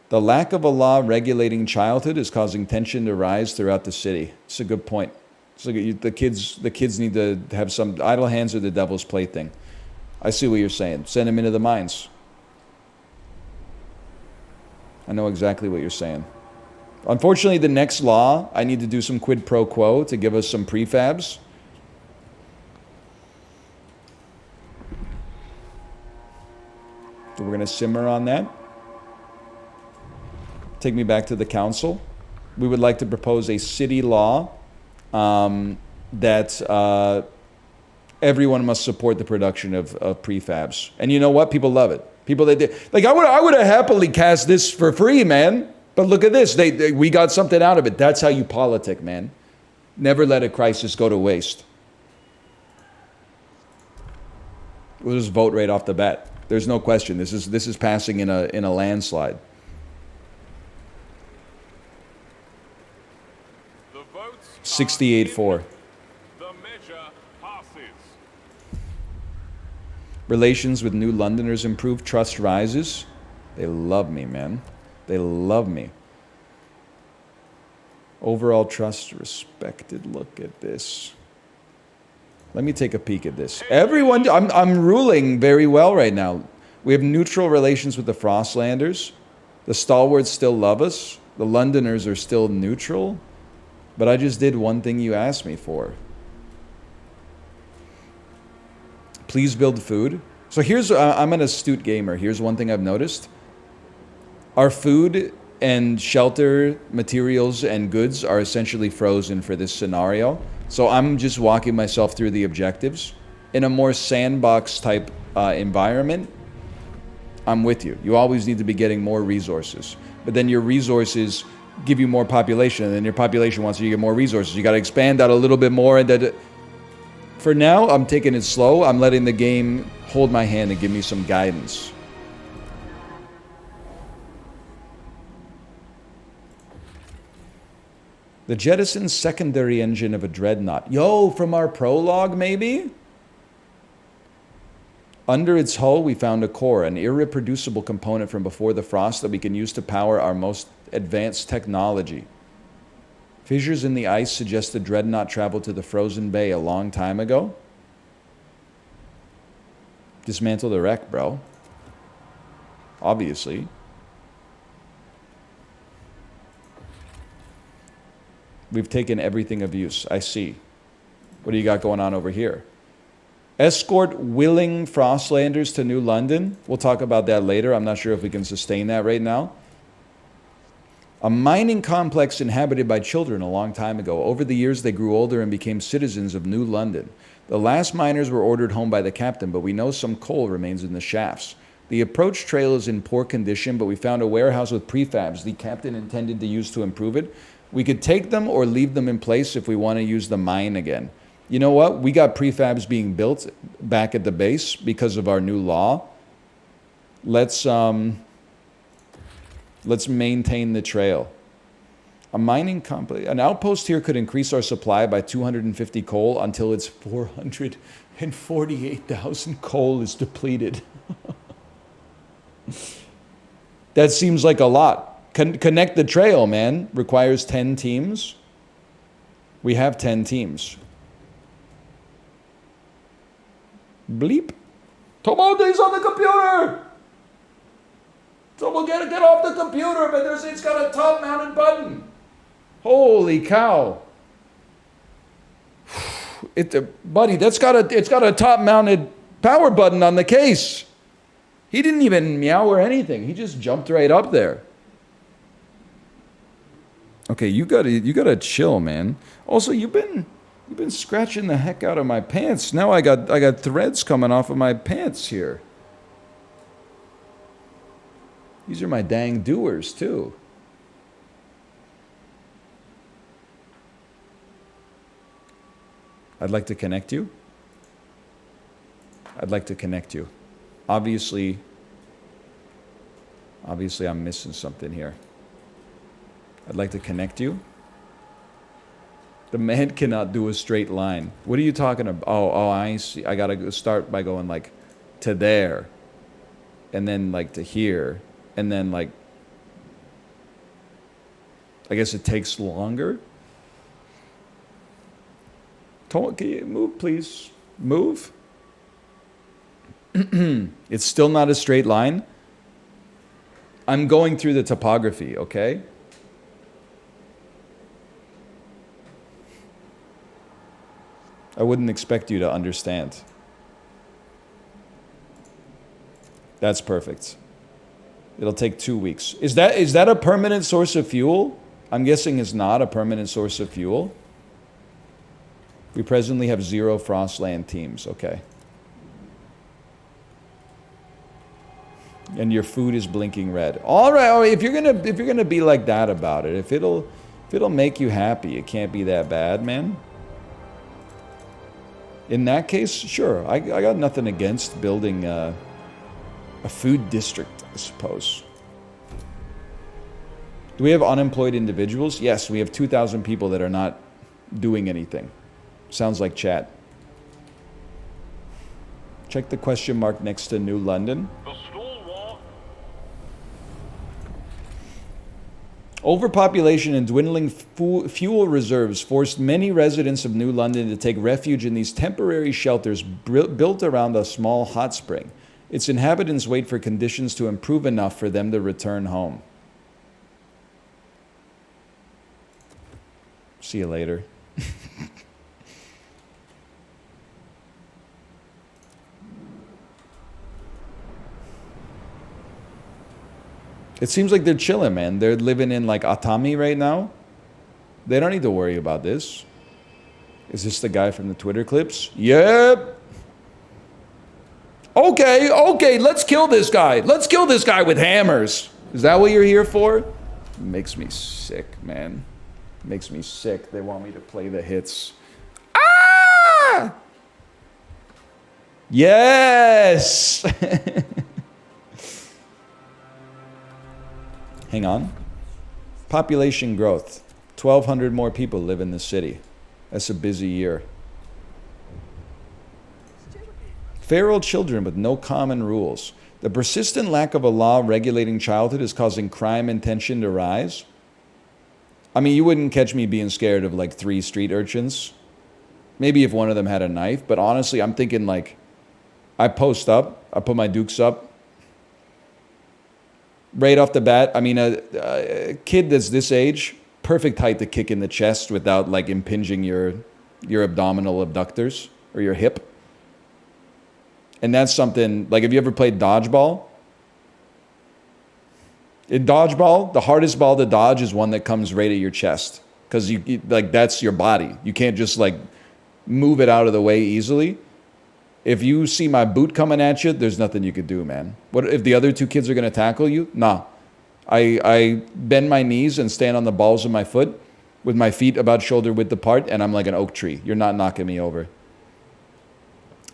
The lack of a law regulating childhood is causing tension to rise throughout the city. It's a good point. So the kids need to have some idle hands are the devil's plaything. I see what you're saying. Send them into the mines. I know exactly what you're saying. Unfortunately, the next law, I need to do some quid pro quo to give us some prefabs. So we're going to simmer on that. Take me back to the council. We would like to propose a city law that everyone must support the production of prefabs. And you know what? People love it. People that did, like I would have happily cast this for free, man. But look at this. We got something out of it. That's how you politic, man. Never let a crisis go to waste. We'll just vote right off the bat. There's no question. This is passing in a landslide. The votes 68-4. the measure passes. Relations with New Londoners improve. Trust rises. They love me, man. They love me. Overall trust respected. Look at this. Let me take a peek at this. Everyone, I'm ruling very well right now. We have neutral relations with the Frostlanders. The Stalwarts still love us. The Londoners are still neutral. But I just did one thing you asked me for. Please build food. So here's, I'm an astute gamer. Here's one thing I've noticed. Our food and shelter materials and goods are essentially frozen for this scenario. So I'm just walking myself through the objectives. In a more sandbox type environment, I'm with you. You always need to be getting more resources. But then your resources give you more population, and then your population wants you to get more resources. You got to expand out a little bit more. And that, for now, I'm taking it slow. I'm letting the game hold my hand and give me some guidance. The Jettison's secondary engine of a dreadnought. Yo, from our prologue, maybe? Under its hull, we found a core, an irreproducible component from before the frost that we can use to power our most advanced technology. Fissures in the ice suggest the dreadnought traveled to the frozen bay a long time ago. Dismantle the wreck, bro. Obviously. We've taken everything of use. I see. What do you got going on over here? Escort willing Frostlanders to New London. We'll talk about that later. I'm not sure if we can sustain that right now. A mining complex inhabited by children a long time ago. Over the years, they grew older and became citizens of New London. The last miners were ordered home by the captain, but we know some coal remains in the shafts. The approach trail is in poor condition, but we found a warehouse with prefabs the captain intended to use to improve it. We could take them or leave them in place if we want to use the mine again. You know what? We got prefabs being built back at the base because of our new law. Let's maintain the trail. A mining complex, an outpost here could increase our supply by 250 coal until its 448,000 coal is depleted. That seems like a lot. Connect the trail, man. Requires 10 teams. We have 10 teams. Bleep. Tomote's on the computer! Someone get off the computer, but it's got a top-mounted button. Holy cow. Buddy, it's got a top-mounted power button on the case. He didn't even meow or anything. He just jumped right up there. Okay, you gotta chill, man. Also, you've been scratching the heck out of my pants. Now I got threads coming off of my pants here. These are my dang doers too. I'd like to connect you. I'd like to connect you. Obviously I'm missing something here. I'd like to connect you. The man cannot do a straight line. What are you talking about? Oh, I see. I gotta start by going like to there, and then like to here, and then like I guess it takes longer. Can you move, please? Move. It's still not a straight line. I'm going through the topography, okay? I wouldn't expect you to understand. That's perfect. It'll take 2 weeks. Is that a permanent source of fuel? I'm guessing it's not a permanent source of fuel. We presently have 0 Frostland teams. Okay. And your food is blinking red. All right. If you're gonna be like that about it, if it'll make you happy, it can't be that bad, man. In that case, sure. I got nothing against building a food district, I suppose. Do we have unemployed individuals? Yes, we have 2,000 people that are not doing anything. Sounds like chat. Check the question mark next to New London. Overpopulation and dwindling fuel reserves forced many residents of New London to take refuge in these temporary shelters built around a small hot spring. Its inhabitants wait for conditions to improve enough for them to return home. See you later. It seems like they're chilling, man. They're living in like Atami right now. They don't need to worry about this. Is this the guy from the Twitter clips? Yep. Okay, let's kill this guy. Let's kill this guy with hammers. Is that what you're here for? Makes me sick, man. Makes me sick. They want me to play the hits. Ah! Yes! Hang on. Population growth. 1,200 more people live in the city. That's a busy year. Feral children with no common rules. The persistent lack of a law regulating childhood is causing crime and tension to rise. I mean, you wouldn't catch me being scared of like 3 street urchins. Maybe if one of them had a knife. But honestly, I'm thinking like, I post up. I put my dukes up. Right off the bat, I mean, a kid that's this age, perfect height to kick in the chest without like impinging your abdominal abductors or your hip. And that's something, like, have you ever played dodgeball? In dodgeball, the hardest ball to dodge is one that comes right at your chest. Because you like, that's your body. You can't just like move it out of the way easily. If you see my boot coming at you, there's nothing you could do, man. What if the other 2 kids are going to tackle you? Nah. I bend my knees and stand on the balls of my foot with my feet about shoulder width apart, and I'm like an oak tree. You're not knocking me over.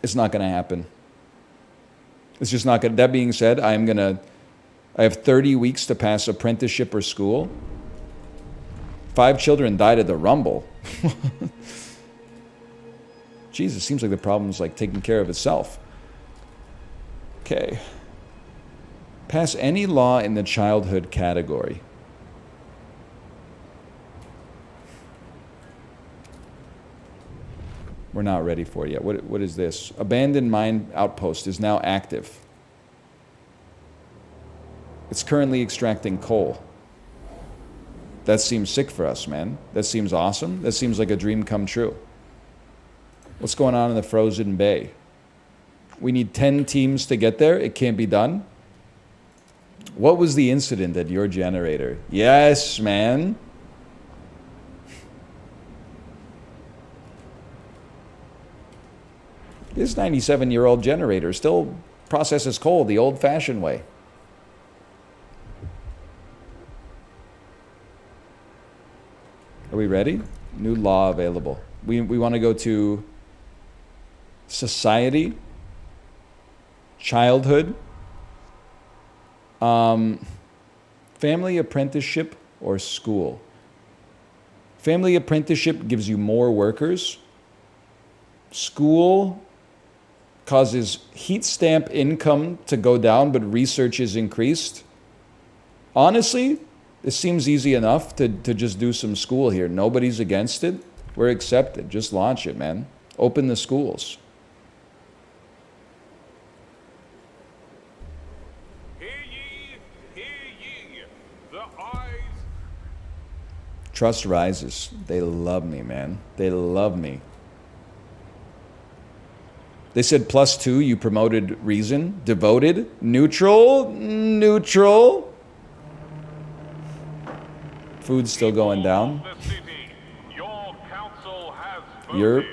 It's not going to happen. It's just not going to. That being said, I have 30 weeks to pass apprenticeship or school. 5 children died at the Rumble. Jesus, seems like the problem's like taking care of itself. Okay. Pass any law in the childhood category. We're not ready for it yet. What is this? Abandoned mine outpost is now active. It's currently extracting coal. That seems sick for us, man. That seems awesome. That seems like a dream come true. What's going on in the Frozen Bay? We need 10 teams to get there. It can't be done. What was the incident at your generator? Yes, man. This 97-year-old generator still processes coal the old-fashioned way. Are we ready? New law available. We want to go to society, childhood, family apprenticeship, or school. Family apprenticeship gives you more workers. School causes heat stamp income to go down, but research is increased. Honestly, It seems easy enough to just do some school here. Nobody's against it. We're accepted. Just launch it, man. Open the schools. Hear ye, hear ye. The eyes. Trust rises. They love me, man. They love me. They said +2, you promoted reason. Devoted. Neutral. Neutral. Food's still going down. The city. Your council has voted. Europe.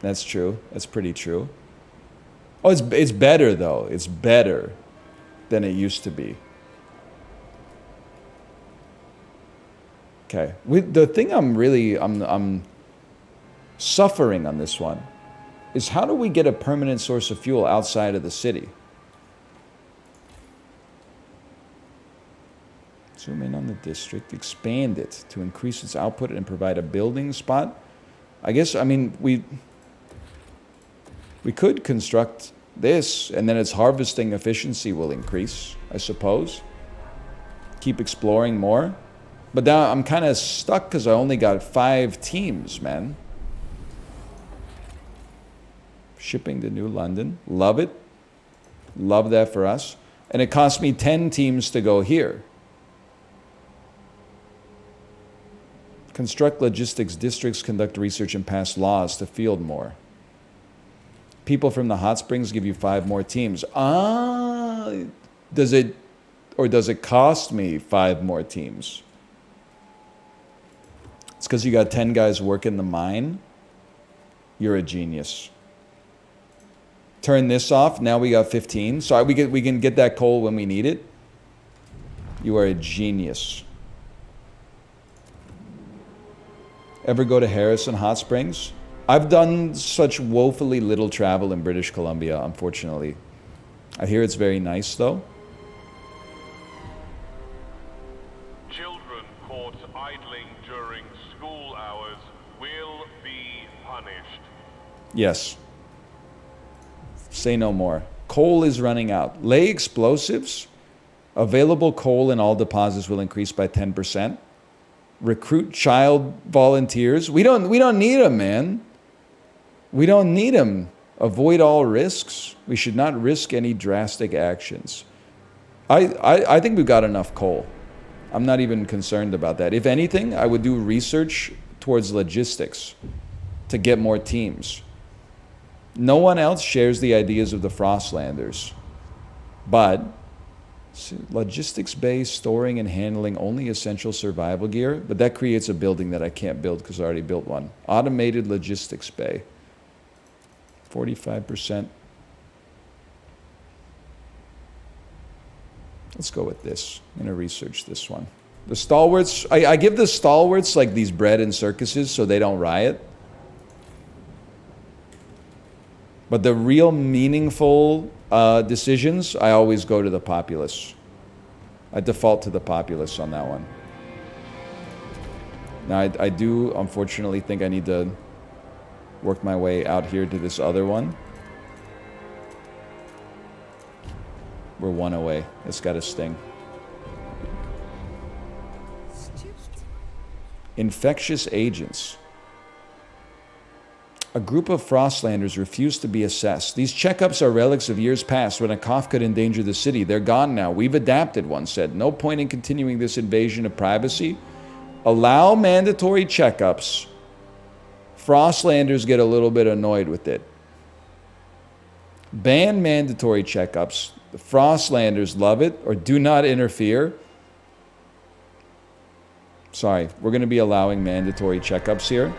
That's true. That's pretty true. Oh, it's better though. It's better than it used to be. Okay. The thing I'm suffering on this one is how do we get a permanent source of fuel outside of the city? Zoom in on the district, expand it to increase its output and provide a building spot. I guess, I mean, we could construct this and then its harvesting efficiency will increase, I suppose. Keep exploring more. But now I'm kind of stuck because I only got 5 teams, man. Shipping to New London. Love it. Love that for us. And it cost me 10 teams to go here. Construct logistics districts, conduct research, and pass laws to field more. People from the hot springs give you 5 more teams. Does it cost me 5 more teams? It's because you got 10 guys working the mine. You're a genius. Turn this off. Now we got 15. So we can get that coal when we need it. You are a genius. Ever go to Harrison Hot Springs? I've done such woefully little travel in British Columbia, unfortunately. I hear it's very nice, though. Children caught idling during school hours will be punished. Yes. Say no more. Coal is running out. Lay explosives. Available coal in all deposits will increase by 10%. Recruit child volunteers. We don't need them, man. We don't need them. Avoid all risks. We should not risk any drastic actions. I think we've got enough coal. I'm not even concerned about that. If anything, I would do research towards logistics to get more teams. No one else shares the ideas of the Frostlanders. But logistics bay, storing and handling only essential survival gear. But that creates a building that I can't build because I already built one. Automated logistics bay. 45%. Let's go with this. I'm going to research this one. The stalwarts, I give the stalwarts like these bread and circuses so they don't riot. But the real meaningful decisions, I always go to the populace. I default to the populace on that one. Now, I do, unfortunately, think I need to work my way out here to this other one. We're 1 away. It's got a sting. Infectious agents. A group of Frostlanders refuse to be assessed. These checkups are relics of years past when a cough could endanger the city. They're gone now. We've adapted, one said. No point in continuing this invasion of privacy. Allow mandatory checkups. Frostlanders get a little bit annoyed with it. Ban mandatory checkups. The Frostlanders love it, or do not interfere. Sorry, we're going to be allowing mandatory checkups here.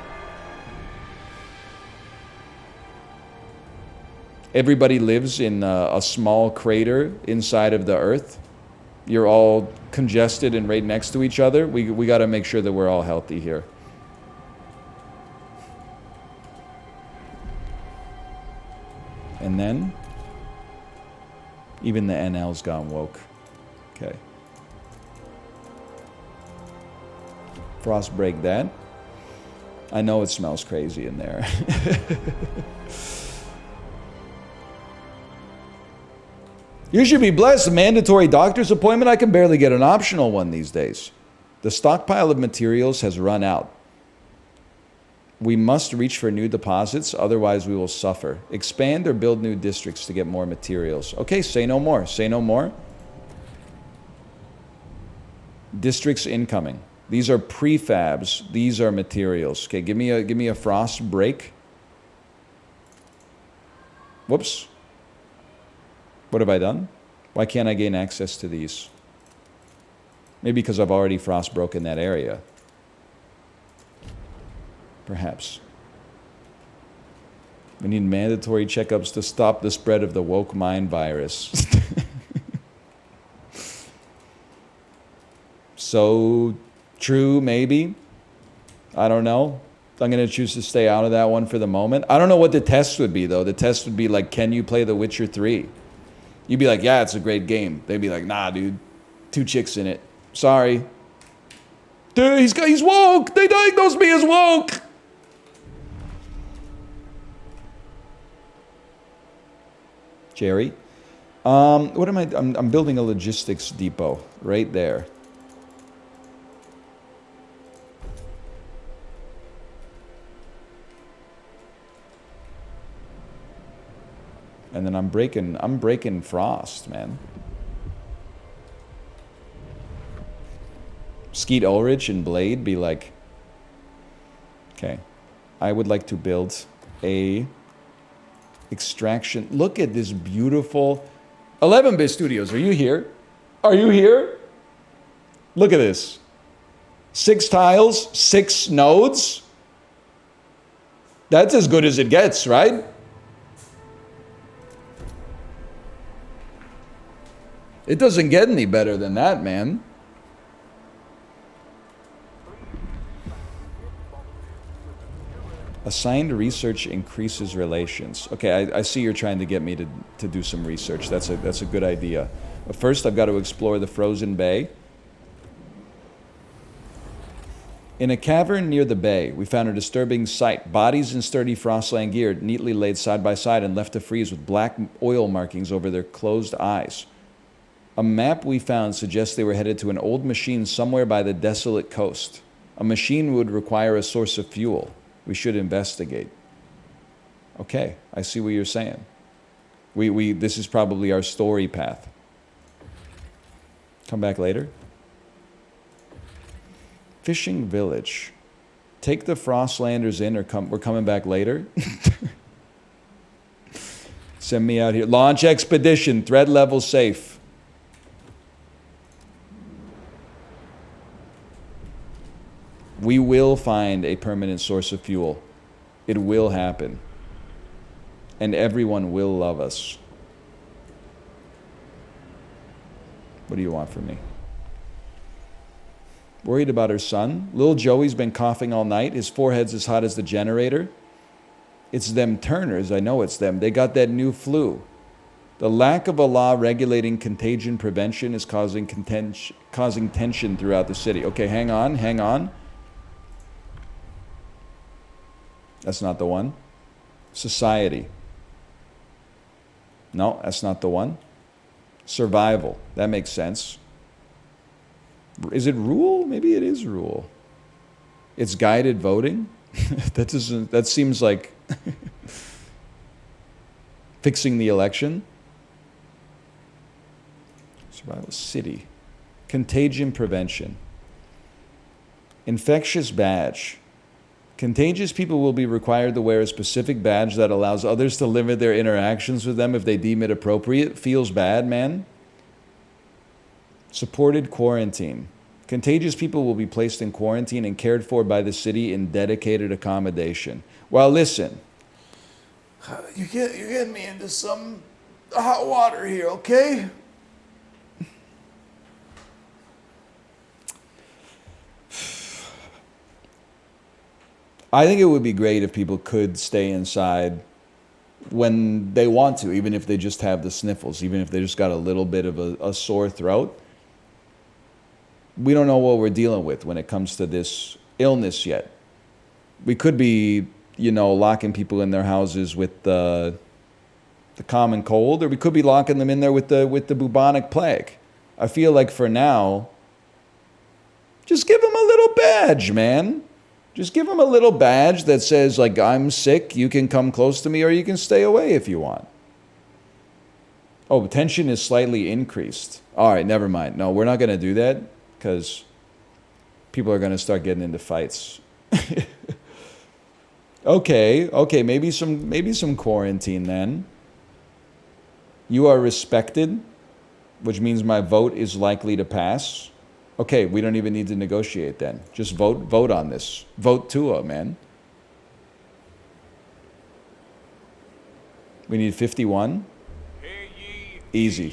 Everybody lives in a small crater inside of the Earth. You're all congested and right next to each other. We got to make sure that we're all healthy here. And then, even the NL's gone woke. Okay. Frost break that. I know it smells crazy in there. You should be blessed. A mandatory doctor's appointment? I can barely get an optional one these days. The stockpile of materials has run out. We must reach for new deposits, otherwise we will suffer. Expand or build new districts to get more materials. Okay, say no more. Say no more. Districts incoming. These are prefabs. These are materials. Okay, give me a frost break. Whoops. What have I done? Why can't I gain access to these? Maybe because I've already frost broken that area. Perhaps. We need mandatory checkups to stop the spread of the woke mind virus. So true, maybe. I don't know. I'm going to choose to stay out of that one for the moment. I don't know what the test would be, though. The test would be like, can you play The Witcher 3? You'd be like, yeah, it's a great game. They'd be like, nah, dude. 2 chicks in it. Sorry. Dude, he's woke. They diagnosed me as woke. Jerry. What am I? I'm building a logistics depot right there. And then I'm breaking frost, man. Skeet Ulrich and Blade be like, okay, I would like to build a extraction. Look at this beautiful 11-bit studios. Are you here? Are you here? Look at this. 6 tiles, 6 nodes. That's as good as it gets, right? It doesn't get any better than that, man. Assigned research increases relations. Okay, I see you're trying to get me to do some research. That's a good idea. But first, I've got to explore the frozen bay. In a cavern near the bay, we found a disturbing sight. Bodies in sturdy frostland gear, neatly laid side by side and left to freeze with black oil markings over their closed eyes. A map we found suggests they were headed to an old machine somewhere by the desolate coast. A machine would require a source of fuel. We should investigate. Okay, I see what you're saying. This is probably our story path. Come back later. Fishing village. Take the Frostlanders in or we're coming back later. Send me out here. Launch expedition. Threat level safe. We will find a permanent source of fuel. It will happen. And everyone will love us. What do you want from me? Worried about her son? Little Joey's been coughing all night. His forehead's as hot as the generator. It's them Turners. I know it's them. They got that new flu. The lack of a law regulating contagion prevention is causing tension throughout the city. Okay, hang on. That's not the one. Society. No, that's not the one. Survival. That makes sense. Is it rule? Maybe it is rule. It's guided voting? That seems like fixing the election. Survival. City. Contagion prevention. Infectious badge. Contagious people will be required to wear a specific badge that allows others to limit their interactions with them if they deem it appropriate. Feels bad, man. Supported quarantine. Contagious people will be placed in quarantine and cared for by the city in dedicated accommodation. Well, listen. You're getting me into some hot water here, okay? I think it would be great if people could stay inside when they want to, even if they just have the sniffles, even if they just got a little bit of a sore throat. We don't know what we're dealing with when it comes to this illness yet. We could be, locking people in their houses with the common cold, or we could be locking them in there with the bubonic plague. I feel like for now, Just give them a little badge, man. Just give them a little badge that says, like, I'm sick, you can come close to me, or you can stay away if you want. Oh, tension is slightly increased. All right, never mind. No, we're not going to do that, because people are going to start getting into fights. Okay, maybe some quarantine then. You are respected, which means my vote is likely to pass. Okay, we don't even need to negotiate then. Just vote on this. Vote Tua, man. We need 51. Easy.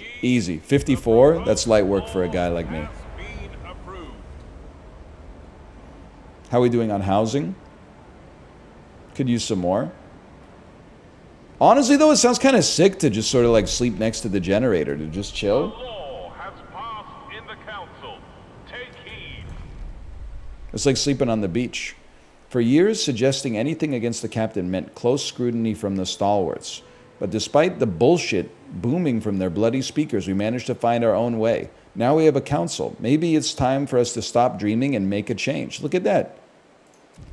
54, that's light work for a guy like me. How are we doing on housing? Could use some more. Honestly, though, it sounds kind of sick to just sort of like sleep next to the generator, to just chill. It's like sleeping on the beach. For years, suggesting anything against the captain meant close scrutiny from the stalwarts. But despite the bullshit booming from their bloody speakers, we managed to find our own way. Now we have a council. Maybe it's time for us to stop dreaming and make a change. Look at that.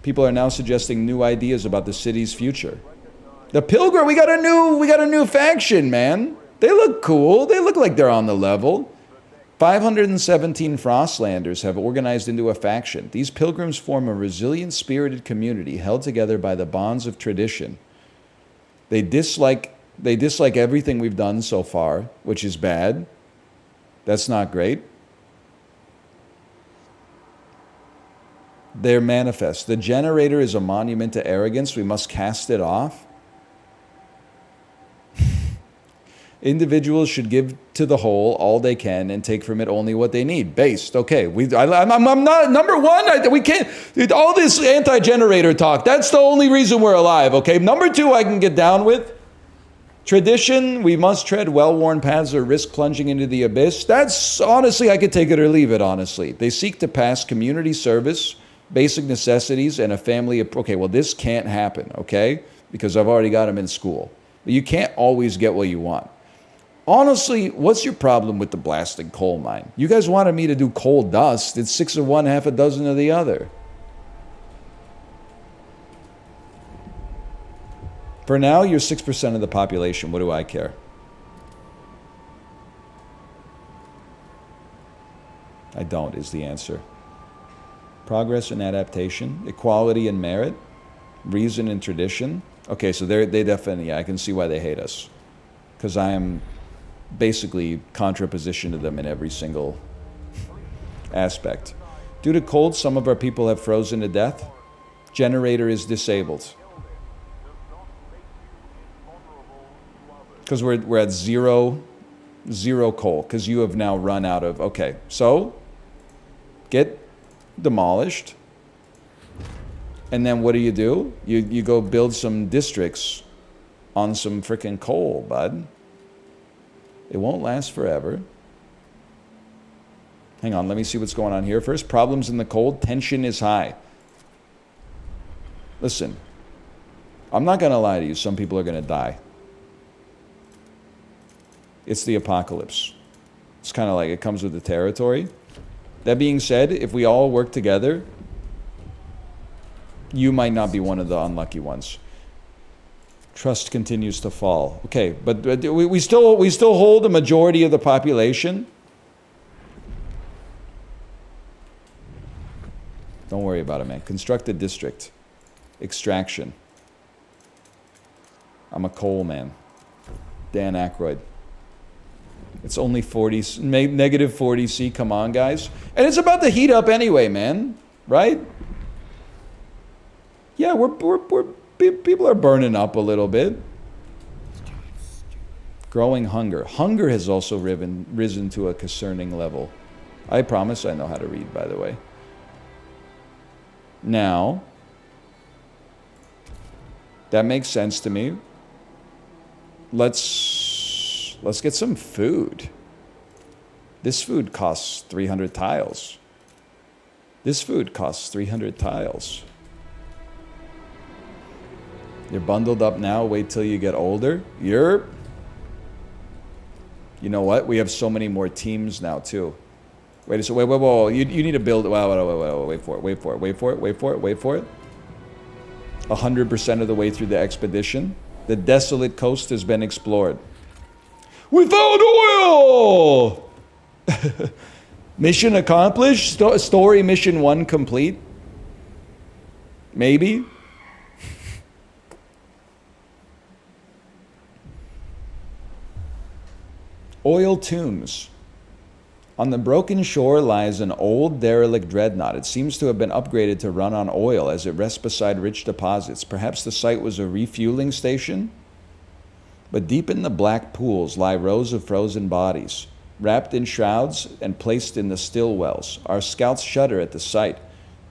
People are now suggesting new ideas about the city's future. The Pilgrim, we got a new faction, man. They look cool. They look like they're on the level. 517 Frostlanders have organized into a faction. These pilgrims form a resilient, spirited community held together by the bonds of tradition. They dislike everything we've done so far, which is bad. That's not great. Their manifest. The generator is a monument to arrogance. We must cast it off. Individuals should give to the whole all they can and take from it only what they need. Based. Okay. I'm not number one. We can't. All this anti-generator talk. That's the only reason we're alive. Okay. Number two, I can get down with. Tradition. We must tread well-worn paths or risk plunging into the abyss. That's honestly, I could take it or leave it. Honestly, they seek to pass community service, basic necessities, and a family. Okay. Well, this can't happen. Okay, because I've already got them in school. But you can't always get what you want. Honestly, what's your problem with the blasted coal mine? You guys wanted me to do coal dust. It's 6 of one, half a dozen of the other. For now, you're 6% of the population. What do I care? I don't, is the answer. Progress and adaptation, equality and merit, reason and tradition. Okay, so they definitely, yeah, I can see why they hate us. Because I am basically contraposition to them in every single aspect. Due to cold, some of our people have frozen to death. Generator is disabled. Because we're at zero coal, because you have now run out of, okay, so get demolished. And then what do? You go build some districts on some freaking coal, bud. It won't last forever. Hang on, let me see what's going on here. First, problems in the cold. Tension is high. Listen, I'm not going to lie to you. Some people are going to die. It's the apocalypse. It's kind of like it comes with the territory. That being said, if we all work together, you might not be one of the unlucky ones. Trust continues to fall. Okay, but we still hold a majority of the population. Don't worry about it, man. Construct a district. Extraction. I'm a coal man. Dan Aykroyd. It's only 40, negative 40 C. Come on, guys. And it's about to heat up anyway, man. Right? Yeah, people are burning up a little bit. Growing hunger. Hunger has also risen to a concerning level. I promise I know how to read, by the way. Now, that makes sense to me. Let's get some food. This food costs 300 tiles. This food costs 300 tiles. You're bundled up now. Wait till you get older. You know what? We have so many more teams now, too. Wait a second. Wait. You need to build. Wait for it. 100% of the way through the expedition. The desolate coast has been explored. We found oil! Mission accomplished? Story mission 1 complete? Maybe? Oil tombs. On the broken shore lies an old derelict dreadnought. It seems to have been upgraded to run on oil as it rests beside rich deposits. Perhaps the site was a refueling station? But deep in the black pools lie rows of frozen bodies, wrapped in shrouds and placed in the still wells. Our scouts shudder at the sight.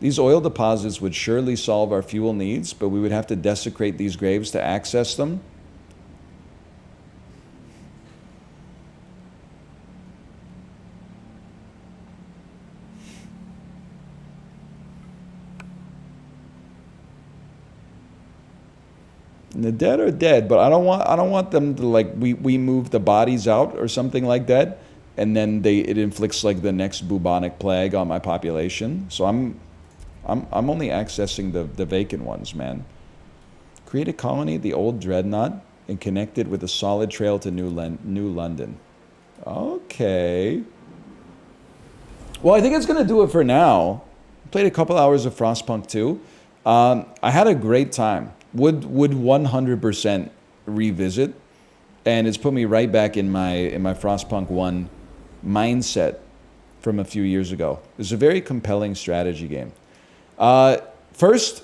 These oil deposits would surely solve our fuel needs, but we would have to desecrate these graves to access them. And the dead are dead, but I don't want them to, like, we move the bodies out or something like that, and then it inflicts like the next bubonic plague on my population. So I'm only accessing the vacant ones, man. Create a colony, the old dreadnought, and connect it with a solid trail to New London. Okay. Well, I think it's gonna do it for now. Played a couple hours of Frostpunk 2. I had a great time. Would 100% revisit, and it's put me right back in my Frostpunk 1 mindset from a few years ago. It's a very compelling strategy game. First,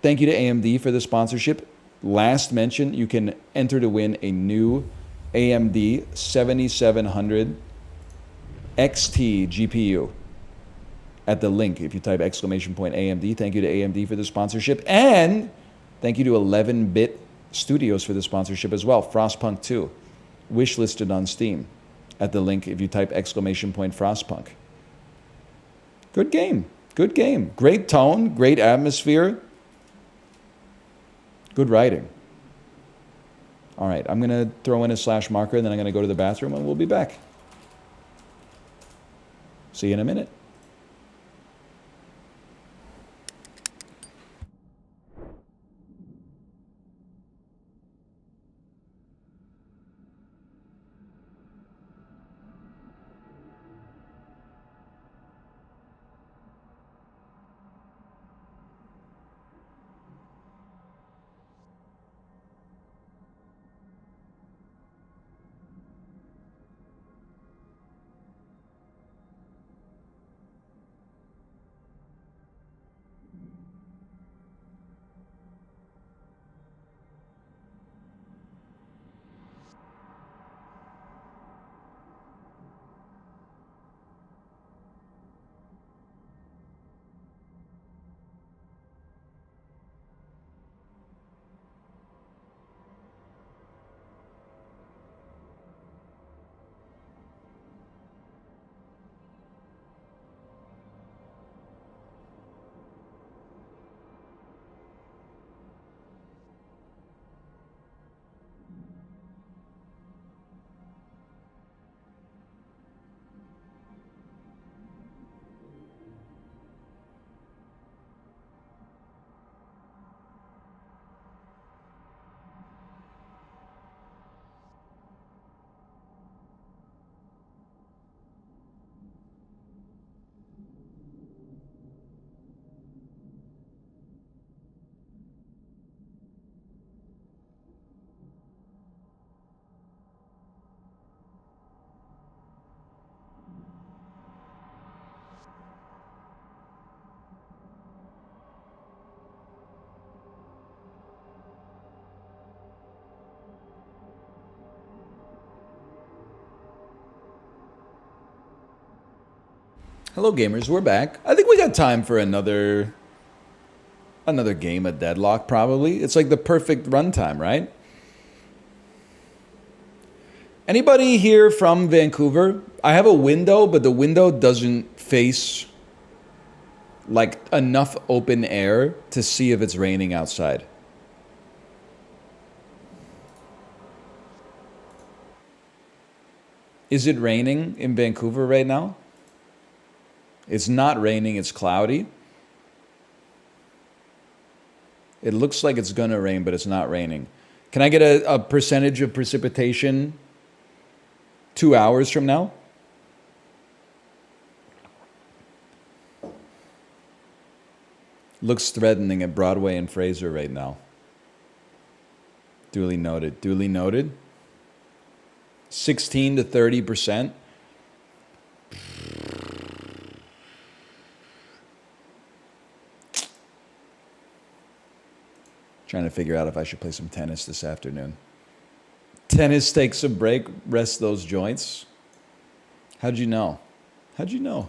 thank you to AMD for the sponsorship. Last mention, you can enter to win a new AMD 7700 XT GPU at the link if you type !AMD. Thank you to AMD for the sponsorship, and thank you to 11-Bit Studios for the sponsorship as well. Frostpunk 2, wishlisted on Steam at the link if you type !Frostpunk. Good game. Good game. Great tone, great atmosphere, good writing. All right, I'm going to throw in a slash marker, and then I'm going to go to the bathroom, and we'll be back. See you in a minute. Hello, gamers. We're back. I think we got time for another game of Deadlock, probably. It's like the perfect runtime, right? Anybody here from Vancouver? I have a window, but the window doesn't face like enough open air to see if it's raining outside. Is it raining in Vancouver right now? It's not raining, it's cloudy. It looks like it's gonna rain, but it's not raining. Can I get a percentage of precipitation 2 hours from now? Looks threatening at Broadway and Fraser right now. Duly noted. Duly noted. 16 to 30%. Trying to figure out if I should play some tennis this afternoon. Tennis takes a break, rest those joints. How'd you know? How'd you know?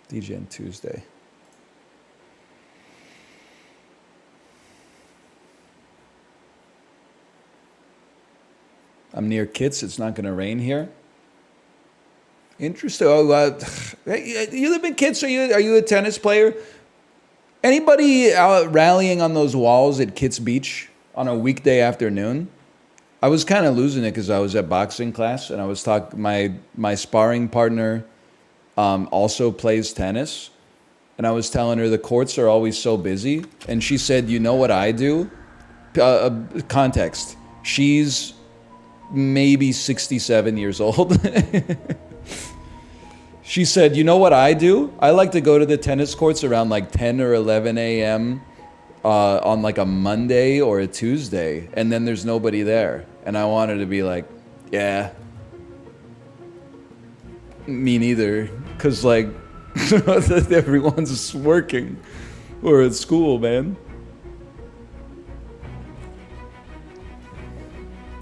DJ on Tuesday. I'm near Kits. It's not going to rain here. Interesting. Oh, you live in Kits? Are you a tennis player? Anybody out rallying on those walls at Kits Beach on a weekday afternoon? I was kind of losing it because I was at boxing class and I was talking. My sparring partner also plays tennis, and I was telling her the courts are always so busy, and she said, "You know what I do?" Context: she's maybe 67 years old. She said, "You know what I do? I like to go to the tennis courts around like 10 or 11 a.m. On like a Monday or a Tuesday, and then there's nobody there." And I wanted to be like, "Yeah, me neither," because like everyone's working or at school, man.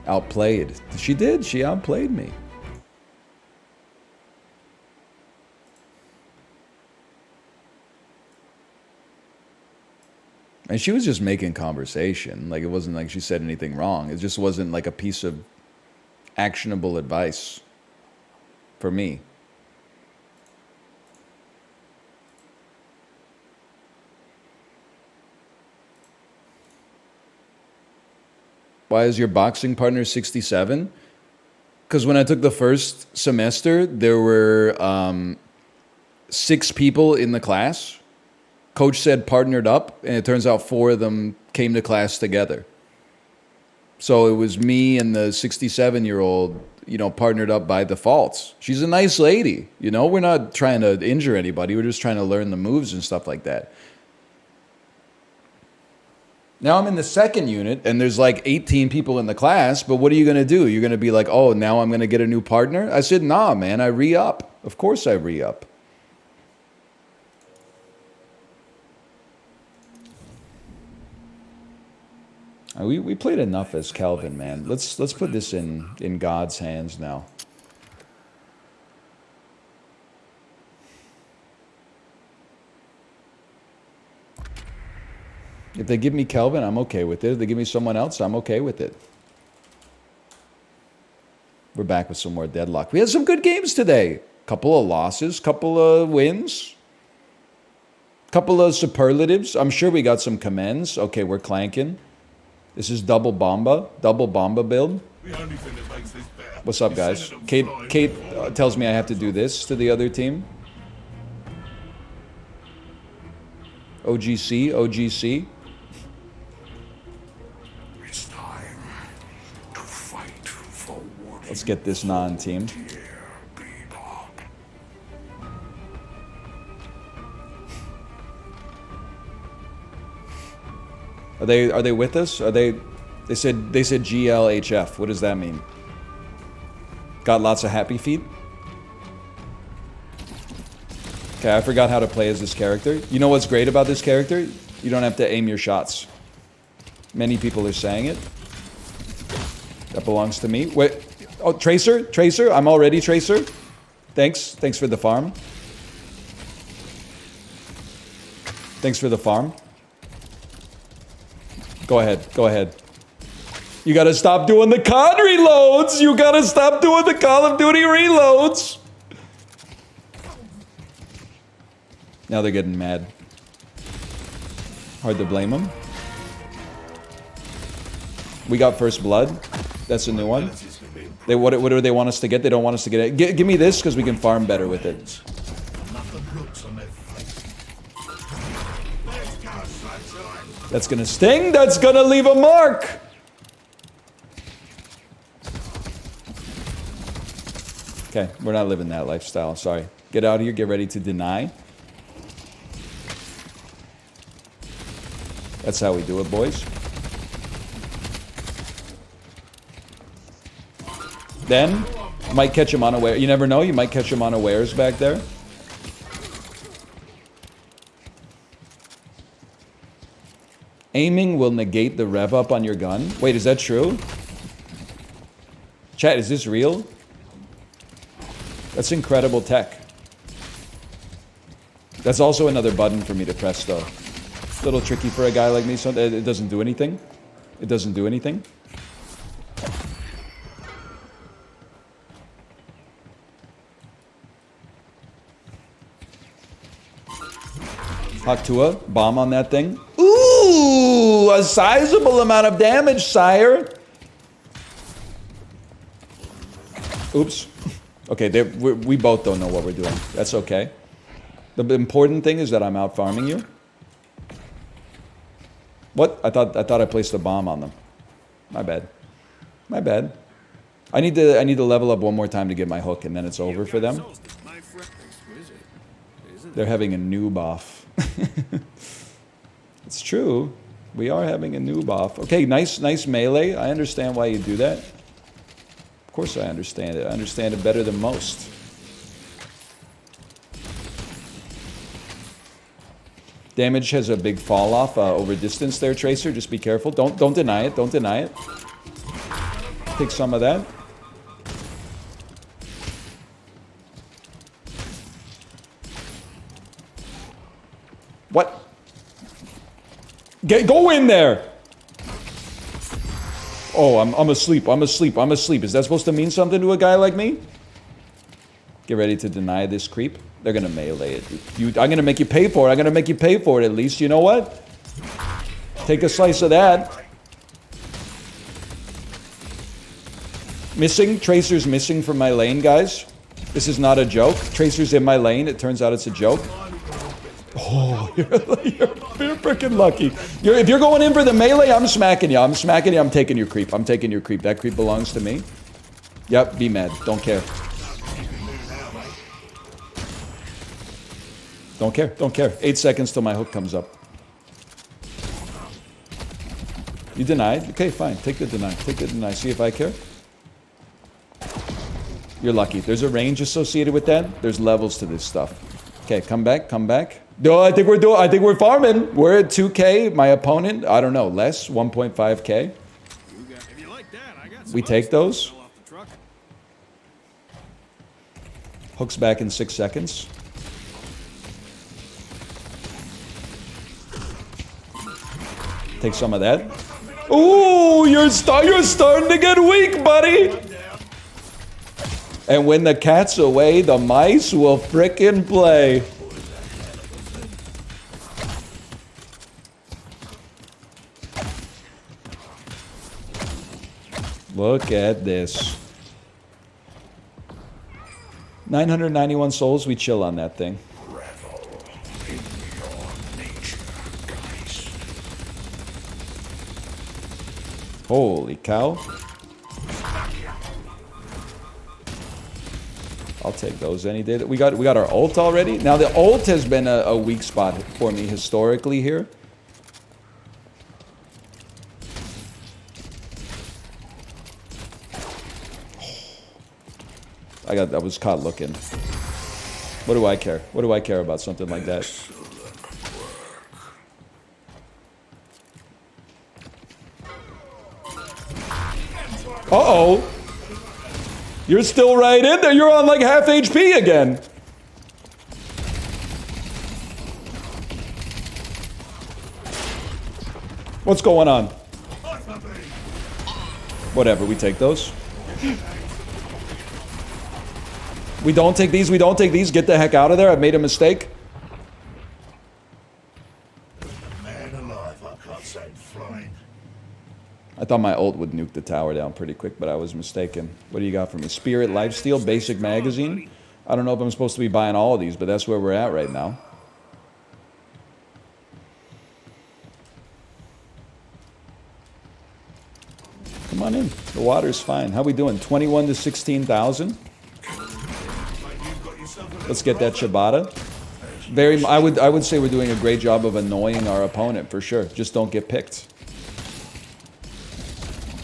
Outplayed. She did. She outplayed me. And she was just making conversation. Like, it wasn't like she said anything wrong. It just wasn't like a piece of actionable advice for me. Why is your boxing partner 67? Because when I took the first semester, there were 6 people in the class. Coach said partnered up, and it turns out 4 of them came to class together. So it was me and the 67-year-old, partnered up by default. She's a nice lady, We're not trying to injure anybody. We're just trying to learn the moves and stuff like that. Now I'm in the second unit, and there's like 18 people in the class, but what are you going to do? You're going to be like, oh, now I'm going to get a new partner? I said, nah, man, I re-up. Of course I re-up. We played enough as Kelvin, man. Let's put this in God's hands now. If they give me Kelvin, I'm okay with it. If they give me someone else, I'm okay with it. We're back with some more Deadlock. We had some good games today. Couple of losses, couple of wins, couple of superlatives. I'm sure we got some commends. Okay, we're clanking. This is double bomba build. What's up, guys? Kate tells me I have to do this to the other team. OGC. It's time to fight for what Let's get this non-team. Are they with us? They said GLHF. What does that mean? Got lots of happy feet? Okay, I forgot how to play as this character. You know what's great about this character? You don't have to aim your shots. Many people are saying it. That belongs to me. Wait. Oh, Tracer? I'm already Tracer. Thanks for the farm. Thanks for the farm. Go ahead. You gotta stop doing the COD reloads! You gotta stop doing the Call of Duty reloads! Now they're getting mad. Hard to blame them. We got first blood. That's a new one. They what do they want us to get? They don't want us to get it. Give me this because we can farm better with it. That's gonna sting. That's gonna leave a mark. Okay, we're not living that lifestyle. Sorry. Get out of here. Get ready to deny. That's how we do it, boys. Then, might catch him unaware. You never know. You might catch him unawares back there. Aiming will negate the rev up on your gun. Wait, is that true? Chat, is this real? That's incredible tech. That's also another button for me to press, though. A little tricky for a guy like me, so it doesn't do anything. It doesn't do anything. Haktua, bomb on that thing. Ooh, a sizable amount of damage, sire. Oops. Okay, we both don't know what we're doing. That's okay. The important thing is that I'm out farming you. What? I thought I placed a bomb on them. My bad. My bad. I need to level up one more time to get my hook, and then it's over for them. They're having a noob off. It's true. We are having a noob off. Okay, nice melee. I understand why you do that. Of course I understand it. I understand it better than most. Damage has a big fall off over distance there, Tracer. Just be careful. Don't deny it. Don't deny it. Take some of that. What? Go in there! Oh, I'm asleep. I'm asleep. I'm asleep. Is that supposed to mean something to a guy like me? Get ready to deny this creep. They're gonna melee it. I'm gonna make you pay for it. I'm gonna make you pay for it at least. You know what? Take a slice of that. Missing. Tracer's missing from my lane, guys. This is not a joke. Tracer's in my lane. It turns out it's a joke. Oh, you're freaking lucky. If you're going in for the melee, I'm smacking you. I'm smacking you. I'm taking your creep. I'm taking your creep. That creep belongs to me. Yep, be mad. Don't care. Don't care. Don't care. 8 seconds till my hook comes up. You denied? Okay, fine. Take the deny. Take the deny. See if I care. You're lucky. There's a range associated with that. There's levels to this stuff. Okay, come back. Come back. No, I think we're farming. We're at 2K. My opponent, I don't know, less, 1.5K. We take those. Hook's back in 6 seconds. Take some of that. Ooh, you're starting to get weak, buddy. And when the cat's away, the mice will frickin' play. Look at this. 991 souls, we chill on that thing. Holy cow. I'll take those any day. We got our ult already. Now the ult has been a weak spot for me historically here. I was caught looking. What do I care? What do I care about something like that? Uh-oh. You're still right in there. You're on like half HP again. What's going on? Whatever, we take those. We don't take these, we don't take these. Get the heck out of there. I've made a mistake. Man alive, I can't say flying. I thought my ult would nuke the tower down pretty quick, but I was mistaken. What do you got for me? Spirit Lifesteal, basic magazine. I don't know if I'm supposed to be buying all of these, but that's where we're at right now. Come on in. The water's fine. How we doing? 21 to 16,000. Let's get that ciabatta. I would say we're doing a great job of annoying our opponent for sure. Just don't get picked.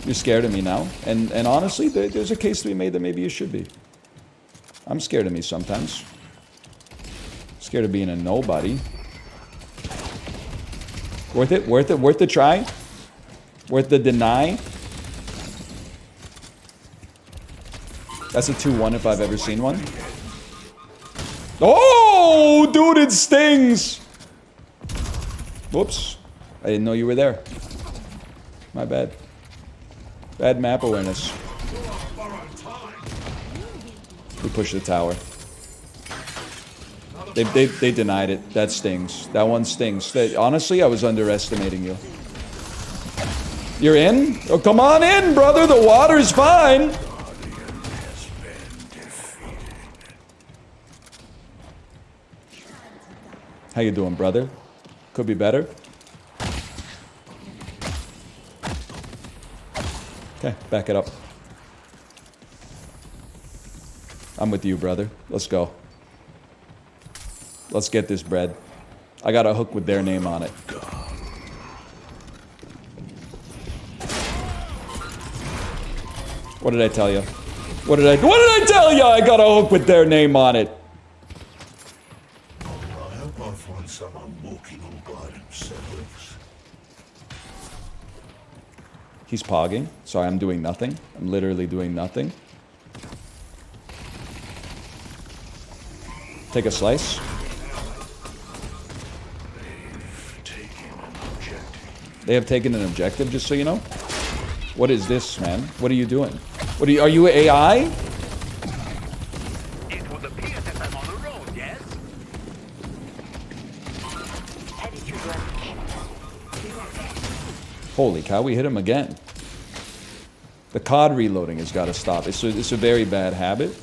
You're scared of me now, and honestly, there's a case to be made that maybe you should be. I'm scared of me sometimes. Scared of being a nobody. Worth it? Worth it? Worth the try? Worth the deny? That's a 2-1 if I've ever seen one. Oh, dude, it stings! Whoops. I didn't know you were there. My bad. Bad map awareness. We pushed the tower. They denied it. That stings. That one stings. Honestly, I was underestimating you. You're in? Oh, come on in, brother. The water's fine. How you doing, brother? Could be better. Okay, back it up. I'm with you, brother. Let's go. Let's get this bread. I got a hook with their name on it. What did I tell you? What did I tell you? I got a hook with their name on it. I hope I find someone walking on blood themselves. He's pogging. Sorry, I'm doing nothing. I'm literally doing nothing. Take a slice. They have taken an objective, just so you know. What is this, man? What are you doing? What are you AI? It would appear that I'm on the road, yes? Holy cow, we hit him again. The COD reloading has got to stop. It's a very bad habit.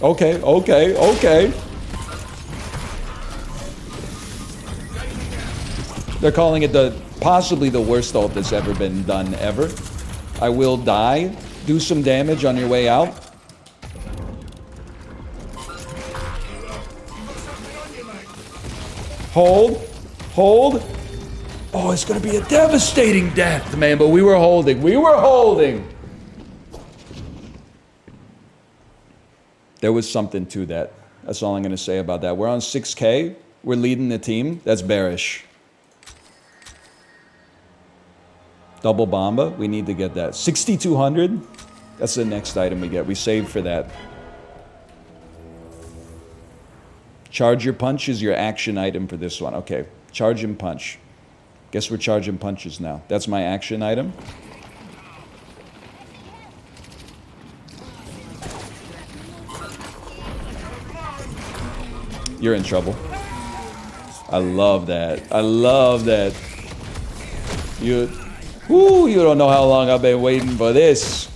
Okay, okay, okay. They're calling it possibly the worst ult that's ever been done ever. I will die. Do some damage on your way out. Hold. Hold. Oh, it's going to be a devastating death, man. But we were holding. We were holding. There was something to that. That's all I'm going to say about that. We're on 6K. We're leading the team. That's bearish. Double Bomba. We need to get that. 6,200. That's the next item we get. We saved for that. Charge your punch is your action item for this one. Okay. Charge and punch. Guess we're charging punches now. That's my action item. You're in trouble. I love that. I love that. You don't know how long I've been waiting for this.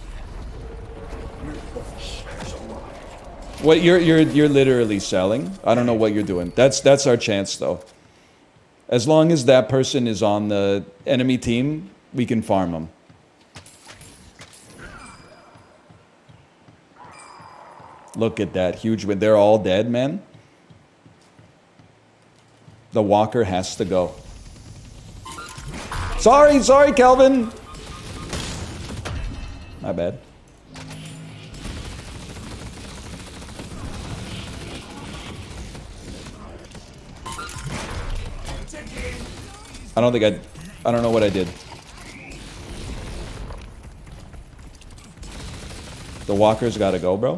What you're literally selling. I don't know what you're doing. That's our chance though. As long as that person is on the enemy team, we can farm them. Look at that huge win. They're all dead, man. The walker has to go. Sorry, Kelvin. My bad. I don't know what I did. The walker's gotta go, bro.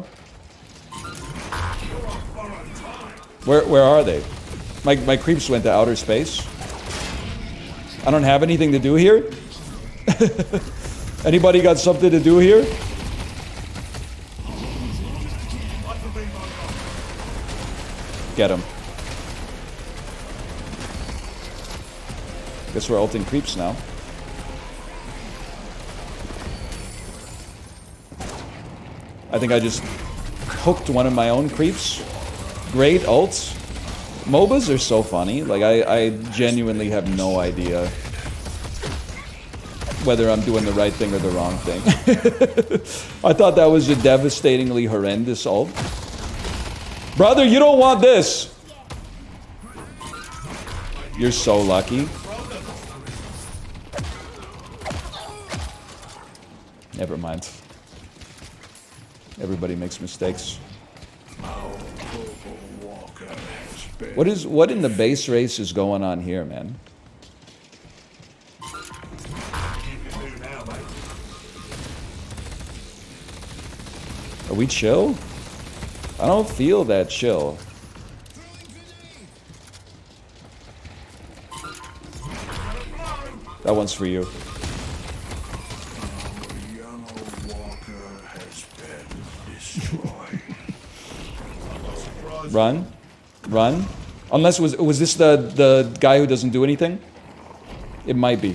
Where are they? My creeps went to outer space. I don't have anything to do here? Anybody got something to do here? Get him. Guess we're ulting creeps now. I think I just hooked one of my own creeps. Great ults. MOBAs are so funny. Like, I genuinely have no idea whether I'm doing the right thing or the wrong thing. I thought that was a devastatingly horrendous ult. Brother, you don't want this! You're so lucky. Never mind. Everybody makes mistakes. What in the base race is going on here, man? Are we chill? I don't feel that chill. That one's for you. Run. Run. Unless was this the guy who doesn't do anything? It might be.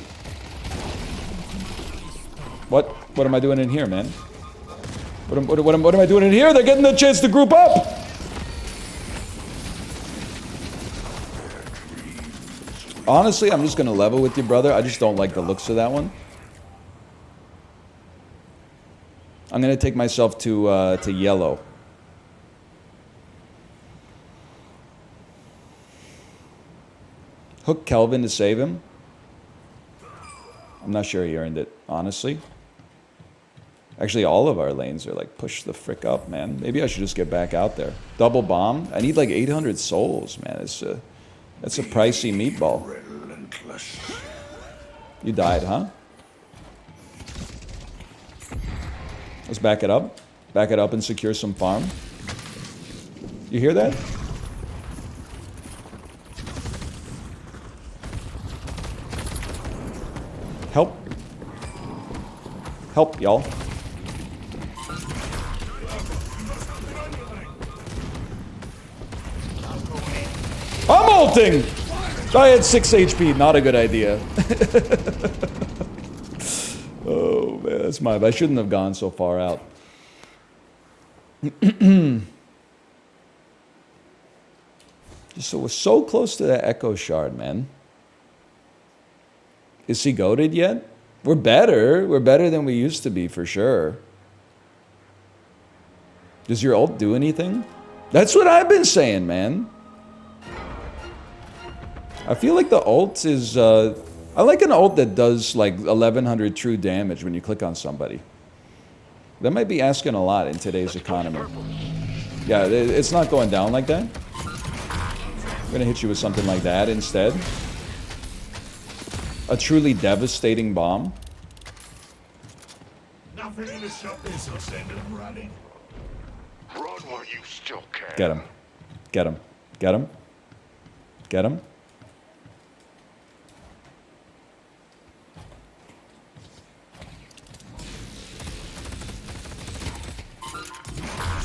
What am I doing in here, man? What am I doing in here? They're getting the chance to group up! Honestly, I'm just gonna level with you, brother. I just don't like the looks of that one. I'm gonna take myself to yellow. Hook Kelvin to save him. I'm not sure he earned it, honestly. Actually, all of our lanes are like, push the frick up, man. Maybe I should just get back out there. Double bomb. I need like 800 souls, man. That's a pricey meatball. You died, huh? Let's back it up. Back it up and secure some farm. You hear that? Help. Help, y'all. I'm ulting! I had 6 HP, not a good idea. Oh man, that's my bad. I shouldn't have gone so far out. So we're so close to that Echo Shard, man. Is he goated yet? We're better. We're better than we used to be, for sure. Does your ult do anything? That's what I've been saying, man. I feel like the ult is... I like an ult that does like 1100 true damage when you click on somebody. That might be asking a lot in today's economy. Yeah, it's not going down like that. I'm gonna hit you with something like that instead. A truly devastating bomb. Nothing in the shop is so send them running. Run while you still can. Get him. Get him. Get him. Get him.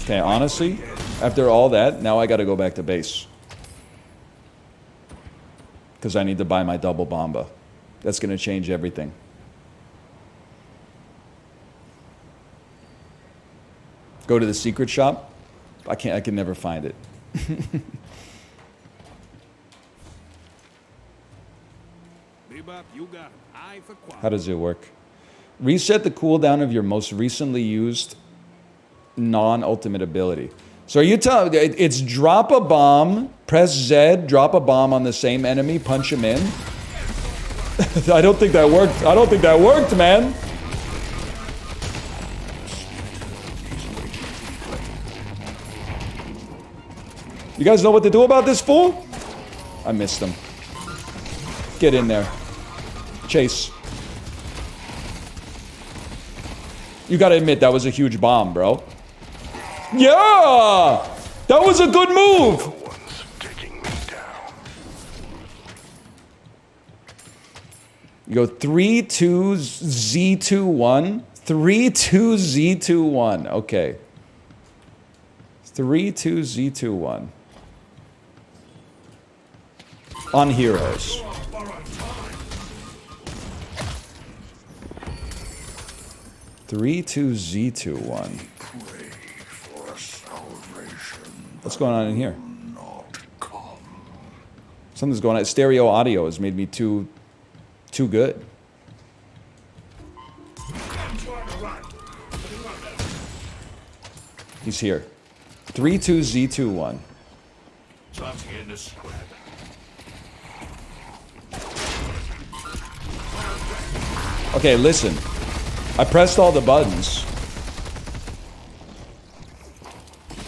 Okay, honestly, after all that, now I gotta go back to base. Because I need to buy my double bomba. That's gonna change everything. Go to the secret shop? I can never find it. Bebop, you got an eye for quality. How does it work? Reset the cooldown of your most recently used non-ultimate ability. So are you telling it's drop a bomb, press Z, drop a bomb on the same enemy, punch him in? I don't think that worked. I don't think that worked, man. You guys know what to do about this fool? I missed him. Get in there. Chase. You gotta admit, that was a huge bomb, bro. Yeah! That was a good move! You go 3-2 Z2-1. 3-2 Z2-1. Okay. 3-2 Z2-1. On heroes. 32Z21. Pray for salvation. What's going on in here? Not come. Something's going on. Stereo audio has made me too good. He's here. 32Z21. Something in the squad. Okay, listen. I pressed all the buttons.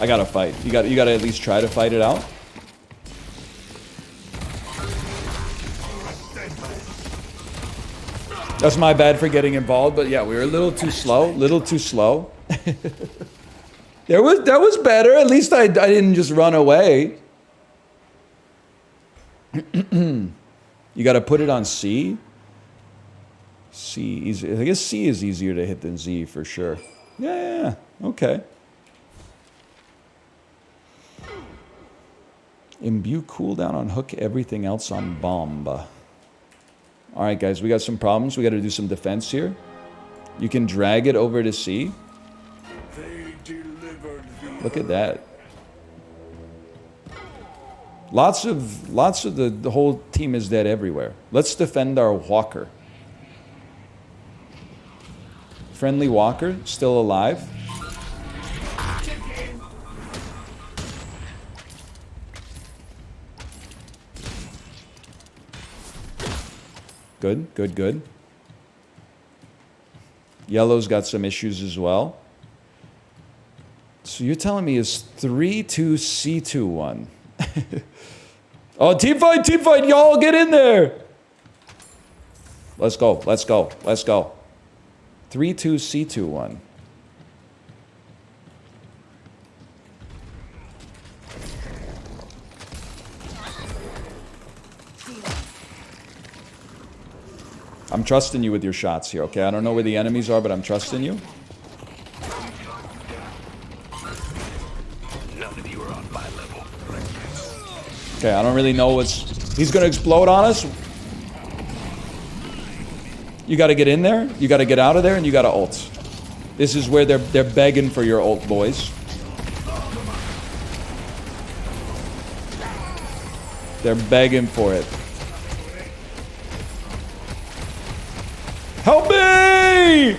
I gotta fight. You gotta at least try to fight it out. That's my bad for getting involved, but yeah, we were a little too slow. Little too slow. That was better. At least I didn't just run away. You gotta put it on C. C easy. I guess C is easier to hit than Z for sure. Yeah, okay. Imbue cooldown on hook, everything else on bomb. Alright guys, we got some problems. We gotta do some defense here. You can drag it over to C. They delivered the Look at that. Lots of the whole team is dead everywhere. Let's defend our walker. Friendly walker, still alive. Good, good, good. Yellow's got some issues as well. So you're telling me it's 3-2-C-2-1. Oh, team fight, y'all get in there. Let's go, let's go, let's go. 3-2-C-2-1. I'm trusting you with your shots here, okay? I don't know where the enemies are, but I'm trusting you. None of you are on my level. Okay, I don't really know what's... He's gonna explode on us. You gotta get in there, you gotta get out of there, and you gotta ult. This is where they're begging for your ult, boys. They're begging for it. Help me!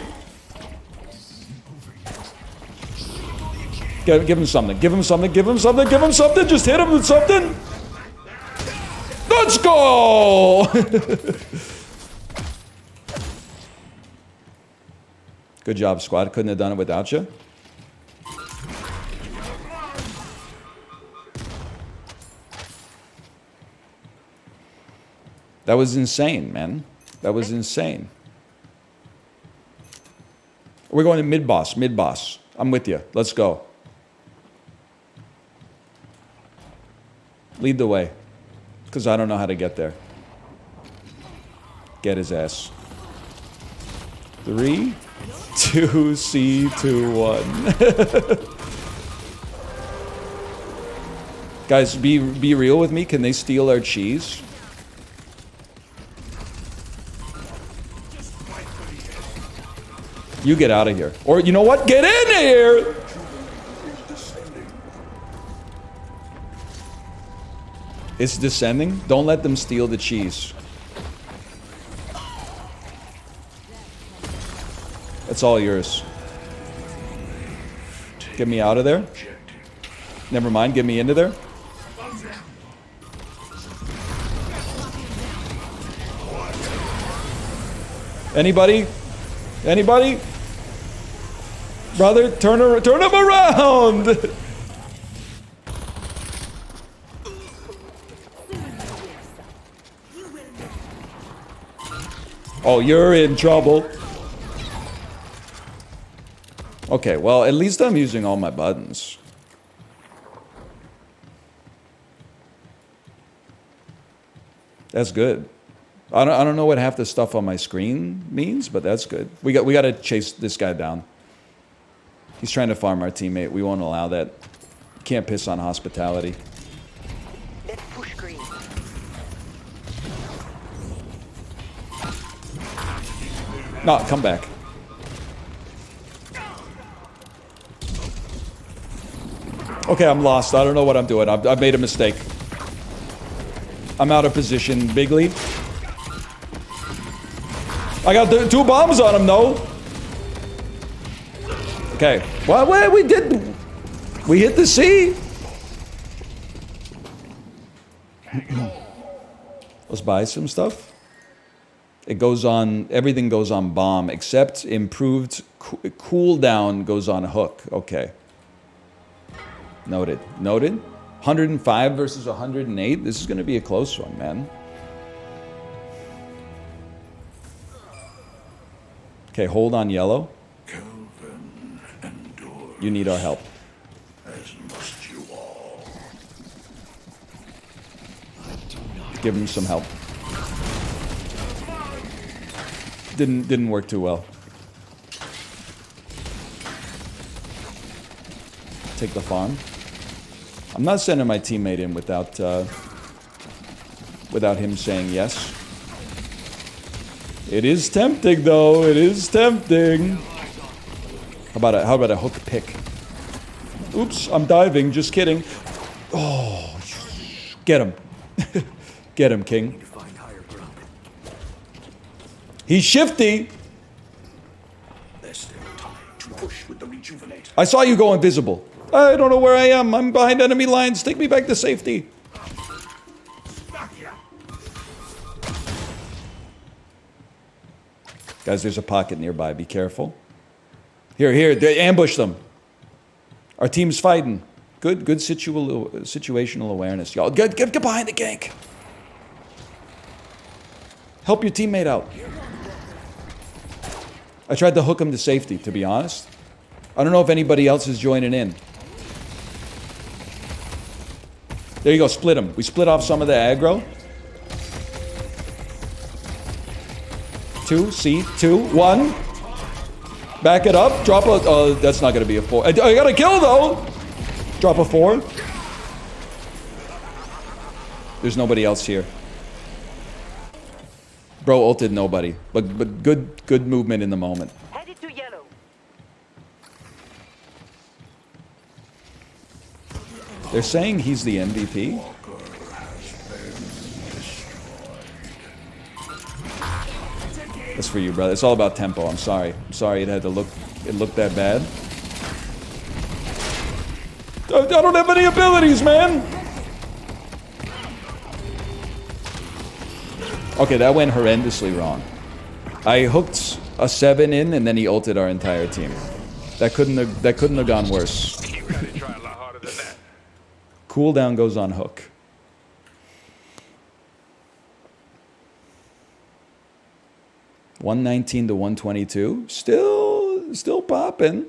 Give him something, give him something, give him something, give him something, just hit him with something. Let's go! Good job, squad. Couldn't have done it without you. That was insane, man. That was insane. We're going to mid-boss, mid-boss. I'm with you. Let's go. Lead the way. Because I don't know how to get there. Get his ass. 3, 2, C, 2, 1. Guys, be real with me. Can they steal our cheese? You get out of here. Or, you know what? Get in here! It's descending? Don't let them steal the cheese. It's all yours. Get me out of there. Never mind, get me into there. Anybody? Anybody? Brother, turn him around! Oh, you're in trouble. Okay, well, at least I'm using all my buttons. That's good. I don't know what half the stuff on my screen means, but that's good. We got to chase this guy down. He's trying to farm our teammate. We won't allow that. Can't piss on hospitality. Let's push green. No, come back. Okay, I'm lost. I don't know what I'm doing. I've made a mistake. I'm out of position, Bigly. I got 2 bombs on him, though. Okay. Well, we did... We hit the sea. Let's buy some stuff. It goes on... Everything goes on bomb, except improved cooldown goes on hook. Okay. Noted. Noted. 105 versus 108. This is going to be a close one, man. Okay, hold on yellow. Kelvin endures, You need our help. as must you all. Give him some help. Didn't work too well. Take the farm. I'm not sending my teammate in without him saying yes. It is tempting, though. It is tempting. How about a hook pick? Oops, I'm diving. Just kidding. Oh, get him. Get him, King. He's shifty. There's still time to push with the rejuvenate. I saw you go invisible. I don't know where I am. I'm behind enemy lines. Take me back to safety. Guys, there's a pocket nearby. Be careful. Here. They ambush them. Our team's fighting. Good situational awareness, y'all. Get behind the gank. Help your teammate out. I tried to hook him to safety, to be honest. I don't know if anybody else is joining in. There you go, split him. We split off some of the aggro. 2, C, 2, 1. Back it up. Drop a... Oh, that's not going to be a 4. I got a kill, though. Drop a 4. There's nobody else here. Bro ulted nobody. But good movement in the moment. Headed to yellow. They're saying he's the MVP. That's for you, brother. It's all about tempo. I'm sorry. I'm sorry it had to look... It looked that bad. I don't have any abilities, man! Okay, that went horrendously wrong. I hooked a 7 in, and then he ulted our entire team. That couldn't have gone worse. You gotta try a lot harder than that. Cooldown goes on hook. $119 to $122. Still popping.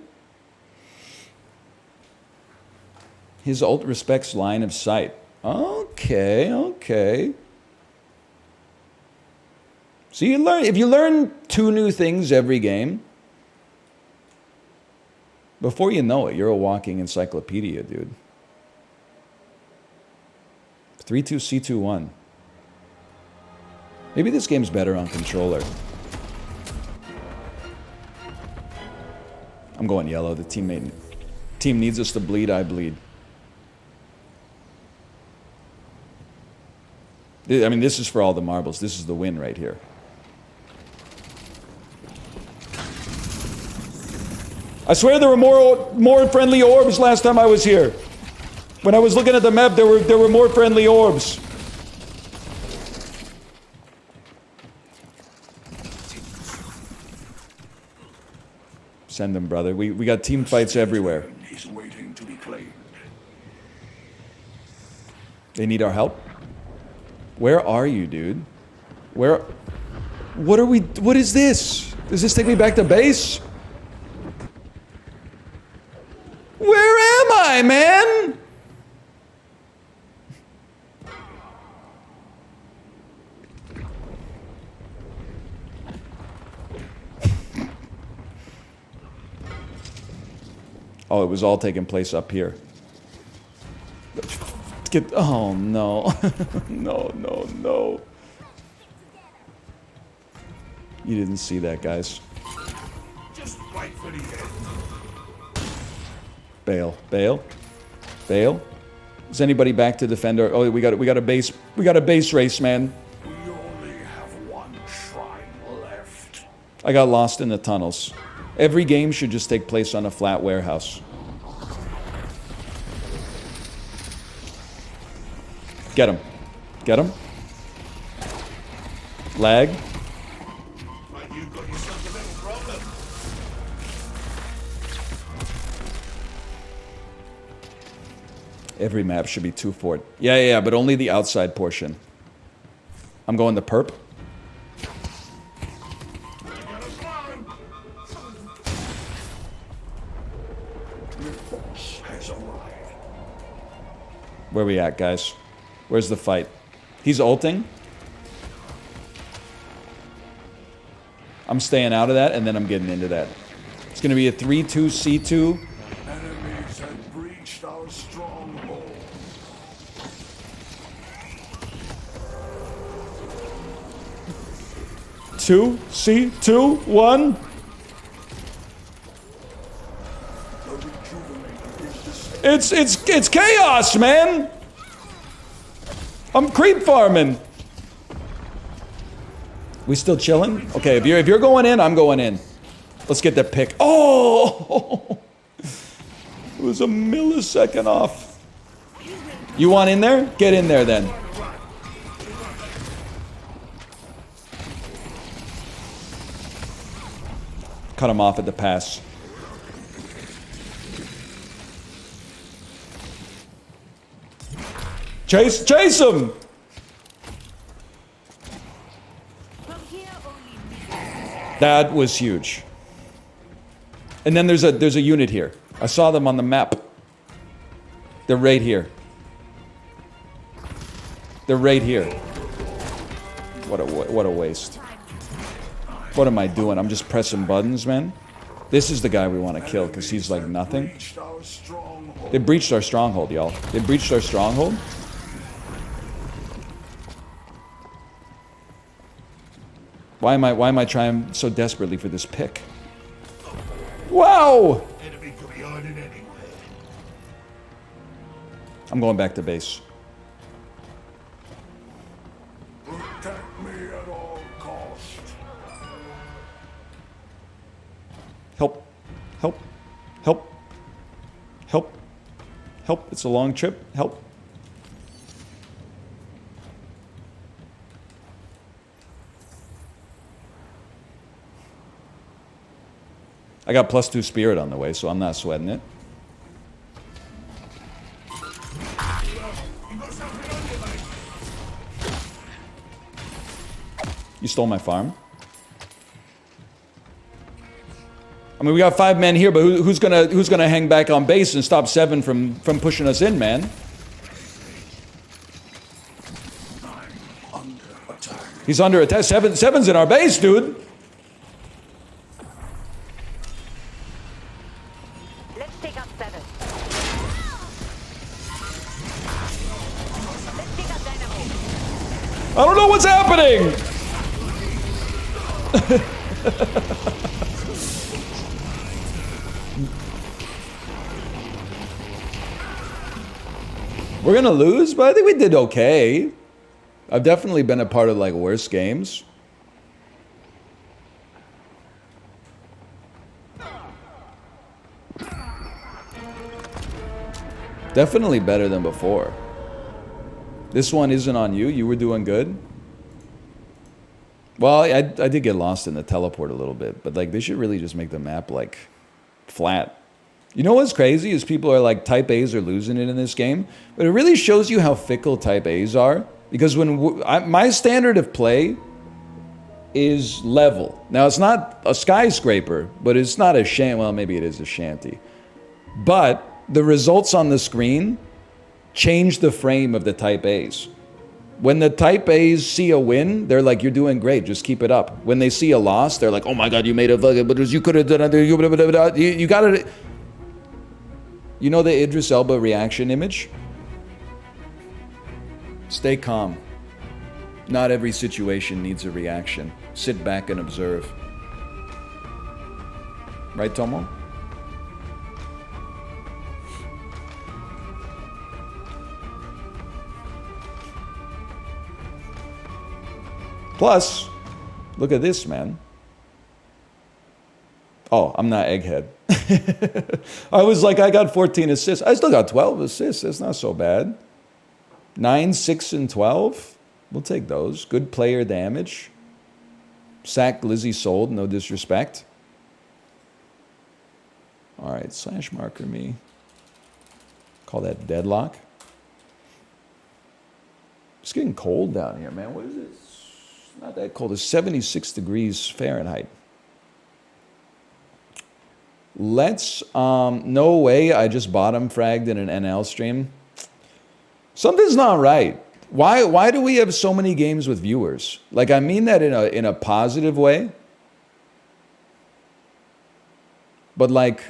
His ult respects line of sight. Okay. So you learn, if you learn 2 new things every game, before you know it, you're a walking encyclopedia, dude. 3-2-C-2-1. Maybe this game's better on controller. I'm going yellow. The team needs us to bleed, I bleed. I mean, this is for all the marbles. This is the win right here. I swear there were more friendly orbs last time I was here. When I was looking at the map, there were more friendly orbs. Send them, brother. We got team fights everywhere. He's waiting to be claimed. They need our help. Where are you, dude? What is this? Does this take me back to base? Where am I, man? Oh, it was all taking place up here. Oh, no. No. You didn't see that, guys. Just fight for the end. Bail. Fail. Is anybody back to defend our... Oh, we got a base race, man. We only have one shrine left. I got lost in the tunnels. Every game should just take place on a flat warehouse. Get him. Get him. Lag. You've got yourself a little problem. Every map should be 2 fort. Yeah, but only the outside portion. I'm going to perp. Where we at, guys? Where's the fight? He's ulting. I'm staying out of that, and then I'm getting into that. It's going to be a 3-2 C2. Enemies have breached our stronghold. Two, C2, 1. It's chaos, man. I'm creep farming. We still chilling? Okay, if you're going in, I'm going in. Let's get that pick. Oh! It was a millisecond off. You want in there? Get in there then. Cut him off at the pass. Chase him! That was huge. And then there's a unit here. I saw them on the map. They're right here. They're right here. What a waste. What am I doing? I'm just pressing buttons, man. This is the guy we want to kill because he's like nothing. They breached our stronghold, y'all. They breached our stronghold. Why am I trying so desperately for this pick? Wow! Enemy could be hiding anywhere. I'm going back to base. Protect me at all costs. Help. Help. Help. Help. Help. It's a long trip. Help. I got +2 spirit on the way, so I'm not sweating it. You stole my farm? I mean, we got 5 men here, but who's gonna hang back on base and stop 7 from pushing us in, man? He's under attack. 7's in our base, dude. Let's take out 7. Let's take out Dynamo. I don't know what's happening. We're gonna lose, but I think we did okay. I've definitely been a part of like worse games. Definitely better than before. This one isn't on you. You were doing good. Well, I did get lost in the teleport a little bit, but like they should really just make the map like flat. You know what's crazy is people are like type A's are losing it in this game, but it really shows you how fickle type A's are. Because when my standard of play is level. Now it's not a skyscraper, but it's not a shanty. Well, maybe it is a shanty. But the results on the screen change the frame of the type A's. When the type A's see a win, they're like, "You're doing great. Just keep it up." When they see a loss, they're like, "Oh my God, you made a fucking, but you could have done it. You got it." You know the Idris Elba reaction image? Stay calm. Not every situation needs a reaction. Sit back and observe. Right, Tomo? Plus, look at this, man. Oh, I'm not egghead. I was like, I got 14 assists. I still got 12 assists. That's not so bad. 9, 6, and 12. We'll take those. Good player damage. Sack, Glizzy sold. No disrespect. All right, slash marker me. Call that deadlock. It's getting cold down here, man. What is it? It's not that cold. It's 76 degrees Fahrenheit. Let's, no way I just bottom fragged in an NL stream. Something's not right. Why do we have so many games with viewers? Like, I mean that in a positive way. But like,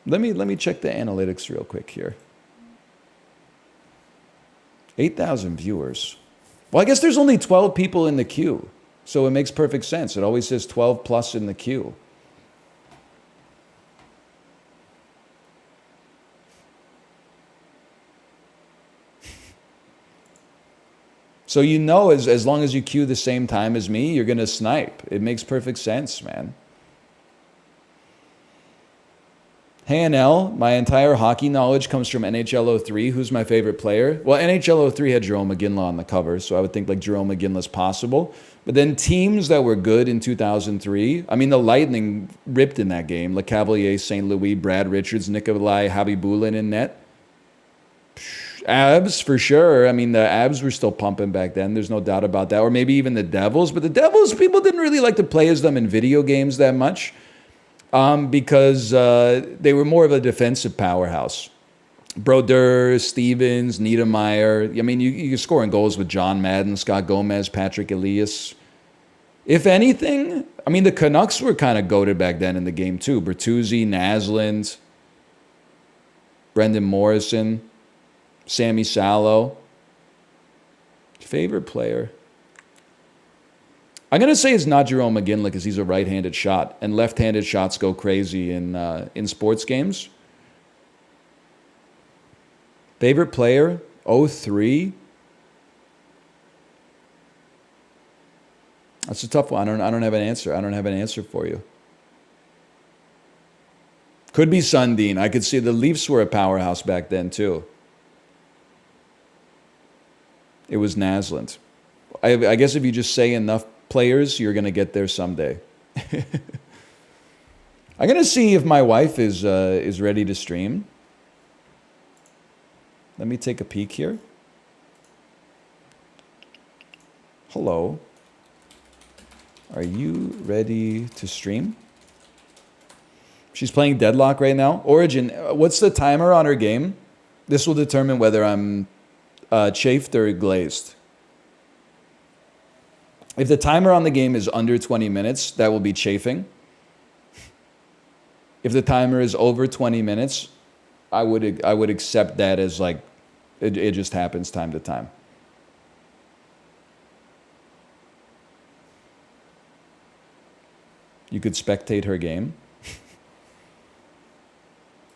let me check the analytics real quick here. 8,000 viewers. Well, I guess there's only 12 people in the queue. So it makes perfect sense. It always says 12 plus in the queue. So you know, as long as you queue the same time as me, you're going to snipe. It makes perfect sense, man. Hey, NL, my entire hockey knowledge comes from NHL 03. Who's my favorite player? Well, NHL 03 had Jerome McGinley on the cover, so I would think like Jerome McGinley's possible. But then teams that were good in 2003, I mean, the Lightning ripped in that game. Le Cavalier, St. Louis, Brad Richards, Nikolai Habibulin in net. Abs, for sure. I mean, the Abs were still pumping back then. There's no doubt about that. Or maybe even the Devils. But the Devils, people didn't really like to play as them in video games that much because they were more of a defensive powerhouse. Brodeur, Stevens, Niedermeyer. I mean, you're scoring goals with John Madden, Scott Gomez, Patrick Elias. If anything, I mean, the Canucks were kind of goated back then in the game too. Bertuzzi, Naslund, Brendan Morrison, Sammy Sallow. Favorite player? I'm going to say it's not Jerome McGinley because he's a right-handed shot, and left-handed shots go crazy in sports games. Favorite player? 03? That's a tough one. I don't have an answer. I don't have an answer for you. Could be Sundin. I could see the Leafs were a powerhouse back then too. It was Naslund. I guess if you just say enough players, you're going to get there someday. I'm going to see if my wife is ready to stream. Let me take a peek here. Hello. Are you ready to stream? She's playing Deadlock right now. Origin, what's the timer on her game? This will determine whether I'm chafed or glazed. If the timer on the game is under 20 minutes, that will be chafing. If the timer is over 20 minutes, I would accept that as like, it just happens time to time. You could spectate her game.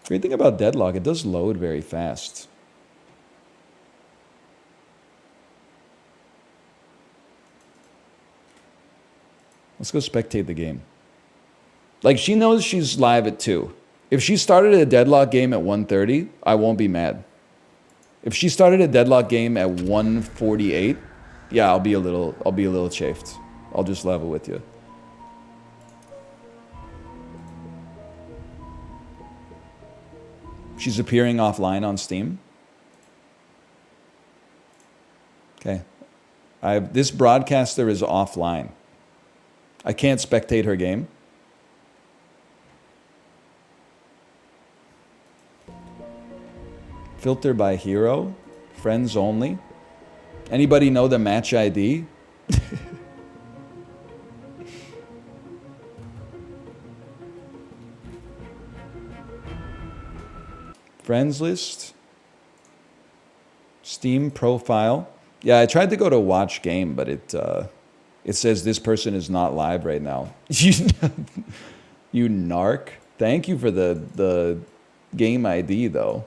Great thing about Deadlock, it does load very fast. Let's go spectate the game. Like, she knows she's live at 2. If she started a Deadlock game at 1:30, I won't be mad. If she started a Deadlock game at 1:48, yeah, I'll be a little chafed. I'll just level with you. She's appearing offline on Steam. Okay. This broadcaster is offline. I can't spectate her game. Filter by hero. Friends only. Anybody know the match ID? Friends list. Steam profile. Yeah, I tried to go to watch game, but it says this person is not live right now. You narc. Thank you for the game ID though.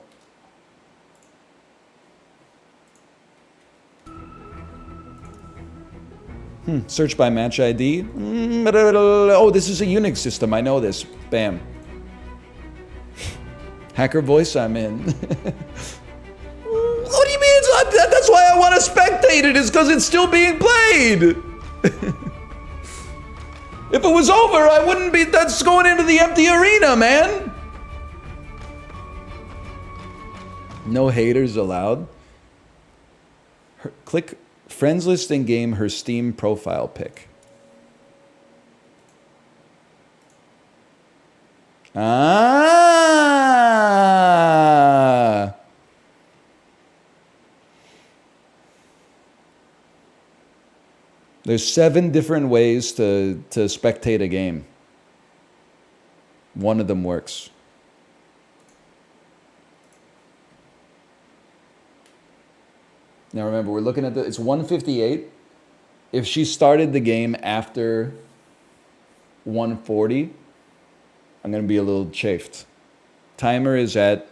Search by match ID. Oh, this is a Unix system. I know this. Bam. Hacker voice, I'm in. What do you mean? That's why I want to spectate it, is because it's still being played. If it was over, I wouldn't be. That's going into the empty arena, man. No haters allowed. Click friends list in game, her Steam profile pic. Ah. There's 7 different ways to spectate a game. One of them works. Now remember, we're looking at it's 158. If she started the game after 140, I'm going to be a little chafed. Timer is at,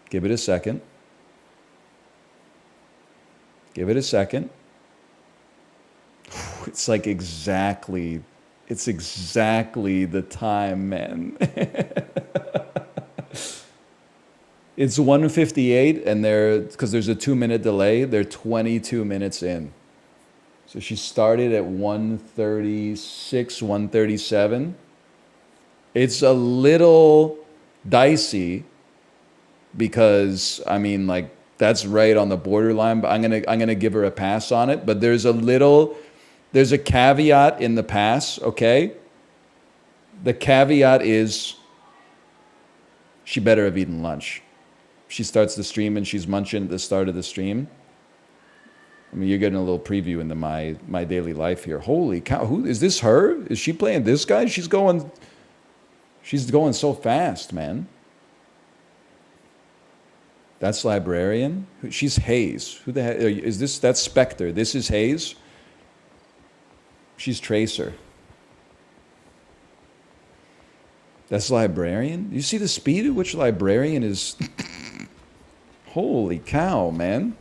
give it a second. Give it a second. It's like exactly the time, man. It's 1:58, and because there's a 2-minute delay, they're 22 minutes in. So she started at 1:36, 1:37. It's a little dicey because, I mean, like, that's right on the borderline, but I'm gonna give her a pass on it. But there's a caveat in the pass, okay? The caveat is she better have eaten lunch. She starts the stream and she's munching at the start of the stream. I mean, you're getting a little preview into my daily life here. Holy cow, who is this? Her? Is she playing this guy? She's going so fast, man. That's Librarian. She's Hayes. Who the heck is this? That's Spectre. This is Hayes. She's Tracer. That's Librarian. You see the speed at which Librarian is? Holy cow, man.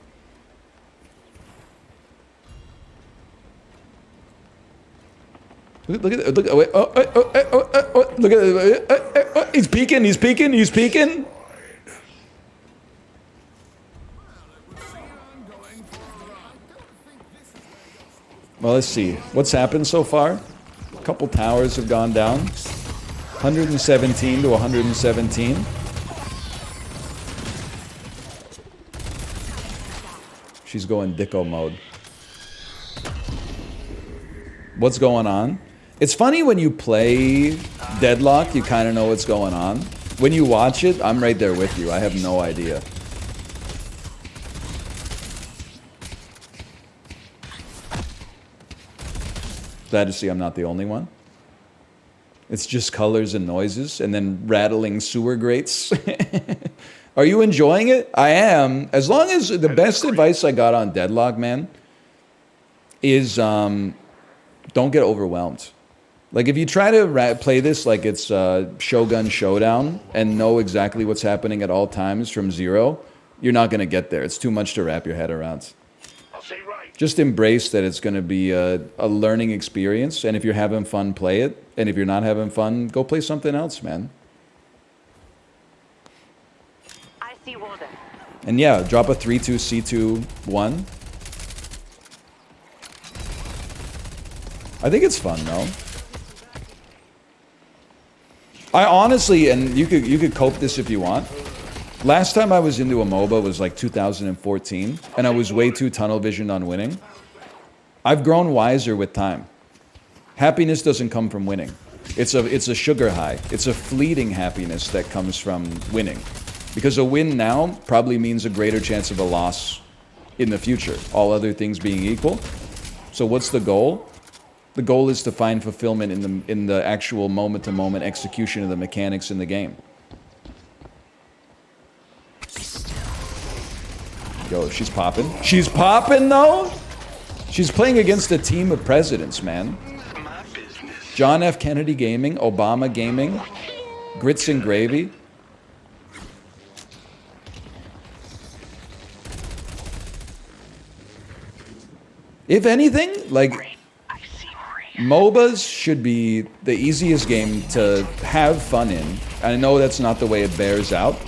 Look at it. Look at it. He's peeking. Well, let's see. What's happened so far? A couple towers have gone down. 117 to 117. She's going Dicko mode. What's going on? It's funny when you play Deadlock, you kind of know what's going on. When you watch it, I'm right there with you. I have no idea. Glad to see I'm not the only one. It's just colors and noises and then rattling sewer grates. Are you enjoying it? I am. As long as the best advice I got on Deadlock, man, is don't get overwhelmed. Like, if you try to play this like it's Shogun Showdown and know exactly what's happening at all times from zero, you're not going to get there. It's too much to wrap your head around. Just embrace that it's going to be a learning experience, and if you're having fun, play it. And if you're not having fun, go play something else, man. I see water. And yeah, drop a 3-2, C2, 1. I think it's fun, though. I honestly, and you could cope this if you want. Last time I was into a MOBA was like 2014, and I was way too tunnel visioned on winning. I've grown wiser with time. Happiness doesn't come from winning. It's a sugar high. It's a fleeting happiness that comes from winning. Because a win now probably means a greater chance of a loss in the future, all other things being equal. So what's the goal? The goal is to find fulfillment in the actual moment-to-moment execution of the mechanics in the game. Yo, she's popping. She's popping, though? She's playing against a team of presidents, man. John F. Kennedy Gaming, Obama Gaming, Grits and Gravy. If anything, like, MOBAs should be the easiest game to have fun in. I know that's not the way it bears out.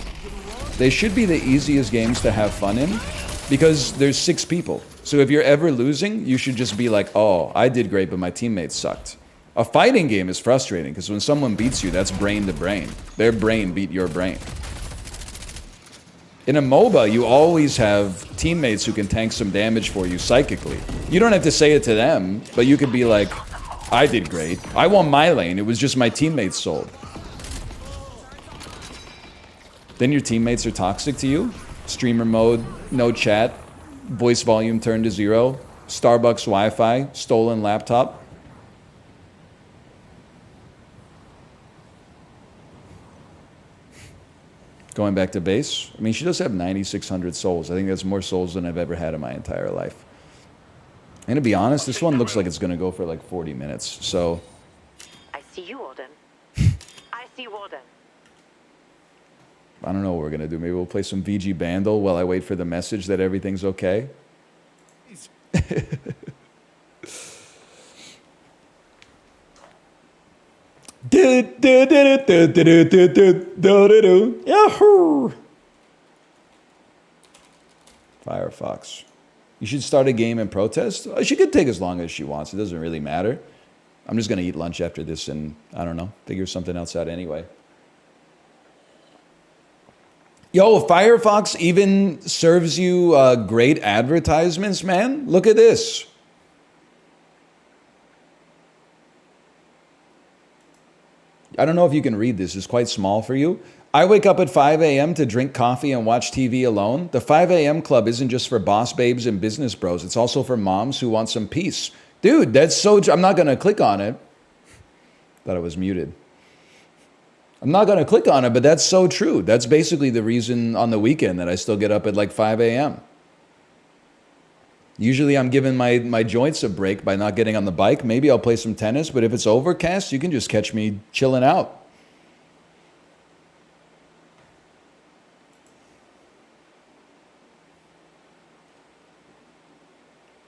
They should be the easiest games to have fun in because there's 6 people. So if you're ever losing, you should just be like, oh, I did great, but my teammates sucked. A fighting game is frustrating because when someone beats you, that's brain to brain. Their brain beat your brain. In a MOBA, you always have teammates who can tank some damage for you psychically. You don't have to say it to them, but you could be like, I did great. I won my lane. It was just my teammates sold. Then your teammates are toxic to you. Streamer mode, no chat, voice volume turned to 0, Starbucks Wi-Fi, stolen laptop. Going back to base. I mean, she does have 9,600 souls. I think that's more souls than I've ever had in my entire life. And to be honest, this one looks like it's going to go for like 40 minutes. So I see you, Warden. I see Warden. I don't know what we're going to do. Maybe we'll play some VG Bandle while I wait for the message that everything's okay. Yahoo! Firefox. You should start a game and protest. She could take as long as she wants. It doesn't really matter. I'm just going to eat lunch after this and, I don't know, figure something else out anyway. Yo, Firefox even serves you great advertisements, man. Look at this. I don't know if you can read this. It's quite small for you. I wake up at 5 a.m. to drink coffee and watch TV alone. The 5 a.m. club isn't just for boss babes and business bros. It's also for moms who want some peace. Dude, that's so... I'm not going to click on it. Thought I was muted. I'm not going to click on it, but that's so true. That's basically the reason on the weekend that I still get up at like 5 a.m. Usually I'm giving my joints a break by not getting on the bike. Maybe I'll play some tennis, but if it's overcast, you can just catch me chilling out.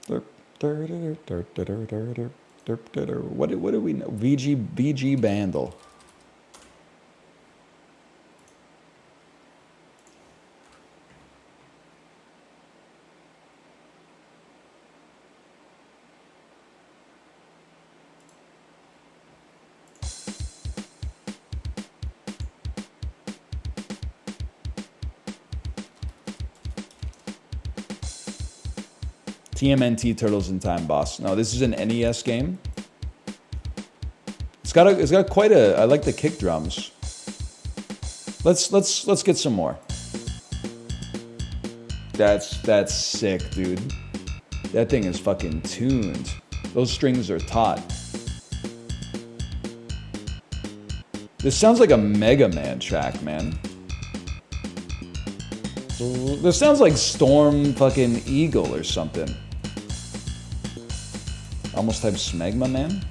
What do we know? VG Bandle. TMNT Turtles in Time boss. No, this is an NES game. It's got quite a... I like the kick drums. Let's get some more. That's sick, dude. That thing is fucking tuned. Those strings are taut. This sounds like a Mega Man track, man. This sounds like Storm fucking Eagle or something. Almost type Smegma Man.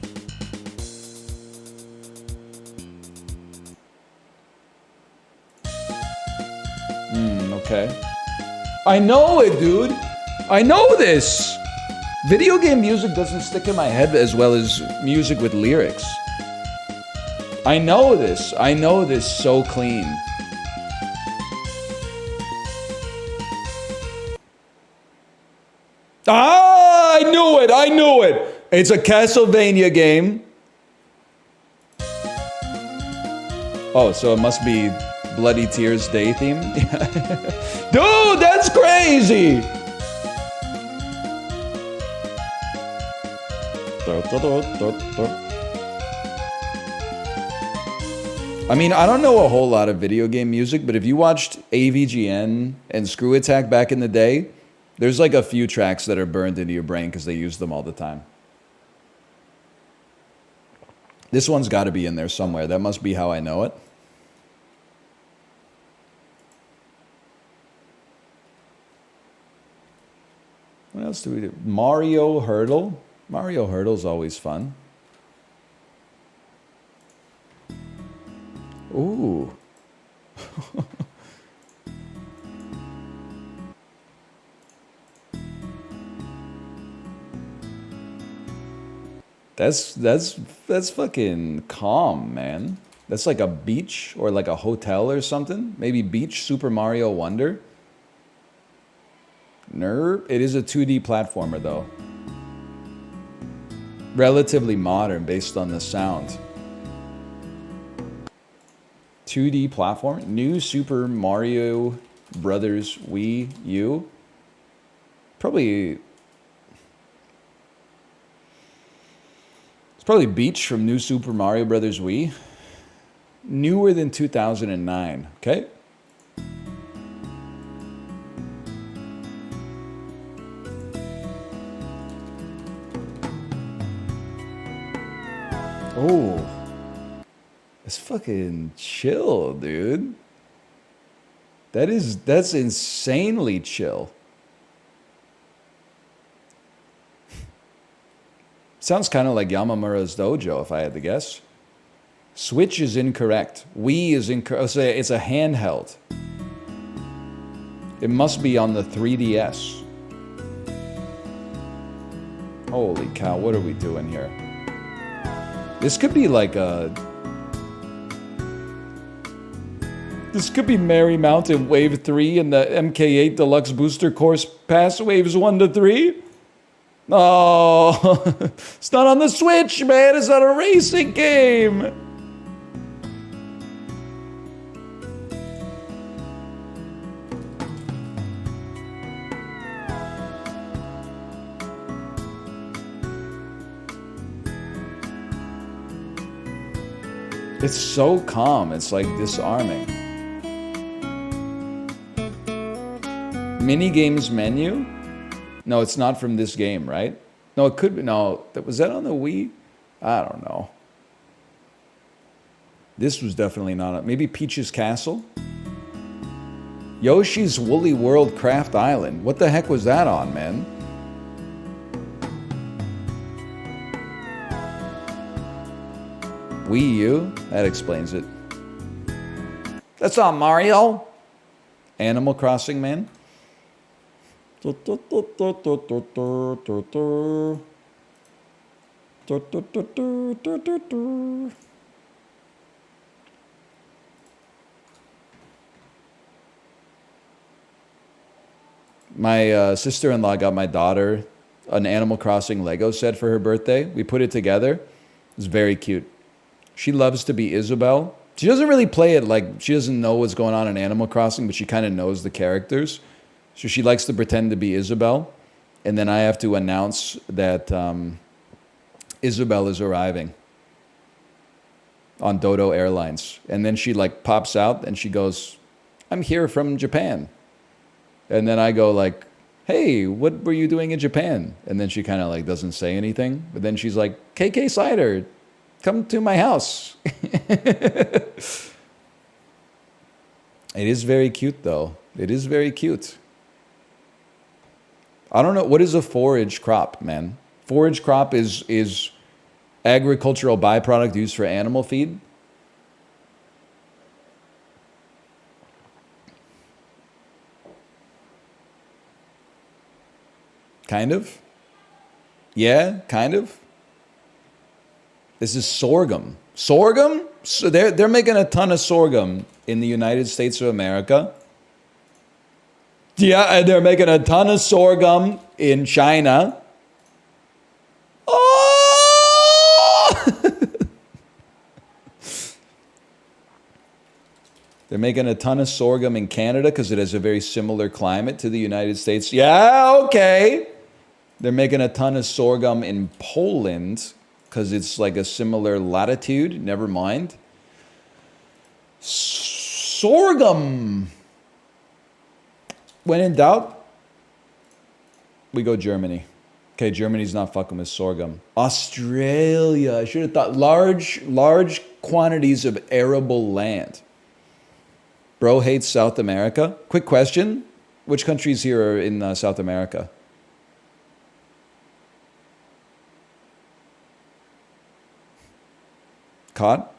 Okay. I know it, dude. I know this. Video game music doesn't stick in my head as well as music with lyrics. I know this. I know this so clean. Ah, I knew it. I knew it. It's a Castlevania game. Oh, so it must be Bloody Tears Day theme? Dude, that's crazy! I mean, I don't know a whole lot of video game music, but if you watched AVGN and Screw Attack back in the day, there's like a few tracks that are burned into your brain because they use them all the time. This one's got to be in there somewhere. That must be how I know it. What else do we do? Mario Hurdle. Mario Hurdle's always fun. Ooh. That's fucking calm, man. That's like a beach or like a hotel or something. Maybe Beach Super Mario Wonder. Nerve. It is a 2D platformer though. Relatively modern based on the sound. 2D platform. New Super Mario Brothers Wii U. Probably Beach from New Super Mario Brothers Wii. Newer than 2009. Okay. Oh. It's fucking chill, dude. That's insanely chill. Sounds kind of like Yamamura's Dojo, if I had to guess. Switch is incorrect. Wii is incorrect. So it's a handheld. It must be on the 3DS. Holy cow, what are we doing here? This could be like a... This could be Merry Mountain Wave 3 and the MK8 Deluxe Booster Course Pass Waves 1 to 3. Oh, it's not on the Switch, man. It's not a racing game. It's so calm. It's like disarming. Minigames menu? No, it's not from this game, right? No, it could be. No, was that on the Wii? I don't know. This was definitely not. Maybe Peach's Castle? Yoshi's Woolly World Craft Island. What the heck was that on, man? Wii U? That explains it. That's not Mario. Animal Crossing, man. My sister-in-law got my daughter an Animal Crossing Lego set for her birthday. We put it together. It's very cute. She loves to be Isabelle. She doesn't really play it like, she doesn't know what's going on in Animal Crossing, but she kind of knows the characters. So she likes to pretend to be Isabelle. And then I have to announce that Isabelle is arriving on Dodo Airlines. And then she like pops out and she goes, I'm here from Japan. And then I go like, hey, what were you doing in Japan? And then she kind of like doesn't say anything. But then she's like, KK Cider, come to my house. It is very cute though. It is very cute. I don't know, what is a forage crop, man? Forage crop is agricultural byproduct used for animal feed. Kind of. Yeah, kind of. This is sorghum. Sorghum? So they're making a ton of sorghum in the United States of America. Yeah, and they're making a ton of sorghum in China. Oh! They're making a ton of sorghum in Canada because it has a very similar climate to the United States. Yeah, okay. They're making a ton of sorghum in Poland because it's like a similar latitude. Never mind. Sorghum. When in doubt, we go Germany. Okay, Germany's not fucking with sorghum. Australia. I should have thought large quantities of arable land. Bro hates South America. Quick question. Which countries here are in South America? Caught.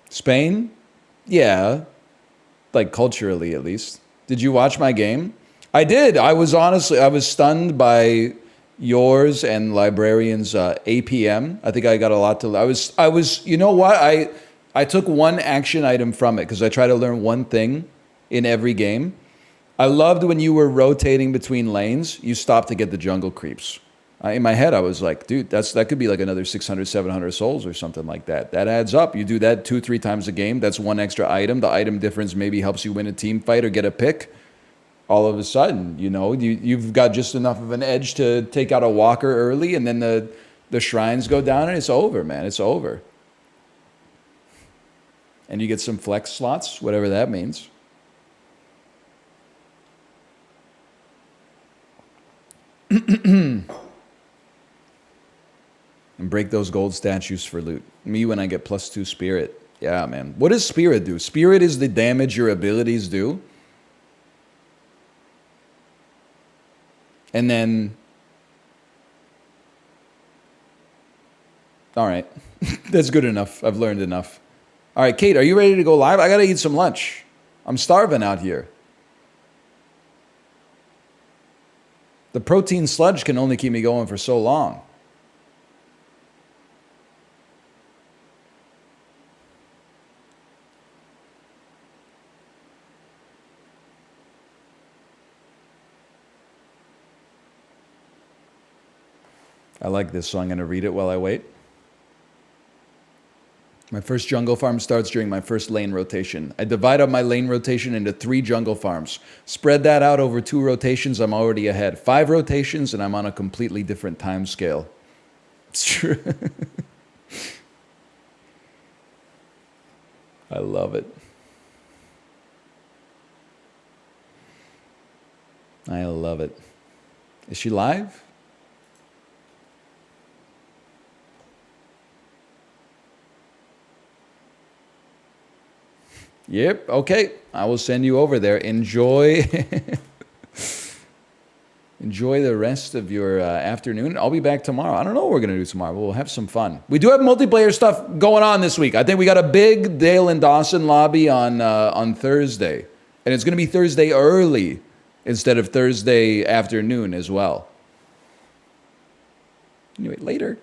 Spain? Yeah. Like culturally, at least. Did you watch my game? I did. I was stunned by yours and Librarian's APM. I think I got a lot to. I was. You know what? I took one action item from it because I try to learn one thing in every game. I loved when you were rotating between lanes. You stopped to get the jungle creeps. In my head, I was like, dude, that could be like another 600, 700 souls or something like that. That adds up. You do that 2-3 times a game. That's one extra item. The item difference maybe helps you win a team fight or get a pick. All of a sudden, you know, you've got just enough of an edge to take out a walker early, and then the shrines go down, and it's over, man. It's over. And you get some flex slots, whatever that means. And break those gold statues for loot. Me when I get +2 spirit. Yeah, man. What does spirit do? Spirit is the damage your abilities do. And then... All right. That's good enough. I've learned enough. All right, Kate, are you ready to go live? I got to eat some lunch. I'm starving out here. The protein sludge can only keep me going for so long. I like this, so I'm going to read it while I wait. My first jungle farm starts during my first lane rotation. I divide up my lane rotation into 3 jungle farms. Spread that out over 2 rotations, I'm already ahead. 5 rotations, and I'm on a completely different time scale. It's true. I love it. I love it. Is she live? Yep, okay. I will send you over there. Enjoy enjoy the rest of your afternoon. I'll be back tomorrow. I don't know what we're going to do tomorrow. We'll have some fun. We do have multiplayer stuff going on this week. I think we got a big Dale and Dawson lobby on Thursday. And it's going to be Thursday early instead of Thursday afternoon as well. Anyway, later.